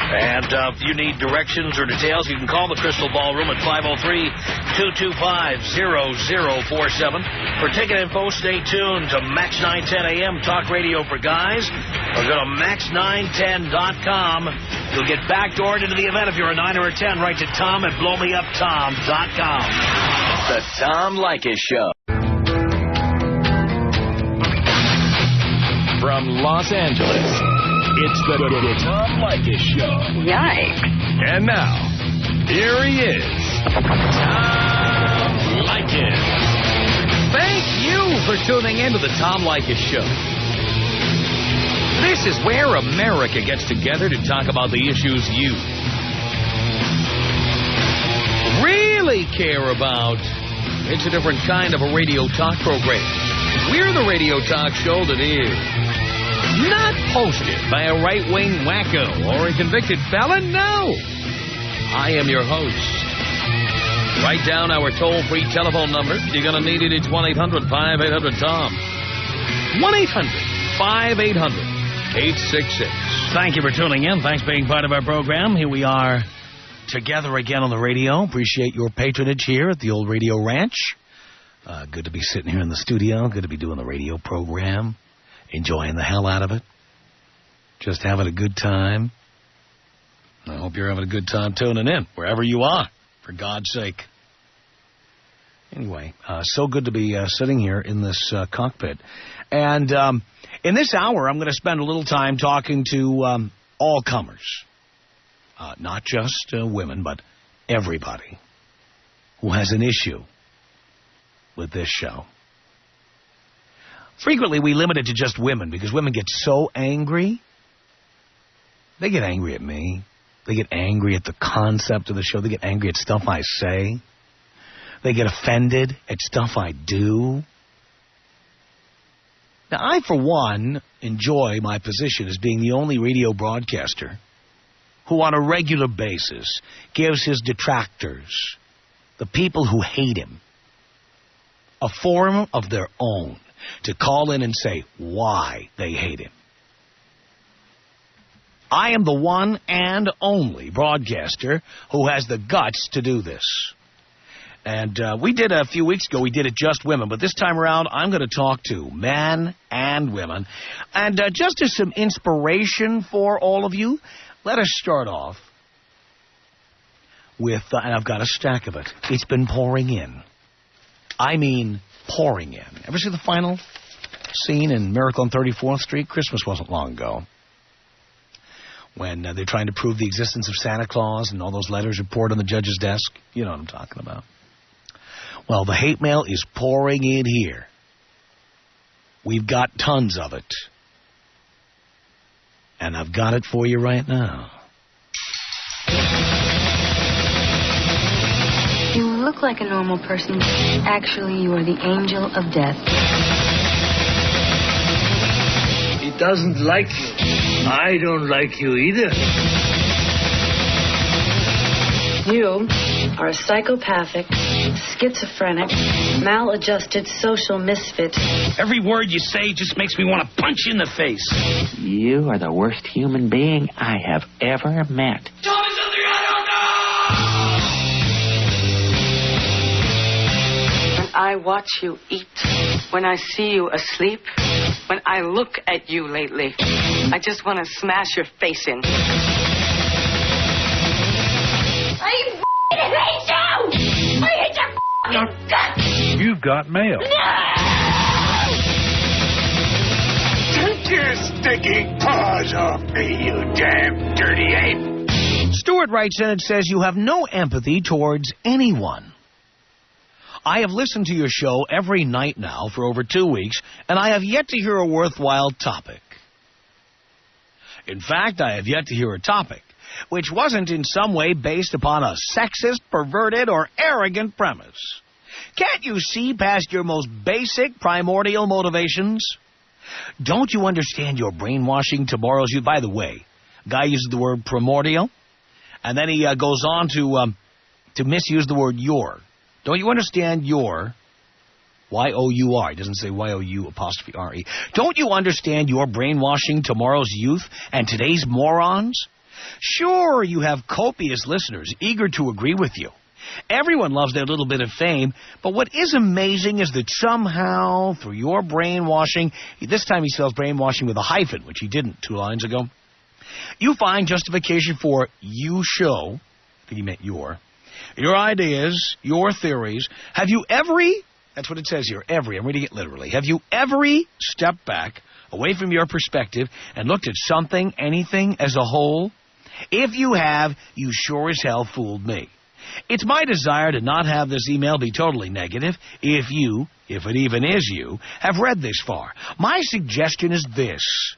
And if you need directions or details, you can call the Crystal Ballroom at 503-225-0047. For ticket info, stay tuned to Max 910 AM Talk Radio for Guys. Or go to max910.com. You'll get backdoored into the event if you're a 9 or a 10. Write to Tom at blowmeuptom.com. The Tom Leykis Show. From Los Angeles, it's the Tom Leykis Show. Yikes. And now, here he is, Tom Leykis. Thank you for tuning in to the Tom Leykis Show. This is where America gets together to talk about the issues you really care about. It's a different kind of a radio talk program. We're the radio talk show that is not hosted by a right-wing wacko or a convicted felon. No. I am your host. Write down our toll-free telephone number. You're going to need it. It's 1-800-5800-TOM. 1-800-5800-866. Thank you for tuning in. Thanks for being part of our program. Here we are together again on the radio. Appreciate your patronage here at the old Radio Ranch. Good to be sitting here in the studio. Good to be doing the radio program. Enjoying the hell out of it. Just having a good time. I hope you're having a good time tuning in, wherever you are, for God's sake. Anyway, so good to be sitting here in this cockpit. And in this hour, I'm going to spend a little time talking to all comers, not just women, but everybody who has an issue with this show. Frequently, we limit it to just women because women get so angry. They get angry at me. They get angry at the concept of the show. They get angry at stuff I say. They get offended at stuff I do. Now, I, for one, enjoy my position as being the only radio broadcaster who on a regular basis gives his detractors, the people who hate him, a forum of their own to call in and say why they hate him. I am the one and only broadcaster who has the guts to do this. And we did a few weeks ago, we did it just women. But this time around, I'm going to talk to men and women. And just as some inspiration for all of you, let us start off with, and I've got a stack of it. It's been pouring in. I mean pouring in. Ever see the final scene in Miracle on 34th Street? Christmas wasn't long ago. When they're trying to prove the existence of Santa Claus and all those letters are poured on the judge's desk. You know what I'm talking about. Well, the hate mail is pouring in here. We've got tons of it. And I've got it for you right now. You look like a normal person. Actually, you are the angel of death. He doesn't like you. I don't like you either. You are a psychopathic, schizophrenic, maladjusted social misfit. Every word you say just makes me want to punch you in the face. You are the worst human being I have ever met. Tell me something I don't know! When I watch you eat, when I see you asleep, when I look at you lately, I just want to smash your face in. I hate you! I hate your guts! You've got mail. No! Take your stinking paws off me, you damn dirty ape. Stuart writes in and says, you have no empathy towards anyone. I have listened to your show every night now for over 2 weeks, and I have yet to hear a worthwhile topic. In fact, I have yet to hear a topic which wasn't in some way based upon a sexist, perverted, or arrogant premise. Can't you see past your most basic, primordial motivations? Don't you understand your brainwashing tomorrow's youth? By the way, guy uses the word primordial, and then he goes on to misuse the word your. Don't you understand your, Y-O-U-R. He doesn't say Y-O-U''R-E. Don't you understand your brainwashing tomorrow's youth and today's morons? Sure, you have copious listeners eager to agree with you. Everyone loves their little bit of fame, but what is amazing is that somehow, through your brainwashing, this time he spells brainwashing with a hyphen, which he didn't 2 lines ago, you find justification for you show, I think he meant your ideas, your theories. Have you that's what it says here, I'm reading it literally. Have you ever stepped back away from your perspective and looked at something, anything as a whole? If you have, you sure as hell fooled me. It's my desire to not have this email be totally negative if it even is you, have read this far. My suggestion is this.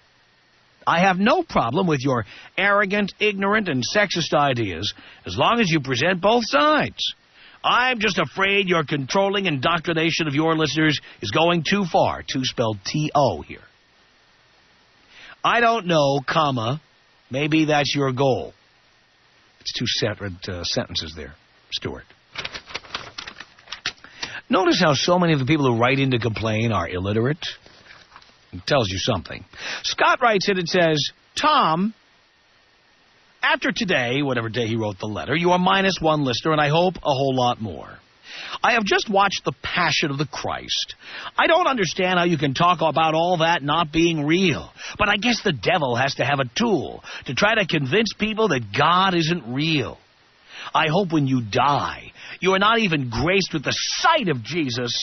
I have no problem with your arrogant, ignorant, and sexist ideas as long as you present both sides. I'm just afraid your controlling indoctrination of your listeners is going too far. To spelled T-O here. I don't know, maybe that's your goal. It's 2 separate sentences there, Stuart. Notice how so many of the people who write in to complain are illiterate. It tells you something. Scott writes in and says, Tom, after today, whatever day he wrote the letter, you are -1 listener, and I hope a whole lot more. I have just watched The Passion of the Christ. I don't understand how you can talk about all that not being real, but I guess the devil has to have a tool to try to convince people that God isn't real. I hope when you die, you are not even graced with the sight of Jesus.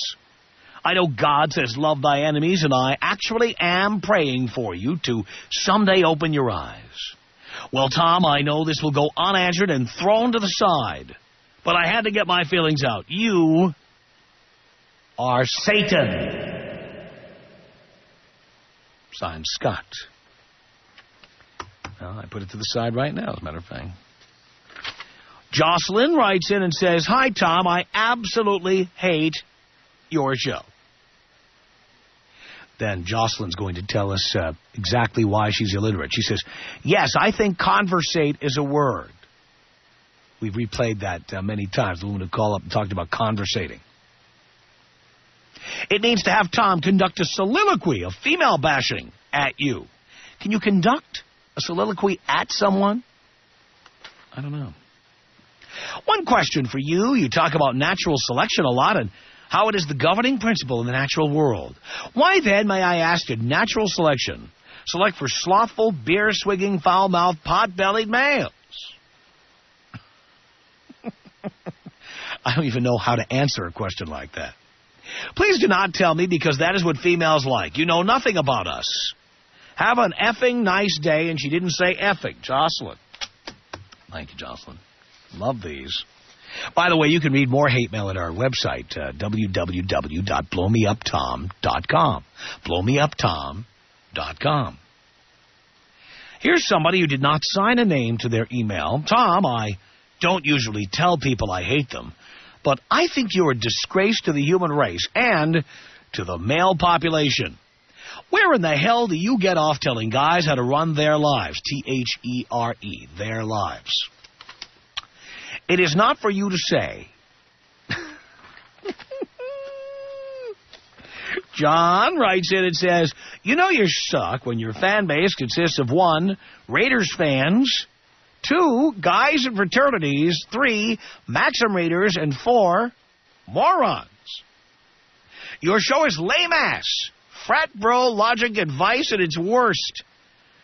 I know God says love thy enemies, and I actually am praying for you to someday open your eyes. Well, Tom, I know this will go unanswered and thrown to the side, but I had to get my feelings out. You are Satan. Signed, Scott. Well, I put it to the side right now, as a matter of fact. Jocelyn writes in and says, "Hi, Tom, I absolutely hate your show." Then Jocelyn's going to tell us exactly why she's illiterate. She says, "Yes, I think conversate is a word." We've replayed that many times. The woman who called up and talked about conversating. It means to have Tom conduct a soliloquy of female bashing at you. Can you conduct a soliloquy at someone? I don't know. One question for you. You talk about natural selection a lot and how it is the governing principle in the natural world. Why then, may I ask, did natural selection select for slothful, beer-swigging, foul-mouthed, pot-bellied males? I don't even know how to answer a question like that. Please do not tell me, because that is what females like. You know nothing about us. Have an effing nice day, and she didn't say effing. Jocelyn. Thank you, Jocelyn. Love these. By the way, you can read more hate mail at our website, www.blowmeuptom.com. Blowmeuptom.com. Here's somebody who did not sign a name to their email. Tom, I don't usually tell people I hate them, but I think you're a disgrace to the human race and to the male population. Where in the hell do you get off telling guys how to run their lives? T-H-E-R-E, their lives. It is not for you to say. John writes in and says, "You know you suck when your fan base consists of 1, Raiders fans, 2, guys in fraternities, 3, Maxim readers, and 4, morons. Your show is lame-ass, frat bro logic advice at its worst.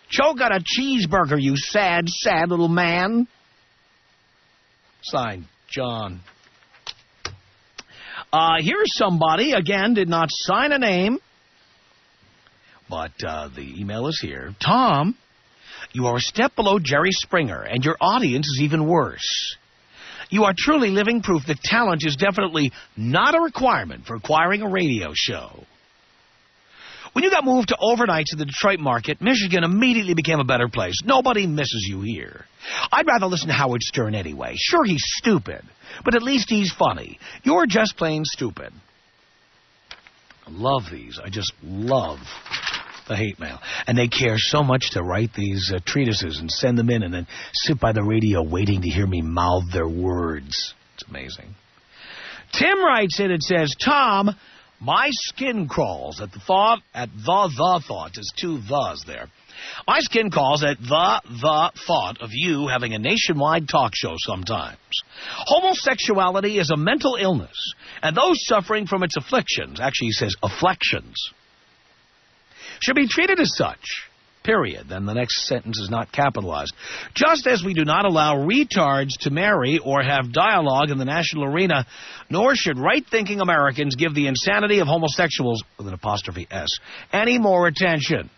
Choke on a cheeseburger, you sad, sad little man." Signed, John. Here's somebody, again, did not sign a name, but the email is here. "Tom, you are a step below Jerry Springer, and your audience is even worse. You are truly living proof that talent is definitely not a requirement for acquiring a radio show. When you got moved to overnights in the Detroit market, Michigan immediately became a better place. Nobody misses you here. I'd rather listen to Howard Stern anyway. Sure, he's stupid, but at least he's funny. You're just plain stupid." I love these. I just love the hate mail. And they care so much to write these treatises and send them in and then sit by the radio waiting to hear me mouth their words. It's amazing. Tim writes in and says, "Tom, my skin crawls at the thought, there's 2 thes there. My skin crawls at the thought of you having a nationwide talk show sometimes. Homosexuality is a mental illness, and those suffering from its afflictions," actually he says afflictions, "should be treated as such. Period." Then the next sentence is not capitalized. "Just as we do not allow retards to marry or have dialogue in the national arena, nor should right-thinking Americans give the insanity of homosexuals, with an apostrophe S, any more attention.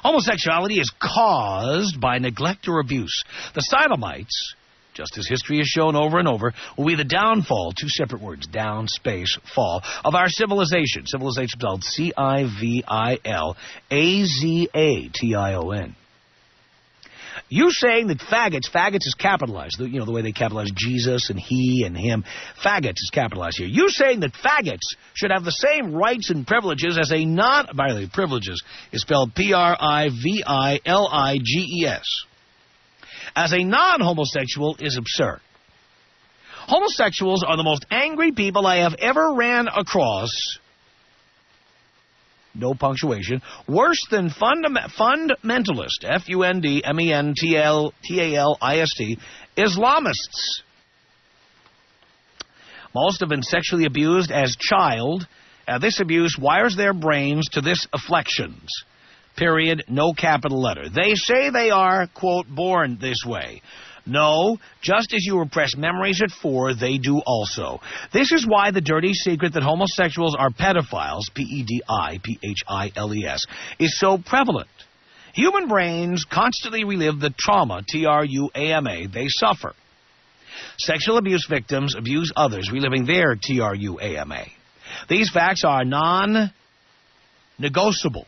Homosexuality is caused by neglect or abuse. The sodomites, just as history has shown over and over, will be the downfall, 2 separate words, down, space, fall, of our civilization." Civilization spelled Civilazation. You saying that faggots is capitalized, the way they capitalize Jesus and he and him. Faggots is capitalized here. You saying that faggots should have the same rights and privileges as a by the way, privileges is spelled Privileges, as a non-homosexual is absurd. Homosexuals are the most angry people I have ever ran across. No punctuation. Worse than fundamentalist, Fundmentalist, Islamists. Most have been sexually abused as child. This abuse wires their brains to this afflictions. Period. No capital letter. They say they are, quote, born this way. No, just as you repress memories at 4, they do also. This is why the dirty secret that homosexuals are pedophiles, Pediphiles, is so prevalent. Human brains constantly relive the trauma, T-R-U-A-M-A, they suffer. Sexual abuse victims abuse others, reliving their T-R-U-A-M-A. These facts are non-negotiable.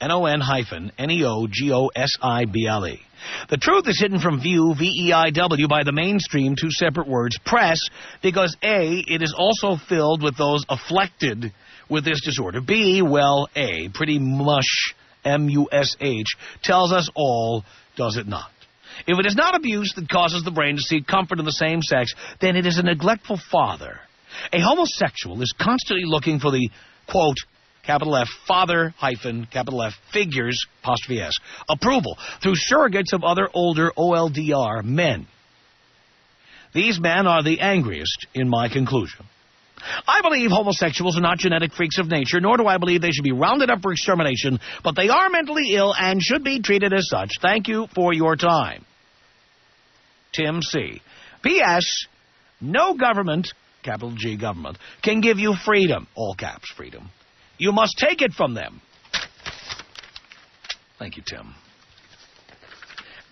N-O-N-N-E-O-G-O-S-I-B-L-E. The truth is hidden from view, V-E-I-W, by the mainstream, two separate words, press, because A, it is also filled with those afflicted with this disorder. B, well, A, pretty mush, M-U-S-H, tells us all, does it not? If it is not abuse that causes the brain to seek comfort in the same sex, then it is a neglectful father. A homosexual is constantly looking for the, quote, capital F, father, hyphen, capital F, figures, apostrophe S, approval through surrogates of other older OLDR men. These men are the angriest in my conclusion. I believe homosexuals are not genetic freaks of nature, nor do I believe they should be rounded up for extermination, but they are mentally ill and should be treated as such. Thank you for your time. Tim C. P.S. No government, capital G government, can give you freedom, all caps freedom. You must take it from them. Thank you, Tim.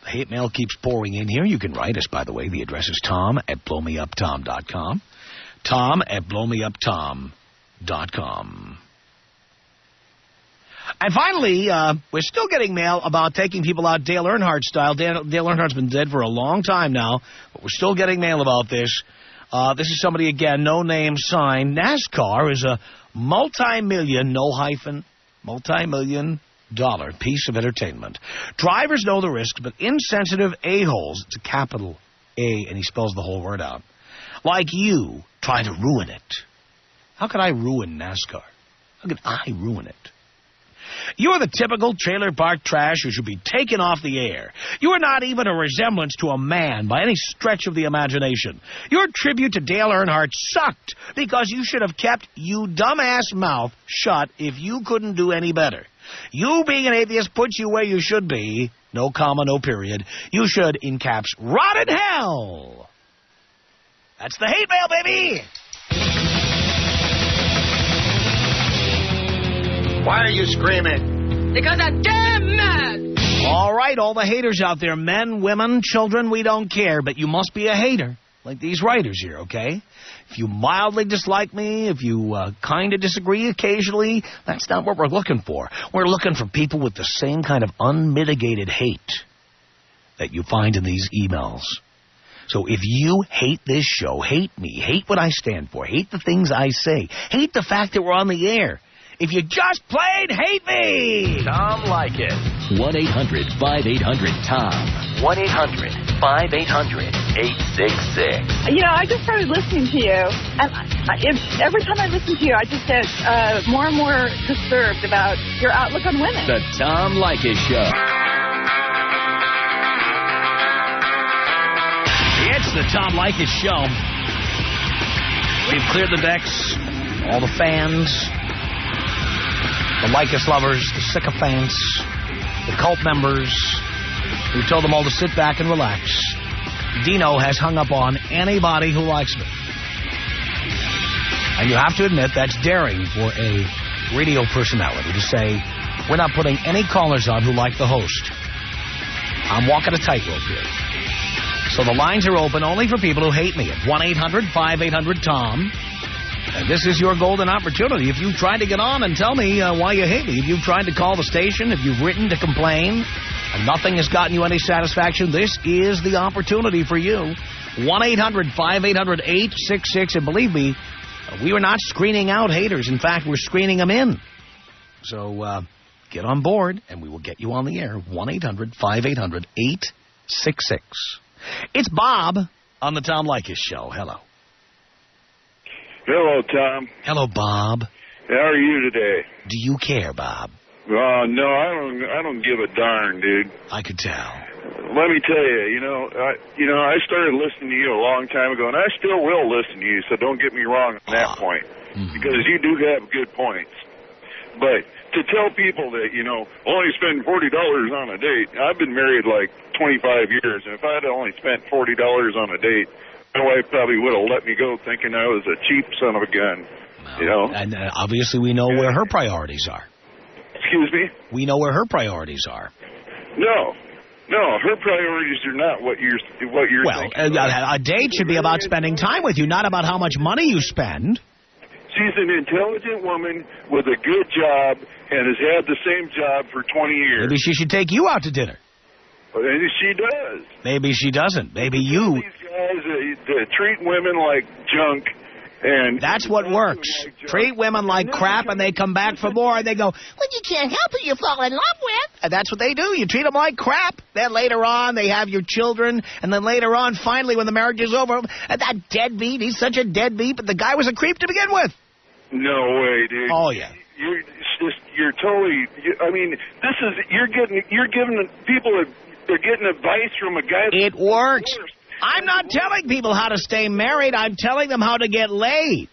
The hate mail keeps pouring in here. You can write us, by the way. The address is tom@blowmeuptom.com. tom@blowmeuptom.com. And finally, we're still getting mail about taking people out Dale Earnhardt style. Dale Earnhardt's been dead for a long time now, but we're still getting mail about this. This is somebody, again, no name sign. NASCAR is a multi-million, no hyphen, multi-million dollar piece of entertainment. Drivers know the risks, but insensitive a-holes, it's a capital A, and he spells the whole word out, like you, try to ruin it. How could I ruin NASCAR? How could I ruin it? You are the typical trailer park trash who should be taken off the air. You are not even a resemblance to a man by any stretch of the imagination. Your tribute to Dale Earnhardt sucked because you should have kept you dumbass mouth shut if you couldn't do any better. You being an atheist puts you where you should be. No comma, no period. You should, in caps, rot in hell. That's the hate mail, baby. Why are you screaming? Because I'm damn mad. All right, all the haters out there, men, women, children, we don't care, but you must be a hater, like these writers here, okay? If you mildly dislike me, if you kind of disagree occasionally, that's not what we're looking for. We're looking for people with the same kind of unmitigated hate that you find in these emails. So if you hate this show, hate me, hate what I stand for, hate the things I say, hate the fact that we're on the air, if you just plain hate me, Tom Leykis. 1-800-5800-TOM. 1-800-5800-866. You know, I just started listening to you, and every time I listen to you, I just get more and more disturbed about your outlook on women. The Tom Leykis Show. It's the Tom Leykis Show. We've cleared the decks, all the fans, the Leykis lovers, the sycophants, the cult members. We told them all to sit back and relax. Dino has hung up on anybody who likes me. And you have to admit that's daring for a radio personality to say, we're not putting any callers on who like the host. I'm walking a tightrope here. So the lines are open only for people who hate me at 1-800-5800-TOM. And this is your golden opportunity. If you've tried to get on and tell me why you hate me, if you've tried to call the station, if you've written to complain, and nothing has gotten you any satisfaction, this is the opportunity for you. 1-800-5800-866. And believe me, we are not screening out haters. In fact, we're screening them in. So get on board, and we will get you on the air. 1-800-5800-866. It's Bob on the Tom Leykis Show. Hello. Hello, Tom. Hello, Bob. How are you today? Do you care, Bob? No, I don't give a darn, dude. I could tell. Let me tell you, I started listening to you a long time ago, and I still will listen to you, so don't get me wrong on that point, because you do have good points. But to tell people that, only spend $40 on a date, I've been married like 25 years, and if I had only spent $40 on a date, my wife probably would have let me go thinking I was a cheap son of a gun, And obviously we know where her priorities are. Excuse me? We know where her priorities are. No, her priorities are not what you're well, thinking. A date should be about spending time with you, not about how much money you spend. She's an intelligent woman with a good job and has had the same job for 20 years. Maybe she should take you out to dinner. Maybe she does. Maybe she doesn't. Maybe you... These guys treat women like junk. And that's what works. Treat women like crap, and they come back for more, and they go, well, you can't help who you fall in love with. And that's what they do. You treat them like crap. Then later on, they have your children, and then later on, finally, when the marriage is over, that deadbeat, he's such a deadbeat, but the guy was a creep to begin with. No way, dude. Oh, yeah. You're totally... I mean, this is... You're giving people... They're getting advice from a guy... It works. I'm not telling people how to stay married. I'm telling them how to get laid.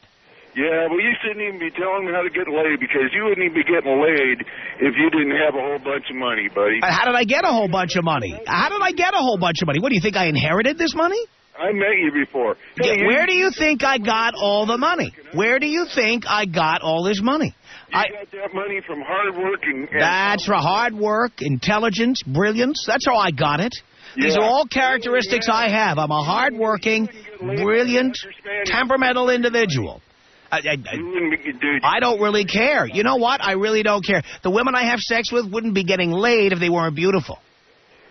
Yeah, well, you shouldn't even be telling them how to get laid because you wouldn't even be getting laid if you didn't have a whole bunch of money, buddy. How did I get a whole bunch of money? What, do you think I inherited this money? I met you before. Hey, where do you think I got all the money? Where do you think I got all this money? You got that money from hard work. That's for hard work, intelligence, brilliance. That's how I got it. Yeah. These are all characteristics I have. I'm a hard-working, brilliant, temperamental individual. I don't really care. You know what? I really don't care. The women I have sex with wouldn't be getting laid if they weren't beautiful.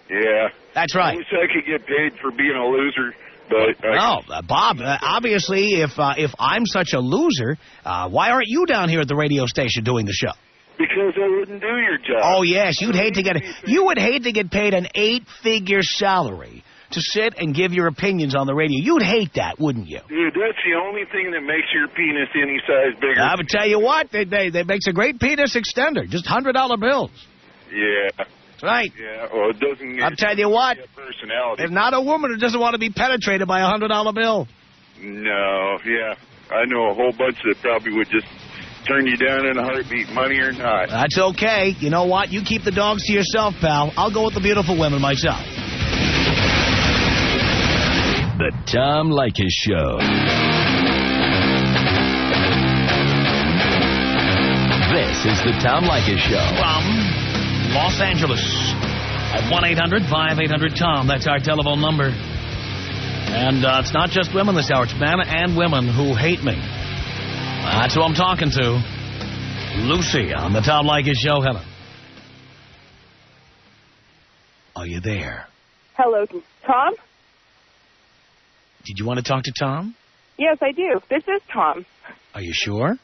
Yeah. That's right. I wish I could get paid for being a loser. But no, Bob, obviously, if I'm such a loser, why aren't you down here at the radio station doing the show? Because I wouldn't do your job. Oh, yes, you would hate to get paid an 8-figure salary to sit and give your opinions on the radio. You'd hate that, wouldn't you? Dude, that's the only thing that makes your penis any size bigger. I would tell you what, that makes a great penis extender. Just $100 bills. Yeah. That's right. Yeah, well, it doesn't... I'll tell you what, personality. there's not a woman who doesn't want to be penetrated by a $100 bill. No, yeah. I know a whole bunch that probably would just... turn you down in a heartbeat, money or not. That's okay. You know what? You keep the dogs to yourself, pal. I'll go with the beautiful women myself. The Tom Leykis Show. This is the Tom Leykis Show. From Los Angeles at 1-800-5800-TOM. That's our telephone number. And it's not just women this hour. It's men and women who hate me. That's who I'm talking to. Lucy on the Tom Leykis Show. Hello. Are you there? Hello, Tom? Did you want to talk to Tom? Yes, I do. This is Tom. Are you sure?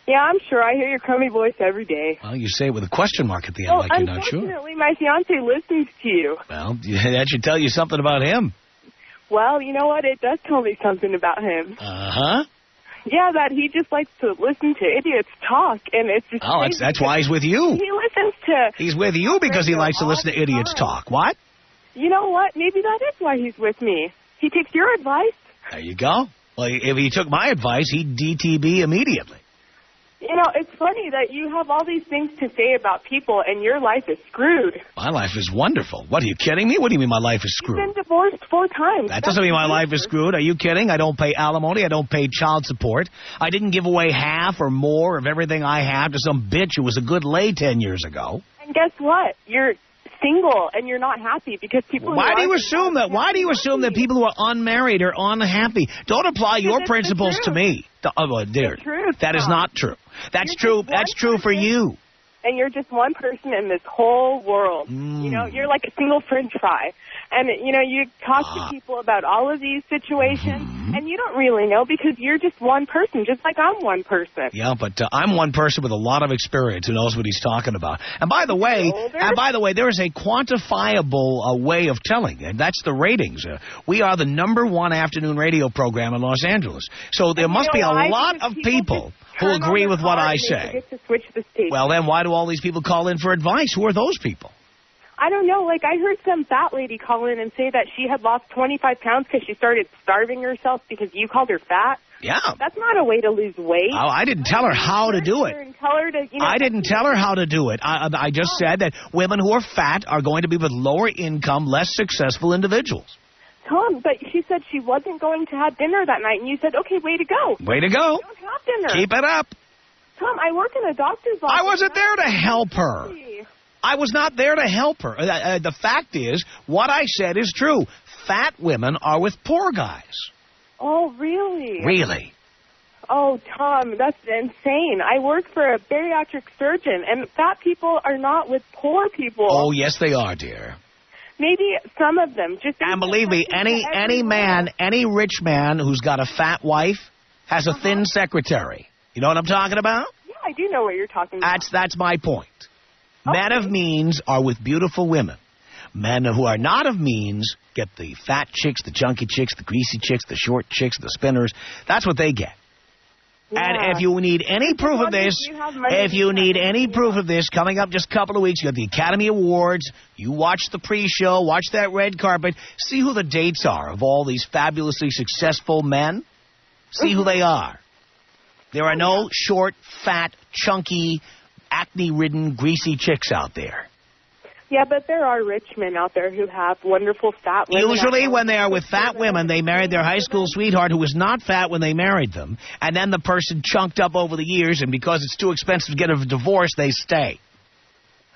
Yeah, I'm sure. I hear your crummy voice every day. Well, you say it with a question mark at the end, like you're not sure. Unfortunately, my fiancé listens to you. Well, that should tell you something about him. Well, you know what? It does tell me something about him. Uh-huh. Yeah, that he just likes to listen to idiots talk, and it's just that's why he's with you. He listens to... He's with you because he likes to listen to idiots talk. What? You know what? Maybe that is why he's with me. He takes your advice. There you go. Well, if he took my advice, he'd DTB immediately. You know, it's funny that you have all these things to say about people, and your life is screwed. My life is wonderful. What, are you kidding me? What do you mean my life is screwed? You've been divorced 4 times. That doesn't mean my life is screwed. Are you kidding? I don't pay alimony. I don't pay child support. I didn't give away half or more of everything I have to some bitch who was a good lay 10 years ago. And guess what? You're single, and you're not happy because people... Why do you assume that? Why do you assume that people who are unmarried are unhappy? Don't apply your principles to me. Oh, dear. That is not true. That's true. That's true for you. And you're just one person in this whole world. You know, you're like a single french fry. And, you know, you talk to people about all of these situations, and you don't really know because you're just one person, just like I'm one person. Yeah, but I'm one person with a lot of experience who knows what he's talking about. And by the way, there is a quantifiable way of telling, and that's the ratings. We are the #1 afternoon radio program in Los Angeles. So there must be a lot of people who agree with what I say. Well, then why do all these people call in for advice? Who are those people? I don't know. Like, I heard some fat lady call in and say that she had lost 25 pounds because she started starving herself because you called her fat. Yeah. That's not a way to lose weight. Oh, I didn't tell her how to do it. I didn't tell her how to do it. I just said that women who are fat are going to be with lower income, less successful individuals. Tom, but she said she wasn't going to have dinner that night, and you said, okay, way to go. Way to go. Don't have dinner. Keep it up. Tom, I work in a doctor's office. I wasn't there to help her. I was not there to help her. The fact is, what I said is true. Fat women are with poor guys. Oh, really? Really? Oh, Tom, that's insane. I work for a bariatric surgeon, and fat people are not with poor people. Oh, yes, they are, dear. Maybe some of them. And believe me, any man, any rich man who's got a fat wife has a thin secretary. You know what I'm talking about? Yeah, I do know what you're talking about. That's my point. Okay. Men of means are with beautiful women. Men who are not of means get the fat chicks, the chunky chicks, the greasy chicks, the short chicks, the spinners. That's what they get. Yeah. And if you need any proof of this, coming up just a couple of weeks, you got the Academy Awards, you watch the pre-show, watch that red carpet, see who the dates are of all these fabulously successful men. See who they are. There are no short, fat, chunky, acne-ridden, greasy chicks out there. Yeah, but there are rich men out there who have wonderful fat women. Usually when they are with fat women, they married their high school sweetheart who was not fat when they married them. And then the person chunked up over the years, and because it's too expensive to get a divorce, they stay.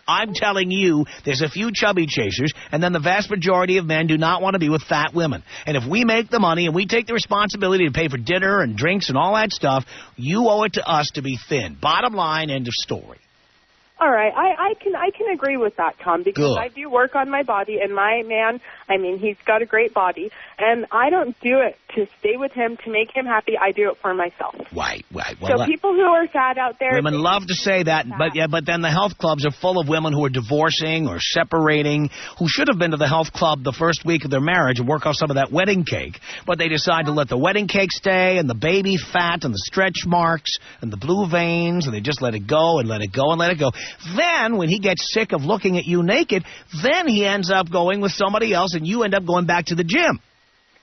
I'm telling you, there's a few chubby chasers, and then the vast majority of men do not want to be with fat women. And if we make the money and we take the responsibility to pay for dinner and drinks and all that stuff, you owe it to us to be thin. Bottom line, end of story. All right, I can agree with that, Tom, because I do work on my body, and my man, I mean, he's got a great body, and I don't do it to stay with him, to make him happy. I do it for myself. Right. Well, so people who are fat out there... Women love to say that, but then the health clubs are full of women who are divorcing or separating, who should have been to the health club the first week of their marriage and work off some of that wedding cake, but they decide to let the wedding cake stay, and the baby fat, and the stretch marks, and the blue veins, and they just let it go, and let it go, and let it go. Then, when he gets sick of looking at you naked, then he ends up going with somebody else, and you end up going back to the gym.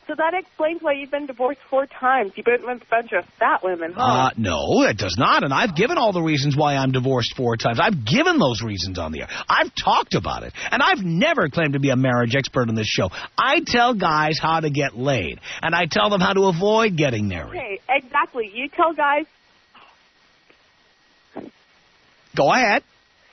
So that explains why you've been divorced 4 times. You've been with a bunch of fat women, huh? No, it does not, and I've given all the reasons why I'm divorced 4 times. I've given those reasons on the air. I've talked about it, and I've never claimed to be a marriage expert on this show. I tell guys how to get laid, and I tell them how to avoid getting married. Okay, exactly. You tell guys... Go ahead.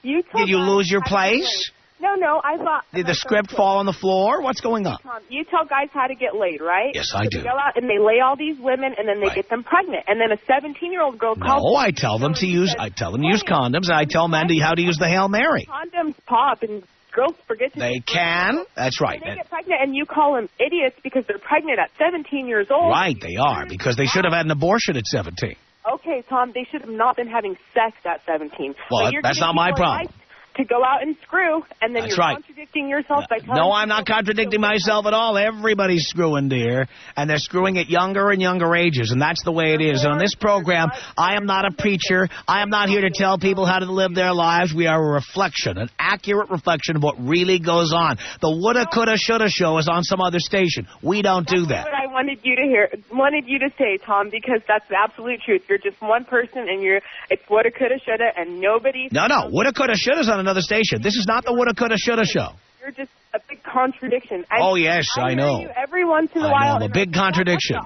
Did you lose your place? No, I thought... Did the script fall on the floor? What's going on? Tom, you tell guys how to get laid, right? Yes, I do. They go out and they lay all these women, and then they get them pregnant. And then a 17-year-old girl calls... No, I tell them to use condoms, and I tell men how to use the Hail Mary. Condoms pop, and girls forget to... They can. That's right. And they get pregnant, and you call them idiots because they're pregnant at 17 years old. Right, they are, because they should have had an abortion at 17. Okay, Tom, they should have not been having sex at 17. Well, that's not my problem. To go out and screw, and then That's you're right. contradicting yourself by telling... No, I'm not contradicting myself at all. Everybody's screwing, dear, and they're screwing at younger and younger ages, and that's the way it is. And on this program, I am not a preacher. I am not here to tell people how to live their lives. We are a reflection, an accurate reflection of what really goes on. The woulda, coulda, shoulda show is on some other station. We don't do that. That's what I wanted you to say, Tom, because that's the absolute truth. You're just one person, and it's woulda, coulda, shoulda, and nobody... No, woulda, coulda, shoulda is on another station. This is not the woulda, coulda, shoulda show. You're just a big contradiction. Yes, I know. You every once in a while. I'm a big contradiction.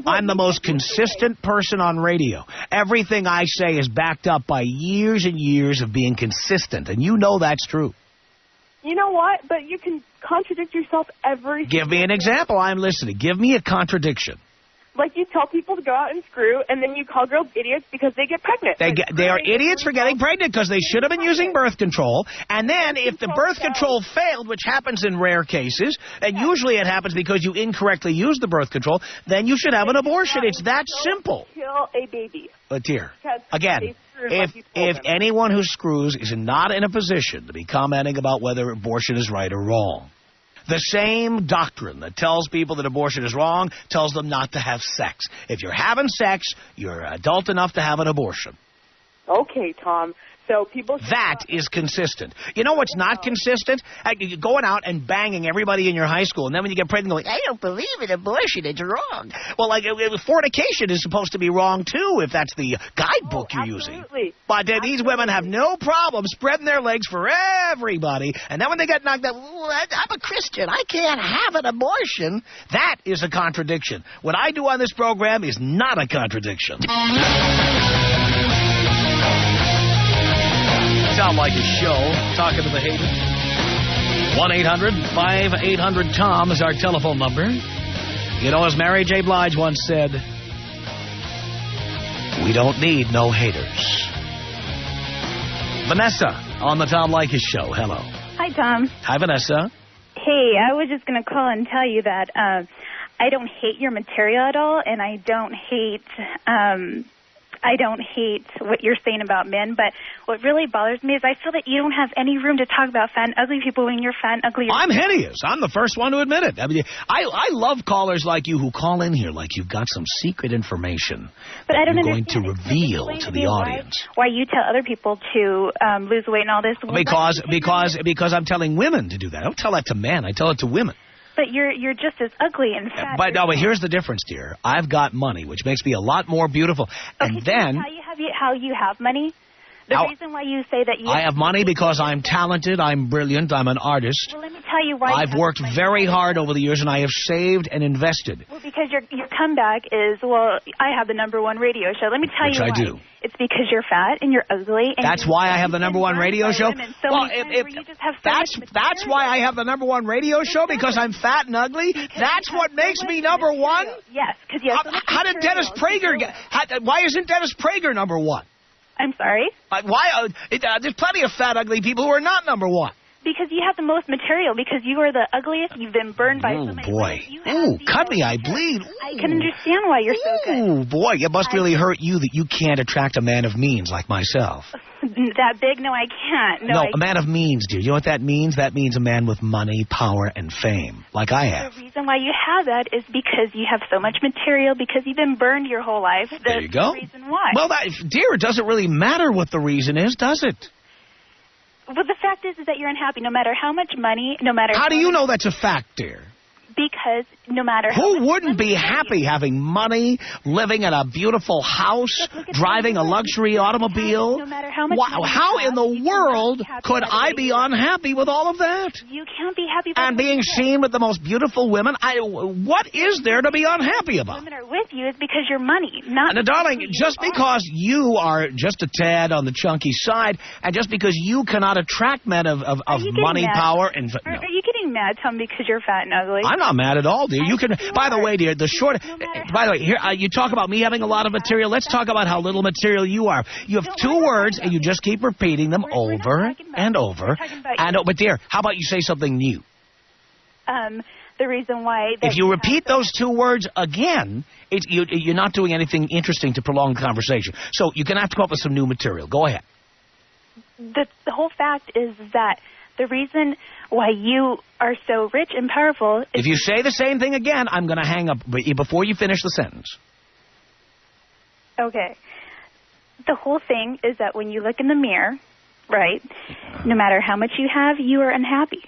I'm the most consistent person on radio. Everything I say is backed up by years and years of being consistent, and you know that's true. You know what? But you can contradict yourself every... Give me an example. I'm listening. Give me a contradiction. Like you tell people to go out and screw, and then you call girls idiots because they get pregnant. They are idiots for getting pregnant because they should have been using birth control. And then if the birth control failed, which happens in rare cases, and usually it happens because you incorrectly use the birth control, then you should have an abortion. It's that simple. Kill a baby. But dear, again, if anyone who screws is not in a position to be commenting about whether abortion is right or wrong. The same doctrine that tells people that abortion is wrong tells them not to have sex. If you're having sex, you're adult enough to have an abortion. Okay, Tom. So people... That is consistent. You know what's not consistent? You're going out and banging everybody in your high school, and then when you get pregnant, going, I don't believe in abortion, it's wrong. Well, fornication is supposed to be wrong, too, if that's the guidebook you're using. But these women have no problem spreading their legs for everybody, and then when they get knocked out, I'm a Christian, I can't have an abortion. That is a contradiction. What I do on this program is not a contradiction. Tom Leykis Show, talking to the haters. 1-800-5800-TOM is our telephone number. You know, as Mary J. Blige once said, we don't need no haters. Vanessa on the Tom Leykis Show. Hello. Hi, Tom. Hi, Vanessa. Hey, I was just going to call and tell you that I don't hate your material at all, and I don't hate what you're saying about men, but what really bothers me is I feel that you don't have any room to talk about fat and ugly people when you're fat and ugly. I'm hideous. I'm the first one to admit it. I mean, I love callers like you who call in here like you've got some secret information but that I don't you're going to understand. reveal to the audience. Why you tell other people to lose weight and all this? Because I'm telling women to do that. I don't tell that to men. I tell it to women. But you're just as ugly and fat. But here's the difference, dear. I've got money, which makes me a lot more beautiful. Okay, and then how you have money? The reason why you say that you... I have money because I'm talented, I'm brilliant, I'm an artist. Well, let me tell you why. I've worked very hard over the years, and I have saved and invested. Well, because your comeback is, well, I have the #1 radio show. Let me tell you why. Which I do. It's because you're fat and you're ugly. And that's why I have the #1 radio show? That's why I have the #1 radio show, because I'm fat and ugly? That's what makes me #1? Yes, because you have so much How did Dennis Prager why isn't Dennis Prager #1? I'm sorry? There's plenty of fat, ugly people who are not #1. Because you have the most material. Because you are the ugliest. You've been burned by so many boy. Ooh, cut me, I bleed. I can understand why you're so good. Ooh, boy, it must really hurt you that you can't attract a man of means like myself. That big? No, I can't. No, a man of means, dear. You know what that means? That means a man with money, power, and fame, like I have. The reason why you have that is because you have so much material, because you've been burned your whole life. There you go. That's the reason why. Well, dear, it doesn't really matter what the reason is, does it? Well, the fact is that you're unhappy no matter how much money, no matter... How do you know that's a fact, dear? Because no matter who wouldn't be happy having money, living in a beautiful house, driving a luxury automobile? No matter how much how in the world could I be unhappy with all of that? You can't be happy. And being seen with the most beautiful women? What is there to be unhappy about? Women are with you is because you're money, not... Now, darling, just because you are just a tad on the chunky side, and just because you cannot attract men of money, power, and... Are you getting mad, Tom, because you're fat and ugly? I'm not mad at all, dear. You can. By the way, dear, by the way, here you talk about me having a lot of material. Let's talk about how little material you are. You have 2 words, and you just keep repeating them over and over. But dear, how about you say something new? The reason why. If you repeat those 2 words again, you're not doing anything interesting to prolong the conversation. So you're gonna have to come up with some new material. Go ahead. The whole fact is that the reason why you are so rich and powerful is... If you say the same thing again, I'm going to hang up before you finish the sentence. Okay. The whole thing is that when you look in the mirror, right, no matter how much you have, you are unhappy.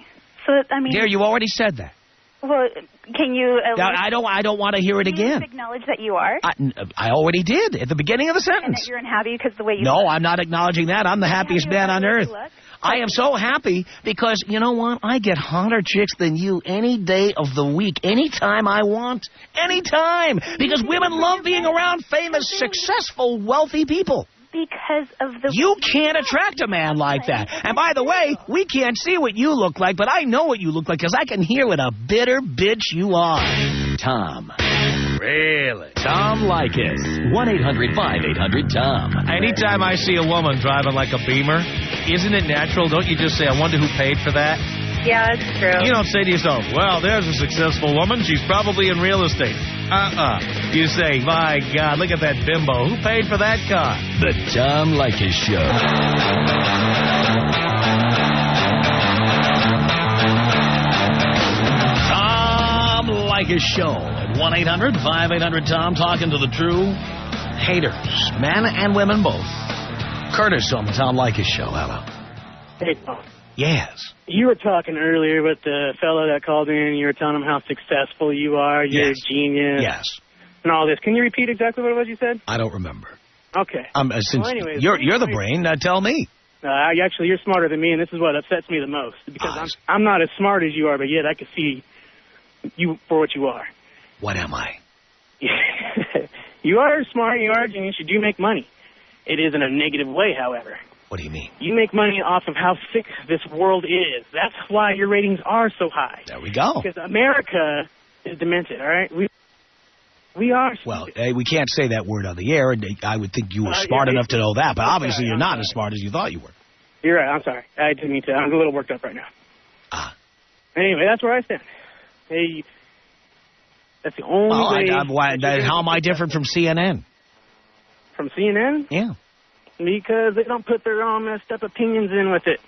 So, I mean... Dear, you already said that. Well, can you... I don't want to hear it again. Can you acknowledge that you are? I already did at the beginning of the sentence. And that you're unhappy because the way you No, look. I'm not acknowledging that. I'm the happiest man on earth. I am so happy because, you know what? I get hotter chicks than you any day of the week, anytime I want, anytime. Because women love being around famous, successful, wealthy people. Because of the... You can't attract a man like that. And by the way, we can't see what you look like, but I know what you look like because I can hear what a bitter bitch you are. Tom. Really? Tom Leykis. 1-800-5800-TOM. Anytime I see a woman driving like a Beamer, isn't it natural? Don't you just say, I wonder who paid for that? Yeah, that's true. You don't say to yourself, well, there's a successful woman. She's probably in real estate. You say, my God, look at that bimbo. Who paid for that car? The Tom Leykis Show. Tom Leykis Show at 1-800-5800-TOM, talking to the true haters, men and women both. Curtis on the Tom Leykis Show. Hello. Hey, Tom. Yes. You were talking earlier with the fellow that called in. You were telling him how successful you are. You're a genius. Yes. And all this. Can you repeat exactly what it was you said? I don't remember. Okay. Since anyways, you're the brain, tell me. Actually, you're smarter than me, and this is what upsets me the most. Because I'm not as smart as you are, but yet I can see you for what you are. What am I? You are smart. You are a genius. You do make money. It is in a negative way, however. What do you mean? You make money off of how sick this world is. That's why your ratings are so high. There we go. Because America is demented, all right? We are. Well, we can't say that word on the air, and I would think you were smart enough to know that, but obviously you're not as smart as you thought you were. You're right. I'm sorry. I didn't mean to. I'm a little worked up right now. Anyway, that's where I stand. Hey, that's the only way. How am I different from CNN? From CNN? Yeah. Because they don't put their own messed up opinions in with it.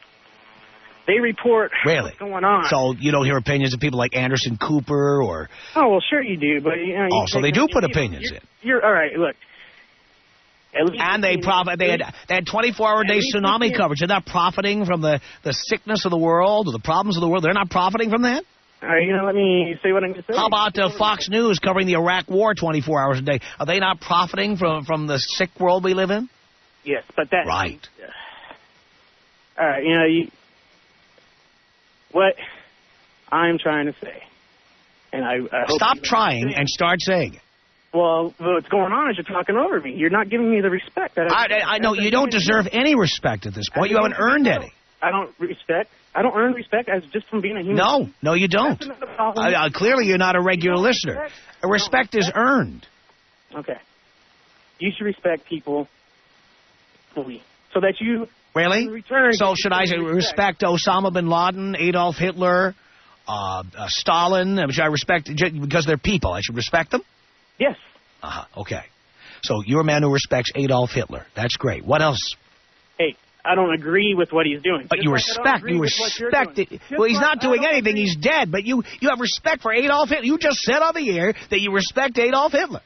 They report what's going on. So you don't hear opinions of people like Anderson Cooper or... Oh, well, sure you do, but... You know, so they do put opinions in. You're all right, look. And they had 24-hour-a-day tsunami coverage. They're not profiting from the sickness of the world or the problems of the world. They're not profiting from that? All right, let me say what I'm going to say. How about Fox News covering the Iraq War 24 hours a day? Are they not profiting from the sick world we live in? Yes, but that... Right. All right, what I'm trying to say, and I hope... Stop trying and start saying it. Well, what's going on is you're talking over me. You're not giving me the respect that I know. You don't deserve any respect at this point. You haven't earned any. I don't earn respect as just from being a human. No, you don't. Clearly, you're not a regular listener. Respect is earned. Okay. You should respect people fully so that you... Really? So should I respect Osama bin Laden, Adolf Hitler, Stalin? Should I respect because they're people? I should respect them? Yes. Okay. So you're a man who respects Adolf Hitler. That's great. What else? Hey, I don't agree with what he's doing. But you respect it. Well, he's not doing anything. He's dead. But you have respect for Adolf Hitler. You just said on the air that you respect Adolf Hitler.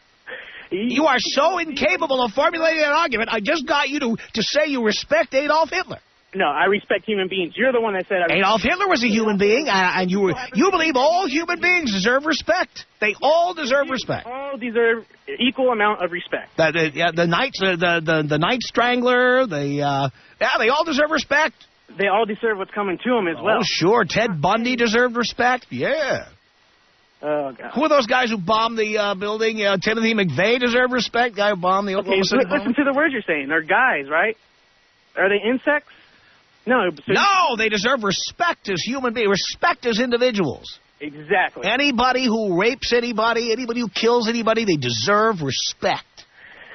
You are so incapable of formulating an argument. I just got you to say you respect Adolf Hitler. No, I respect human beings. You're the one that said Adolf Hitler was a human being, and you believe all human beings deserve respect. They all deserve respect. All deserve equal amount of respect. The Night Strangler, they all deserve respect. They all deserve what's coming to them as well. Oh, sure. Ted Bundy deserved respect. Yeah. Oh, God. Who are those guys who bombed the building? Timothy McVeigh deserved respect. Guy who bombed the Oklahoma City bomb. Listen to the words you're saying. They're guys, right? Are they insects? No. No, they deserve respect as human beings. Respect as individuals. Exactly. Anybody who rapes anybody who kills anybody, they deserve respect.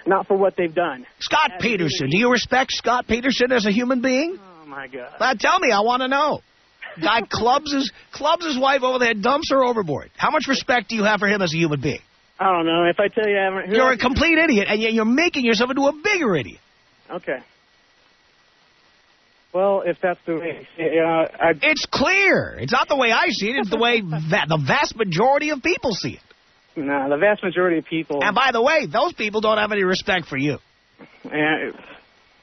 Not for what they've done. Scott Peterson. Do you respect Scott Peterson as a human being? Oh, my God. Tell me. I want to know. Guy clubs his wife over the head, dumps her overboard. How much respect do you have for him as a human being? I don't know. If I tell you I haven't heard... You're a complete idiot, and you're making yourself into a bigger idiot. Okay. Well, if that's the way... It's clear. It's not the way I see it. It's the way the vast majority of people see it. No, the vast majority of people... And by the way, those people don't have any respect for you.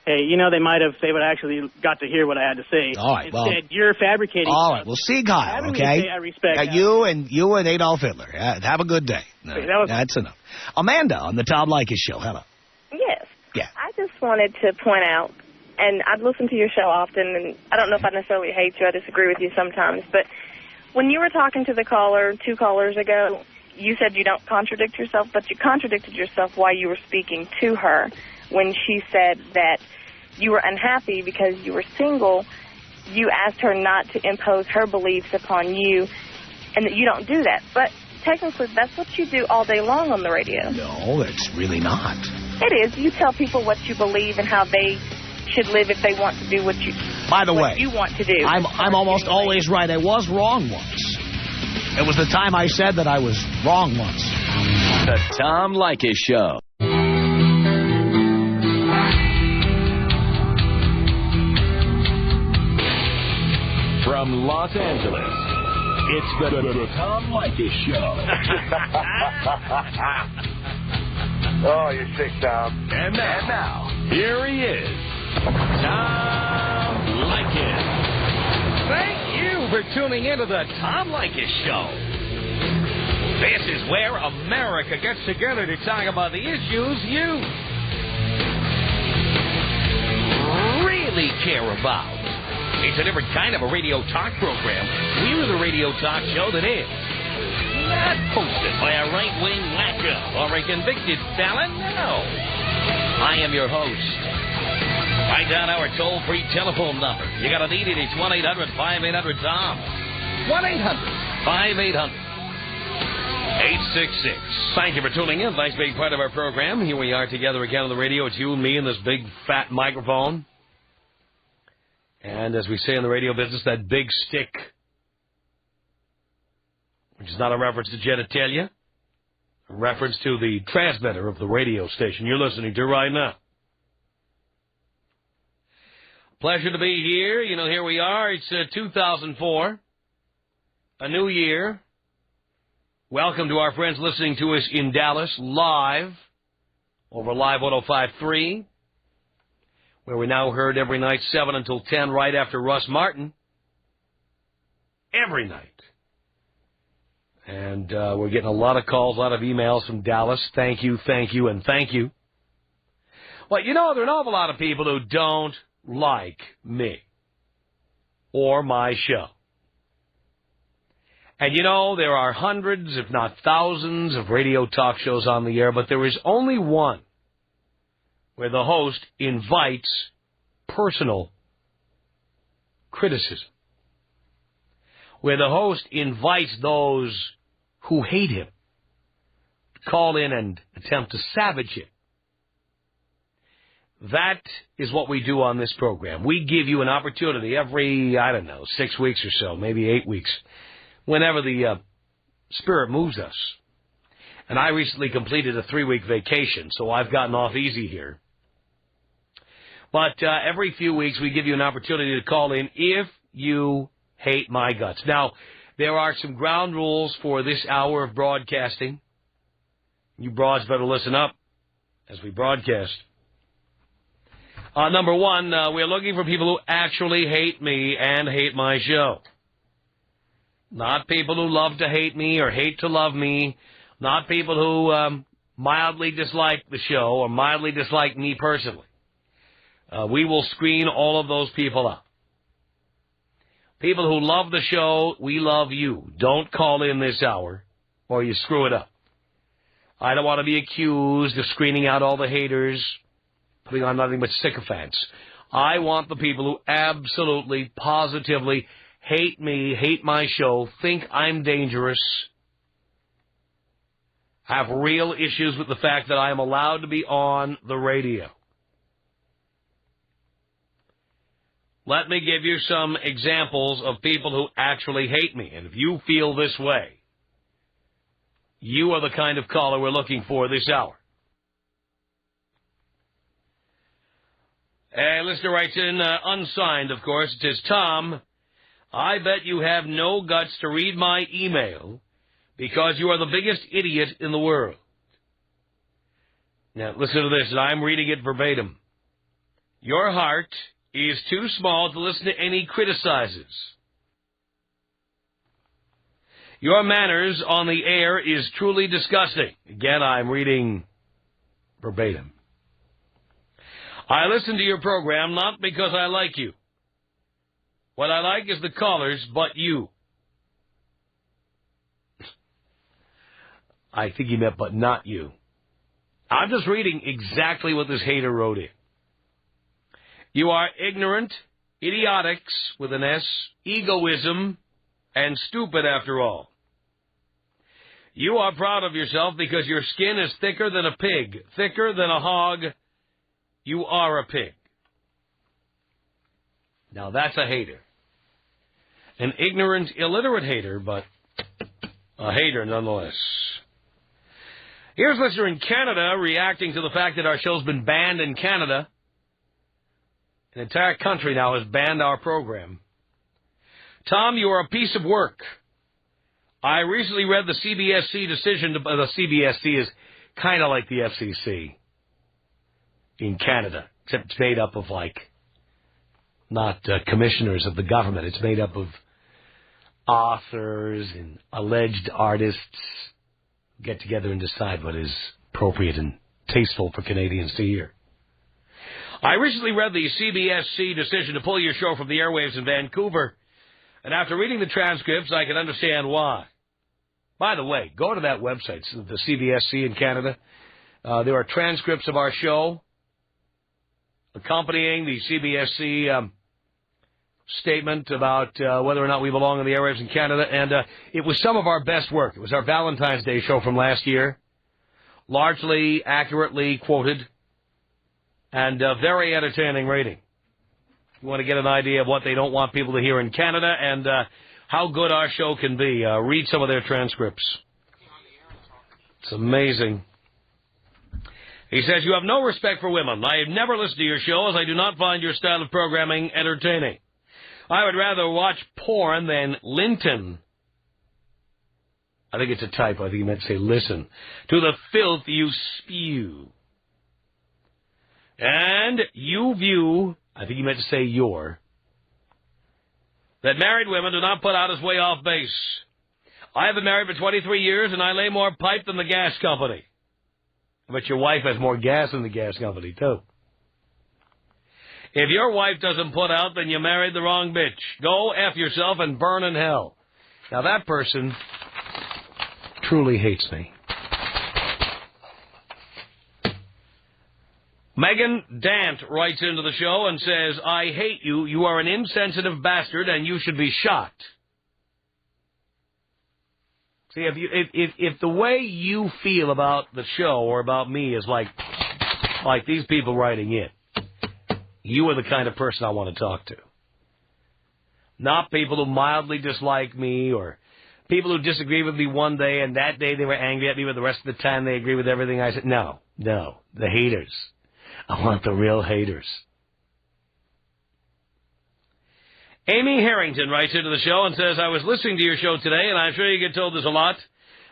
Hey, they would actually got to hear what I had to say. All right, Instead, you're fabricating. All right, well, see, Kyle, okay? I respect you and Adolf Hitler. Have a good day. No, that's enough. Amanda on the Tom Leykis Show. Hello. Yes. Yeah. I just wanted to point out, and I've listened to your show often, and I don't know if I necessarily hate you. I disagree with you sometimes. But when you were talking to the caller 2 callers ago, you said you don't contradict yourself, but you contradicted yourself while you were speaking to her when she said that you were unhappy because you were single. You asked her not to impose her beliefs upon you, and that you don't do that. But technically, that's what you do all day long on the radio. No, it's really not. It is. You tell people what you believe and how they should live if they want to do what you want to do. I'm almost always right. I was wrong once. It was the time I said that I was wrong once. The Tom Leykis Show. From Los Angeles, it's the Tom Leykis Show. Oh, you're sick, Tom. And now, here he is, Tom Leykis. Thank you for tuning into the Tom Leykis Show. This is where America gets together to talk about the issues you really care about. It's a different kind of a radio talk program. We're the radio talk show that is not hosted by a right-wing wacko or a convicted felon. No. I am your host, Write down our toll-free telephone number. You got to need it. It's 1-800-5800-TOM. 1-800-5800-866. Thank you for tuning in. Thanks for being part of our program. Here we are together again on the radio. It's you and me and this big, fat microphone. And as we say in the radio business, that big stick, which is not a reference to genitalia, a reference to the transmitter of the radio station you're listening to right now. Pleasure to be here. You know, here we are. It's 2004, a new year. Welcome to our friends listening to us in Dallas live over Live 105.3, where we now heard every night 7 until 10 right after Russ Martin. Every night. And we're getting a lot of calls, a lot of emails from Dallas. Thank you, and thank you. Well, you know, there are an awful lot of people who don't like me or my show. And, you know, there are hundreds, if not thousands, of radio talk shows on the air, but there is only one where the host invites personal criticism, where the host invites those who hate him to call in and attempt to savage him. That is what we do on this program. We give you an opportunity every, 6 weeks or so, maybe 8 weeks, whenever the Spirit moves us. And I recently completed a 3-week vacation, so I've gotten off easy here. But every few weeks we give you an opportunity to call in if you hate my guts. Now, there are some ground rules for this hour of broadcasting. You broads better listen up as we broadcast. Number one, we're looking for people who actually hate me and hate my show. Not people who love to hate me or hate to love me. Not people who mildly dislike the show or mildly dislike me personally. We will screen all of those people out. People who love the show, we love you. Don't call in this hour or you screw it up. I don't want to be accused of screening out all the haters, putting on nothing but sycophants. I want the people who absolutely, positively hate me, hate my show, think I'm dangerous, have real issues with the fact that I am allowed to be on the radio. Let me give you some examples of people who actually hate me. And if you feel this way, you are the kind of caller we're looking for this hour. A listener writes in, unsigned, of course. It says, Tom, I bet you have no guts to read my email because you are the biggest idiot in the world. Now, listen to this, and I'm reading it verbatim. Your heart is too small to listen to any criticizes. Your manners on the air is truly disgusting. Again, I'm reading verbatim. I listen to your program not because I like you. What I like is the callers, but you. I think he meant, but not you. I'm just reading exactly what this hater wrote in. You are ignorant, idiotics, with an S, egoism, and stupid after all. You are proud of yourself because your skin is thicker than a pig, thicker than a hog. You are a pig. Now that's a hater. An ignorant, illiterate hater, but a hater nonetheless. Here's a listener in Canada reacting to the fact that our show's been banned in Canada. An entire country now has banned our program. Tom, you are a piece of work. I recently read the CBSC decision. The CBSC is kind of like the FCC in Canada, except it's made up of, not commissioners of the government. It's made up of authors and alleged artists who get together and decide what is appropriate and tasteful for Canadians to hear. I recently read the CBSC decision to pull your show from the airwaves in Vancouver, and after reading the transcripts, I can understand why. By the way, go to that website, the CBSC in Canada. There are transcripts of our show. accompanying the CBSC statement about whether or not we belong in the airwaves in Canada, and it was some of our best work. It was our Valentine's Day show from last year, largely accurately quoted, and very entertaining rating. You want to get an idea of what they don't want people to hear in Canada and how good our show can be. Read some of their transcripts. It's amazing. He says, you have no respect for women. I have never listened to your show as I do not find your style of programming entertaining. I would rather watch porn than Linton. I think it's a typo. I think he meant to say listen to the filth you spew. And you view, I think he meant to say your, that married women do not put out as way off base. I have been married for 23 years, and I lay more pipe than the gas company. I bet your wife has more gas than the gas company, too. If your wife doesn't put out, then you married the wrong bitch. Go F yourself and burn in hell. Now, that person truly hates me. Megan Dant writes into the show and says, I hate you. You are an insensitive bastard, and you should be shot. See, if the way you feel about the show or about me is like these people writing in, you are the kind of person I want to talk to. Not people who mildly dislike me or people who disagree with me one day and that day they were angry at me, but the rest of the time they agree with everything I said. No, the haters. I want the real haters. Amy Harrington writes into the show and says, I was listening to your show today, and I'm sure you get told this a lot.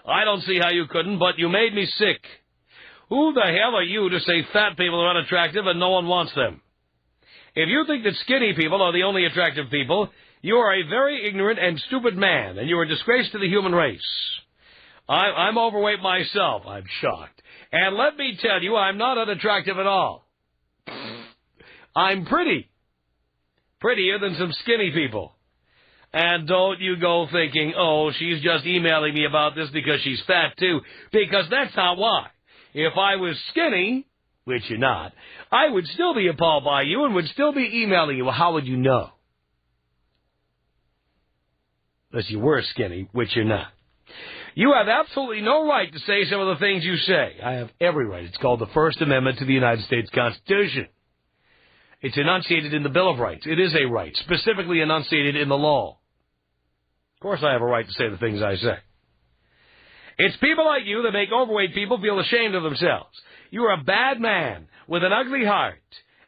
I don't see how you couldn't, but you made me sick. Who the hell are you to say fat people are unattractive and no one wants them? If you think that skinny people are the only attractive people, you are a very ignorant and stupid man, and you are a disgrace to the human race. I'm overweight myself. I'm shocked. And let me tell you, I'm not unattractive at all. I'm pretty. Prettier than some skinny people. And don't you go thinking, oh, she's just emailing me about this because she's fat too, because that's not why. If I was skinny, which you're not, I would still be appalled by you and would still be emailing you. Well, how would you know? Unless you were skinny, which you're not. You have absolutely no right to say some of the things you say. I have every right. It's called the First Amendment to the United States Constitution. It's enunciated in the Bill of Rights. It is a right, specifically enunciated in the law. Of course I have a right to say the things I say. It's people like you that make overweight people feel ashamed of themselves. You are a bad man with an ugly heart,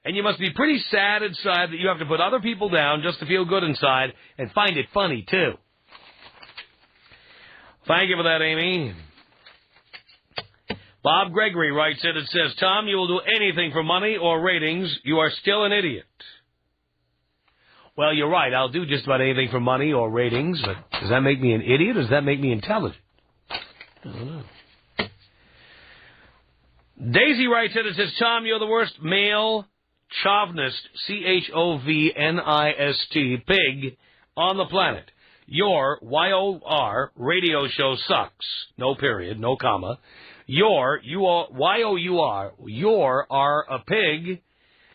and you must be pretty sad inside that you have to put other people down just to feel good inside and find it funny, too. Thank you for that, Amy. Bob Gregory writes in and says, Tom, you will do anything for money or ratings. You are still an idiot. Well, you're right. I'll do just about anything for money or ratings, but does that make me an idiot or does that make me intelligent? I don't know. Daisy writes in and says, Tom, you're the worst male chauvinist, CHOVNIST, pig on the planet. Your YOR radio show sucks. No period, no comma. You're a pig.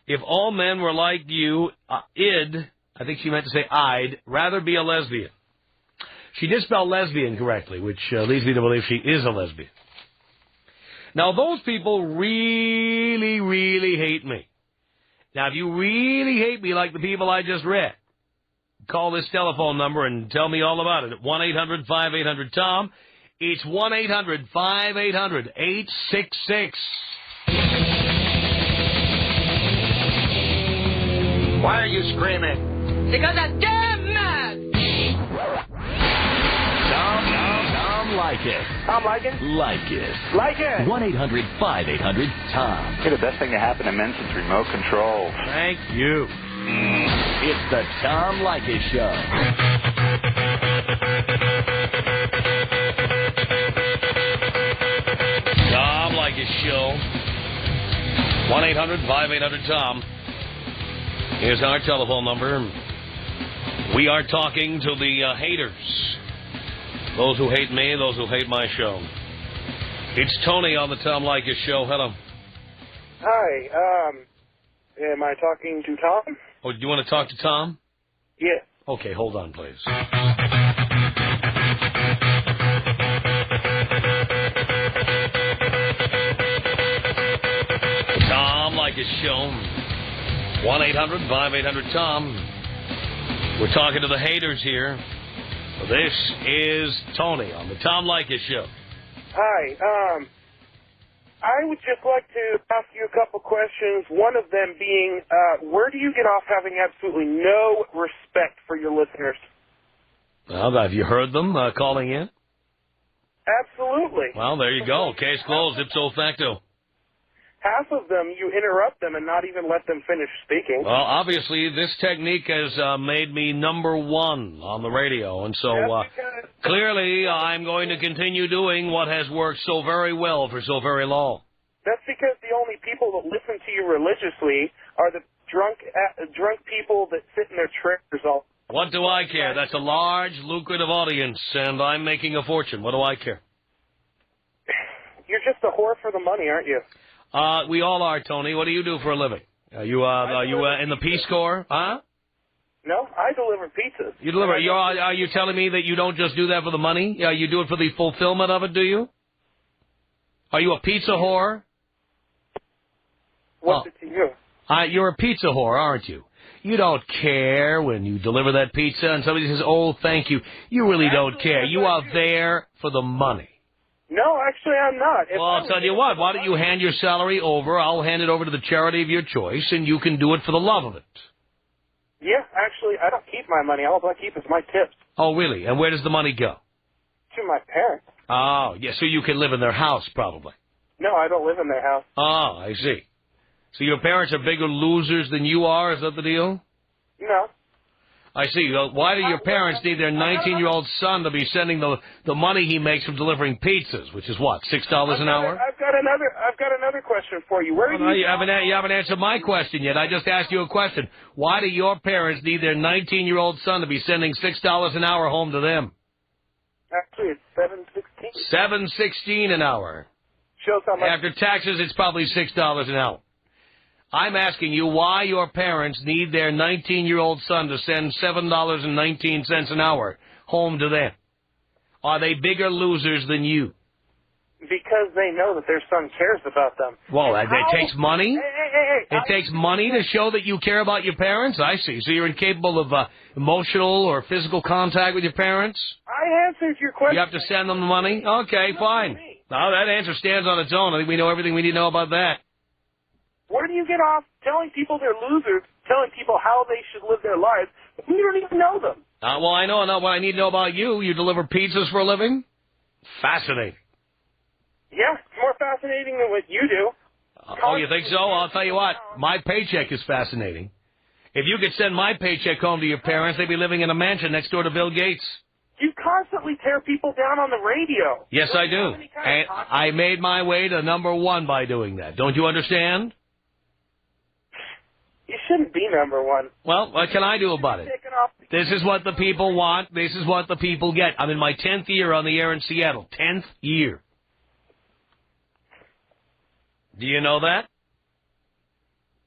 If all men were like you, I think she meant to say I'd rather be a lesbian. She did spell lesbian correctly, which leads me to believe she is a lesbian. Now, those people really, really hate me. Now, if you really hate me like the people I just read, call this telephone number and tell me all about it at 1-800-5800-TOM. It's 1-800-5800-866. Why are you screaming? Because I'm damn mad! Tom Leykis. Tom Leykis? Leykis. Leykis. 1-800-5800-TOM. You're the best thing to happen to men since remote control. Thank you. It's the Tom Leykis Show. Tom Leykis Show. 1-800-5800-TOM. Here's our telephone number. We are talking to the haters. Those who hate me, those who hate my show. It's Tony on the Tom Leykis Show. Hello. Hi. Am I talking to Tom? Oh, do you want to talk to Tom? Yeah. Okay, hold on, please. Tom Leykis Show. 1-800-5800-TOM. We're talking to the haters here. This is Tony on the Tom Leykis Show. Hi. I would just like to ask you a couple questions. One of them being, where do you get off having absolutely no respect for your listeners? Well, have you heard them calling in? Absolutely. Well, there you go. Case closed, ipso facto. Half of them, you interrupt them and not even let them finish speaking. Well, obviously, this technique has made me number one on the radio, and so clearly I'm going to continue doing what has worked so very well for so very long. That's because the only people that listen to you religiously are the drunk people that sit in their trailers all. What do I care? That's a large, lucrative audience, and I'm making a fortune. What do I care? You're just a whore for the money, aren't you? We all are, Tony. What do you do for a living? Are you in the Peace Corps? Huh? No, I deliver pizzas. You deliver. Are you telling me that you don't just do that for the money? You do it for the fulfillment of it, do you? Are you a pizza whore? What's it to you? You're a pizza whore, aren't you? You don't care when you deliver that pizza and somebody says, oh, thank you. You really don't care. You are there for the money. No, actually, I'm not. Well, I'll tell you what. Why don't you hand your salary over? I'll hand it over to the charity of your choice, and you can do it for the love of it. Yeah, actually, I don't keep my money. All I keep is my tips. Oh, really? And where does the money go? To my parents. Oh, yeah, so you can live in their house, probably. No, I don't live in their house. Oh, I see. So your parents are bigger losers than you are? Is that the deal? No. I see. Well, why do your parents need their 19-year-old son to be sending the money he makes from delivering pizzas, which is what, $6 an hour? I've got another question for you. You haven't answered my question yet. I just asked you a question. Why do your parents need their 19-year-old son to be sending $6 an hour home to them? Actually, it's $7.16. $7.16 an hour. Shows how much. After taxes, it's probably $6 an hour. I'm asking you why your parents need their 19-year-old son to send $7.19 an hour home to them. Are they bigger losers than you? Because they know that their son cares about them. Well, it takes money? Hey, it takes money to show that you care about your parents? I see. So you're incapable of emotional or physical contact with your parents? I answered your question. You have to send them the money? Okay, fine. Now, that answer stands on its own. I think we know everything we need to know about that. Where do you get off telling people they're losers, telling people how they should live their lives, if you don't even know them? Well, I know what I need to know about you. You deliver pizzas for a living? Fascinating. Yeah, it's more fascinating than what you do. Oh, you think so? I'll tell you what. My paycheck is fascinating. If you could send my paycheck home to your parents, they'd be living in a mansion next door to Bill Gates. You constantly tear people down on the radio. Yes, I do. And I made my way to number one by doing that. Don't you understand? You shouldn't be number one. Well, what can I do about it? This is what the people want. This is what the people get. I'm in my 10th year on the air in Seattle. 10th year. Do you know that?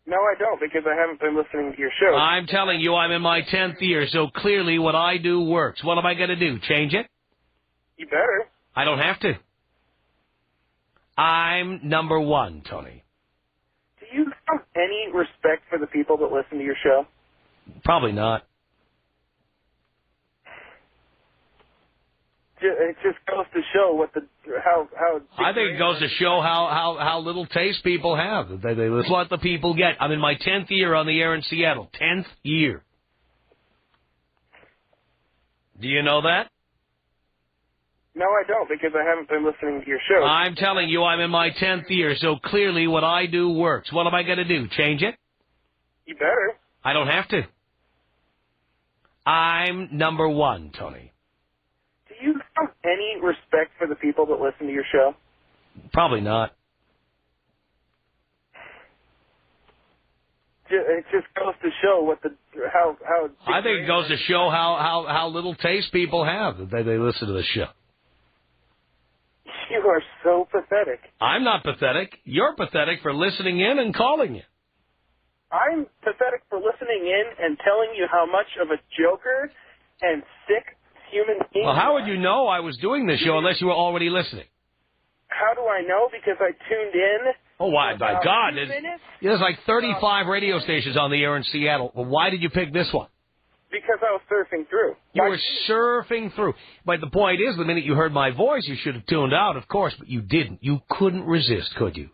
No, I don't, because I haven't been listening to your show. I'm telling you, I'm in my 10th year, so clearly what I do works. What am I going to do? Change it? You better. I don't have to. I'm number one, Tony. Do you have any respect for the people that listen to your show? Probably not. It just goes to show how. I think it goes to show how little taste people have. They listen what the people get. I'm in my 10th year on the air in Seattle. 10th year. Do you know that? No, I don't, because I haven't been listening to your show. I'm telling you, I'm in my 10th year, so clearly what I do works. What am I going to do? Change it? You better. I don't have to. I'm number one, Tony. Do you have any respect for the people that listen to your show? Probably not. It just goes to show how. I think it goes to show how little taste people have. They listen to the show. You are so pathetic. I'm not pathetic. You're pathetic for listening in and calling you. I'm pathetic for listening in and telling you how much of a joker and sick human being. Well, how would you know I was doing this show unless you were already listening? How do I know? Because I tuned in. Oh, my God. There's like 35 radio stations on the air in Seattle. Well, why did you pick this one? Because I was surfing through. You were surfing through. But the point is, the minute you heard my voice, you should have tuned out, of course, but you didn't. You couldn't resist, could you?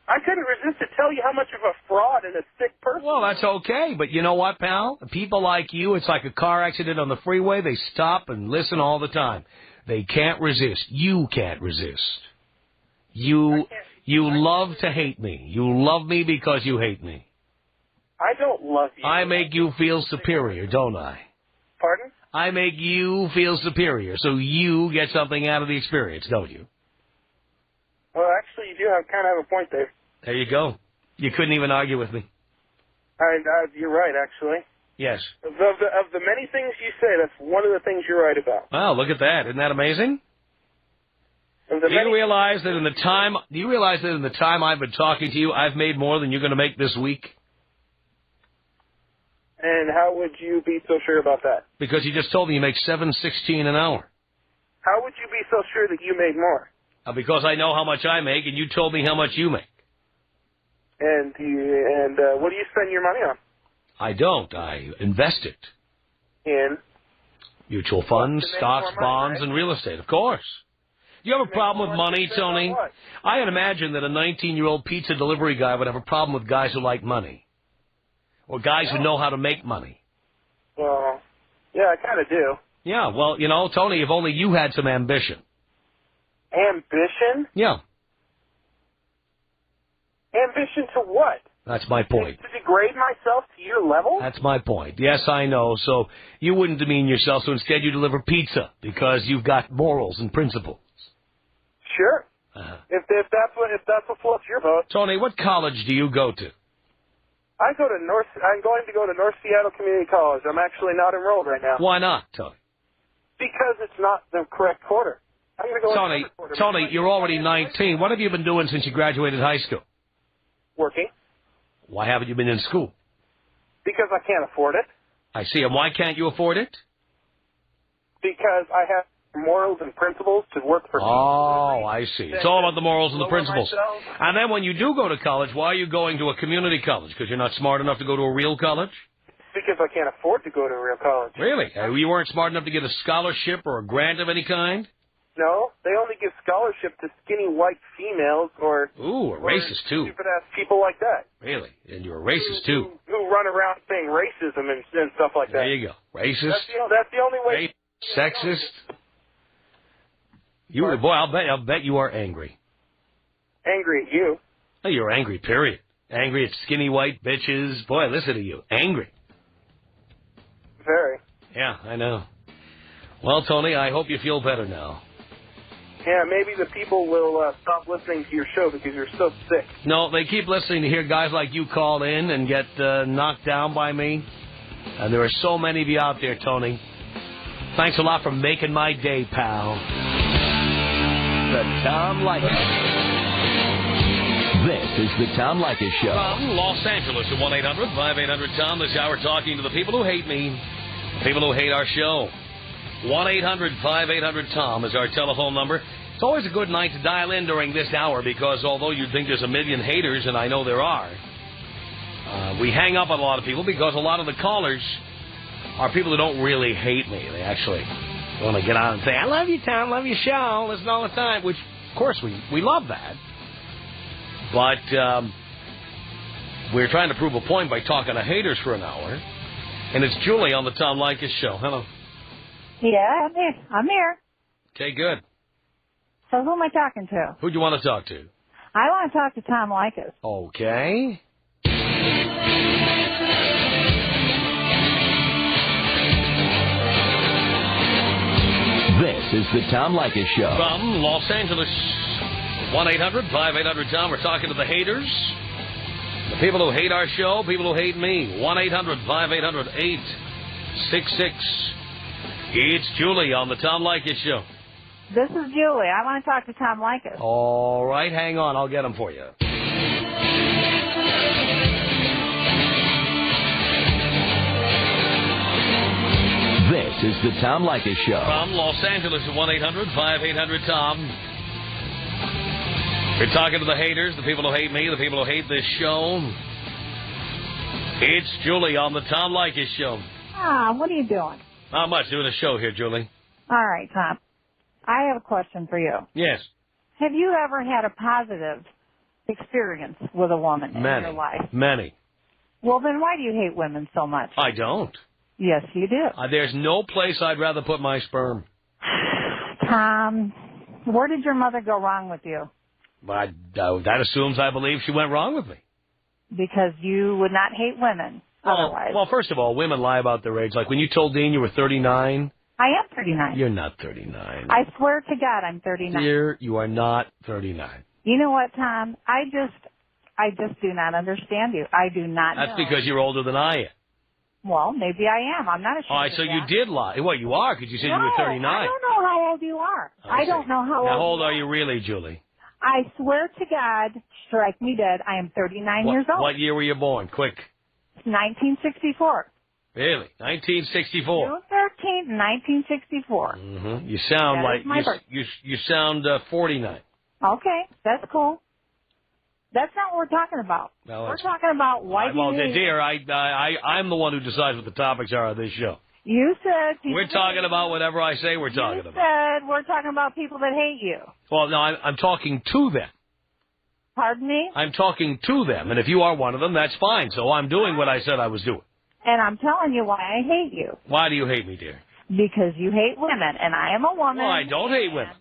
I couldn't resist to tell you how much of a fraud and a sick person. Well, that's okay, but you know what, pal? People like you, it's like a car accident on the freeway. They stop and listen all the time. They can't resist. You can't resist. You love to hate me. You love me because you hate me. I don't love you. I make you feel superior, don't I? Pardon? I make you feel superior, so you get something out of the experience, don't you? Well, actually, you do kind of have a point there. There you go. You couldn't even argue with me. You're right, actually. Yes. Of the many things you say, that's one of the things you're right about. Wow, look at that. Isn't that amazing? Do you realize that in the time I've been talking to you, I've made more than you're going to make this week? And how would you be so sure about that? Because you just told me you make $7.16 an hour. How would you be so sure that you made more? Because I know how much I make, and you told me how much you make. And what do you spend your money on? I don't. I invest it. In? Mutual funds, stocks, bonds, and real estate, of course. Do you have a problem with money, Tony? I had imagined that a 19-year-old pizza delivery guy would have a problem with guys who like money. Or guys who know how to make money. Well, yeah, I kind of do. Yeah, well, you know, Tony, if only you had some ambition. Ambition? Yeah. Ambition to what? That's my point. To degrade myself to your level? That's my point. Yes, I know. So you wouldn't demean yourself, so instead you deliver pizza because you've got morals and principles. Sure. If that's what floats your boat. Tony, what college do you go to? I'm going to go to North Seattle Community College. I'm actually not enrolled right now. Why not, Tony? Because it's not the correct quarter. I'm going to go Tony, you're already 19. What have you been doing since you graduated high school? Working. Why haven't you been in school? Because I can't afford it. I see. And why can't you afford it? Because I have morals and principles to work for. Oh, I see. It's all about the morals and the principles. And then when you do go to college, why are you going to a community college? Because you're not smart enough to go to a real college? Because I can't afford to go to a real college. Really? You weren't smart enough to get a scholarship or a grant of any kind? No, they only give scholarship to skinny white females or... Ooh, a racist, too. Stupid-ass people like that. Really? And you're a racist, too. Who run around saying racism and stuff like that. There you go. Racist. That's the only way... Sexist. Boy, I'll bet you are angry. Angry at you? Oh, you're angry, period. Angry at skinny white bitches. Boy, listen to you. Angry. Very. Yeah, I know. Well, Tony, I hope you feel better now. Yeah, maybe the people will stop listening to your show because you're so sick. No, they keep listening to hear guys like you call in and get knocked down by me. And there are so many of you out there, Tony. Thanks a lot for making my day, pal. The Tom Leykis. This is the Tom Leykis Show. From Los Angeles at 1-800-5800-TOM. This hour talking to the people who hate me, people who hate our show. 1-800-5800-TOM is our telephone number. It's always a good night to dial in during this hour because although you think there's a million haters, and I know there are, we hang up on a lot of people because a lot of the callers are people who don't really hate me. They actually want to get on and say, I love you, Tom, love your show, listen all the time, which, of course, we love that. But we're trying to prove a point by talking to haters for an hour. And it's Julie on the Tom Leykis Show. Hello. Yeah, I'm here. Okay, good. So who am I talking to? Who do you want to talk to? I want to talk to Tom Leykis. Okay. This is the Tom Leykis Show. From Los Angeles, 1-800-5800-TOM. We're talking to the haters. The people who hate our show, people who hate me. 1-800-5800-866. It's Julie on the Tom Leykis Show. This is Julie. I want to talk to Tom Leykis. All right, hang on. I'll get him for you. is the Tom Leykis Show. From Los Angeles at 1-800-5800-TOM. We're talking to the haters, the people who hate me, the people who hate this show. It's Julie on the Tom Leykis Show. What are you doing? Not much. Doing a show here, Julie. All right, Tom. I have a question for you. Yes. Have you ever had a positive experience with a woman in your life? Many. Well, then why do you hate women so much? I don't. Yes, you do. There's no place I'd rather put my sperm. Tom, where did your mother go wrong with you? That assumes I believe she went wrong with me. Because you would not hate women otherwise. Well, first of all, women lie about their age. Like when you told Dean you were 39. I am 39. You're not 39. I swear to God I'm 39. Dear, you are not 39. You know what, Tom? I just do not understand you. I do not know. That's because you're older than I am. Well, maybe I am. I'm not ashamed. All right, so you did lie. Well, you are because you said you were 39. I don't know how old you are. I don't know how old. How old are you really, Julie? I swear to God, strike me dead, I am 39 years old. What year were you born? Quick. 1964. Really? 1964. June 13th, 1964. Mm-hmm. You sound you sound 49. Okay, that's cool. That's not what we're talking about. No, we're talking about why do you hate dear, I'm the one who decides what the topics are on this show. You said... We're talking about whatever I say we're talking about. You said we're talking about people that hate you. Well, no, I'm talking to them. Pardon me? I'm talking to them, and if you are one of them, that's fine. So I'm doing what I said I was doing. And I'm telling you why I hate you. Why do you hate me, dear? Because you hate women, and I am a woman. Well, I don't hate women.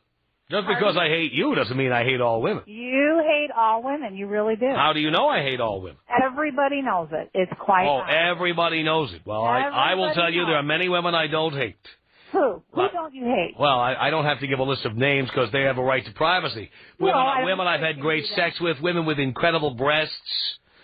Just because I hate you doesn't mean I hate all women. You hate all women. You really do. How do you know I hate all women? Everybody knows it. It's quite obvious. Everybody knows it. Well, I will tell you there are many women I don't hate. Who? Who don't you hate? Well, I don't have to give a list of names because they have a right to privacy. Women I've had great sex with, women with incredible breasts.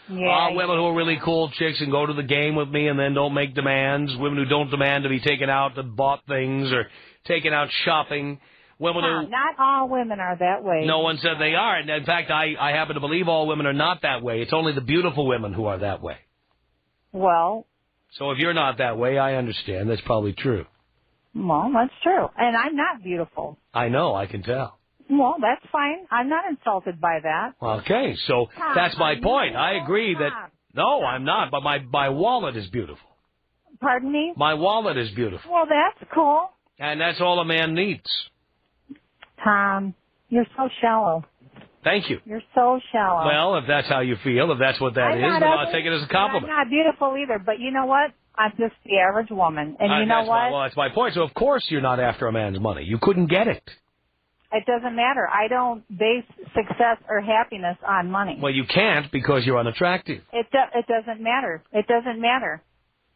Women who are really cool chicks and go to the game with me and then don't make demands. Women who don't demand to be taken out and bought things or taken out shopping. Women who... Not all women are that way. No one said they are. And in fact, I happen to believe all women are not that way. It's only the beautiful women who are that way. Well... So if you're not that way, I understand. That's probably true. Well, that's true. And I'm not beautiful. I know. I can tell. Well, that's fine. I'm not insulted by that. Okay. So that's my point. I agree that... No, I'm not. But my wallet is beautiful. Pardon me? My wallet is beautiful. Well, that's cool. And that's all a man needs. Tom, you're so shallow. Thank you. You're so shallow. Well, if that's how you feel, if that's what that is, then I'll take it as a compliment. I'm not beautiful either, but you know what? I'm just the average woman. And you know what? Well, that's my point. So, of course, you're not after a man's money. You couldn't get it. It doesn't matter. I don't base success or happiness on money. Well, you can't because you're unattractive. It doesn't matter. It doesn't matter.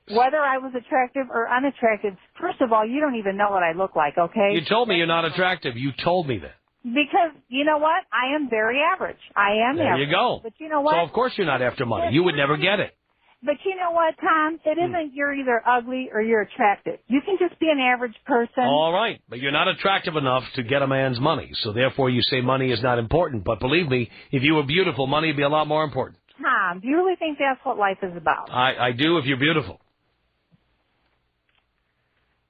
Whether I was attractive or unattractive, first of all, you don't even know what I look like, okay? You told me you're not attractive. You told me that. Because, you know what? I am very average. I am average. There you go. But you know what? So, of course, you're not after money. You would never get it. But you know what, Tom? It isn't you're either ugly or you're attractive. You can just be an average person. All right. But you're not attractive enough to get a man's money. So, therefore, you say money is not important. But believe me, if you were beautiful, money would be a lot more important. Tom, do you really think that's what life is about? I do if you're beautiful.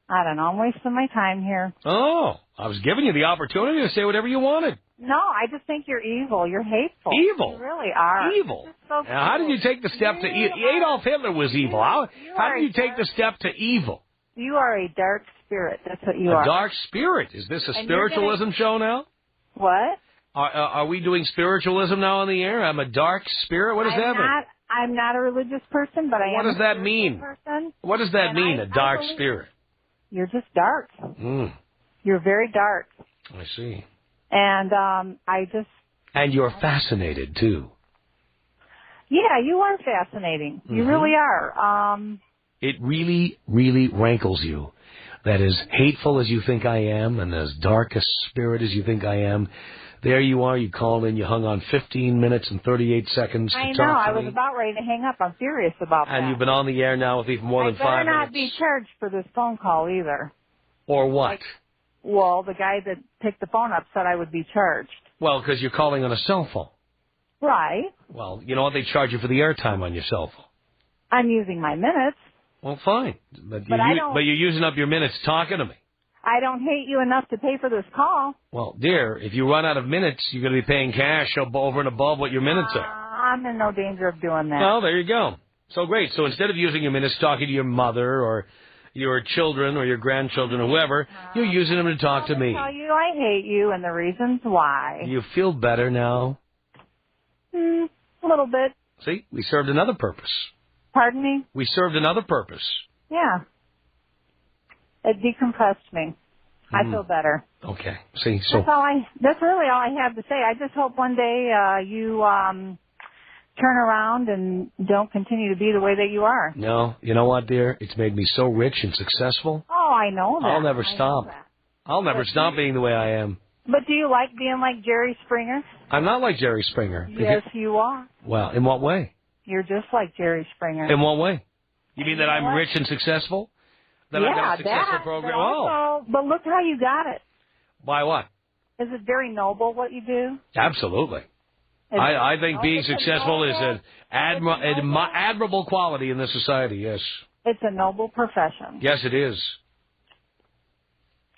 I don't know. I'm wasting my time here. Oh, I was giving you the opportunity to say whatever you wanted. No, I just think you're evil. You're hateful. Evil? You really are. Evil? So now, how did you take the step to evil? Adolf Hitler was evil. How did you take the step to evil? You are a dark spirit. That's what you are. A dark spirit? Is this a spiritualism show now? What? Are we doing spiritualism now on the air? I'm a dark spirit? What does that mean? I'm not a religious person, but I am a spiritual person. What does that mean? What does that mean, a dark spirit? You're just dark. You're very dark. I see. And And you're fascinated, too. Yeah, you are fascinating. You really are. It really, really rankles you that as hateful as you think I am and as dark a spirit as you think I am, there you are, you called in, you hung on 15 minutes and 38 seconds to talk to me. I was about ready to hang up. I'm serious about that. And you've been on the air now with me for more than 5 minutes. I better not be charged for this phone call either. Or what? Well, the guy that picked the phone up said I would be charged. Well, because you're calling on a cell phone. Right. Well, you know what? They charge you for the airtime on your cell phone. I'm using my minutes. Well, fine. But I don't... But you're using up your minutes talking to me. I don't hate you enough to pay for this call. Well, dear, if you run out of minutes, you're going to be paying cash over and above what your minutes are. I'm in no danger of doing that. Well, there you go. So great. So instead of using your minutes talking to your mother or your children or your grandchildren or whoever, you're using them to talk to me. I'll tell you I hate you and the reasons why. You feel better now? A little bit. See, we served another purpose. Pardon me? We served another purpose. Yeah. It decompressed me. I feel better. Okay. See, so that's really all I have to say. I just hope one day you turn around and don't continue to be the way that you are. No, you know what, dear? It's made me so rich and successful. Oh, I know that. I'll never stop. I'll never stop being the way I am. But do you like being like Jerry Springer? I'm not like Jerry Springer. Yes, you are. Well, in what way? You're just like Jerry Springer. In what way? You mean that I'm rich and successful? That I've got a successful program? But look how you got it. By what? Is it very noble what you do? Absolutely. I think being successful is an admirable quality in this society, yes. It's a noble profession. Yes, it is.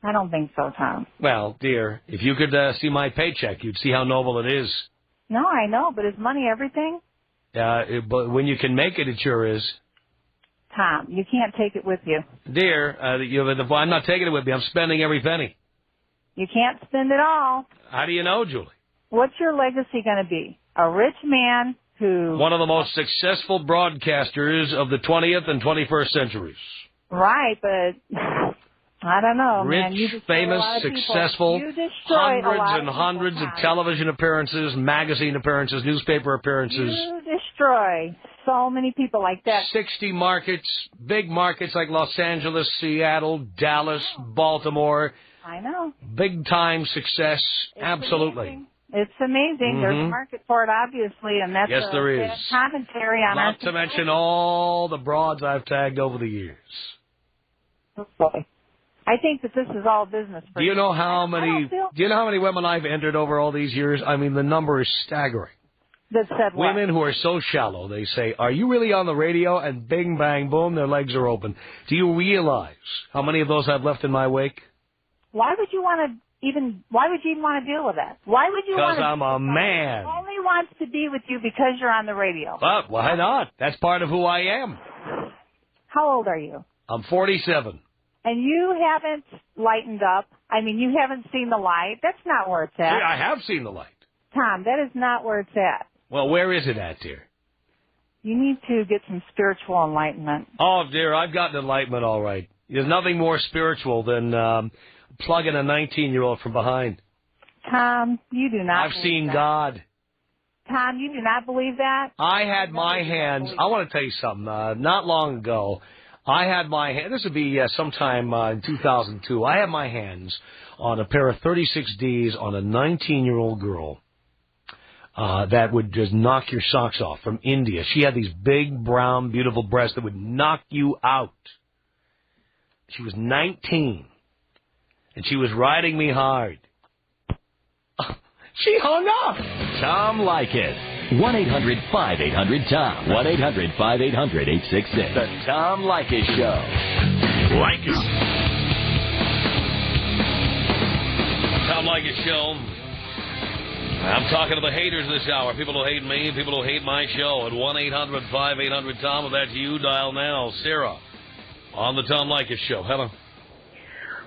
I don't think so, Tom. Well, dear, if you could see my paycheck, you'd see how noble it is. No, I know, but is money everything? But when you can make it, it sure is. Tom, you can't take it with you. Dear, I'm not taking it with me. I'm spending every penny. You can't spend it all. How do you know, Julie? What's your legacy going to be? A rich man who... One of the most successful broadcasters of the 20th and 21st centuries. Right, but... I don't know, rich, man. You famous, successful, hundreds and hundreds of television appearances, magazine appearances, newspaper appearances. You destroy so many people like that. 60 markets, big markets like Los Angeles, Seattle, Dallas, Baltimore. I know. Big-time success, absolutely. Amazing. It's amazing. There's a market for it, obviously, and that's there is. Commentary on Not to mention all the broads I've tagged over the years. Okay. I think that this is all business. Do you know how many women I've entered over all these years? I mean, the number is staggering. That said what? Women who are so shallow, they say, "Are you really on the radio?" And bing, bang, boom, their legs are open. Do you realize how many of those I've left in my wake? Why would you even want to deal with that? Why would you want to? Because I'm a man. Only wants to be with you because you're on the radio. But why not? That's part of who I am. How old are you? I'm 47. And you haven't lightened up. I mean, you haven't seen the light. That's not where it's at. See, I have seen the light. Tom, that is not where it's at. Well, where is it at, dear? You need to get some spiritual enlightenment. Oh, dear, I've gotten enlightenment all right. There's nothing more spiritual than plugging a 19-year-old from behind. Tom, you do not I've seen God. Tom, you do not believe that? I had my hands. I want to tell you something. Not long ago, I had my hand. This would be sometime in 2002. I had my hands on a pair of 36Ds on a 19-year-old girl that would just knock your socks off from India. She had these big, brown, beautiful breasts that would knock you out. She was 19, and she was riding me hard. She hung up. Tom Leykis. 1-800-5800-TOM. 1-800-5800-866. The Tom Leykis Show. Leykis. Tom Leykis Show. I'm talking to the haters this hour. People who hate me, people who hate my show. At 1-800-5800-TOM. If that's you, dial now. Sarah on the Tom Leykis Show. Hello.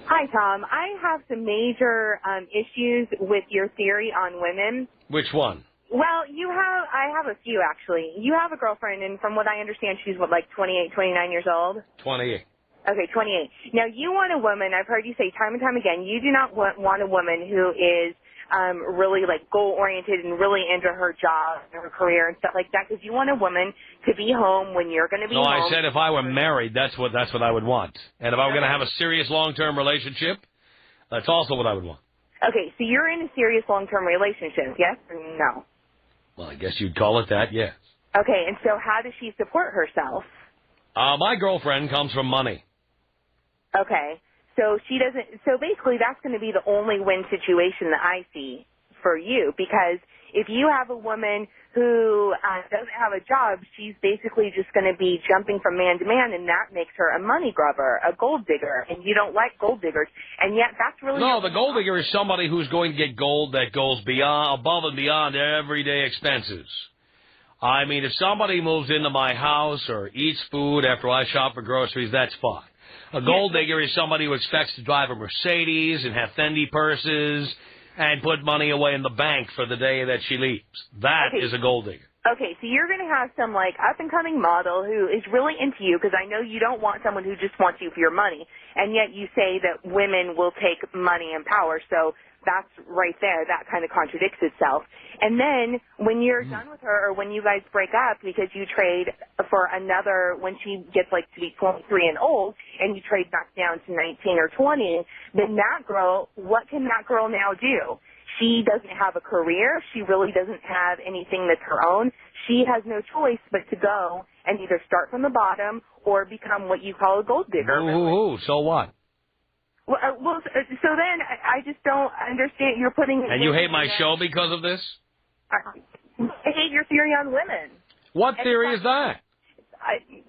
Hi, Tom. I have some major issues with your theory on women. Which one? Well, I have a few, actually. You have a girlfriend, and from what I understand, she's, like 28, 29 years old? 28. Okay, 28. Now, you want a woman, I've heard you say time and time again, you do not want a woman who is really, like, goal-oriented and really into her job and her career and stuff like that, because you want a woman to be home when you're going to be home. No, I said if I were married, that's what I would want. And if I were going to have a serious long-term relationship, that's also what I would want. Okay, so you're in a serious long-term relationship, yes or no? Well, I guess you'd call it that, yes. Okay, and so how does she support herself? My girlfriend comes from money. Okay, so she doesn't. So basically, that's going to be the only win situation that I see for you, because if you have a woman who doesn't have a job, she's basically just going to be jumping from man to man, and that makes her a money grubber, a gold digger, and you don't like gold diggers, and yet that's really... No, the gold digger is somebody who's going to get gold that goes above and beyond everyday expenses. I mean, if somebody moves into my house or eats food after I shop for groceries, that's fine. A gold digger is somebody who expects to drive a Mercedes and have Fendi purses and put money away in the bank for the day that she leaves. That is a gold digger. Okay, so you're going to have some, like, up-and-coming model who is really into you, because I know you don't want someone who just wants you for your money, and yet you say that women will take money and power, so that's right there. That kind of contradicts itself. And then when you're done with her, or when you guys break up because you trade for another, when she gets, like, to be 23 and old, and you trade back down to 19 or 20, then that girl, what can that girl now do? She doesn't have a career. She really doesn't have anything that's her own. She has no choice but to go and either start from the bottom or become what you call a gold digger. Ooh, so what? Well, so then I just don't understand. You're putting... And you hate my show because of this? I hate your theory on women. What theory is that?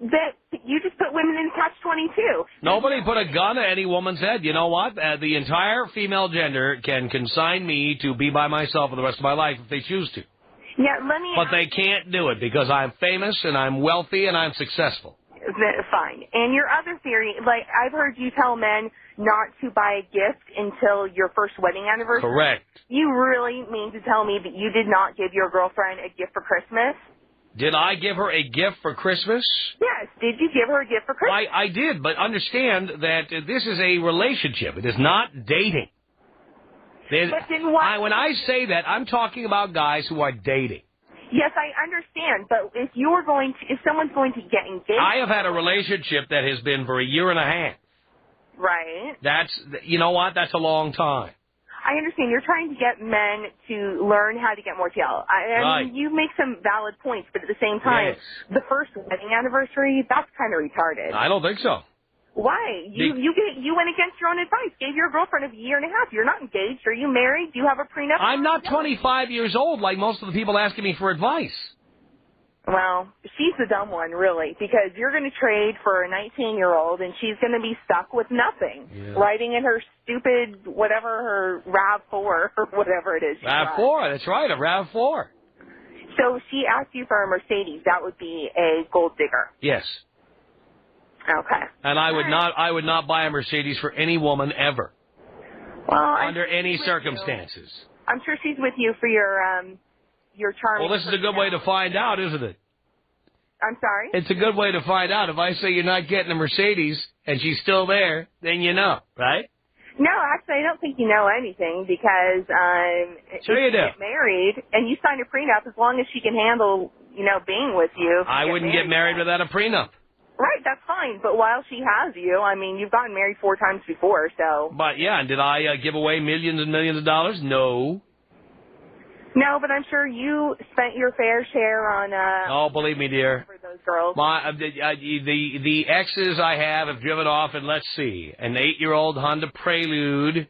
That you just put women in catch-22. Nobody put a gun to any woman's head. You know what? The entire female gender can consign me to be by myself for the rest of my life if they choose to. Yeah, let me... But they can't do it because I'm famous and I'm wealthy and I'm successful. Fine. And your other theory, like, I've heard you tell men not to buy a gift until your first wedding anniversary. Correct. You really mean to tell me that you did not give your girlfriend a gift for Christmas? Did I give her a gift for Christmas? Yes. Did you give her a gift for Christmas? I did, but understand that this is a relationship. It is not dating. But then why... When I say that, I'm talking about guys who are dating. Yes, I understand, but if someone's going to get engaged... I have had a relationship that has been for a year and a half. Right. You know what? That's a long time. I understand. You're trying to get men to learn how to get more tail. I mean, you make some valid points, but at the same time, the first wedding anniversary, that's kind of retarded. I don't think so. Why? You went against your own advice. Gave your girlfriend a year and a half. You're not engaged. Are you married? Do you have a prenup? I'm not 25 years old like most of the people asking me for advice. Well, she's the dumb one, really, because you're going to trade for a 19-year-old, and she's going to be stuck with nothing, riding in her stupid, whatever, her RAV4 or whatever it is. RAV4, that's right, a RAV4. So if she asked you for a Mercedes, that would be a gold digger. Yes. Okay. And I would not buy a Mercedes for any woman ever. Well, under any circumstances. I'm sure she's with you for your charming... Well, this is a good way to find out, isn't it? I'm sorry? It's a good way to find out. If I say you're not getting a Mercedes and she's still there, then you know, right? No, actually, I don't think you know anything because sure you do. Get married and you sign a prenup, as long as she can handle, being with you. I wouldn't get married without a prenup. Right, that's fine. But while she has you, I mean, you've gotten married 4 times before, so... But, yeah, and did I give away millions and millions of dollars? No. No, but I'm sure you spent your fair share on... oh, believe me, dear. For those girls. The exes I have driven off in, let's see, an 8-year-old Honda Prelude.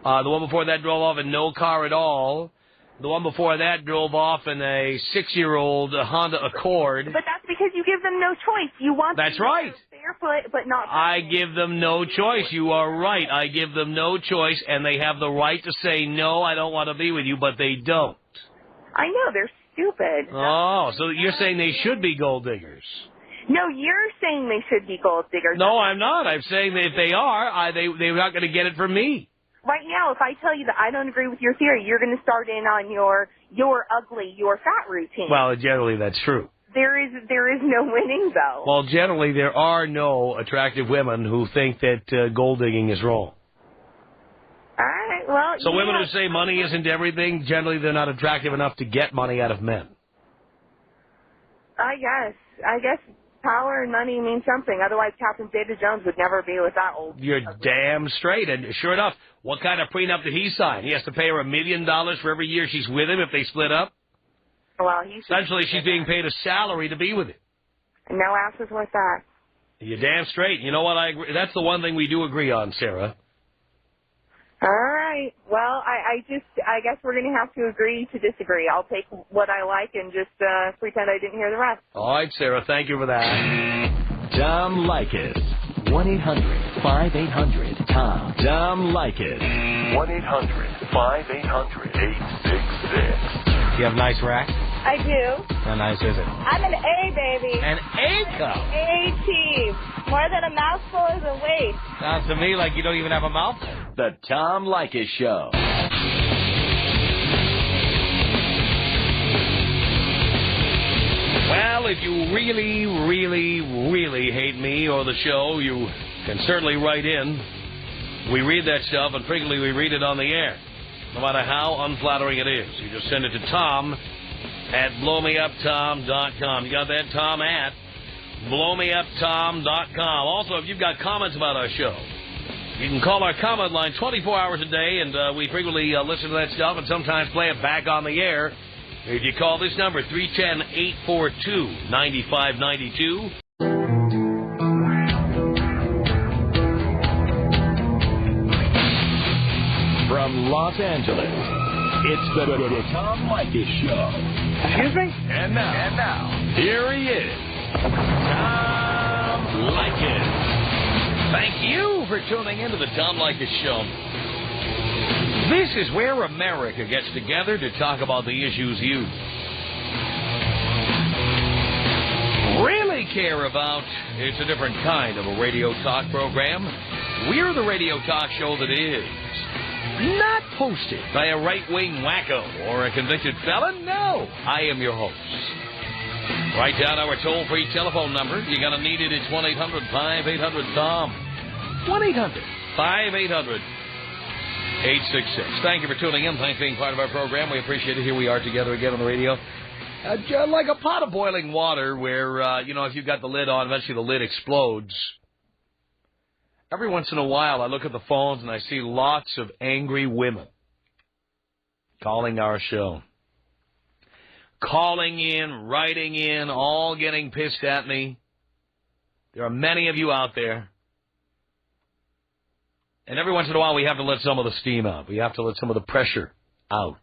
The one before that drove off in no car at all. The one before that drove off in a 6-year-old Honda Accord. But that's because you give them no choice. You want That's right. Barefoot, but not... I give them no choice. You are right. I give them no choice, and they have the right to say, no, I don't want to be with you, but they don't. I know. They're stupid. Oh, so you're saying they should be gold diggers. No, you're saying they should be gold diggers. No, I'm not. I'm saying that if they are, they're not going to get it from me. Right now, if I tell you that I don't agree with your theory, you're going to start in on your ugly, your fat routine. Well, generally that's true. There is no winning, though. Well, generally there are no attractive women who think that gold digging is wrong. All right, well... So women who say money isn't everything, generally they're not attractive enough to get money out of men. I guess power and money mean something. Otherwise, Captain David Jones would never be with that old... You're damn straight. And sure enough, what kind of prenup did he sign? He has to pay her $1 million for every year she's with him if they split up? Well, essentially, she's being paid a salary to be with him. No ass is worth that. You're damn straight. You know what? I agree. That's the one thing we do agree on, Sarah. All right. right. Well, I guess we're going to have to agree to disagree. I'll take what I like and just pretend I didn't hear the rest. All right, Sarah, thank you for that. Tom Leykis. 1-800-5800-TOM. Tom Leykis. 1-800-5800-866. You have nice rack? I do. How nice is it? I'm an A, baby. An A cup? A team. More than a mouthful is a waste. Sounds to me like you don't even have a mouth. The Tom Leykis Show. Well, if you really, really, really hate me or the show, you can certainly write in. We read that stuff, and frequently we read it on the air, no matter how unflattering it is. You just send it to Tom at blowmeuptom.com. You got that, Tom at blowmeuptom.com. Also, if you've got comments about our show, you can call our comment line 24 hours a day, and we frequently listen to that stuff and sometimes play it back on the air. If you call this number, 310-842-9592. From Los Angeles, it's the Tom Leykis Show. Excuse me? And now, here he is, Tom Leykis. Thank you for tuning into the Tom Leykis Show. This is where America gets together to talk about the issues you really care about. It's a different kind of a radio talk program. We're the radio talk show that is not hosted by a right-wing wacko or a convicted felon. No, I am your host. Write down our toll-free telephone number. You're going to need it. It's 1-800-5800-TOM. 1-800-5800-866. Thank you for tuning in. Thanks for being part of our program. We appreciate it. Here we are together again on the radio. Like a pot of boiling water where, if you've got the lid on, eventually the lid explodes. Every once in a while, I look at the phones and I see lots of angry women calling our show. Calling in, writing in, all getting pissed at me. There are many of you out there. And every once in a while, we have to let some of the steam out. We have to let some of the pressure out.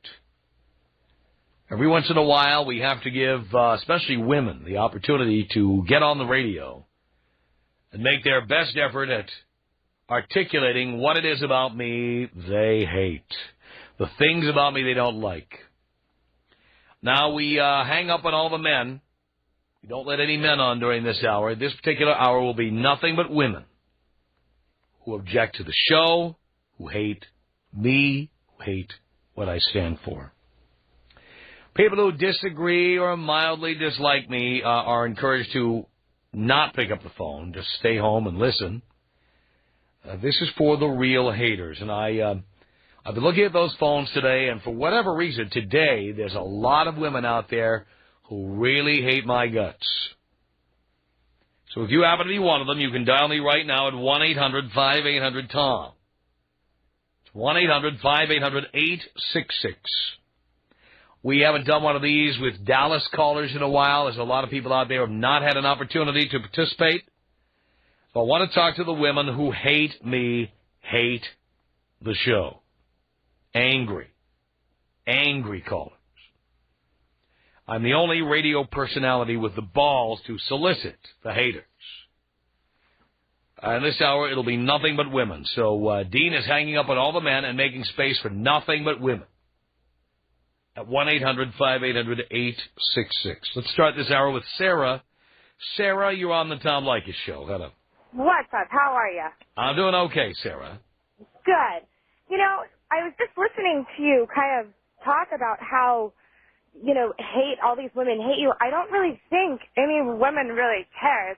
Every once in a while, we have to give, especially women, the opportunity to get on the radio and make their best effort at articulating what it is about me they hate, the things about me they don't like. Now, we hang up on all the men. We don't let any men on during this hour. This particular hour will be nothing but women who object to the show, who hate me, who hate what I stand for. People who disagree or mildly dislike me are encouraged to not pick up the phone, just stay home and listen. This is for the real haters, and I've been looking at those phones today, and for whatever reason, today, there's a lot of women out there who really hate my guts. So if you happen to be one of them, you can dial me right now at 1-800-5800-TOM. It's 1-800-5800-866. We haven't done one of these with Leykis Callers in a while. There's a lot of people out there who have not had an opportunity to participate. So I want to talk to the women who hate me, hate the show. Angry callers. I'm the only radio personality with the balls to solicit the haters. In this hour, it'll be nothing but women. So Dean is hanging up on all the men and making space for nothing but women. At 1-800-5800-866. Let's start this hour with Sarah. Sarah, you're on the Tom Leykis Show. Hello. What's up? How are you? I'm doing okay, Sarah. Good. I was just listening to you kind of talk about how, all these women hate you. I don't really think any women really cares.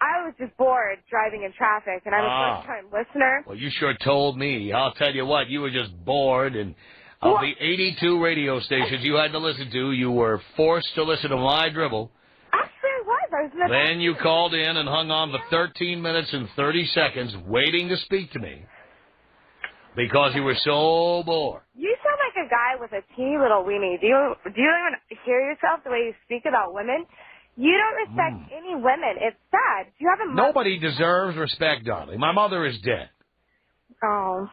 I was just bored driving in traffic, and I'm a first-time listener. Well, you sure told me. I'll tell you what, you were just bored, and of the 82 radio stations you had to listen to, you were forced to listen to my dribble. Actually, I was. Then you called in and hung on for 13 minutes and 30 seconds waiting to speak to me because you were so bored. You sound like a guy with a teeny little weenie. Do you even hear yourself the way you speak about women? You don't respect any women. It's sad. Do you have a mother? Nobody deserves respect, darling. My mother is dead. Oh.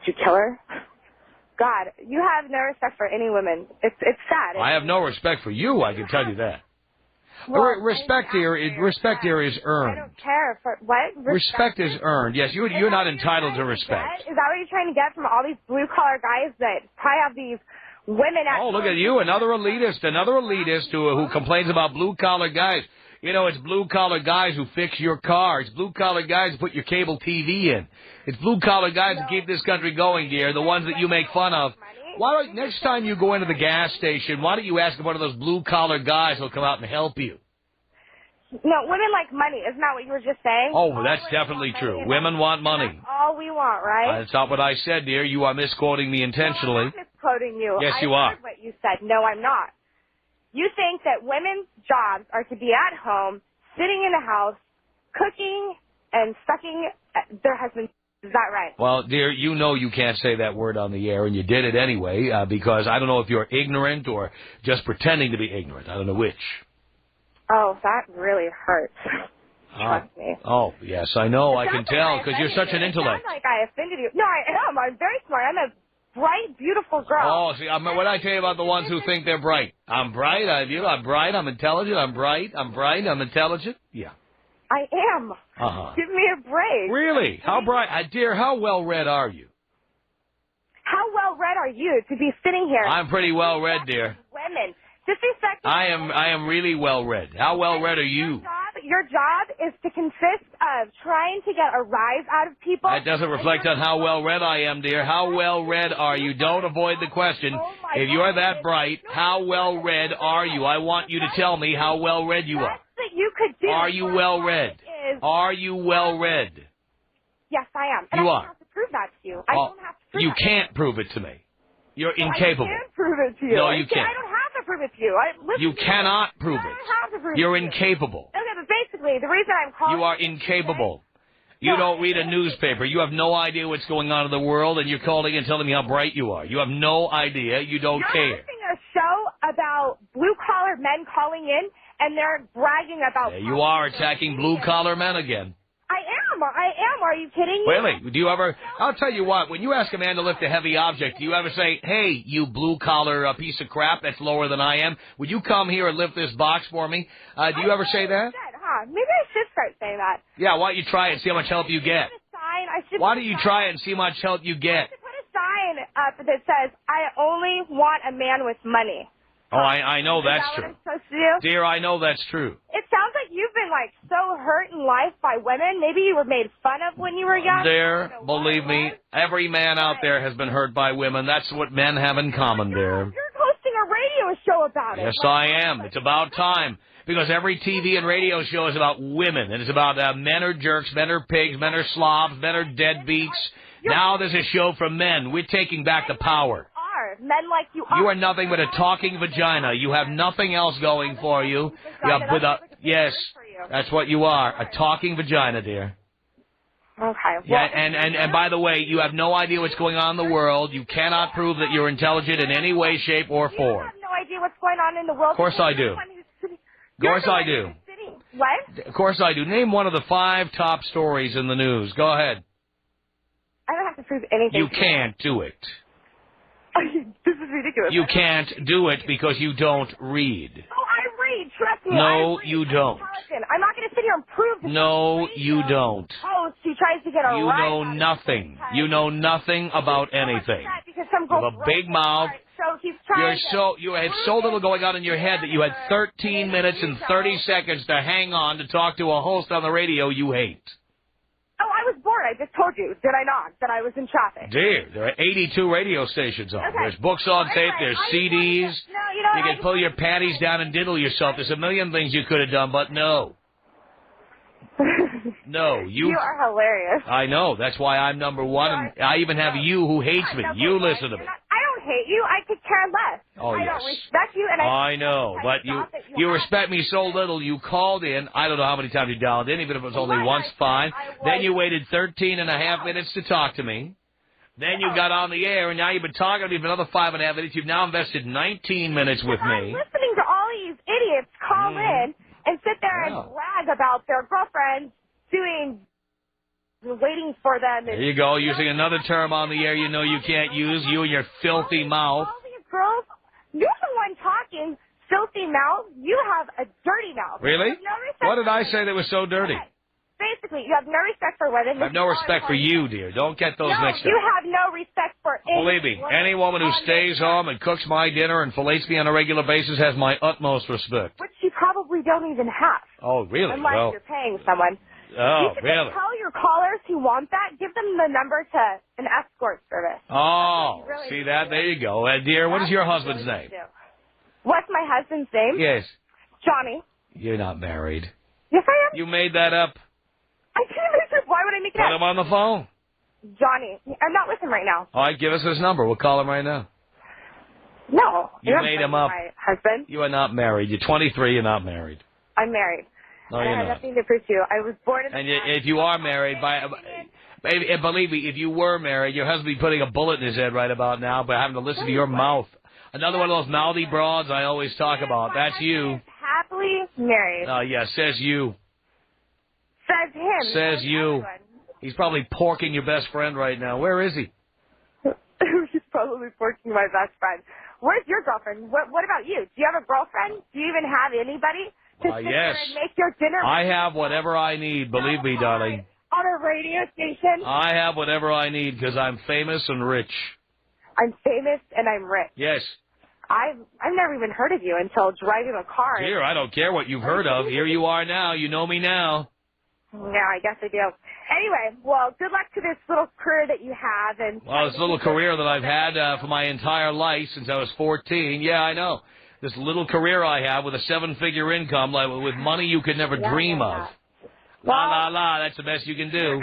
you kill her? God, you have no respect for any women. It's sad. I have no respect for you, I can tell you that. Well, respect here is earned. I don't care for what? Respect is earned. Yes, you're not entitled to respect. Is that what you're trying to get from all these blue-collar guys that probably have these women at Oh, look at you, another elitist who complains about blue-collar guys. You know, it's blue-collar guys who fix your car. It's blue-collar guys who put your cable TV in. It's blue-collar guys who keep this country going, dear, the ones that you make fun of. Why don't, next time you go into the gas station, why don't you ask one of those blue-collar guys who'll come out and help you? No, women like money. Isn't that what you were just saying? Oh, well, that's definitely true. Women want money. That's all we want, right? That's not what I said, dear. You are misquoting me intentionally. No, I'm not misquoting you. Yes, you I are. heard what you said. No, I'm not. You think that women's jobs are to be at home, sitting in the house, cooking and sucking their husband's. Is that right? Well, dear, you know you can't say that word on the air, and you did it anyway, because I don't know if you're ignorant or just pretending to be ignorant. I don't know which. Oh, that really hurts. Trust me. Oh, yes, I know. I can tell, because you're such an intellect. It sounds like I offended you. No, I am. I'm very smart. I'm a bright, beautiful girl. Oh, see, what I tell you about the ones who think they're bright. I'm bright. I'm bright. I'm intelligent. I'm bright. I'm intelligent. Yeah. I am. Give me a break. Really? How bright? Dear, how well-read are you? How well-read are you to be sitting here? I'm pretty well-read, dear. Women. Disrespect. I am really well-read. How well-read are you? Your job is to consist of trying to get a rise out of people. That doesn't reflect on how well-read I am, dear. How well-read are you? Don't avoid the question. If you're that bright, how well-read are you? I want you to tell me how well-read you are. That you could do. Are you well-read? Are you well-read? Yes, I am. And you I are. don't have to prove that to you. I don't have to prove You that. can't prove it to me. You're incapable. I can prove it to you. No, you can't. I don't have to prove it to you. You cannot prove it. I don't have to prove You're it to you. incapable. Okay, but basically, the reason I'm calling You are incapable. You don't read a newspaper. You have no idea what's going on in the world, and you're calling and telling me how bright you are. You have no idea. You don't care. You're hosting a show about blue-collar men calling in, and they're bragging about... Yeah, you are attacking blue-collar men again. I am. Are you kidding me? Really? Do you ever... I'll tell you what. When you ask a man to lift a heavy object, do you ever say, hey, you blue-collar piece of crap that's lower than I am, would you come here and lift this box for me? Do you ever say that? Maybe I should start saying that. Yeah, why don't you try it and see how much help you get? Why don't you try it and see how much help you get? I should put a sign up that says, I only want a man with money. Oh, I know that's true. What I'm supposed to do? Dear, I know that's true. It sounds like you've been, so hurt in life by women. Maybe you were made fun of when you were young. Dear, believe me, every man out there has been hurt by women. That's what men have in common, dear. You're hosting a radio show about it. Yes, I am. It's about time. Because every TV and radio show is about women. And it's about men are jerks, men are pigs, men are slobs, men are deadbeats. Now there's a show for men. We're taking back the power. Men like you are. You are nothing but a talking vagina. You have nothing else going for you. Yes, that's what you are, a talking vagina, dear. Okay. Yeah, and by the way, you have no idea what's going on in the world. You cannot prove that you're intelligent in any way, shape, or form. You have no idea what's going on in the world. Of course I do. Of course I do. What? Of course I do. Name one of the 5 top stories in the news. Go ahead. I don't have to prove anything. You can't do it. This is ridiculous. You can't do it because you don't read. Oh, I read. Trust me. No, you don't. I'm not going to sit here and prove this. No, you don't. Oh, she tries to get a You know nothing. You know nothing about anything. You have a big mouth. You have so little going on in your head that you had 13 minutes and 30 seconds to hang on to talk to a host on the radio you hate. Oh, I was bored. I just told you, did I not, that I was in traffic. Dear, there are 82 radio stations on. Okay. There's books on tape. There's CDs. You can pull your panties down and diddle yourself. There's a million things you could have done, but no. No, you are hilarious. I know. That's why I'm number one. And I even have you who hates me. You listen to me. I don't hate you. I could care less. Oh, yes. I don't respect you. And I know, but you respect me so little. You called in. I don't know how many times you dialed in, even if it was only once, fine. Then you waited 13 and a half minutes to talk to me. Then you got on the air, and now you've been talking to me for another 5.5 minutes. You've now invested 19 minutes with me. I'm listening to all these idiots call in and sit there and brag about their girlfriends doing waiting for them. There you go, using another term on the air you know you can't use, you and your filthy mouth. Girls, you're the one talking, filthy mouth. You have a dirty mouth. Really? What did I say that was so dirty? Okay. Basically, you have no respect for women. I have no respect for you, dear. Don't get those mixed up. You have no respect for Believe me, any woman who stays home and cooks my dinner and fillets me on a regular basis has my utmost respect. Which you probably don't even have. Oh, really? Unless you're paying someone. Oh, you should really? tell your callers who want that, give them the number to an escort service. Oh, see that? There you go. Dear, what is your husband's name? What's my husband's name? Yes. Johnny. You're not married. Yes, I am. You made that up. I didn't make it. Why would I make it up? Put him on the phone. Johnny. I'm not with him right now. All right, give us his number. We'll call him right now. No. You made him up. My husband. You are not married. You're 23. You're not married. I'm married. No, I you're have not. nothing to prove to you. I was born in the... And if you are married, believe me, if you were married, your husband would be putting a bullet in his head right about now by having to listen to your mouth. Another one of those mouthy broads I always talk about. That's you. Happily married. Oh, yeah, says you. Says him. Says you. He's probably porking your best friend right now. Where is he? He's probably porking my best friend. Where's your girlfriend? What about you? Do you have a girlfriend? Do you even have anybody to sit Yes. there and make your dinner? I have whatever I need, believe me, darling. On a radio station? I have whatever I need because I'm famous and rich. I'm famous and I'm rich. Yes. I've never even heard of you until driving a car. Dear, I don't care what you've heard of. Here you are now. You know me now. Yeah, I guess I do. Anyway, well, good luck to this little career that you have. And Well, this little career that I've had for my entire life since I was 14. Yeah, I know. This little career I have with a 7-figure income, like with money you could never dream of. La, that's the best you can do.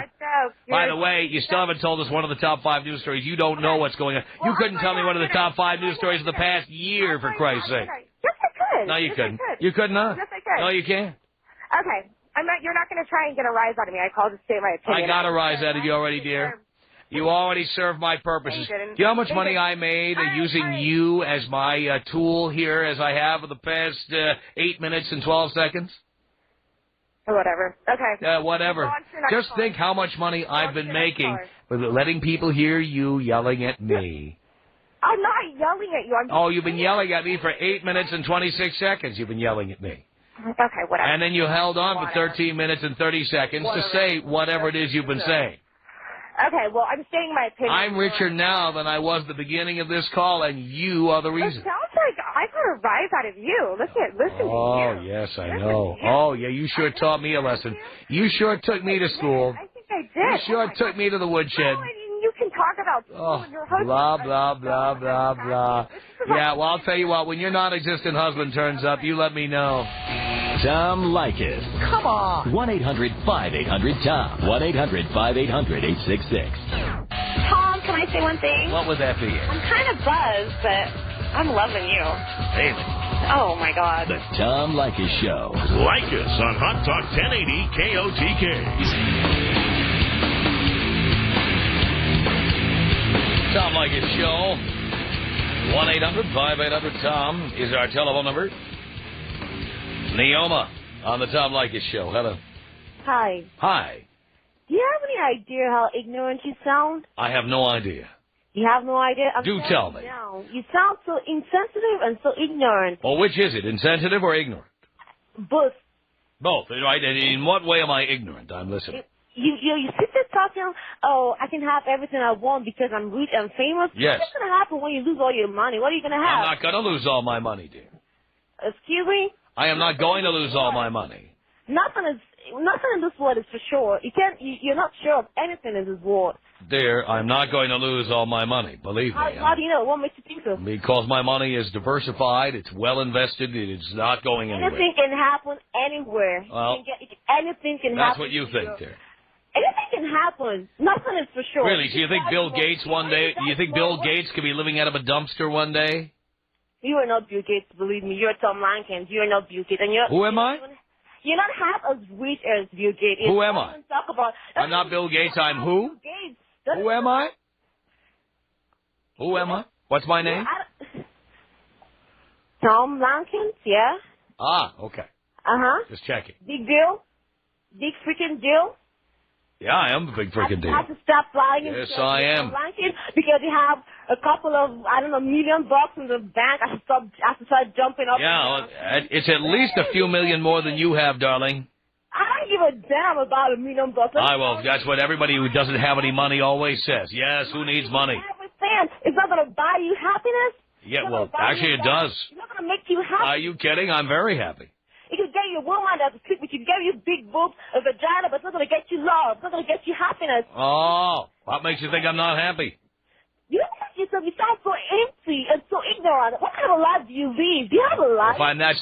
By the way, you still haven't told us one of the top 5 news stories. You don't know what's going on. You couldn't tell me one of the top 5 news stories of the past year, for Christ's sake. Yes, I could. No, you Yes, couldn't. I could. You could not. Yes, I could. No, you can't. Okay. You're not going to try and get a rise out of me. I called to state my opinion. I got a rise out of you already, dear. You already served my purposes. Do you know how much money I made using you as my tool here, as I have for the past 8 minutes and 12 seconds? Whatever. Okay. Whatever. Just think how much money I've been making with letting people hear you yelling at me. I'm not yelling at you. You've been yelling at me for 8 minutes and 26 seconds. You've been yelling at me. Okay, whatever. And then you held on for 13 minutes and 30 seconds to say whatever it is you've been saying. Okay, well, I'm saying my opinion. I'm richer now than I was at the beginning of this call, and you are the reason. It sounds like I got a rise out of you. Listen to you. Oh, yes, I know. Oh, yeah, you sure taught me a lesson. You sure took me to school. I think I did. You sure took me to the woodshed. No, you can talk about school and your husband. Blah, blah, blah, blah, blah. Yeah, well, I'll tell you what, when your non-existent husband turns up, you let me know. Tom Leykis. Come on. 1-800-5800-TOM. 1-800-5800-866. Tom, can I say one thing? What would that be? I'm kind of buzzed, but I'm loving you. Really? Oh, my God. The Tom Leykis Show. Like us on Hot Talk 1080 KOTK. Tom Leykis Show. 1-800-5800-TOM is our telephone number. Neoma on the Tom Leykis Show. Hello. Hi. Hi. Do you have any idea how ignorant you sound? I have no idea. You have no idea? Do tell me. No. You sound so insensitive and so ignorant. Well, which is it, insensitive or ignorant? Both. Both, right? And in what way am I ignorant? I'm listening. You sit there talking, I can have everything I want because I'm rich and famous. Yes. What's going to happen when you lose all your money? What are you going to have? I'm not going to lose all my money, dear. Excuse me? I am not going to lose all my money. Nothing in this world is for sure. You're not sure of anything in this world. Dear, I'm not going to lose all my money. Believe me. How do you know? What makes you think so? Because my money is diversified, it's well invested, it's not going anywhere. Anything can happen anywhere. Well, anything can happen. That's what you think, dear. Anything can happen. Nothing is for sure. Really? Do you think Bill Gates one day? Do you think Bill Gates could be living out of a dumpster one day? You are not Bill Gates, believe me. You're Tom Leykis. You are not Bill Gates. Who am I? You're not half as rich as Bill Gates. Who am I? I'm not Bill Gates. I'm who? Who am I? Who am I? What's my name? Tom Leykis, yeah. Ah, okay. Uh-huh. Just checking. Big deal. Big freaking deal. Yeah, I am a big freaking deal. You have to stop flying. Yes, I am. Because you have a couple of, I don't know, $1 million in the bank. I have to start jumping up. Yeah, it's at least a few million more than you have, darling. I don't give a damn about $1 million. Well, that's what everybody who doesn't have any money always says. Yes, who needs money? I understand. It's not going to buy you happiness. Yeah, well, actually it does. It's not going to make you happy. Are you kidding? I'm very happy. It can get you a woman that's sleep with you, get you big boobs, a vagina, but it's not going to get you love. It's not going to get you happiness. Oh, what makes you think I'm not happy? You look at yourself, you sound so empty and so ignorant. What kind of a life do you lead? Do you have a life?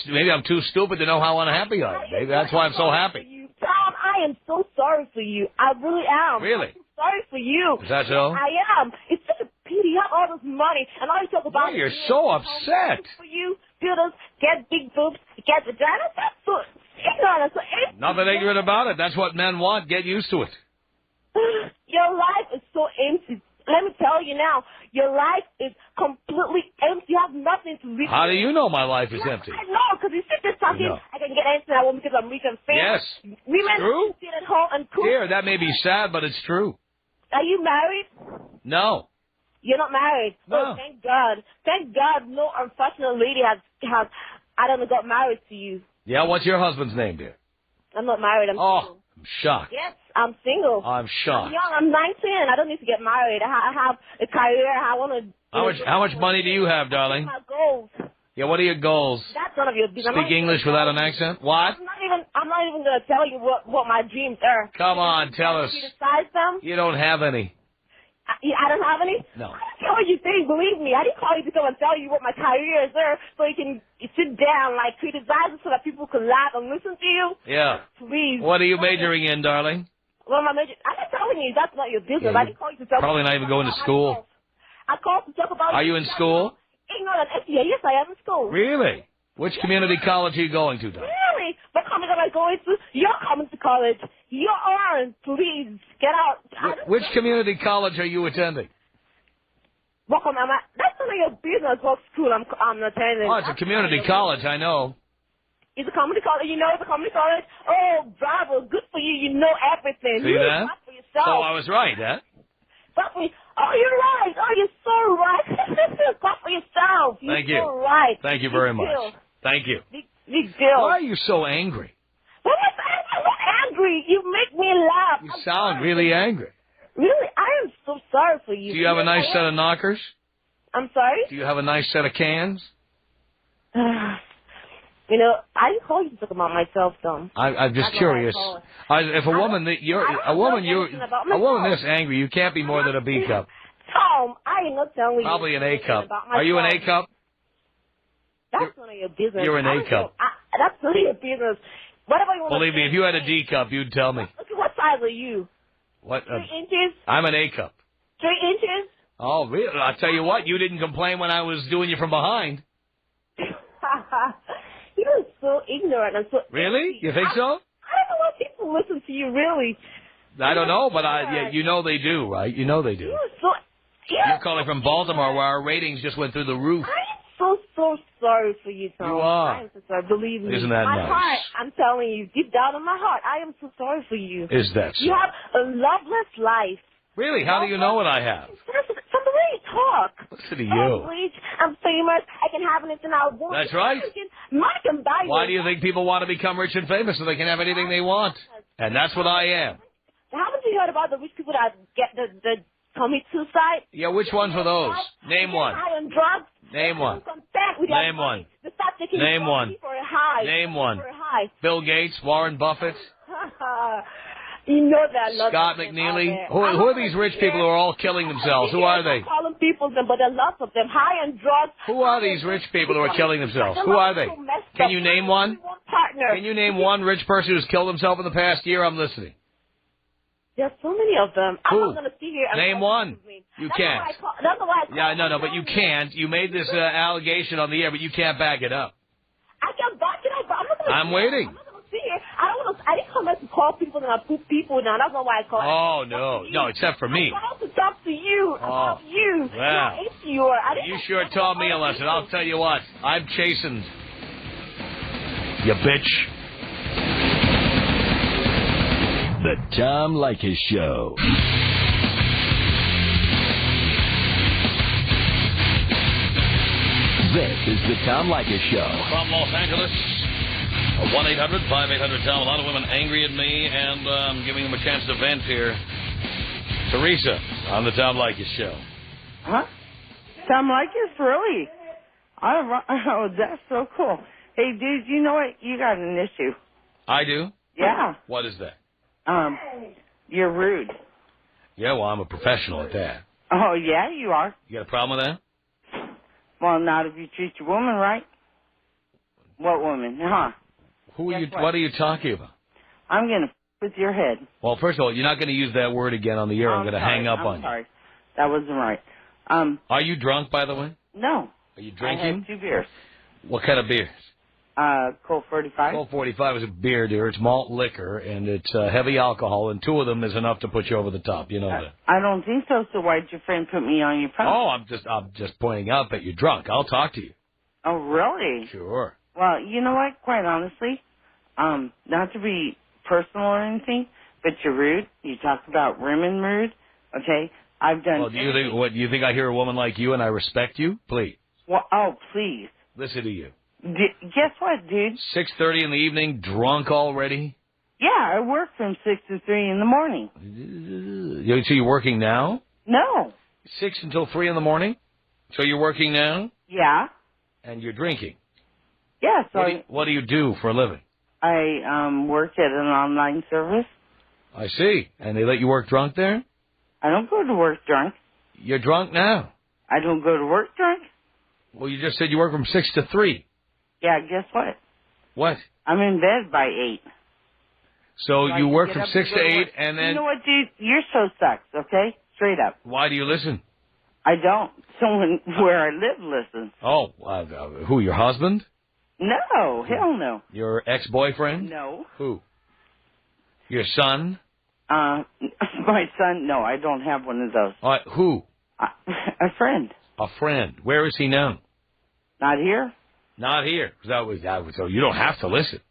Maybe I'm too stupid to know how unhappy I am. Maybe that's why I'm so happy. Tom, I am so sorry for you. I really am. Really? I'm so sorry for you. Is that so? I am. It's such a pity. You have all this money, and all you talk about you're so upset. For you, builders, get big boobs, get vagina. That's so ignorant. So empty. Nothing ignorant about it. That's what men want. Get used to it. Your life is so empty. Let me tell you now, your life is completely empty. You have nothing to reach. How do you know my life is empty? I know, because you sit there talking, I can get anything I want because I'm rich and famous. Yes. Women true. sit at home and cook. Dear, that may be sad, but it's true. Are you married? No. You're not married? No. Oh, thank God. Thank God no unfortunate lady has I don't know, got married to you. Yeah, what's your husband's name, dear? I'm not married. I'm single. I'm shocked. Yes, I'm single. I'm shocked. I'm young. I'm 19. I don't need to get married. I have a career. I want to. How much money do you have, darling? My goals. Yeah, what are your goals? That's none of your business. Speak English without an accent? What? I'm not even going to tell you what my dreams are. Come on, tell us. You decide them? You don't have any. I don't have any? No. I didn't tell you things, believe me. I didn't call you to come and tell you what my career is there so you can sit down, like, criticize it so that people can laugh and listen to you. Yeah. Please. What are you majoring in, darling? Well, my major, I'm not telling you. That's not your business. Yeah, I didn't call you to tell probably not even going to school. I called to talk about... Are you in school? Ignorant. Yeah, yes, I am in school. Really? Which community college are you going to, darling? Really? What college am I going to? You're coming to college. You aren't. Please, get out. Which community college are you attending? That's none of your business what school I'm attending. Oh, it's a community college, I know. It's a community college. You know it's a community college? Oh, bravo. Good for you. You know everything. See that? For yourself. So I was right, huh? Oh, you're right. Oh, you're so right. Clap for yourself. Thank you're you. So right. Thank you very much. Thank you. Big deal. Why are you so angry? I'm not angry. You make me laugh. You sound really angry. Really? I am so sorry for you. Do you have a nice set of knockers? I'm sorry? Do you have a nice set of cans? You know, I didn't call you to talk about myself, though. I'm just curious. If a woman this angry, you can't be more than a B cup. Tom, I am not telling you. Probably an A cup. Are you an A cup? That's none of your business. You're an A cup. That's none of your business. Whatever you want. Believe me, if you had a D cup, you'd tell me. What size are you? What? 3 inches? I'm an A cup. 3 inches? Oh, really? I'll tell you what, you didn't complain when I was doing you from behind. You're so ignorant and so... Really? You think so? I don't know why people listen to you, really. I don't know, but you know they do, right? You know they do. You're calling from Baltimore, where our ratings just went through the roof. I am so sorry for you, Tom. You are. I am so sorry. Believe me. Isn't that my nice? Heart, I'm telling you, deep down in my heart, I am so sorry for you. Is that so? You have a loveless life. Really? How do you know what I have? From the way you talk. Listen to you. I'm rich, I'm famous, I can have anything I want. That's right. Money can buy you. Why do you think people want to become rich and famous so they can have anything they want? And that's what I am. Haven't you heard about the rich people that get the commit suicide? Yeah, which ones were those? Name one. High on drugs. Name one. Name one. Name one. For a high. Name one. For a high. Bill Gates, Warren Buffett. You know that. Scott McNeely. Who are these rich people who are all killing themselves? Who are they? I'm calling people them, but there are lots of them. High on drugs. Who are these rich people who are killing themselves? Who are they? Can you name one? Can you name one rich person who's killed himself in the past year? I'm listening. There's so many of them. Who? I'm not going to sit here and name one. You can't. That's why I yeah, no, but you can't. You made this allegation on the air, but you can't back it up. I can back it up, but I'm not going to I'm waiting. I'm not going to sit here. I didn't come out to call people and I put people down. That's not why I called. Oh, no, except for me. I called to talk to you about you. Wow. You sure taught me a lesson. I'll tell you what. I'm chastened. You bitch. The Tom Leykis Show. This is the Tom Leykis Show. From Los Angeles, 1-800-5800-TOM. A lot of women angry at me, and I'm giving them a chance to vent here. Teresa on the Tom Leykis Show. Huh? Tom Leykis, really? Oh, that's so cool. Hey, dude, you know what? You got an issue. I do? Yeah. What is that? You're rude. Yeah, well, I'm a professional at that. Oh, yeah, you are. You got a problem with that? Well, not if you treat your woman right. What woman? Huh? Who are you? What are you talking about? I'm going to with your head. Well, first of all, you're not going to use that word again on the air. I'm going to hang up on you. I'm sorry. That wasn't right. Are you drunk, by the way? No. Are you drinking? I had 2 beers. What kind of beers? Colt 45. Colt 45 is a beer, dear. It's malt liquor, and it's heavy alcohol, and 2 of them is enough to put you over the top. You know that. I don't think so. So why'd your friend put me on your phone? Oh, I'm just pointing out that you're drunk. I'll talk to you. Oh, really? Sure. Well, you know what? Quite honestly, not to be personal or anything, but you're rude. You talk about women rude. Okay, I've done. Well, do you think I hear a woman like you and I respect you? Please. Well, oh, please. Listen to you. Guess what, dude? 6:30 in the evening, drunk already? Yeah, I work from 6 to 3 in the morning. So you're working now? No. 6 until 3 in the morning? So you're working now? Yeah. And you're drinking? Yeah. So what do you do for a living? I work at an online service. I see. And they let you work drunk there? I don't go to work drunk. You're drunk now? I don't go to work drunk. Well, you just said you work from 6 to 3. Yeah, guess what? What? I'm in bed by 8. So you work from 6 to 8, and then... You know what, dude? Your show sucks, okay? Straight up. Why do you listen? I don't. Someone where I live listens. Oh, who, your husband? No, hell no. Your ex-boyfriend? No. Who? Your son? My son? No, I don't have one of those. Who? A friend. A friend. Where is he now? Not here. Not here. So you don't have to listen.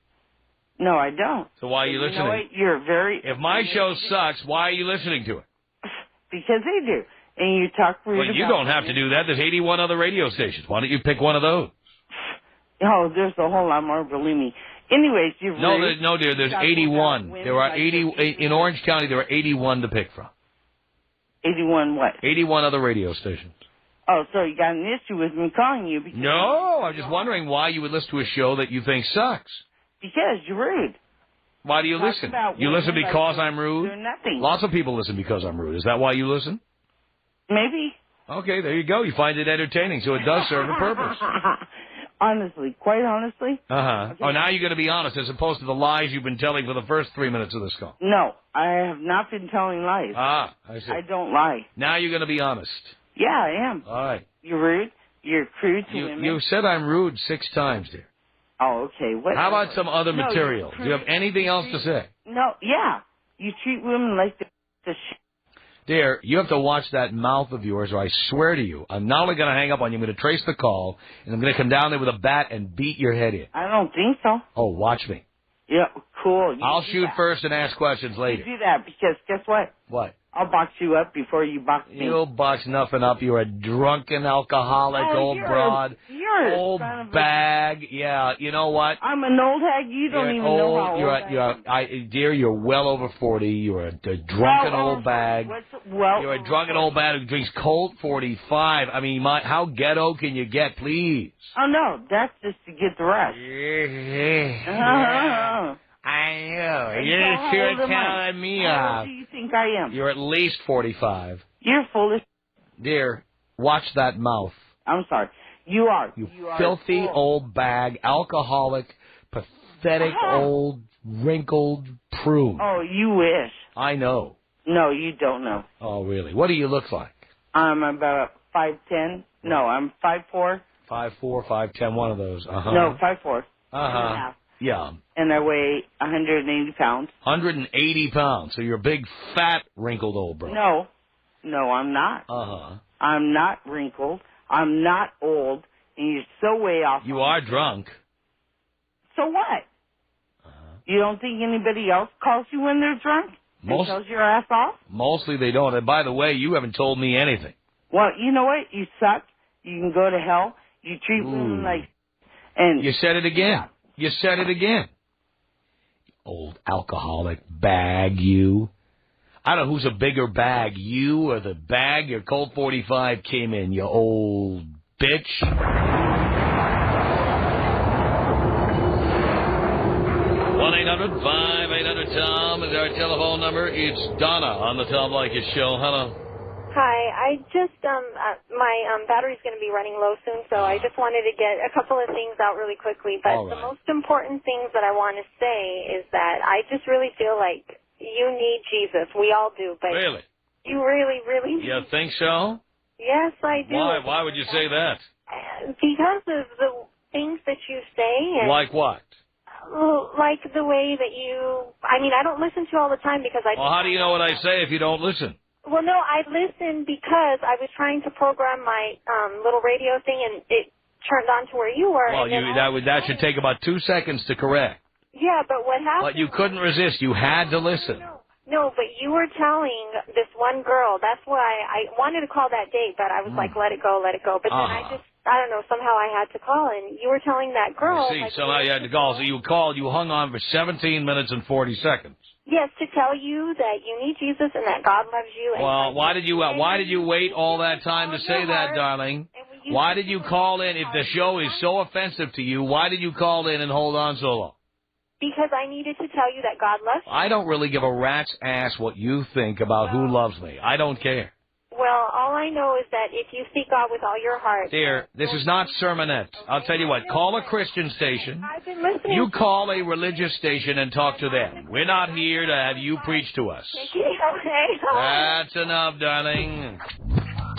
No, I don't. So why are you listening? You know what? You're very... If my show sucks, why are you listening to it? Because they do. And you talk rude about... Well, you don't have to do that. There's 81 other radio stations. Why don't you pick one of those? Oh, there's a whole lot more, believe me. Anyways, you're rude. No, dear, there's 81. There are 80... In Orange County, there are 81 to pick from. 81 what? 81 other radio stations. Oh, so you got an issue with me calling you? Because no, I'm just wondering why you would listen to a show that you think sucks. Because you're rude. Why do you listen? You listen because I'm rude? Nothing. Lots of people listen because I'm rude. Is that why you listen? Maybe. Okay, there you go. You find it entertaining, so it does serve a purpose. Honestly, quite honestly. Uh-huh. Okay. Oh, now you're going to be honest as opposed to the lies you've been telling for the first 3 minutes of this call. No, I have not been telling lies. Ah, I see. I don't lie. Now you're going to be honest. Yeah, I am. All right. You're rude. You're crude to women. You said I'm rude 6 times, dear. Oh, okay. What? How about some other material? Do you have anything else to say? No, yeah. You treat women like the shit. Dear, you have to watch that mouth of yours, or I swear to you, I'm not only going to hang up on you, I'm going to trace the call, and I'm going to come down there with a bat and beat your head in. I don't think so. Oh, watch me. Yeah, cool. I'll shoot first and ask questions later. You do that because guess what? What? I'll box you up before you box me. You'll box nothing up. You're a drunken alcoholic, old broad, old bag. Yeah, you know what? I'm an old hag. You don't even know how old I am. Dear, you're well over 40. You're a drunken old bag. You're a drunken old bag who drinks Colt 45. I mean, how ghetto can you get, please? Oh, no. That's just to get the rush. I know. You're sure telling me off. How old do you think I am? You're at least 45. You're foolish. Dear, watch that mouth. I'm sorry. You are. You filthy old bag, alcoholic, pathetic old wrinkled prune. Oh, you wish. I know. No, you don't know. Oh, really? What do you look like? I'm about 5'10". No, I'm 5'4". 5'4", 5'10", one of those. Uh-huh. No, 5'4". Uh-huh. Yeah. And I weigh 180 pounds. 180 pounds. So you're a big, fat, wrinkled old bro. No, I'm not. Uh-huh. I'm not wrinkled. I'm not old. And you're so way off. You are drunk. So what? You don't think anybody else calls you when they're drunk? It shows your ass off. Mostly they don't. And by the way, you haven't told me anything. Well, you know what? You suck. You can go to hell. You treat women like... And you said it again. You said it again. Old alcoholic bag, you. I don't know who's a bigger bag, you or the bag your Colt 45 came in, you old bitch. 1-800-5800-TOM is our telephone number. It's Donna on the Tom Leykis Show. Hello. Hi. I just, my battery's going to be running low soon, so I just wanted to get a couple of things out really quickly. But the most important things that I want to say is that I just really feel like you need Jesus. We all do. But really? You really, really need. You think so? Yes, I do. Why? Why would you say that? Because of the things that you say. And like what? Like the way that you... I mean, I don't listen to you all the time because I... Well, how do you know what I say if you don't listen? Well, no, I listen because I was trying to program my little radio thing, and it turned on to where you were. Well, that should take about 2 seconds to correct. Yeah, but what happened... But you couldn't resist. You had to listen. No, but you were telling this one girl. That's why I wanted to call that date, but I was like, let it go, let it go. But then I don't know, somehow I had to call, and you were telling that girl... I see, somehow you had to call. So you called, you hung on for 17 minutes and 40 seconds. Yes, to tell you that you need Jesus and that God loves you. And well, why did you wait all that time to say that, darling? Why did you call in? If the show is so offensive to you, why did you call in and hold on so long? Because I needed to tell you that God loves you. I don't really give a rat's ass what you think about who loves me. I don't care. Well, all I know is that if you seek God with all your heart... Dear, this is not sermonette. I'll tell you what, call a Christian station. I've been listening. You call a religious station and talk to them. We're not here to have you preach to us. Okay. That's enough, darling.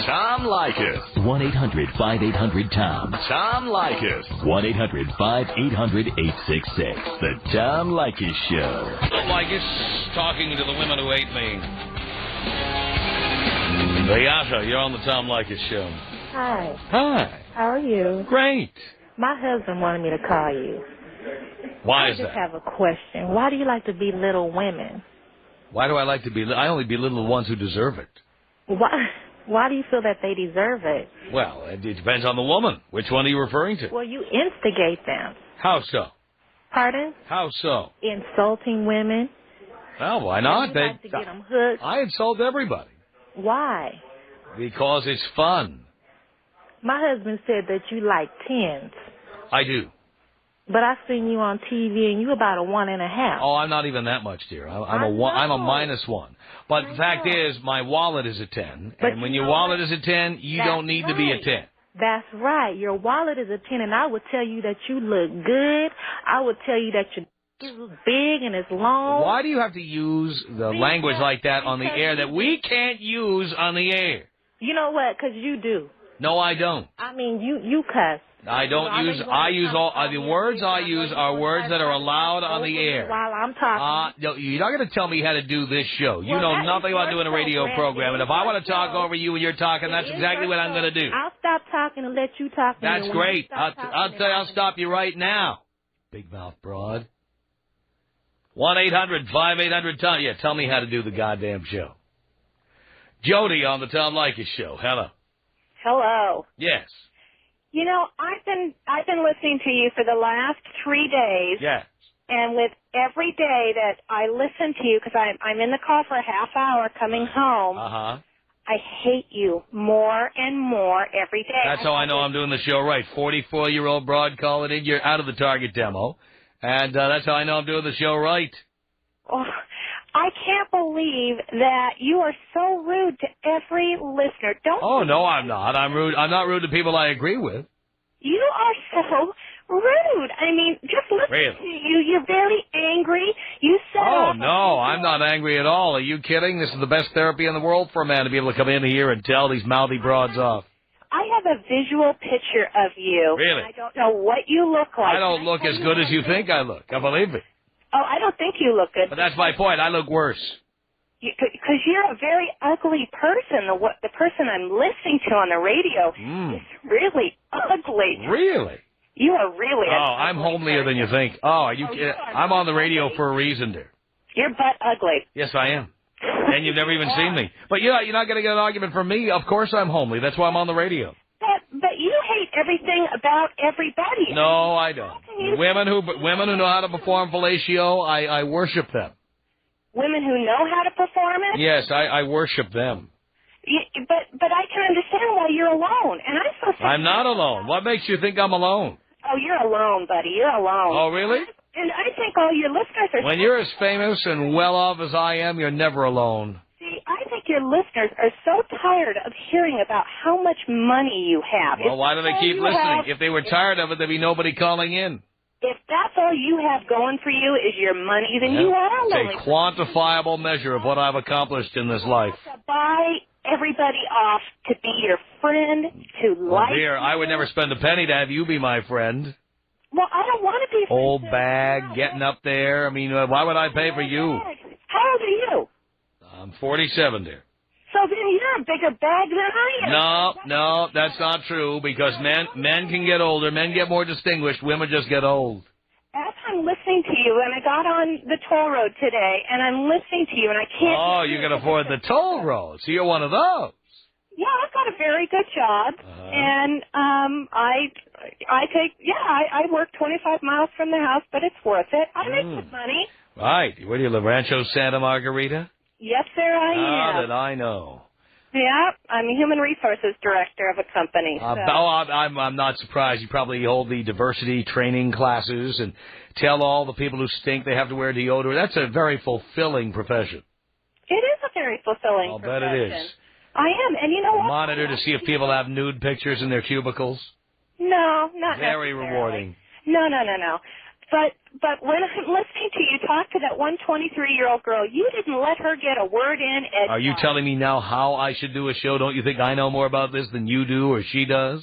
Tom Leykis. 1-800-5800-TOM. Tom Leykis. 1-800-5800-866. The Tom Leykis Show. Tom Leykis talking to the women who hate me. Beata, you're on the Tom Leykis Show. Hi. Hi. How are you? Great. My husband wanted me to call you. Why is that? I just have a question. Why do you like to belittle women? Why do I like to belittle? I only belittle the ones who deserve it. Why do you feel that they deserve it? Well, it depends on the woman. Which one are you referring to? Well, you instigate them. How so? Pardon? How so? Insulting women. Well, why not? You like to get them hooked. I insult everybody. Why? Because it's fun. My husband said that you like 10s. I do. But I've seen you on TV, and you about a 1.5. Oh, I'm not even that much, dear. I'm a -1. But the fact is, my wallet is a 10. But and when your wallet is a 10, you don't need to be a 10. That's right. Your wallet is a 10, and I would tell you that you look good. I would tell you that your is big and it's long. Why do you have to use the language like that on the air that we can't use on the air? You know what? Because you do. No, I don't. I mean, you cuss. I don't use. I use all the words I use are words that are allowed on the air. While I'm talking. No, you're not going to tell me how to do this show. You know nothing about doing a radio program. And if I want to talk over you and you're talking, that's exactly what I'm going to do. I'll stop talking and let you talk. That's great. I'll stop you right now. Big mouth broad. 1-800-5800-TOM. Yeah, tell me how to do the goddamn show. Jody on the Tom Leykis Show. Hello. Hello. Yes. You know, I've been listening to you for the last 3 days. Yes. And with every day that I listen to you, because I'm in the car for a half hour coming home, I hate you more and more every day. That's how I know I'm doing the show right. 44-year-old broad calling in. You're out of the target demo. And that's how I know I'm doing the show right. Oh, I can't believe that you are so rude to every listener. Oh, no, I'm not. I'm rude. I'm not rude to people I agree with. You are so rude. I mean, just listen to you. You're very angry. You said... Oh, no, I'm not angry at all. Are you kidding? This is the best therapy in the world for a man to be able to come in here and tell these mouthy broads off. I have a visual picture of you. Really? I don't know what you look like. I don't look as good as you think I look. I believe it. Oh, I don't think you look good. But that's my point. I look worse. Because you're a very ugly person. The person I'm listening to on the radio is really ugly. Really? You are really ugly. Oh, I'm homelier than you think. Oh, are you kidding? I'm on the radio for a reason, dear. You're butt ugly. Yes, I am. And you've never even seen me. But you're not going to get an argument from me. Of course I'm homely. That's why I'm on the radio. But you hate everything about everybody. No, I don't. Women who know how to perform fellatio, I worship them. Women who know how to perform it? Yes, I worship them. But I can understand why you're alone. And I'm so sorry. I'm not alone. What makes you think I'm alone? Oh, you're alone, buddy. You're alone. Oh, really? And I think all your listeners are... When you're as famous and well-off as I am, you're never alone. See, I think your listeners are so tired of hearing about how much money you have. Well, why do they keep listening? If they were tired of it, there'd be nobody calling in. If that's all you have going for you is your money, then you are lonely. It's a quantifiable measure of what I've accomplished in this life. To buy everybody off to be your friend, to like... Dear, I would never spend a penny to have you be my friend. Well, I don't want to be... Old bag, getting up there. I mean, why would I pay for you? How old are you? I'm 47, dear. So then you're a bigger bag than I am. No, that's not true, because men can get older, men get more distinguished, women just get old. As I'm listening to you, and I got on the toll road today, and I'm listening to you, and I can't... Oh, you can afford the toll road, so you're one of those. Yeah, I've got a very good job, and I work 25 miles from the house, but it's worth it. I make good money. Right. Where do you live, Rancho Santa Margarita? Yes, sir, I am. How did I know? Yeah, I'm a human resources director of a company. So. I'm not surprised. You probably hold the diversity training classes and tell all the people who stink they have to wear deodorant. That's a very fulfilling profession. It is a very fulfilling profession. I'll bet it is. I am, and you know what? Monitor to see if people have nude pictures in their cubicles. No, not very rewarding. No. But when I'm listening to you talk to that one 23-year-old girl, you didn't let her get a word in. Are you telling me now how I should do a show? Don't you think I know more about this than you do or she does?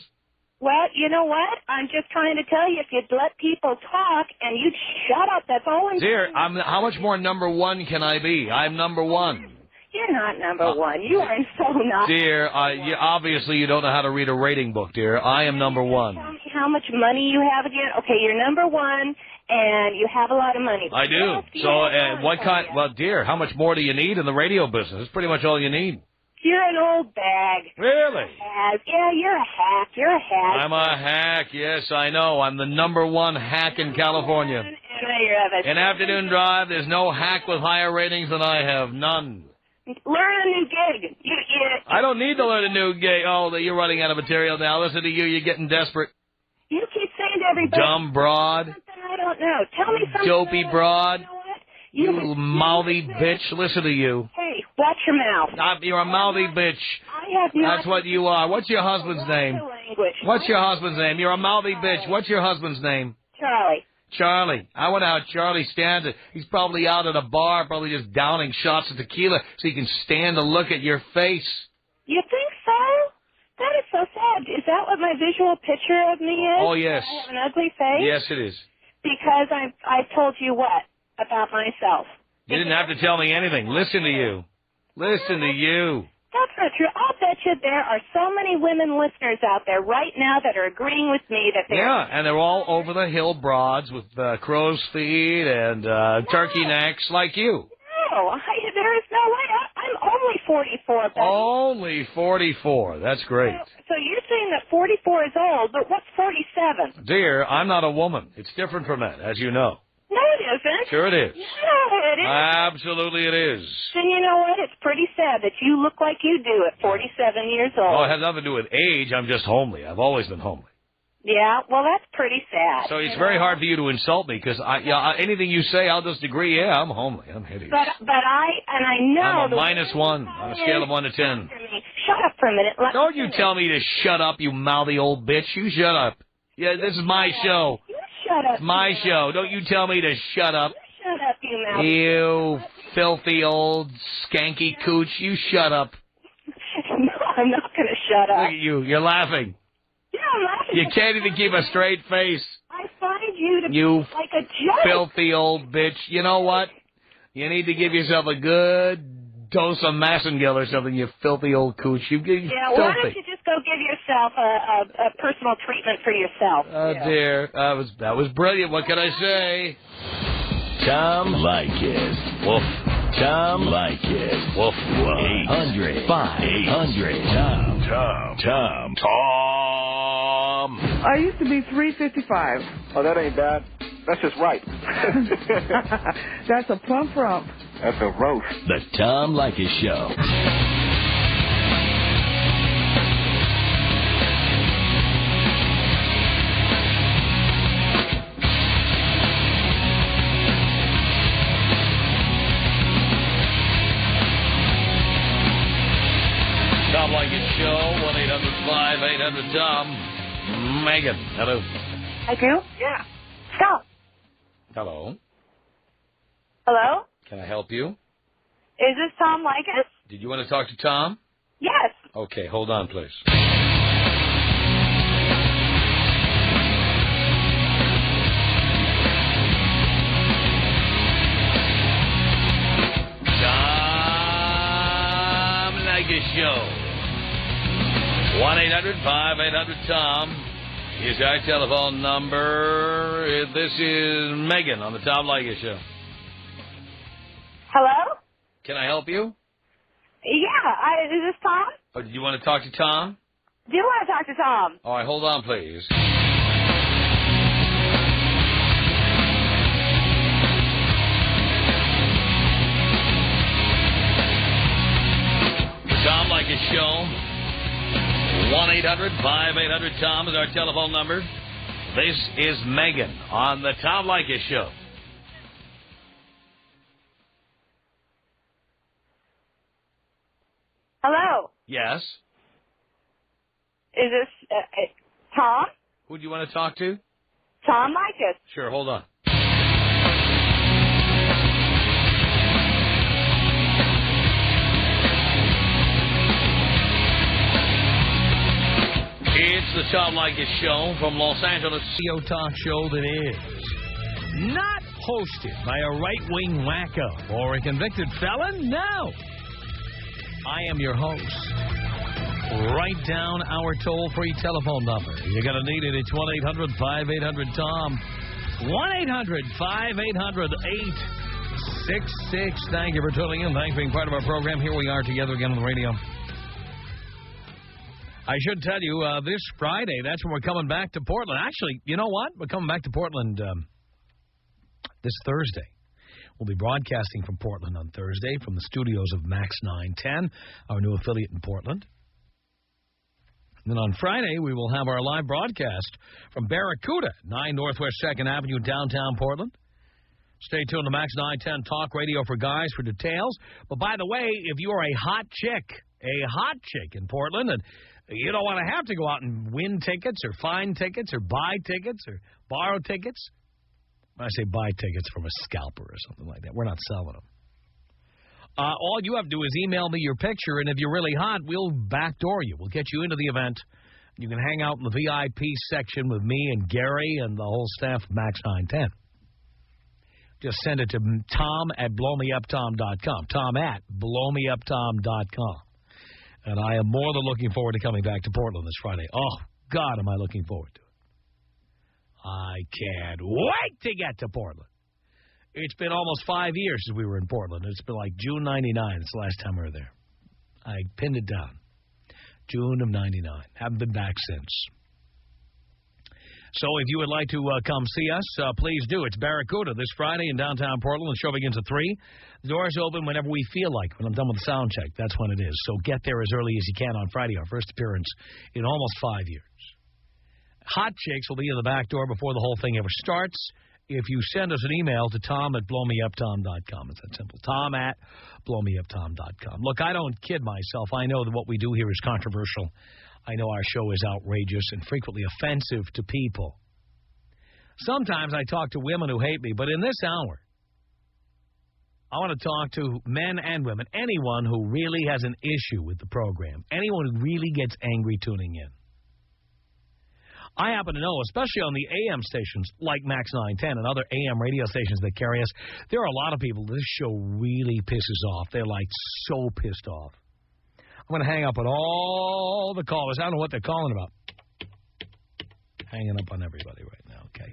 Well, you know what? I'm just trying to tell you, if you'd let people talk and you'd shut up, that's all I'm Dear, how much more number one can I be? I'm number one. You're not number one. You are so not. Dear, obviously you don't know how to read a rating book, dear. I am number one. Tell me how much money you have again. Okay, you're number one, and you have a lot of money. I do. So, what kind? Well, dear, how much more do you need in the radio business? It's pretty much all you need. You're an old bag. Really? Yeah, you're a hack. You're a hack. I'm a hack. Yes, I know. I'm the number one hack in California. In Afternoon Drive, there's no hack with higher ratings than I have. None. Learn a new gig. I don't need to learn a new gig. Oh, you're running out of material now. Listen to you. You're getting desperate. You keep saying to everybody. Dumb broad. I don't know. Tell me something. Dopey broad. You mouthy bitch. Listen to you. Hey, watch your mouth. You're a mouthy bitch. I have not. That's what you are. What's your husband's name? What's your husband's name? You're a mouthy bitch. What's your husband's name? Charlie. I wonder how Charlie stands it. He's probably out at a bar, probably just downing shots of tequila so he can stand to look at your face. You think so? That is so sad. Is that what my visual picture of me is? Oh, yes. I have an ugly face? Yes, it is. Because I've told you what about myself? You didn't have to tell me anything. Listen to you. Listen to you. That's not true. I'll bet you there are so many women listeners out there right now that are agreeing with me that they're... Yeah, and they're all over the hill broads with crow's feet and turkey necks like you. No, there is no way. I'm only 44, buddy. Only 44. That's great. So you're saying that 44 is old, but what's 47? Dear, I'm not a woman. It's different from that, as you know. No, it isn't. Sure it is. No, it isn't. Absolutely it is. Then you know what? It's pretty sad that you look like you do at 47 years old. Oh, it has nothing to do with age. I'm just homely. I've always been homely. Yeah, well, that's pretty sad. So it's very hard for you to insult me because anything you say, I'll just agree. Yeah, I'm homely. I'm hideous. But I know. I'm a -1 on a scale of 1 to 10. Shut up for a minute. Don't you tell me to shut up, you mouthy old bitch. You shut up. Yeah, this is my show. Shut up. It's my show. Don't you tell me to shut up. Shut up, you mouth. You filthy old skanky cooch. You shut up. No, I'm not going to shut up. Look at you. You're laughing. Yeah, I'm laughing. You can't even keep a straight face. I find you to be like a joke. Filthy old bitch. You know what? You need to give yourself a good dose of Massengill or something, you filthy old cooch. Why don't you just go give yourself a personal treatment for yourself? Oh, dear. That was brilliant. What can I say? Tom Leykis. Woof. Tom Leykis. Woof, woof. 800-5800. Tom. I used to be 355. Oh, that ain't bad. That's just right. That's a plump rump. That's a roast. The Tom Leykis Show. Tom Leykis Show, 1-800-5800-TOM. Megan, hello. I do? Yeah. Stop. Hello. Hello? Can I help you? Is this Tom Leykis? Did you want to talk to Tom? Yes. Okay, hold on, please. Tom Leykis Show. 1-800-5800-TOM is our telephone number. This is Megan on the Tom Leykis Show. Hello? Can I help you? Yeah. Is this Tom? Oh, did you want to talk to Tom? Do you want to talk to Tom? All right, hold on, please. Tom Leykis Show. 1-800-5800-TOM is our telephone number. This is Megan on the Tom Leykis Show. Hello? Yes? Is this Tom? Who do you want to talk to? Tom Leykis. Sure, hold on. It's the Tom Leykis Show from Los Angeles. Radio talk show that is not hosted by a right-wing wacko or a convicted felon. No. I am your host. Write down our toll-free telephone number. You're going to need it. It's 1-800-5800-TOM. 1-800-5800-866. Thank you for tuning in. Thanks for being part of our program. Here we are together again on the radio. I should tell you, this Friday, that's when we're coming back to Portland. Actually, you know what? We're coming back to Portland this Thursday. We'll be broadcasting from Portland on Thursday from the studios of Max 910, our new affiliate in Portland. And then on Friday, we will have our live broadcast from Barracuda, 9 Northwest 2nd Avenue, downtown Portland. Stay tuned to Max 910 Talk Radio for guys for details. But by the way, if you are a hot chick in Portland, and you don't want to have to go out and win tickets or find tickets or buy tickets or borrow tickets. When I say buy tickets from a scalper or something like that, we're not selling them. All you have to do is email me your picture, and if you're really hot, we'll backdoor you. We'll get you into the event. You can hang out in the VIP section with me and Gary and the whole staff of Max 910. Just send it to tom@blowmeuptom.com. tom@blowmeuptom.com. And I am more than looking forward to coming back to Portland this Friday. Oh, God, am I looking forward to it. I can't wait to get to Portland. It's been almost 5 years since we were in Portland. It's been like June 99. It's the last time we were there. I pinned it down. June of 99. Haven't been back since. So if you would like to come see us, please do. It's Barracuda this Friday in downtown Portland. The show begins at 3. The doors open whenever we feel like. When I'm done with the sound check, that's when it is. So get there as early as you can on Friday, our first appearance in almost 5 years. Hot chicks will be in the back door before the whole thing ever starts. If you send us an email to tom@blowmeuptom.com. It's that simple. tom@blowmeuptom.com. Look, I don't kid myself. I know that what we do here is controversial. I know our show is outrageous and frequently offensive to people. Sometimes I talk to women who hate me, but in this hour, I want to talk to men and women, anyone who really has an issue with the program, anyone who really gets angry tuning in. I happen to know, especially on the AM stations like Max 910 and other AM radio stations that carry us, there are a lot of people this show really pisses off. They're like so pissed off. I'm going to hang up on all the callers. I don't know what they're calling about. Hanging up on everybody right now. okay?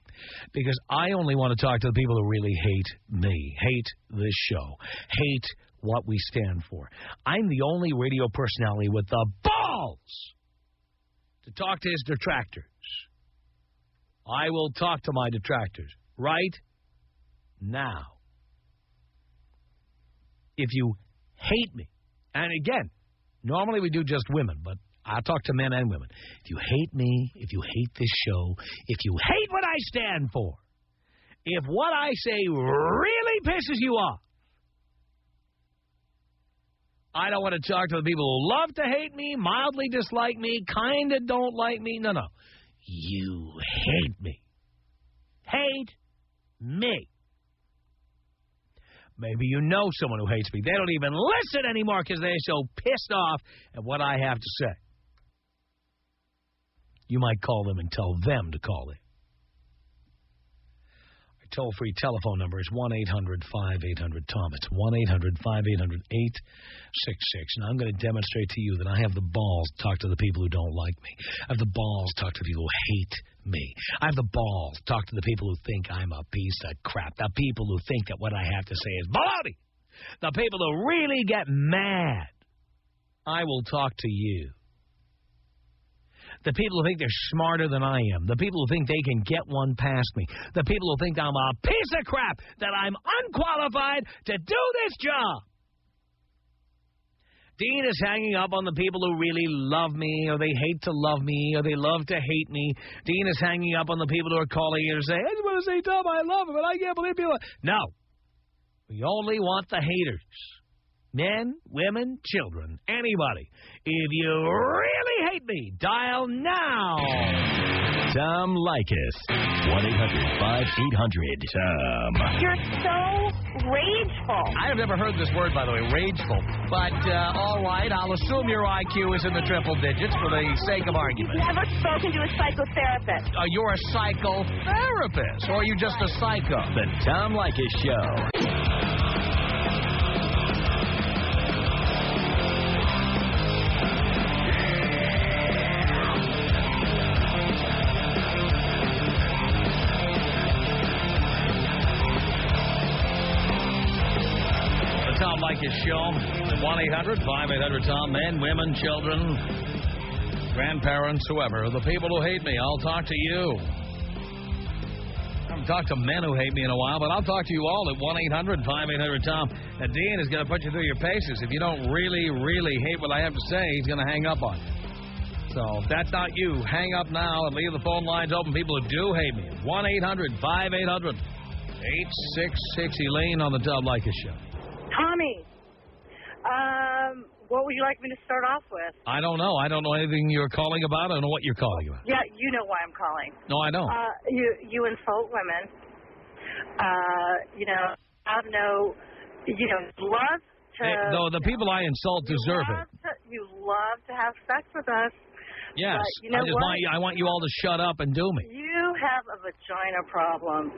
Because I only want to talk to the people who really hate me, hate this show, hate what we stand for. I'm the only radio personality with the balls to talk to his detractors. I will talk to my detractors right now. If you hate me, and again, normally we do just women, but I talk to men and women. If you hate me, if you hate this show, if you hate what I stand for, if what I say really pisses you off, I don't want to talk to the people who love to hate me, mildly dislike me, kind of don't like me. No. You hate me. Hate me. Maybe you know someone who hates me. They don't even listen anymore because they're so pissed off at what I have to say. You might call them and tell them to call in. Our toll-free telephone number is 1-800-5800-TOM. It's 1-800-5800-866. And I'm going to demonstrate to you that I have the balls to talk to the people who don't like me. I have the balls to talk to the people who hate me. I have the balls to talk to the people who think I'm a piece of crap. The people who think that what I have to say is baloney. The people who really get mad. I will talk to you. The people who think they're smarter than I am. The people who think they can get one past me. The people who think I'm a piece of crap, that I'm unqualified to do this job. Dean is hanging up on the people who really love me, or they hate to love me, or they love to hate me. Dean is hanging up on the people who are calling in and saying, I just want to say, Tom, I love him, and I can't believe people. No. We only want the haters. Men, women, children, anybody. If you really hate me, dial now. Tom Leykis. 1-800-5800-TOM. You're so rageful. I have never heard this word, by the way, rageful. But, all right, I'll assume your IQ is in the triple digits for the sake of argument. You've never spoken to a psychotherapist. You're a psychotherapist, or are you just a psycho? The Tom Leykis Show. Leykis Show, 1-800-5800-TOM, men, women, children, grandparents, whoever. The people who hate me, I'll talk to you. I haven't talked to men who hate me in a while, but I'll talk to you all at 1-800-5800-TOM. And Dean is going to put you through your paces. If you don't really, really hate what I have to say, he's going to hang up on you. So if that's not you, hang up now and leave the phone lines open. People who do hate me, 1-800-5800-866. Elaine on the Tom Leykis Show. Tommy, what would you like me to start off with? I don't know. I don't know anything you're calling about. I don't know what you're calling about. Yeah, you know why I'm calling. No, I don't. You insult women. Have no, love to... No, the people I insult deserve it. You love to have sex with us. Yes. But I want you all to shut up and do me. You have a vagina problem.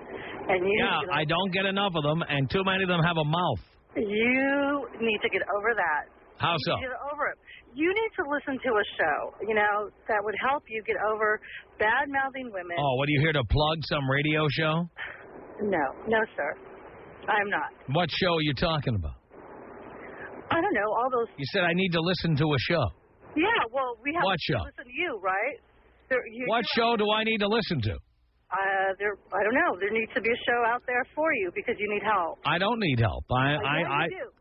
And I don't get enough of them, and too many of them have a mouth. You need to get over that. How so? Get over it. You need to listen to a show, that would help you get over bad-mouthing women. Oh, what, are you here to plug some radio show? No, sir. I'm not. What show are you talking about? I don't know, all those... You said I need to listen to a show. Yeah, well, we have to listen to you, right? What show do I need to listen to? I don't know. There needs to be a show out there for you because you need help. I don't need help.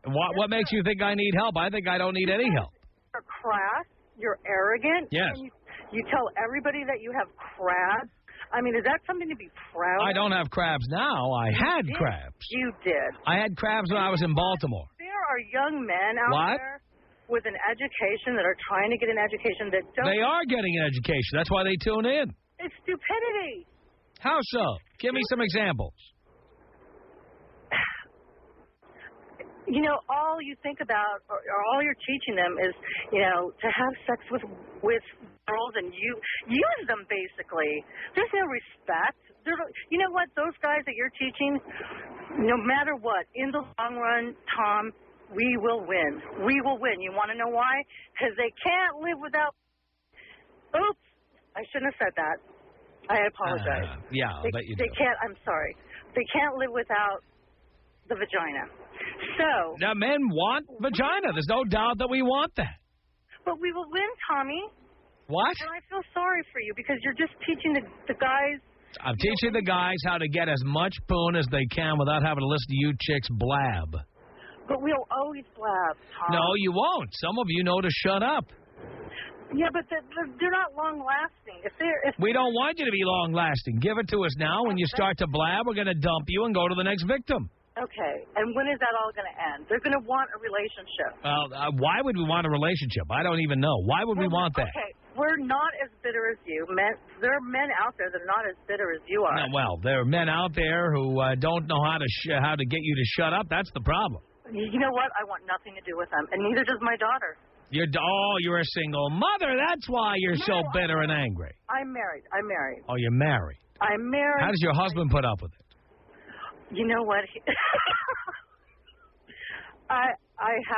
What makes you think I need help? I think I don't need any help. You're crass. You're arrogant. Yes. And you tell everybody that you have crabs. I mean, is that something to be proud of? I don't have crabs now. I had crabs. You did. I had crabs when I was in Baltimore. There are young men out there with an education that are trying to get an education that don't... They are getting an education. That's why they tune in. It's stupidity. How so? Give me some examples. All you think about, or all you're teaching them is, to have sex with girls and you use them, basically. There's no respect. You know what? Those guys that you're teaching, no matter what, in the long run, Tom, we will win. We will win. You want to know why? Because they can't live without... Oops. I shouldn't have said that. I apologize. Yeah, I'll bet you do. They can't, I'm sorry. They can't live without the vagina. So. Now, men want vagina. There's no doubt that we want that. But we will win, Tommy. What? And I feel sorry for you because you're just teaching the guys. I'm teaching the guys how to get as much poon as they can without having to listen to you chicks blab. But we'll always blab, Tom. No, you won't. Some of you know to shut up. Yeah, but they're not long-lasting. We don't want you to be long-lasting. Give it to us now. When you start to blab, we're going to dump you and go to the next victim. Okay, and when is that all going to end? They're going to want a relationship. Well, why would we want a relationship? I don't even know. Why would we want that? Okay, we're not as bitter as you. There are men out there that are not as bitter as you are. No, well, there are men out there who don't know how to get you to shut up. That's the problem. You know what? I want nothing to do with them, and neither does my daughter. You're a single mother. That's why you're so bitter and angry. I'm married. Oh, you're married. I'm married. How does your husband put up with it? You know what? I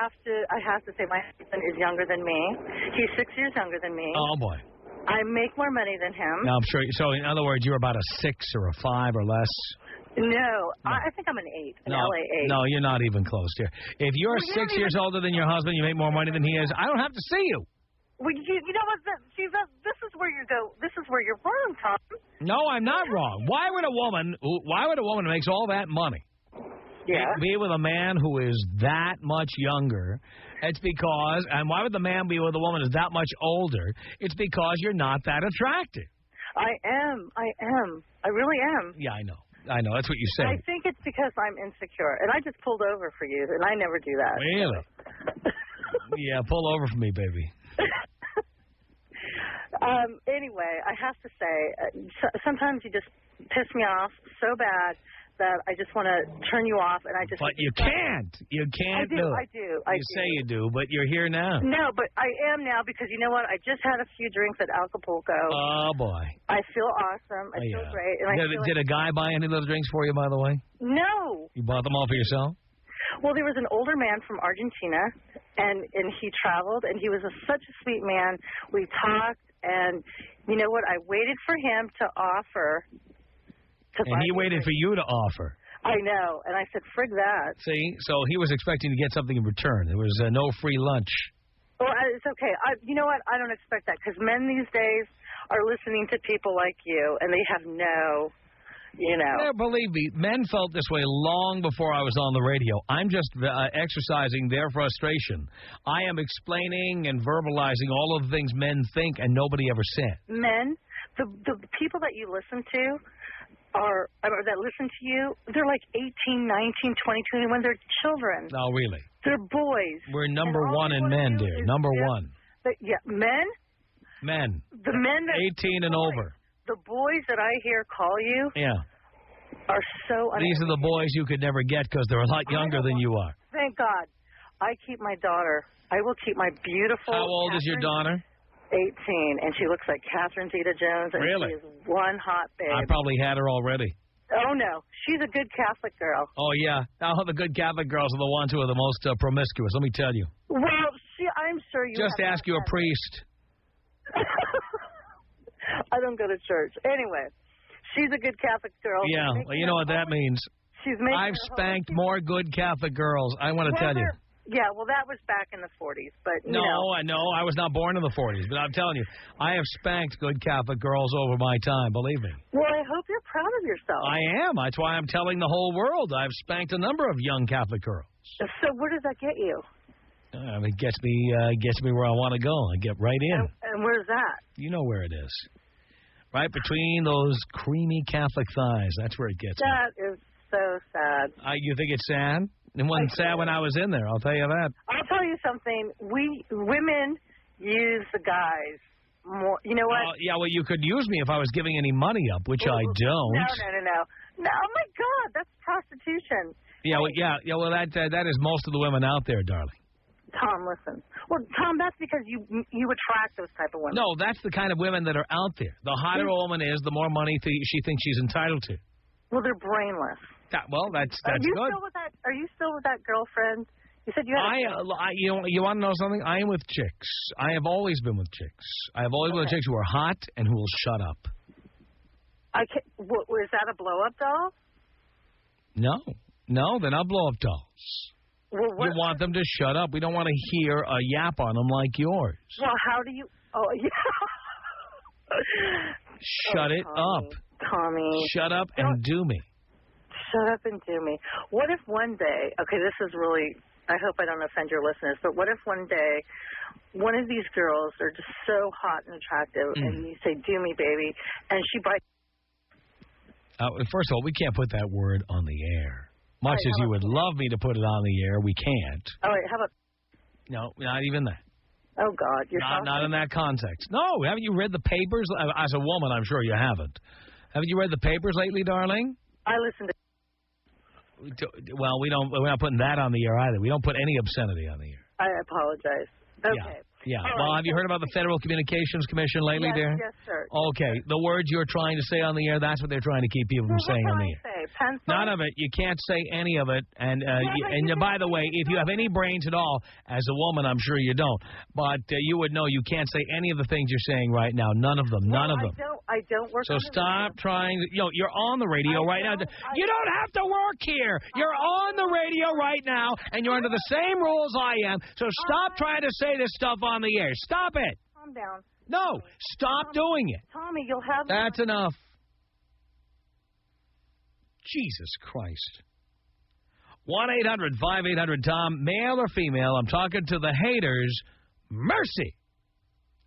have to say my husband is younger than me. He's 6 years younger than me. Oh boy. I make more money than him. No, I'm sure. So in other words, you're about a 6 or a 5 or less. No. I think I'm an 8. LA 8. No, you're not even close, dear. If you're 6 years older than your husband, you make more money than he is. I don't have to see you. Well, you know what? This is where you go. This is where you're wrong, Tom. No, I'm not wrong. Why would a woman who makes all that money be with a man who is that much younger? It's because, and why would the man be with a woman who's that much older? It's because you're not that attractive. I am. I really am. Yeah, I know. That's what you say. I think it's because I'm insecure, and I just pulled over for you, and I never do that. Really? Yeah, pull over for me, baby. Anyway, I have to say, sometimes you just piss me off so bad that I just want to turn you off, and I just. But you can't. You can't do it. I do. You say you do, but you're here now. No, but I am now because you know what? I just had a few drinks at Acapulco. Oh boy. I feel awesome. I feel great. And did a guy buy any little drinks for you, by the way? No. You bought them all for yourself? Well, there was an older man from Argentina, and he traveled, and he was such a sweet man. We talked, and you know what? I waited for him to offer. And he waited for you to offer. I know, and I said, frig that. See, so he was expecting to get something in return. There was no free lunch. Well, it's okay. You know what? I don't expect that, because men these days are listening to people like you, and they have no... Yeah, believe me, men felt this way long before I was on the radio. I'm just exercising their frustration. I am explaining and verbalizing all of the things men think and nobody ever said. Men, the people that you listen to or that listen to you, they're like 18, 19, 20, 21. They're children. Oh, really? They're boys. We're number one in men, dear. Number one. Men? Men. The men that 18 and over. The boys that I hear call you are so These are the boys you could never get because they're a lot younger than you are. Thank God. I keep my daughter. I will keep my beautiful... How old is your daughter? 18, and she looks like Catherine Zeta-Jones, and really? she is one hot babe. I probably had her already. Oh, no. She's a good Catholic girl. Oh, yeah. Oh, the good Catholic girls are the ones who are the most promiscuous, let me tell you. Well, I'm sure you just ask you a priest. I don't go to church. Anyway, she's a good Catholic girl. Yeah, well, you know what that means. I've spanked more good Catholic girls, I want to tell you. Yeah, well, that was back in the 40s, but No, I know. I was not born in the 40s, but I'm telling you, I have spanked good Catholic girls over my time, believe me. Well, I hope you're proud of yourself. I am. That's why I'm telling the whole world I've spanked a number of young Catholic girls. So where does that get you? It gets me where I want to go. I get right in. And where's that? You know where it is. Right between those creamy Catholic thighs. That's where it gets me. That is so sad. You think it's sad? It wasn't sad when I was in there, I'll tell you that. I'll tell you something. Women use the guys more. You know what? Yeah, well, you could use me if I was giving any money up, which I don't. No. Oh, my God, that's prostitution. Yeah, well, that is most of the women out there, darling. Tom, listen. Well, Tom, that's because you attract those type of women. No, that's the kind of women that are out there. The hotter a woman is, the more money she thinks she's entitled to. Well, they're brainless. That's good. Are you still with that girlfriend? You said you had. You want to know something? I am with chicks. I have always been with chicks. I have always been with chicks who are hot and who will shut up. Was that a blow-up doll? No, they're not blow-up dolls. Well, you want them to shut up. We don't want to hear a yap on them like yours. Well, how do you... Oh, yeah. Shut it up. Tommy. Shut up and do me. Shut up and do me. What if one day... Okay, this is really... I hope I don't offend your listeners, but what if one day one of these girls are just so hot and attractive, and you say, do me, baby, and she bites... First of all, we can't put that word on the air. Much as you would love me to put it on the air, we can't. All right, how about... No, not even that. Oh, God. You're not in that context. No, haven't you read the papers? As a woman, I'm sure you haven't. Haven't you read the papers lately, darling? I listen to... Well, we're not putting that on the air either. We don't put any obscenity on the air. I apologize. Okay. Yeah. Well, have you heard about the Federal Communications Commission lately, dear? Yes, sir. Okay. The words you're trying to say on the air, that's what they're trying to keep people from saying on the air. None of it. You can't say any of it. And by the way, if you have any brains at all, as a woman, I'm sure you don't. But you would know you can't say any of the things you're saying right now. None of them. None of them. I don't work. So stop trying. You're on the radio right now. You don't have to work here. You're on the radio right now, and you're under the same rules I am. So stop trying to say this stuff on the air. Stop it. Calm down. No, stop doing it. Tommy, you'll have... That's enough. Jesus Christ. 1-800-5800-TOM, male or female. I'm talking to the haters. Mercy.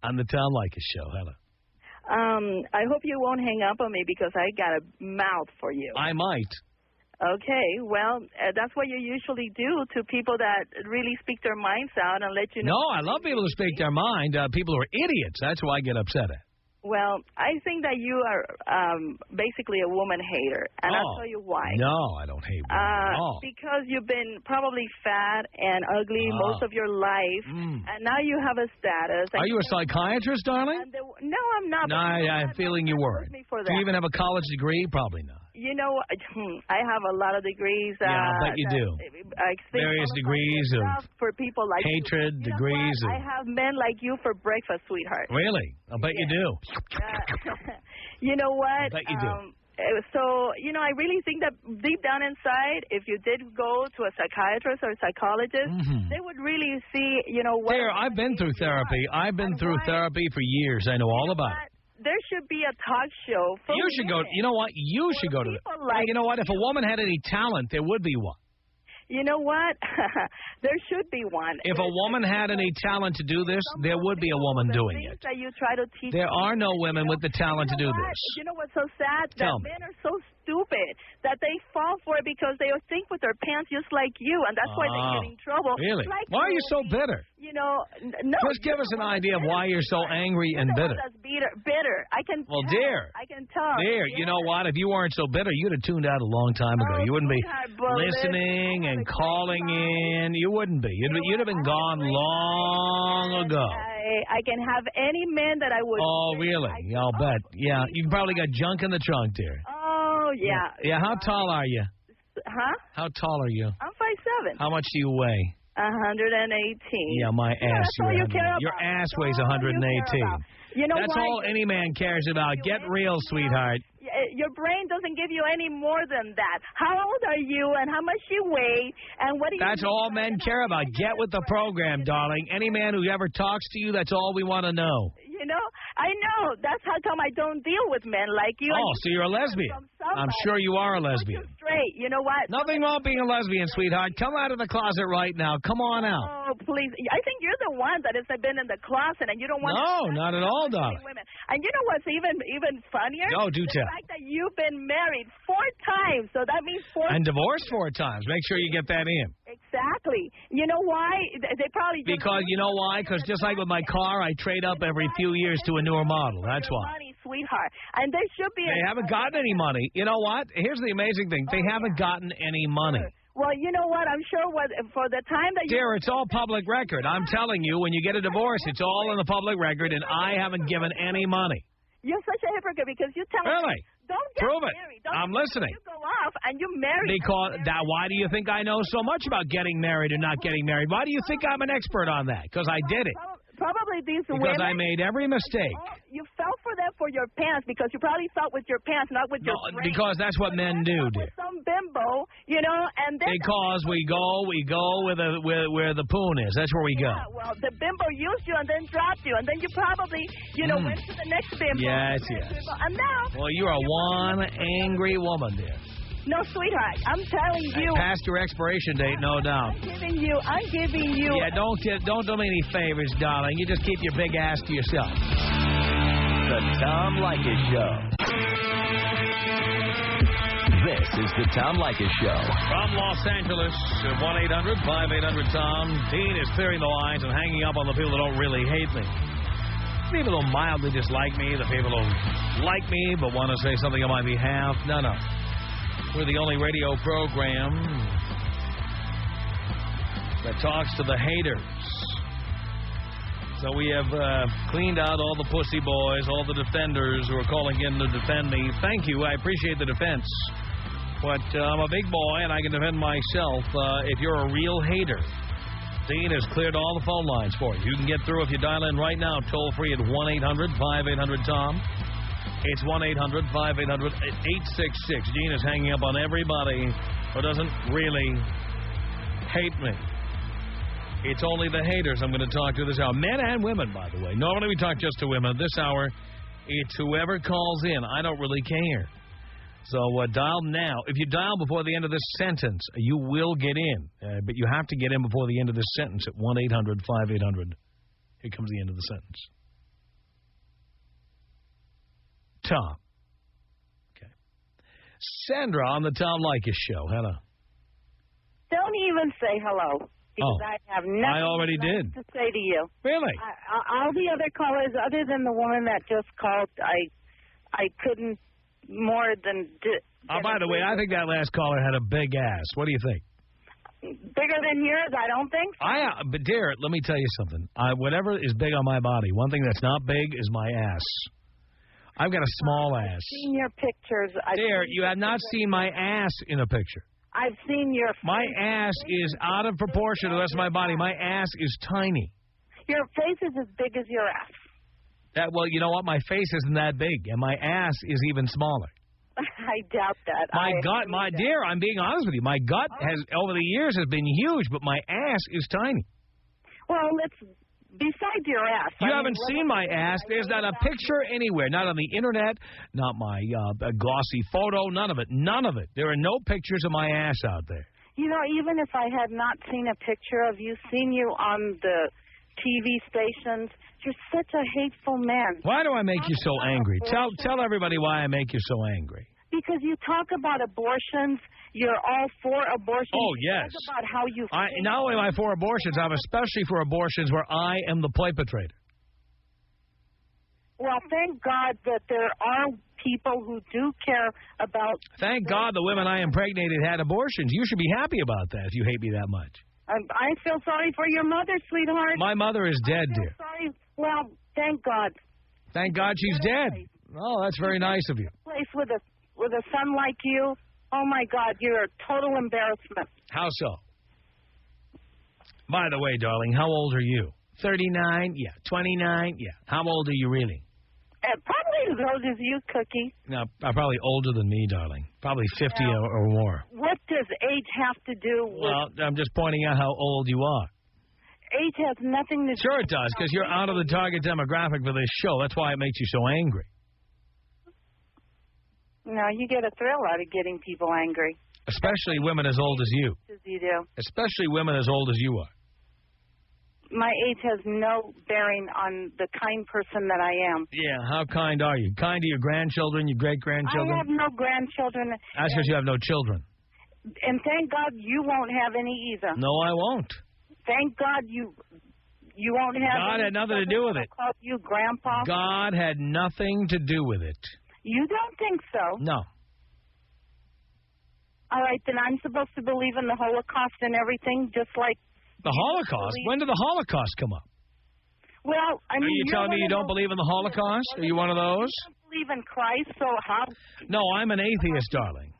On the Tom Leykis Show. Hello. I hope you won't hang up on me because I got a mouth for you. I might. Okay, well, that's what you usually do to people that really speak their minds out and let you know. No, I love people who speak their mind. People who are idiots. That's who I get upset at. Well, I think that you are basically a woman hater, and I'll tell you why. No, I don't hate women at all. Because you've been probably fat and ugly most of your life, and now you have a status. Are you a psychiatrist, darling? No, I'm not. No, I'm feeling you weren't. Do you even have a college degree? Probably not. You know, I have a lot of degrees. Yeah, I bet you do. Various degrees of for people like hatred, you. degrees of... I have men like you for breakfast, sweetheart. Really? I bet you do. You know what? I bet you do. So, I really think that deep down inside, if you did go to a psychiatrist or a psychologist, they would really see, what... There, I've been through therapy. I've been through therapy for years. I know all about it. There should be a talk show for You should go. You know what? You should go to it. You know what? If a woman had any talent, there would be one. You know what? There should be one. If a woman had any talent to do this, there would be a woman doing it. That you try to teach there are no women with the talent to do this. You know what's so sad? Tell that me. Men are so stupid that they fall for it because they think with their pants just like you, and that's why they get in trouble. Really? Like why are you so bitter? No. Just give us an idea of why you're so angry and bitter. That's bitter. I can tell. Dear. I can tell. Dear, you know what? If you weren't so bitter, you'd have tuned out a long time ago. You wouldn't be listening and calling in. You wouldn't be. You'd have been gone long ago. I can have any man that I would. Oh, really? I'll bet. Yeah, you probably got junk in the trunk, dear. Oh, yeah. Yeah, how tall are you? Huh? How tall are you? I'm 5'7". How much do you weigh? 118. Yeah, my ass. Your ass weighs 118. That's why? all any man cares about. Get real, sweetheart. Your brain doesn't give you any more than that. How old are you and how much you weigh and what do you... That's all men care about. Get with the program, darling. Any man who ever talks to you, that's all we want to know. I know. That's how come I don't deal with men like you. Oh, so you're a lesbian. I'm sure you are a lesbian. Straight. You know what? Nothing wrong being a lesbian, sweetheart. Come out of the closet right now. Come on out. Oh, please. I think you're the one that has been in the closet and you don't want No, not at all, darling. Women. And you know what's even funnier? No, do tell. The fact that you've been married 4 times. So that means 4 And divorced 4 times. Make sure you get that in. Exactly. You know why? They probably just... Because you know why? Because just like with my car, I trade up every few years to a newer model. That's why. Money, sweetheart. And there should be... They haven't gotten any money. You know what? Here's the amazing thing. They haven't gotten any money. Well, you know what? I'm sure for the time that you... Dear, it's all public record. I'm telling you, when you get a divorce, it's all in the public record, and I haven't given any money. You're such a hypocrite because you tell me... Really? Don't get Prove married. It. I'm listening. You go off and you marry. Because why do you think I know so much about getting married and not getting married? Why do you think I'm an expert on that? Because I did it. Probably these Because women... I made every mistake. You fell for that for for your pants because you probably thought with your pants, not with your brain. Because that's what men do, dear. Some bimbo, you know, and then because we go where the poon is. That's where we go. Yeah, well, the bimbo used you and then dropped you, and then you probably, went to the next bimbo. Yes. And now. Well, you're a one angry woman, dear. No, sweetheart, I'm telling you. Past your expiration date, no doubt. I'm giving you. Yeah, don't do me any favors, darling. You just keep your big ass to yourself. The Tom Leykis Show. This is the Tom Leykis Show. From Los Angeles, 1-800-5800-TOM. Dean is clearing the lines and hanging up on the people that don't really hate me. People who mildly dislike me, the people who like me but want to say something on my behalf. No. We're the only radio program that talks to the haters. So we have cleaned out all the pussy boys, all the defenders who are calling in to defend me. Thank you. I appreciate the defense. But I'm a big boy, and I can defend myself if you're a real hater. Dean has cleared all the phone lines for you. You can get through if you dial in right now, toll-free at 1-800-5800-TOM. It's 1-800-5800-866. Dean is hanging up on everybody who doesn't really hate me. It's only the haters I'm going to talk to this hour. Men and women, by the way. Normally we talk just to women. This hour, it's whoever calls in. I don't really care. So dial now. If you dial before the end of this sentence, you will get in. But you have to get in before the end of this sentence at 1-800-5800. Here comes the end of the sentence. Tom. Okay. Sandra on the Tom Leykis Show. Hello. Don't even say hello. Because I have nothing to say to you. Really? All the other callers, other than the woman that just called, I couldn't more than... by the way, I think that last caller had a big ass. What do you think? Bigger than yours? I don't think so. But, dear, let me tell you something. Whatever is big on my body, one thing that's not big is my ass. I've got a small ass. I've seen your pictures. Dear, you have not seen my ass in a picture. I've seen your face. My ass is out of proportion to the rest of my body. My ass is tiny. Your face is as big as your ass. Well, you know what? My face isn't that big, and my ass is even smaller. I doubt that. Dear, I'm being honest with you. My gut over the years has been huge, but my ass is tiny. Well, besides your ass. You haven't seen my ass. There's not a picture anywhere. Not on the internet. Not my glossy photo. None of it. None of it. There are no pictures of my ass out there. You know, even if I had not seen a picture of you, seen you on the TV stations, you're such a hateful man. Why do I make you so angry? Tell everybody why I make you so angry. Because you talk about abortions. You're all for abortions. Oh, yes. You talk about how you feel. Not only am I for abortions, I'm especially for abortions where I am the perpetrator. Well, thank God that there are people who do care about... Thank God the women I impregnated had abortions. You should be happy about that if you hate me that much. I feel sorry for your mother, sweetheart. My mother is dead, dear. Sorry. Well, thank God. Thank God she's dead. Oh, that's very nice of you. Place with a son like you. Oh, my God, you're a total embarrassment. How so? By the way, darling, how old are you? 39? Yeah. 29? Yeah. How old are you really? Probably as old as you, Cookie. No, probably older than me, darling. Probably 50 or more. What does age have to do with... Well, I'm just pointing out how old you are. Age has nothing to do... Sure it does, because you're out of the target demographic for this show. That's why it makes you so angry. No, you get a thrill out of getting people angry. Especially women as old as you. As you do. Especially women as old as you are. My age has no bearing on the kind person that I am. Yeah, how kind are you? Kind to your grandchildren, your great-grandchildren? I have no grandchildren. That's because you have no children. And thank God you won't have any either. No, I won't. Thank God you won't have God had nothing to do with it. Call you Grandpa. God had nothing to do with it. You don't think so? No. All right, then I'm supposed to believe in the Holocaust and everything, just like... The Holocaust? When did the Holocaust come up? Well, I mean... Are you telling me you don't believe in the Holocaust? Are you one of those? You don't believe in Christ, so how... No, I'm an atheist, darling.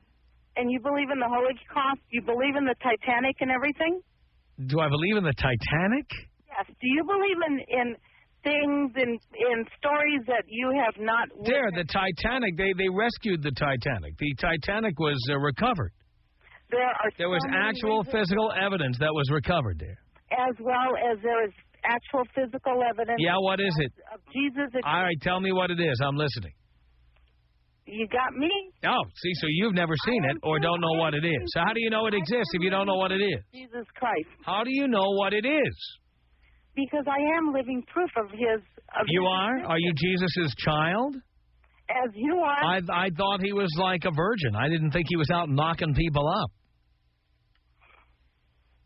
And you believe in the Holocaust? You believe in the Titanic and everything? Do I believe in the Titanic? Yes. Do you believe in things in stories that you have not witnessed? There, the Titanic, they rescued the Titanic. The Titanic was recovered. There was actual physical evidence that was recovered there. As well as there is actual physical evidence. Yeah, what is it? Of Jesus. All right, tell me what it is. I'm listening. You got me? Oh, see, so you've never seen it or don't know what it is. So how do you know it exists if you don't know what it is? Jesus Christ. How do you know what it is? Because I am living proof of his... You are? Are you Jesus' child? As you are. I thought he was like a virgin. I didn't think he was out knocking people up.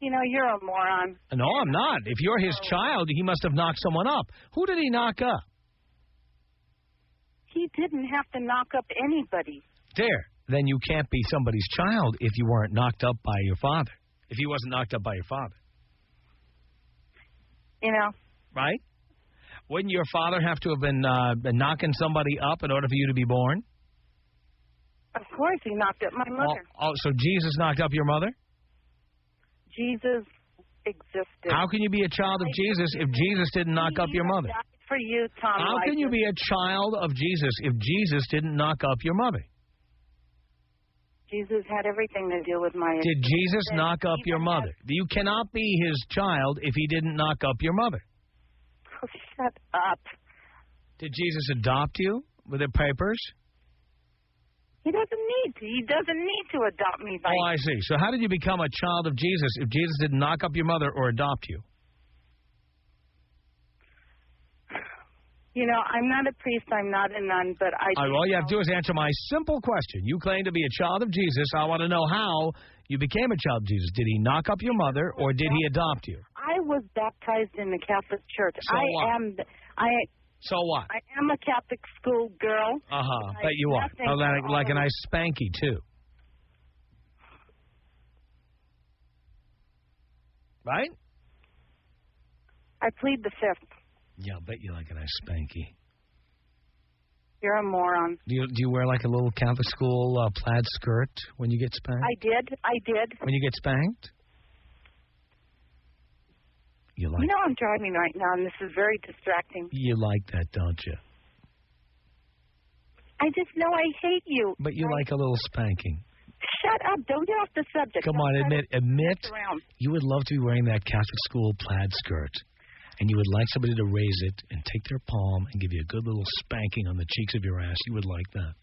You know, you're a moron. No, I'm not. If you're his child, he must have knocked someone up. Who did he knock up? He didn't have to knock up anybody. There. Then you can't be somebody's child if you weren't knocked up by your father. If he wasn't knocked up by your father. You know. Right? Wouldn't your father have to have been knocking somebody up in order for you to be born? Of course he knocked up my mother. Oh, so Jesus knocked up your mother? Jesus existed. How can you be a child of Jesus if Jesus didn't knock up your mother? For you, Tom. How can you be a child of Jesus if Jesus didn't knock up your mother? Jesus had everything to do with my... Did Jesus knock up your mother? You cannot be his child if he didn't knock up your mother. Oh, shut up. Did Jesus adopt you with the papers? He doesn't need to. He doesn't need to adopt me. Oh, I see. So how did you become a child of Jesus if Jesus didn't knock up your mother or adopt you? You know, I'm not a priest, I'm not a nun, but all you have to do is answer my simple question. You claim to be a child of Jesus. I want to know how you became a child of Jesus. Did he knock up your mother or did he adopt you? I was baptized in the Catholic Church. So what? So what? I am a Catholic school girl. Bet you are. Like a nice spanky, too. Right? I plead the fifth. Yeah, I'll bet you like a nice spanky. You're a moron. Do you wear like a little Catholic school plaid skirt when you get spanked? I did. When you get spanked? You know I'm driving right now, and this is very distracting. You like that, don't you? I just know I hate you. But you like a little spanking. Shut up. Don't get off the subject. Come on, admit you would love to be wearing that Catholic school plaid skirt. And you would like somebody to raise it and take their palm and give you a good little spanking on the cheeks of your ass. You would like that.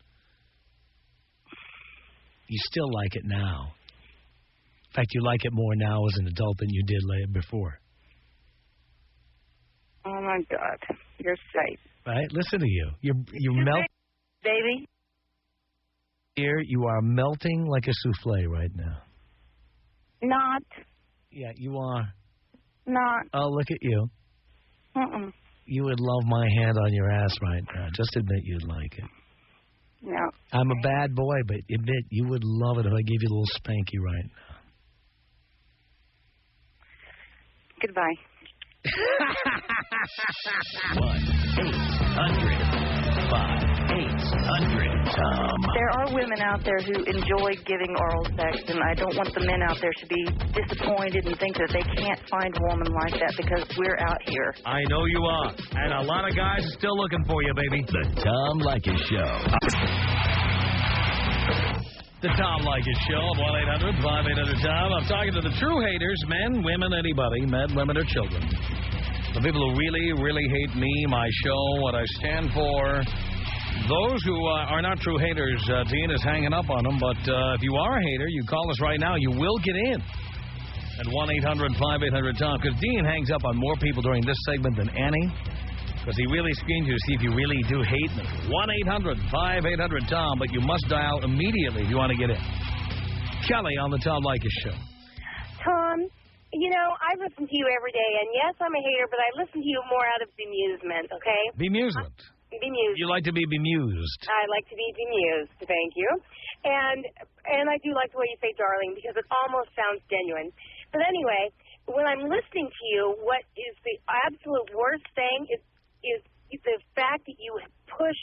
You still like it now. In fact, you like it more now as an adult than you did before. Oh, my God. You're safe. Right? Listen to you. You're melting. Baby. Here, you are melting like a souffle right now. Not. Yeah, you are. Not. Oh, look at you. You would love my hand on your ass right now. Just admit you'd like it. No. I'm a bad boy, but admit you would love it if I gave you a little spanky right now. Goodbye. 1-800-5800-TOM. There are women out there who enjoy giving oral sex, and I don't want the men out there to be disappointed and think that they can't find a woman like that because we're out here. I know you are. And a lot of guys are still looking for you, baby. The Tom Leykis Show. The Tom Leykis Show of 1-800-5800-TOM. I'm talking to the true haters, men, women, anybody, men, women, or children. The people who really, really hate me, my show, what I stand for. Those who are not true haters, Dean is hanging up on them. But if you are a hater, you call us right now. You will get in at 1-800-5800-TOM. Because Dean hangs up on more people during this segment than Annie. Because he really screens you to see if you really do hate me. 1-800-5800-TOM. But you must dial immediately if you want to get in. Kelly on the Tom Leykis Show. Tom, you know, I listen to you every day. And yes, I'm a hater, but I listen to you more out of bemusement, okay? Bemusement. Bemused. You like to be bemused. I like to be bemused, thank you. And I do like the way you say darling because it almost sounds genuine. But anyway, when I'm listening to you, what is the absolute worst thing is the fact that you push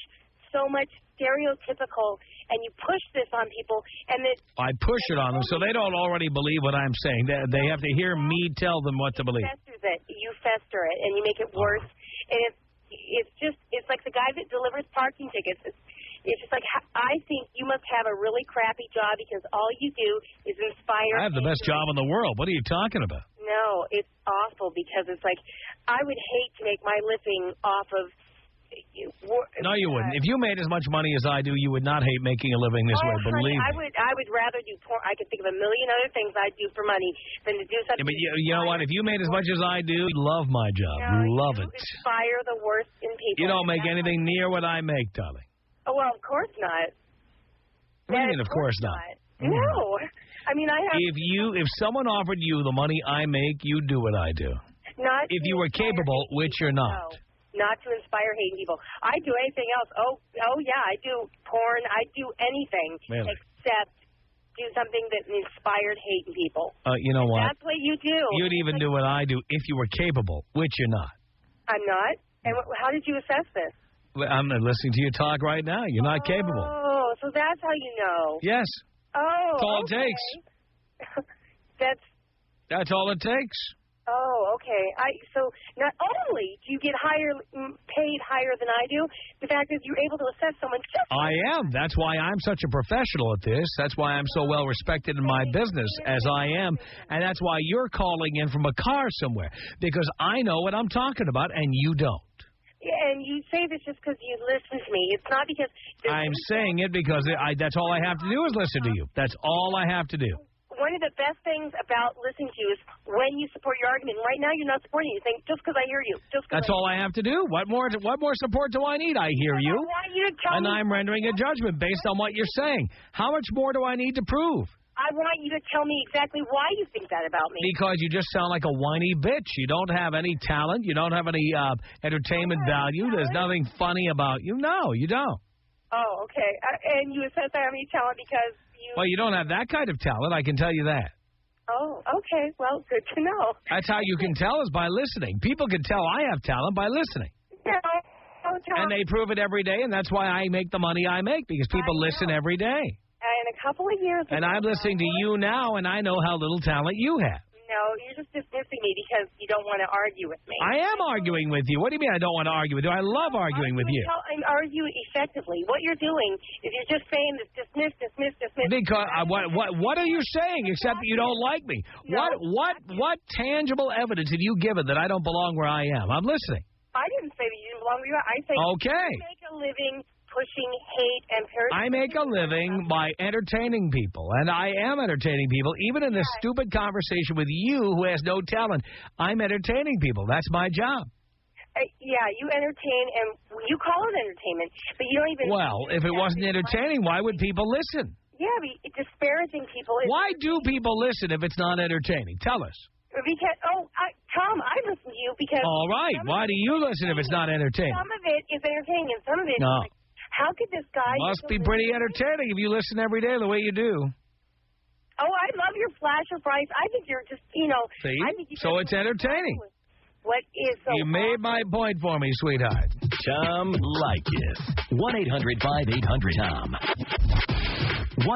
so much stereotypical and you push this on people and that I push it on them so they don't already believe what I'm saying. They have to hear me tell them what to believe. You fester it and you make it worse. And it's like the guy that delivers parking tickets. It's just like, I think you must have a really crappy job because all you do is inspire. I have the best job in the world. What are you talking about? No, it's awful because it's like, I would hate to make my living off of. No, you wouldn't. If you made as much money as I do, you would not hate making a living this way. Believe me. I would rather do porn. I could think of a million other things I'd do for money than to do something. Yeah, but you know what? If you made as much as I do, you'd love my job. You love it. Inspire the worst in people. You don't make anything near what I make, darling. Oh, well, of course not. What do you mean, of course not? No. I mean, I have... If someone offered you the money I make, you'd do what I do. Not if you were capable, which you're not. No, not to inspire hating people. I do anything else. Oh, yeah, I do porn. I do anything except do something that inspired hating people. You know what? That's what you do. You'd even do what I do if you were capable, which you're not. I'm not? And how did you assess this? I'm listening to you talk right now. You're not capable. Oh, so that's how you know. Yes. Oh, that's all okay. it takes. That's all it takes. Oh, okay. So not only do you get paid higher than I do, the fact is you're able to assess someone just. I am. That's why I'm such a professional at this. That's why I'm so well respected in my business as I am, and that's why you're calling in from a car somewhere because I know what I'm talking about and you don't. And you say this just because you listen to me. It's not because... I'm saying it because that's all I have to do is listen to you. That's all I have to do. One of the best things about listening to you is when you support your argument. Right now, you're not supporting it. You think, just because I hear you. That's all I have to do. What more support do I need? I hear you. I want you to tell me. I'm rendering a judgment based on what you're saying. How much more do I need to prove? I want you to tell me exactly why you think that about me. Because you just sound like a whiny bitch. You don't have any talent. You don't have any entertainment value. There's nothing funny about you. No, you don't. Oh, okay. And you assess I have any talent because you... Well, you don't have that kind of talent. I can tell you that. Oh, okay. Well, good to know. That's how you can tell is by listening. People can tell I have talent by listening. No. And they prove it every day, and that's why I make the money I make, because people listen every day. In a couple of years... And I'm listening to you now, and I know how little talent you have. No, you're just dismissing me because you don't want to argue with me. I am arguing with you. What do you mean I don't want to argue with you? I love arguing with you. I'm arguing effectively. What you're doing is you're just saying this dismiss. Because what are you saying except that you don't like me? No, what tangible evidence have you given that I don't belong where I am? I'm listening. I didn't say that you didn't belong where you are. I say you make a living pushing hate and parasitism. I make a living by entertaining people, and I am entertaining people, even in this stupid conversation with you who has no talent. I'm entertaining people. That's my job. Yeah, you entertain, and you call it entertainment, but you don't even... Well, if it wasn't entertaining, why would people listen? Yeah, but disparaging people... Why do people listen if it's not entertaining? Tell us. Because, Tom, I listen to you because... All right, why do you listen if it's not entertaining? Some of it is entertaining, and some of it is like, how could this guy... Must be pretty entertaining if you listen every day the way you do. Oh, I love your flash of rice. I think you're just, See? I think so it's entertaining. What is so You made my point for me, sweetheart. Tom Leykis. 1-800-5800-TOM. 1-800-5800-866.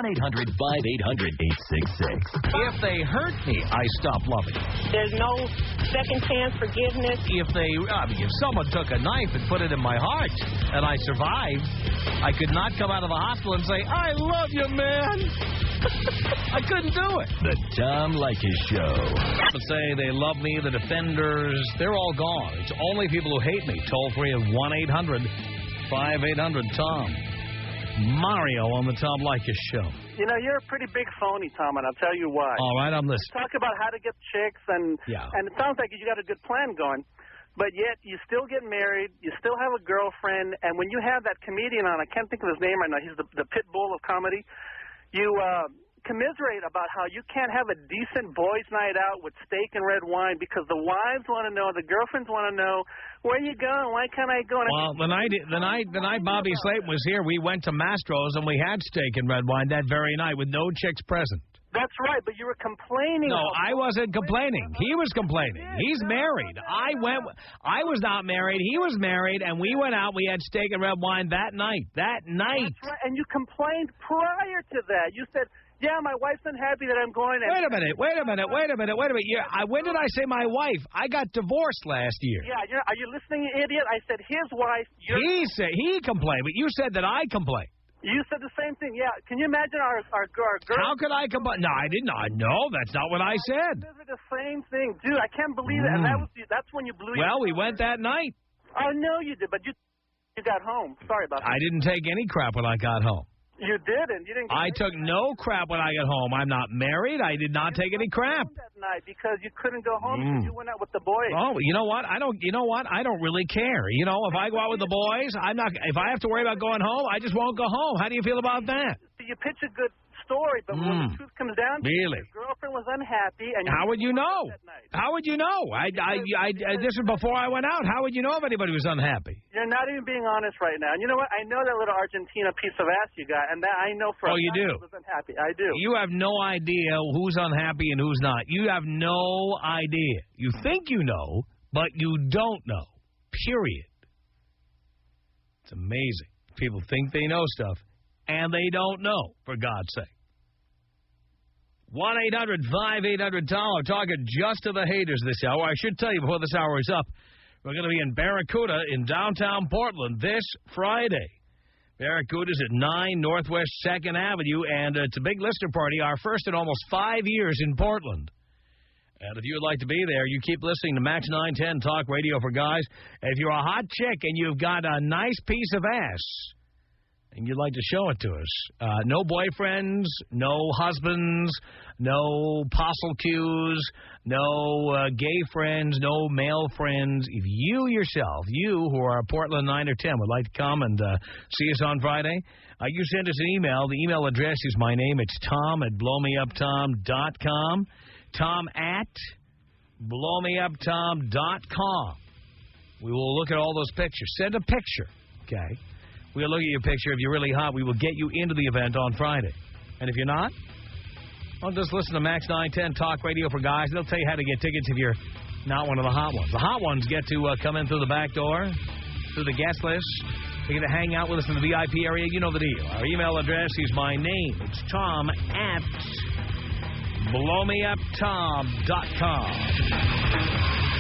If they hurt me, I stop loving them. There's no second chance forgiveness. If someone took a knife and put it in my heart and I survived, I could not come out of the hospital and say, I love you, man. I couldn't do it. The Tom Leykis Show. To say they love me, the defenders, they're all gone. It's only people who hate me. Toll free at 1-800-5800-TOM. Mario on the Tom Leykis Show. You're a pretty big phony, Tom, and I'll tell you why. All right, I'm listening. Talk about how to get chicks, and it sounds like you got a good plan going, but yet you still get married, you still have a girlfriend, and when you have that comedian on, I can't think of his name right now, he's the pit bull of comedy, you commiserate about how you can't have a decent boys' night out with steak and red wine because the wives want to know, the girlfriends want to know, where you going? Why can't I go? Well, the night Bobby Slayton was here, we went to Mastro's and we had steak and red wine that very night with no chicks present. That's right, but you were complaining. No, I wasn't complaining. He was complaining. He's married. I was not married. He was married, and we went out. We had steak and red wine that night. That night. That's right, and you complained prior to that. You said, Yeah, my wife's unhappy that I'm going. And Wait a minute. Yeah, when did I say my wife? I got divorced last year. Yeah, are you listening, you idiot? I said his wife. He complained, but you said that I complained. You said the same thing. Yeah. Can you imagine our girl? How could I complain? No, I didn't. No, that's not what I said. They're the same thing, dude. I can't believe it. And that's when you blew. Well, we went that night. I know you did, but you got home. Sorry about that. I didn't take any crap when I got home. You didn't. You didn't. I took no crap when I got home. I'm not married. I did not take any crap. That night because you couldn't go home because you went out with the boys. Oh, you know what? I don't really care. You know, if I go out with the boys, I'm not. If I have to worry about going home, I just won't go home. How do you feel about that? You pitch a good story, but when the truth comes down, really, your girlfriend was unhappy, and how would you know? How would you know? This is before I went out. How would you know if anybody was unhappy? You're not even being honest right now. And you know what? I know that little Argentina piece of ass you got, and that I know for a fact you do. was unhappy. I do. You have no idea who's unhappy and who's not. You have no idea. You think you know, but you don't know. Period. It's amazing. People think they know stuff, and they don't know, for God's sake. 1-800-5800-TOM. I'm talking just to the haters this hour. I should tell you before this hour is up, we're going to be in Barracuda in downtown Portland this Friday. Barracuda's at 9 Northwest 2nd Avenue, and it's a big listener party, our first in almost 5 years in Portland. And if you would like to be there, you keep listening to Max 910 Talk Radio for Guys. And if you're a hot chick and you've got a nice piece of ass, and you'd like to show it to us. No boyfriends, no husbands, no postal cues, no gay friends, no male friends. If you yourself, you who are Portland 9 or 10, would like to come and see us on Friday, you send us an email. The email address is my name. It's tom@blowmeuptom.com. tom@blowmeuptom.com. We will look at all those pictures. Send a picture, okay? We'll look at your picture. If you're really hot, we will get you into the event on Friday. And if you're not, well, just listen to Max 910 Talk Radio for Guys. They'll tell you how to get tickets if you're not one of the hot ones. The hot ones get to come in through the back door, through the guest list. They get to hang out with us in the VIP area. You know the deal. Our email address is my name. It's tom@blowmeuptom.com.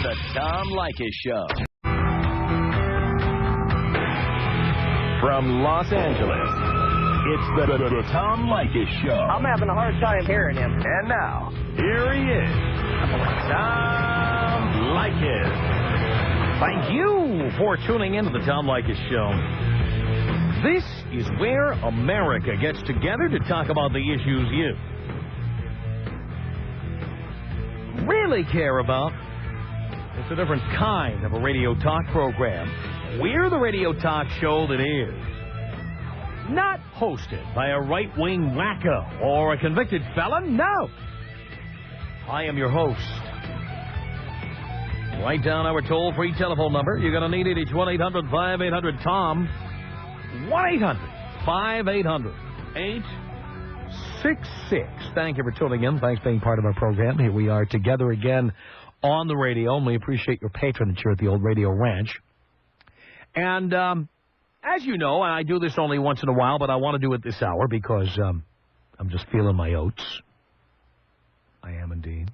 The Tom Leykis Show. From Los Angeles, it's the Tom Leykis Show. I'm having a hard time hearing him. And now, here he is, Tom Leykis. Thank you for tuning into the Tom Leykis Show. This is where America gets together to talk about the issues you really care about. It's a different kind of a radio talk program. We're the radio talk show that is not hosted by a right-wing wacko or a convicted felon. No. I am your host. Write down our toll-free telephone number. You're going to need it. It's 1-800-5800-TOM. 1-800-5800-866. Thank you for tuning in. Thanks for being part of our program. Here we are together again on the radio, and we appreciate your patronage here at the old Radio Ranch. And as you know, and I do this only once in a while, but I want to do it this hour because I'm just feeling my oats. I am indeed.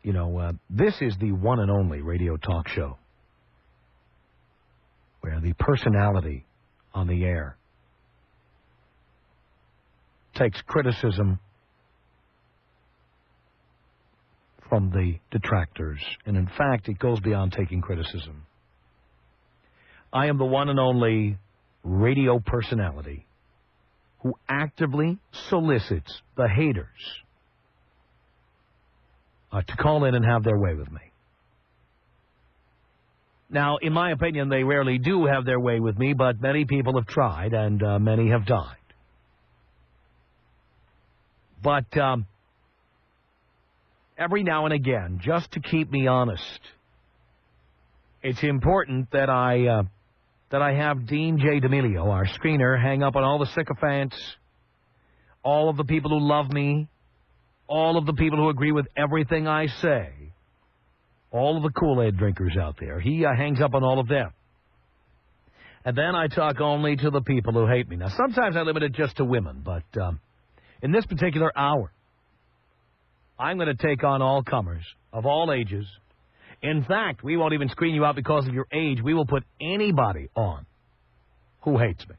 You know, this is the one and only radio talk show where the personality on the air takes criticism from the detractors. And in fact, it goes beyond taking criticism. I am the one and only radio personality who actively solicits the haters to call in and have their way with me. Now, in my opinion, they rarely do have their way with me, but many people have tried, and many have died. But every now and again, just to keep me honest, it's important that I have Dean J. D'Amelio, our screener, hang up on all the sycophants, all of the people who love me, all of the people who agree with everything I say, all of the Kool-Aid drinkers out there. He hangs up on all of them. And then I talk only to the people who hate me. Now, sometimes I limit it just to women, but in this particular hour, I'm going to take on all comers of all ages. In fact, we won't even screen you out because of your age. We will put anybody on who hates me.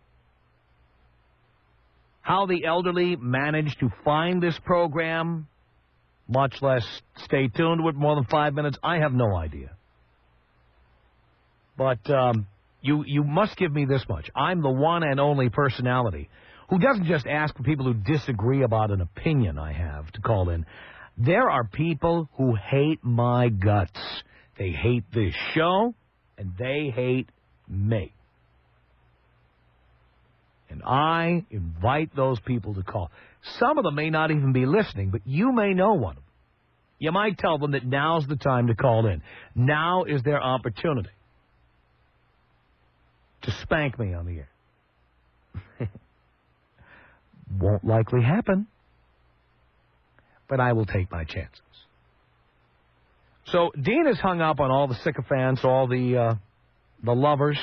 How the elderly managed to find this program, much less stay tuned with more than 5 minutes, I have no idea. But you must give me this much. I'm the one and only personality who doesn't just ask for people who disagree about an opinion I have to call in. There are people who hate my guts. They hate this show, and they hate me. And I invite those people to call. Some of them may not even be listening, but you may know one of them. You might tell them that now's the time to call in. Now is their opportunity to spank me on the air. Won't likely happen, but I will take my chances. So Dean has hung up on all the sycophants, all the lovers.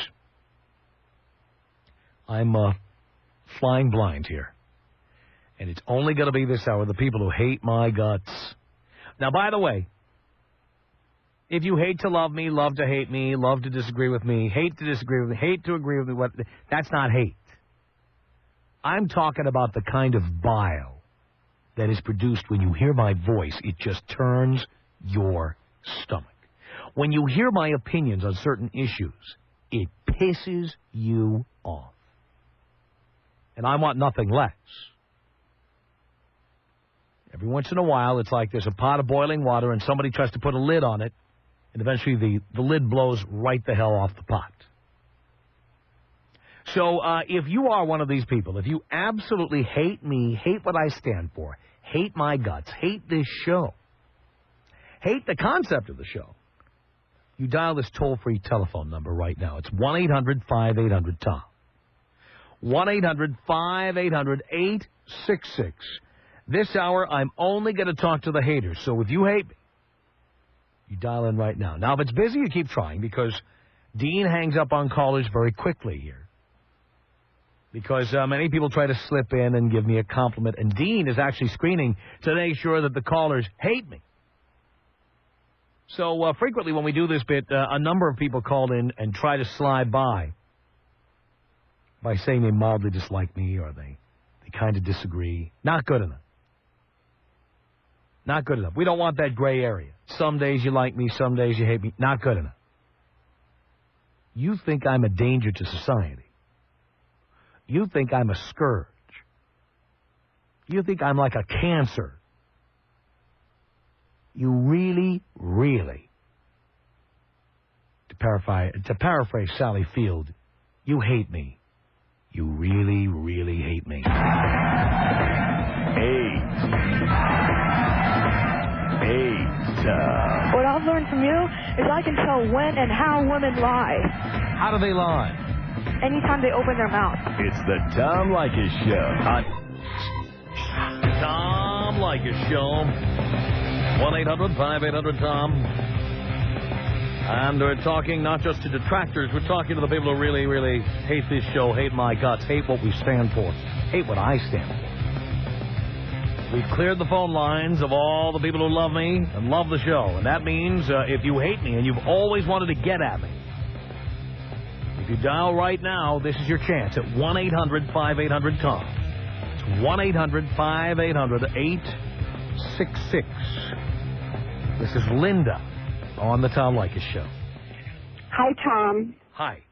I'm flying blind here. And it's only going to be this hour, the people who hate my guts. Now, by the way, if you hate to love me, love to hate me, love to disagree with me, hate to disagree with me, hate to agree with me, that's not hate. I'm talking about the kind of bile that is produced when you hear my voice. It just turns your stomach. When you hear my opinions on certain issues, it pisses you off. And I want nothing less. Every once in a while, it's like there's a pot of boiling water and somebody tries to put a lid on it, and eventually the lid blows right the hell off the pot. So if you are one of these people, if you absolutely hate me, hate what I stand for, hate my guts, hate this show, hate the concept of the show, you dial this toll-free telephone number right now. It's 1-800-5800-TOM. 1-800-5800-866. This hour, I'm only going to talk to the haters. So if you hate me, you dial in right now. Now, if it's busy, you keep trying because Dean hangs up on callers very quickly here. Because many people try to slip in and give me a compliment. And Dean is actually screening to make sure that the callers hate me. So frequently when we do this bit, a number of people call in and try to slide by saying they mildly dislike me or they kind of disagree. Not good enough. Not good enough. We don't want that gray area. Some days you like me, some days you hate me. Not good enough. You think I'm a danger to society. You think I'm a scourge. You think I'm like a cancer. You really, really, to paraphrase Sally Field, you hate me. You really, really hate me. 8. What I've learned from you is I can tell when and how women lie. How do they lie? Anytime they open their mouth. It's the Tom Leykis Show. Tom Leykis Show. 1-800-5800-TOM. And we're talking not just to detractors, we're talking to the people who really, really hate this show, hate my guts, hate what we stand for, hate what I stand for. We've cleared the phone lines of all the people who love me and love the show. And that means if you hate me and you've always wanted to get at me, if you dial right now, this is your chance at 1-800-5800-TOM. It's 1-800-5800-866. This is Linda on the Tom Leykis Show. Hi, Tom. Hi.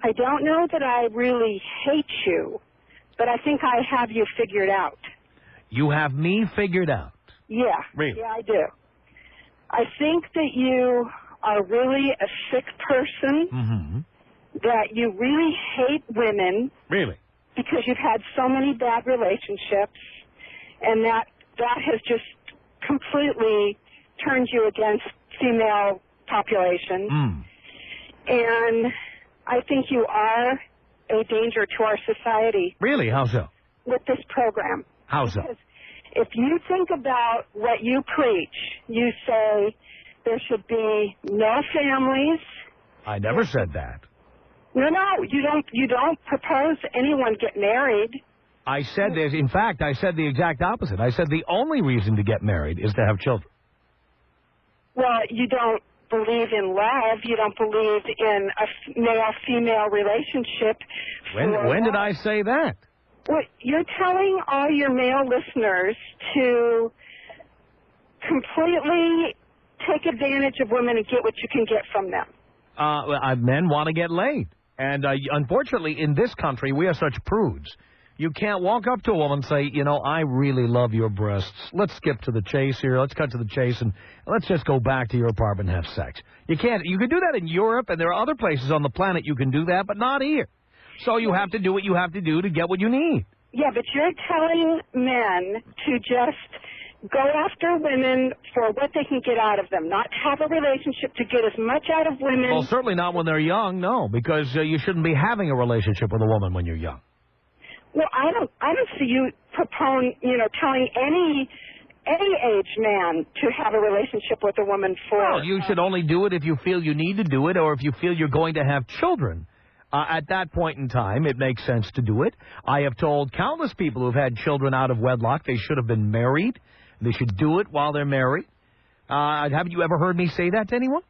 I don't know that I really hate you, but I think I have you figured out. You have me figured out? Yeah. Really? Yeah, I do. I think that you are really a sick person, that you really hate women. Really? Because you've had so many bad relationships, and that has just completely turned you against female population. And I think you are a danger to our society. Really? How so? With this program. How so? Because if you think about what you preach, you say there should be no families. I never said that. No, you don't propose anyone get married. I said this. In fact, I said the exact opposite. I said the only reason to get married is to have children. Well, you don't believe in love. You don't believe in a male-female relationship. When did I say that? Well, you're telling all your male listeners to completely take advantage of women and get what you can get from them. Men want to get laid. And unfortunately, in this country, we are such prudes. You can't walk up to a woman and say, you know, I really love your breasts. Let's skip to the chase here. Let's cut to the chase, and let's just go back to your apartment and have sex. You can't. You can do that in Europe, and there are other places on the planet you can do that, but not here. So you have to do what you have to do to get what you need. Yeah, but you're telling men to just go after women for what they can get out of them, not have a relationship to get as much out of women. Well, certainly not when they're young, no, because you shouldn't be having a relationship with a woman when you're young. Well, I don't see you telling any age man to have a relationship with a woman for. Well, you should only do it if you feel you need to do it, or if you feel you're going to have children. At that point in time, it makes sense to do it. I have told countless people who've had children out of wedlock they should have been married. They should do it while they're married. Haven't you ever heard me say that to anyone?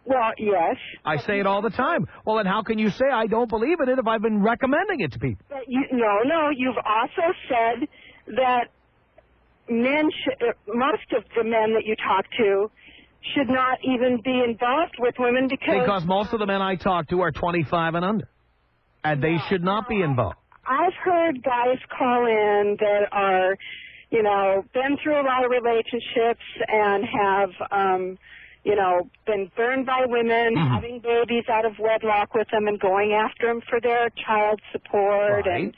Well, yes. I say it all the time. Well, then how can you say I don't believe in it if I've been recommending it to people? But no. You've also said that most of the men that you talk to should not even be involved with women because most of the men I talk to are 25 and under, and they should not be involved. I've heard guys call in that are, been through a lot of relationships and have, been burned by women, having babies out of wedlock with them and going after them for their child support and,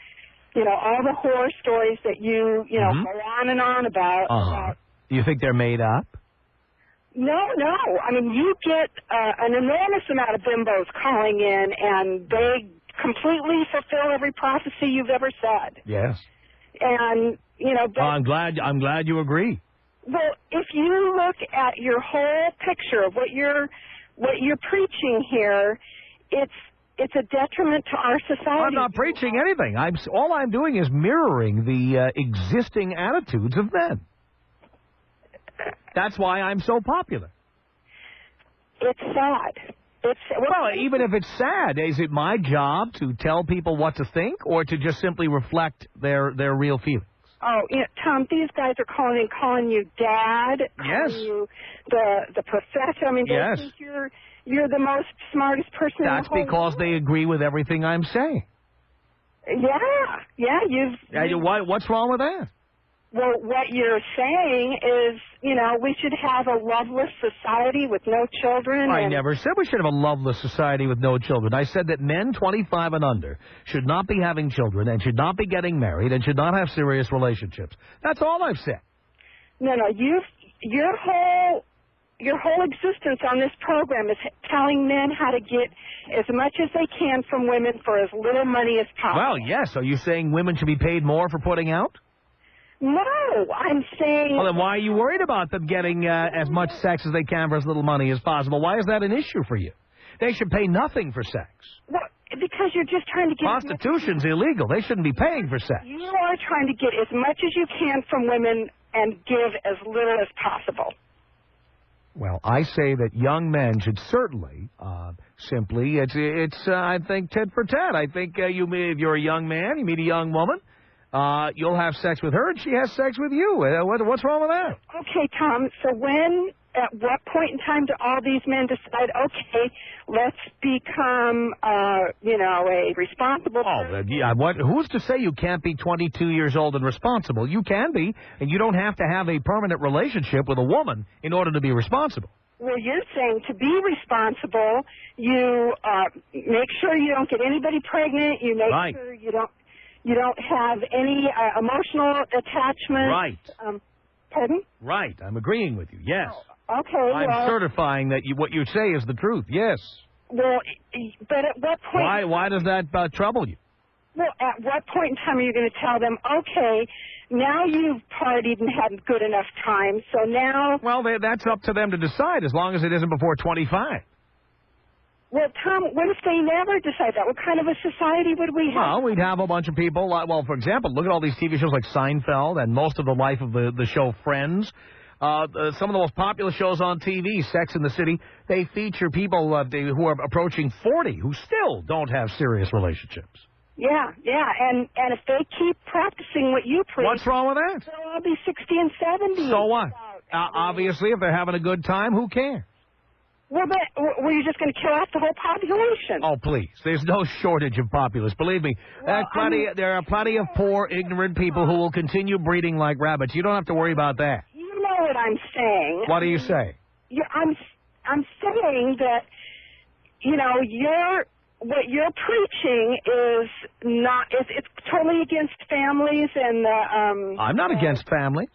all the horror stories that you, go on and on about. You think they're made up? No. I mean, you get an enormous amount of bimbos calling in, and they completely fulfill every prophecy you've ever said. Yes. And, I'm glad you agree. Well, if you look at your whole picture of what you're preaching here, it's a detriment to our society. I'm not preaching anything. All I'm doing is mirroring the existing attitudes of men. That's why I'm so popular. It's sad. Well, even if it's sad, is it my job to tell people what to think or to just simply reflect their real feelings? Oh, Tom, these guys are calling you Dad, calling you the professor. I mean, they think you're the most smartest person in the whole world. That's because they agree with everything I'm saying. Yeah, what's wrong with that? Well, what you're saying is, we should have a loveless society with no children. I never said we should have a loveless society with no children. I said that men 25 and under should not be having children and should not be getting married and should not have serious relationships. That's all I've said. No, your whole existence on this program is telling men how to get as much as they can from women for as little money as possible. Well, yes. Are you saying women should be paid more for putting out? No, I'm saying... Well, then why are you worried about them getting as much sex as they can for as little money as possible? Why is that an issue for you? They should pay nothing for sex. Well, because you're just trying to get... Prostitution's illegal. They shouldn't be paying for sex. You are trying to get as much as you can from women and give as little as possible. Well, I say that young men should certainly simply... It's I think, tit for tat. I think if you're a young man, you meet a young woman... you'll have sex with her, and she has sex with you. What's wrong with that? Okay, Tom, so at what point in time do all these men decide, okay, let's become, a responsible person? Who's to say you can't be 22 years old and responsible? You can be, and you don't have to have a permanent relationship with a woman in order to be responsible. Well, you're saying to be responsible, you make sure you don't get anybody pregnant, you make sure you don't have any emotional attachment. Right. Pardon? Right. I'm agreeing with you. Yes. Oh, okay. I'm certifying that what you say is the truth. Yes. Well, but at what point... Why does that trouble you? Well, at what point in time are you going to tell them, okay, now you've partied and had good enough time, so now... Well, that's up to them to decide, as long as it isn't before 25. Well, Tom, what if they never decide that? What kind of a society would we have? Well, we'd have a bunch of people. Well, for example, look at all these TV shows like Seinfeld and most of the life of the show Friends. Some of the most popular shows on TV, Sex and the City, they feature people who are approaching 40 who still don't have serious relationships. Yeah, and if they keep practicing what you preach... What's wrong with that? They'll all be 60 and 70. So what? Obviously, if they're having a good time, who cares? Well, but were you just going to kill off the whole population? Oh, please. There's no shortage of populists. Believe me, there are plenty of poor, ignorant people who will continue breeding like rabbits. You don't have to worry about that. You know what I'm saying. What do you say? I'm saying that, you know, what you're preaching is not, it's totally against families and I'm not against families.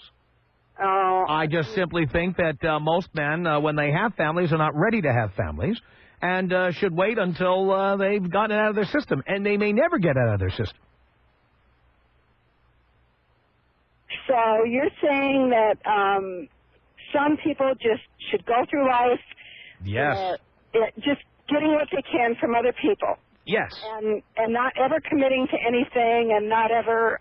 Oh. I just simply think that most men, when they have families, are not ready to have families and should wait until they've gotten it out of their system. And they may never get it out of their system. So you're saying that some people just should go through life yes, just getting what they can from other people. Yes. And not ever committing to anything and not ever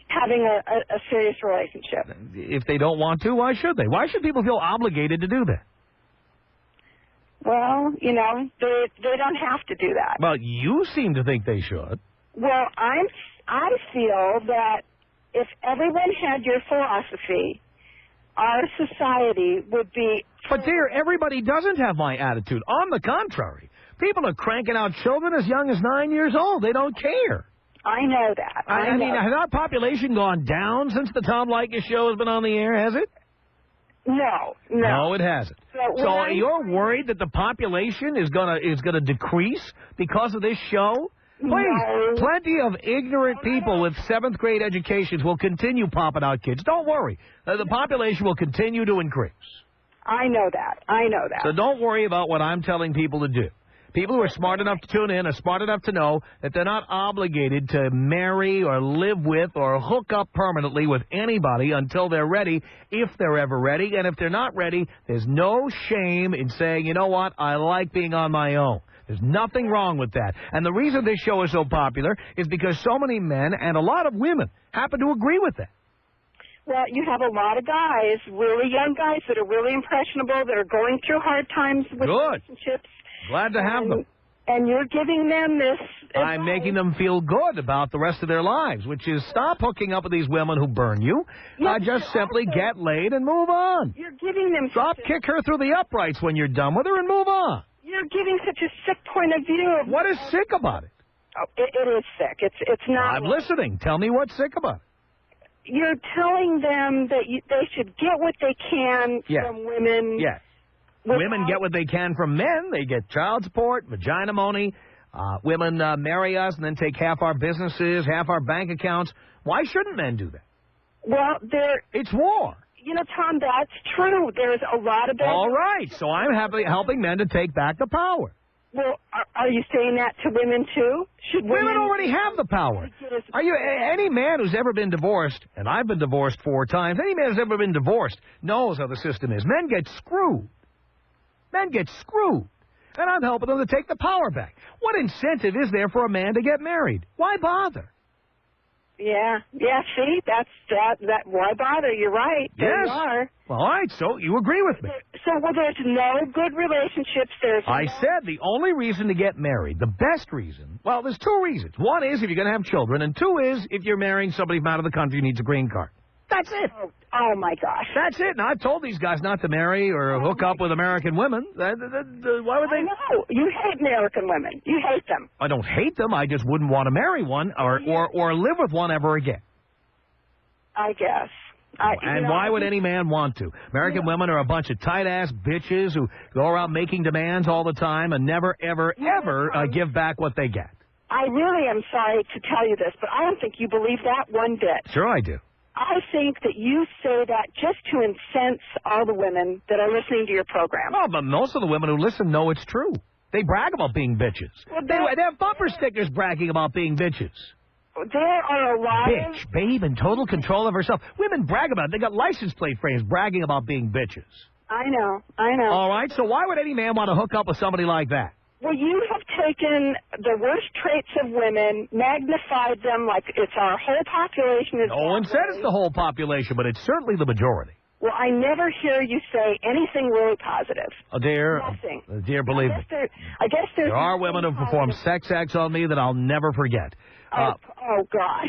having a serious relationship. If they don't want to, why should they? Why should people feel obligated to do that? Well, you know, they don't have to do that. Well, you seem to think they should. Well, I feel that if everyone had your philosophy, our society would be... But, dear, everybody doesn't have my attitude. On the contrary, people are cranking out children as young as 9 years old. They don't care. I know that. I mean, has our population gone down since the Tom Leykis show has been on the air, has it? No. No, it hasn't. So you're worried that the population is gonna decrease because of this show? Please, no. Plenty of ignorant people with 7th grade educations will continue popping out kids. Don't worry. The population will continue to increase. I know that. So don't worry about what I'm telling people to do. People who are smart enough to tune in are smart enough to know that they're not obligated to marry or live with or hook up permanently with anybody until they're ready, if they're ever ready. And if they're not ready, there's no shame in saying, you know what, I like being on my own. There's nothing wrong with that. And the reason this show is so popular is because so many men and a lot of women happen to agree with that. Well, you have a lot of guys, really young guys that are really impressionable, that are going through hard times with relationships. Glad to have them. And you're giving them this advice. I'm making them feel good about the rest of their lives, which is stop hooking up with these women who burn you. Just simply get laid and move on. You're giving them... Kick her through the uprights when you're done with her and move on. You're giving such a sick point of view. What is sick about it? Oh, it is sick. It's not... I'm listening. Tell me what's sick about it. You're telling them that they should get what they can from women. Yes. Women get what they can from men. They get child support, vagina money. Women marry us and then take half our businesses, half our bank accounts. Why shouldn't men do that? Well, it's war. You know, Tom, that's true. There's a lot of... All right. So I'm helping men to take back the power. Well, are you saying that to women, too? Should women already have the power. Any man who's ever been divorced, and I've been divorced 4 times, any man who's ever been divorced knows how the system is. Men get screwed. Men get screwed. And I'm helping them to take the power back. What incentive is there for a man to get married? Why bother? Yeah, see, that's why bother? You're right. Yes. You are. Well, all right, so you agree with me. So, there's no good relationships. I said the only reason to get married, the best reason, well, there's 2 reasons. One is if you're going to have children, and 2 is if you're marrying somebody from out of the country who needs a green card. That's it. Oh, my gosh. That's it. Now, I've told these guys not to marry or hook up with American women. Why would they? No, you hate American women. You hate them. I don't hate them. I just wouldn't want to marry one or live with one ever again. I guess. Why would any man want to? American women are a bunch of tight-ass bitches who go around making demands all the time and never, ever, ever give back what they get. I really am sorry to tell you this, but I don't think you believe that one bit. Sure I do. I think that you say that just to incense all the women that are listening to your program. Well, but most of the women who listen know it's true. They brag about being bitches. Well, they have bumper stickers bragging about being bitches. There are a lot Bitch, babe, in total control of herself. Women brag about it. They got license plate frames bragging about being bitches. I know. All right, so why would any man want to hook up with somebody like that? Well, you have taken the worst traits of women, magnified them like it's our whole population. No one said it's the whole population, but it's certainly the majority. Well, I never hear you say anything really positive. Oh, dear. Nothing. Dear, believe me. I guess there are women who perform sex acts on me that I'll never forget. Oh, God.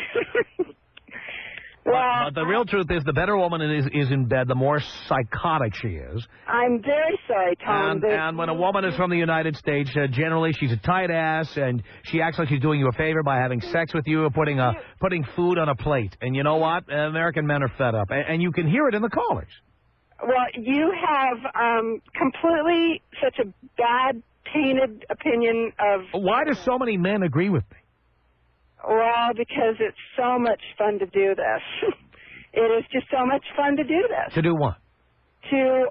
But the real truth is, the better woman is in bed, the more psychotic she is. I'm very sorry, Tom. And when a woman is from the United States, generally she's a tight ass, and she acts like she's doing you a favor by having sex with you or putting food on a plate. And you know what? American men are fed up, and you can hear it in the callers. Well, you have completely such a bad, tainted opinion of... Why do so many men agree with me? Well, because it's so much fun to do this. It is just so much fun to do this. To do what? To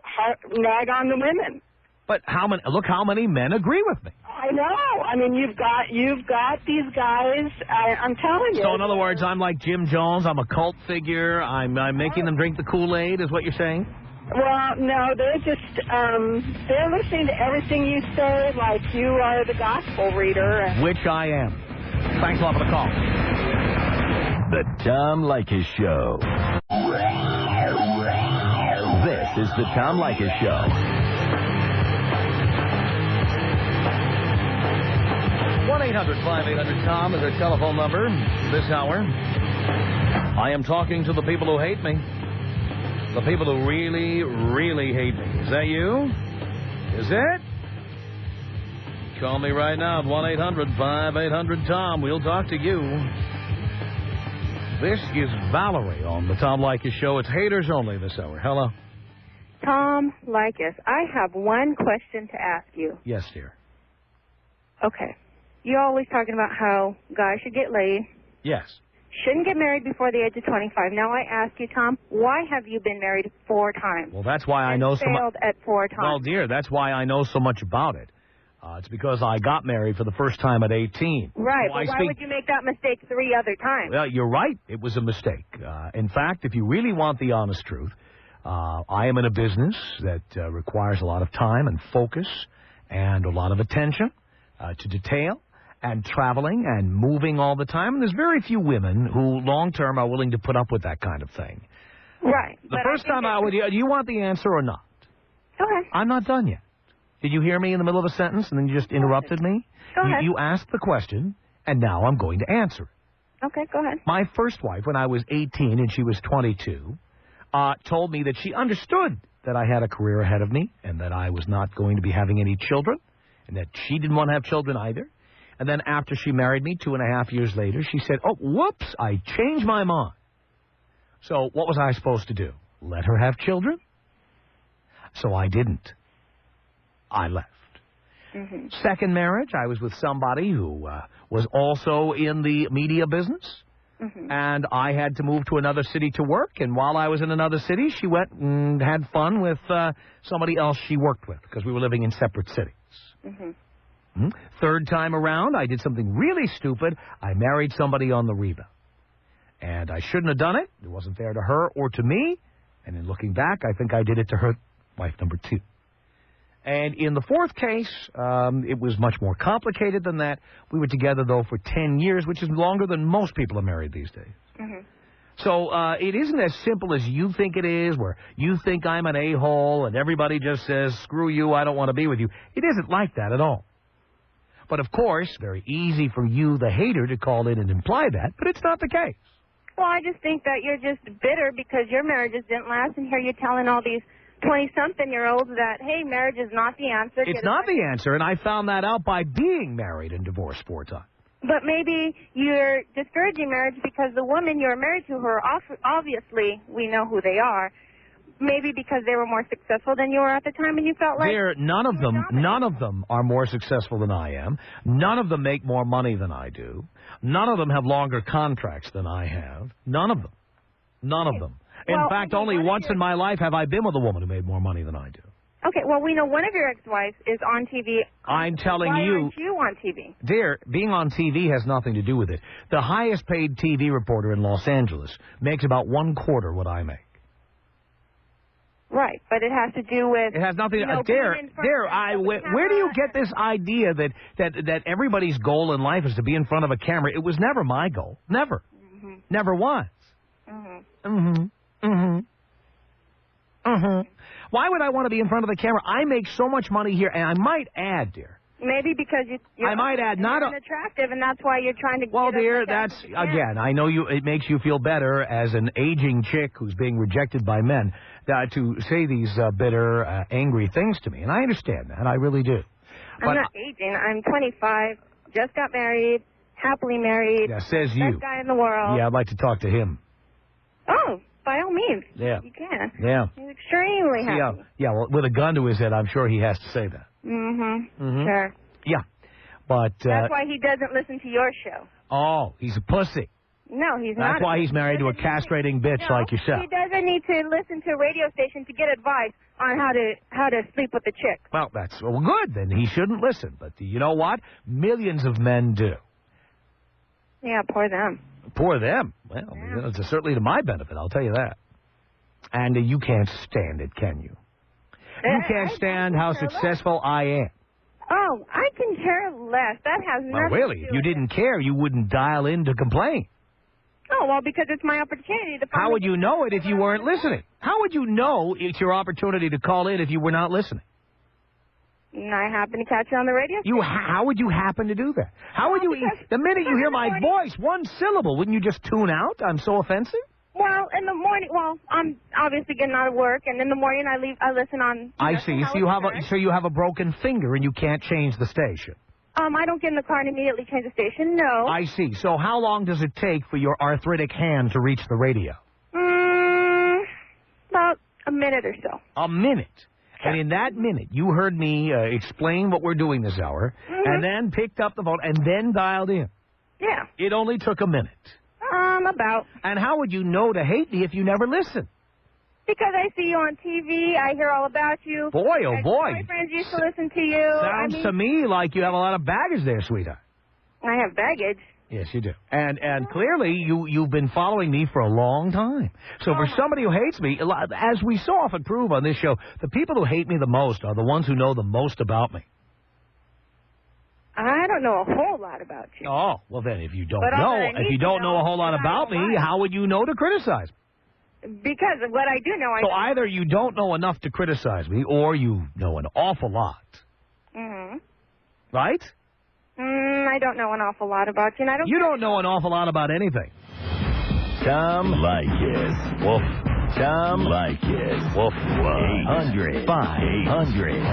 nag on the women. But look how many men agree with me. I know. I mean, you've got these guys. I'm telling you. So in other words, I'm like Jim Jones. I'm a cult figure. I'm making them drink the Kool-Aid, is what you're saying? Well, no, they're just they're listening to everything you say like you are the gospel reader. Which I am. Thanks a lot for the call. The Tom Leykis Show. This is the Tom Leykis Show. One 800-5800-TOM is our telephone number this hour. I am talking to the people who hate me. The people who really, really hate me. Is that you? Is it? Call me right now at 1-800-5800-TOM. We'll talk to you. This is Valerie on the Tom Leykis Show. It's haters only this hour. Hello. Tom Leykis, I have one question to ask you. Yes, dear. Okay. You're always talking about how guys should get laid. Yes. Shouldn't get married before the age of 25. Now I ask you, Tom, why have you been married 4 times? Well, that's why I know so much. Failed at 4 times. Well, dear, that's why I know so much about it. It's because I got married for the first time at 18. Right, but why would you make that mistake 3 other times? Well, you're right. It was a mistake. In fact, if you really want the honest truth, I am in a business that requires a lot of time and focus and a lot of attention to detail and traveling and moving all the time. And there's very few women who long-term are willing to put up with that kind of thing. Right. The first time I would... Do you want the answer or not? Okay. I'm not done yet. Did you hear me in the middle of a sentence and then you just interrupted me? Go ahead. You asked the question, and now I'm going to answer it. Okay, go ahead. My first wife, when I was 18 and she was 22, told me that she understood that I had a career ahead of me and that I was not going to be having any children and that she didn't want to have children either. And then after she married me 2.5 years later, she said, oh, whoops, I changed my mind. So what was I supposed to do? Let her have children? So I didn't. I left. Mm-hmm. Second marriage, I was with somebody who was also in the media business. Mm-hmm. And I had to move to another city to work. And while I was in another city, she went and had fun with somebody else she worked with because we were living in separate cities. Mm-hmm. Third time around, I did something really stupid. I married somebody on the rebound. And I shouldn't have done it. It wasn't fair to her or to me. And in looking back, I think I did it to her, wife number 2. And in the fourth case, it was much more complicated than that. We were together, though, for 10 years, which is longer than most people are married these days. Mm-hmm. So it isn't as simple as you think it is, where you think I'm an a-hole and everybody just says, screw you, I don't want to be with you. It isn't like that at all. But, of course, very easy for you, the hater, to call in and imply that, but it's not the case. Well, I just think that you're just bitter because your marriages didn't last, and here you're telling all these 20-something-year-olds that, hey, marriage is not the answer. It's not the answer, and I found that out by being married and divorced 4 times. But maybe you're discouraging marriage because the woman you're married to, her, obviously, we know who they are, maybe because they were more successful than you were at the time, and you felt like... None of them are more successful than I am. None of them make more money than I do. None of them have longer contracts than I have. None of them. None of them. In fact, only once in my life have I been with a woman who made more money than I do. Okay, well, we know one of your ex-wives is on TV. I'm telling Why you... aren't you on TV? Dear, being on TV has nothing to do with it. The highest paid TV reporter in Los Angeles makes about 1/4 what I make. Right, but it has to do with... It has nothing... where do you get this idea that everybody's goal in life is to be in front of a camera? It was never my goal. Never. Mm-hmm. Never was. Mm-hmm. Mm-hmm. Mm-hmm. Mm-hmm. Why would I want to be in front of the camera? I make so much money here, and I might add, dear... Maybe because you're I might add, not unattractive, and that's why you're trying to... Well, dear, that's, again, I know it makes you feel better as an aging chick who's being rejected by men to say these bitter, angry things to me. And I understand that. I really do. I'm not aging. I'm 25, just got married, happily married. Yeah, says you. Best guy in the world. Yeah, I'd like to talk to him. Oh, by all means. Yeah. You can. Yeah. He's extremely happy. Yeah, well, with a gun to his head, I'm sure he has to say that. Mm-hmm. Mm-hmm. Sure. Yeah. But... that's why he doesn't listen to your show. Oh, he's a pussy. No, he's not. That's why he's married to a castrating bitch like yourself. He doesn't need to listen to a radio station to get advice on how to sleep with a chick. Well, that's good. Then he shouldn't listen. But you know what? Millions of men do. Yeah, poor them. Poor them. Well, it's certainly to my benefit, I'll tell you that. And you can't stand it, can you? You can't stand how successful I am. Oh, I can care less. That has nothing Well, really, to do if you with didn't care, you wouldn't dial in to complain. Oh, well, because it's my opportunity to... How would you know it if you weren't listening? How would you know it's your opportunity to call in if you were not listening? And I happen to catch you on the radio station. How would you happen to do that? How would you... The minute you hear my voice, one syllable, wouldn't you just tune out? I'm so offensive? Well, in the morning, I'm obviously getting out of work, and in the morning I listen on... I see. So you have a broken finger and you can't change the station. I don't get in the car and immediately change the station, no. I see. So how long does it take for your arthritic hand to reach the radio? About a minute or so. A minute? Sure. And in that minute, you heard me explain what we're doing this hour, and then picked up the phone, and then dialed in. Yeah. It only took a minute. About. And how would you know to hate me if you never listen? Because I see you on TV, I hear all about you. Boy, oh boy. My friends used to listen to you. Sounds to me like you have a lot of baggage there, sweetheart. I have baggage. Yes, you do. And clearly you've been following me for a long time. So for somebody who hates me, as we so often prove on this show, the people who hate me the most are the ones who know the most about me. I don't know a whole lot about you. Oh, well then, if you don't know a whole lot about me, how would you know to criticize me? Because of what I do know, So either you don't know enough to criticize me, or you know an awful lot. Mm-hmm. Right? I don't know an awful lot about you, and I don't... You don't know an awful lot about anything. Tom Leykis. Woof. Tom Leykis. Woof. 800 500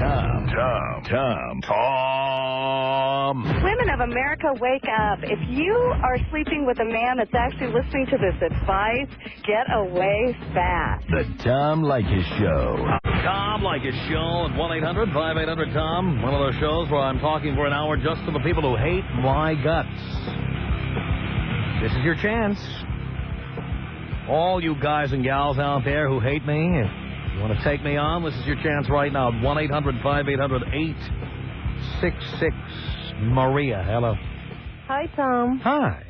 Tom. Women of America, wake up. If you are sleeping with a man that's actually listening to this advice, get away fast. The Tom Leykis Show. Tom Leykis Show at 1-800-5800-TOM. One of those shows where I'm talking for an hour just to the people who hate my guts. This is your chance. All you guys and gals out there who hate me, if you want to take me on, this is your chance right now. 1-800-5800-866. Maria, hello. Hi, Tom. Hi.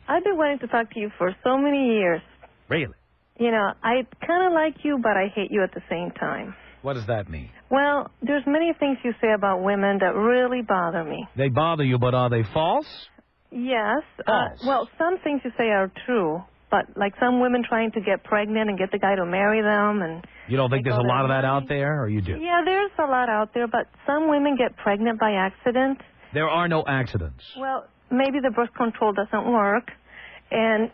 I've been wanting to talk to you for so many years. Really? You know, I kind of like you, but I hate you at the same time. What does that mean? Well, there's many things you say about women that really bother me. They bother you, but are they false? Yes. False. Well, some things you say are true, but like some women trying to get pregnant and get the guy to marry them. And you don't think there's a lot of that out there, or you do? Yeah, there's a lot out there, but some women get pregnant by accident. There are no accidents. Well, maybe the birth control doesn't work, and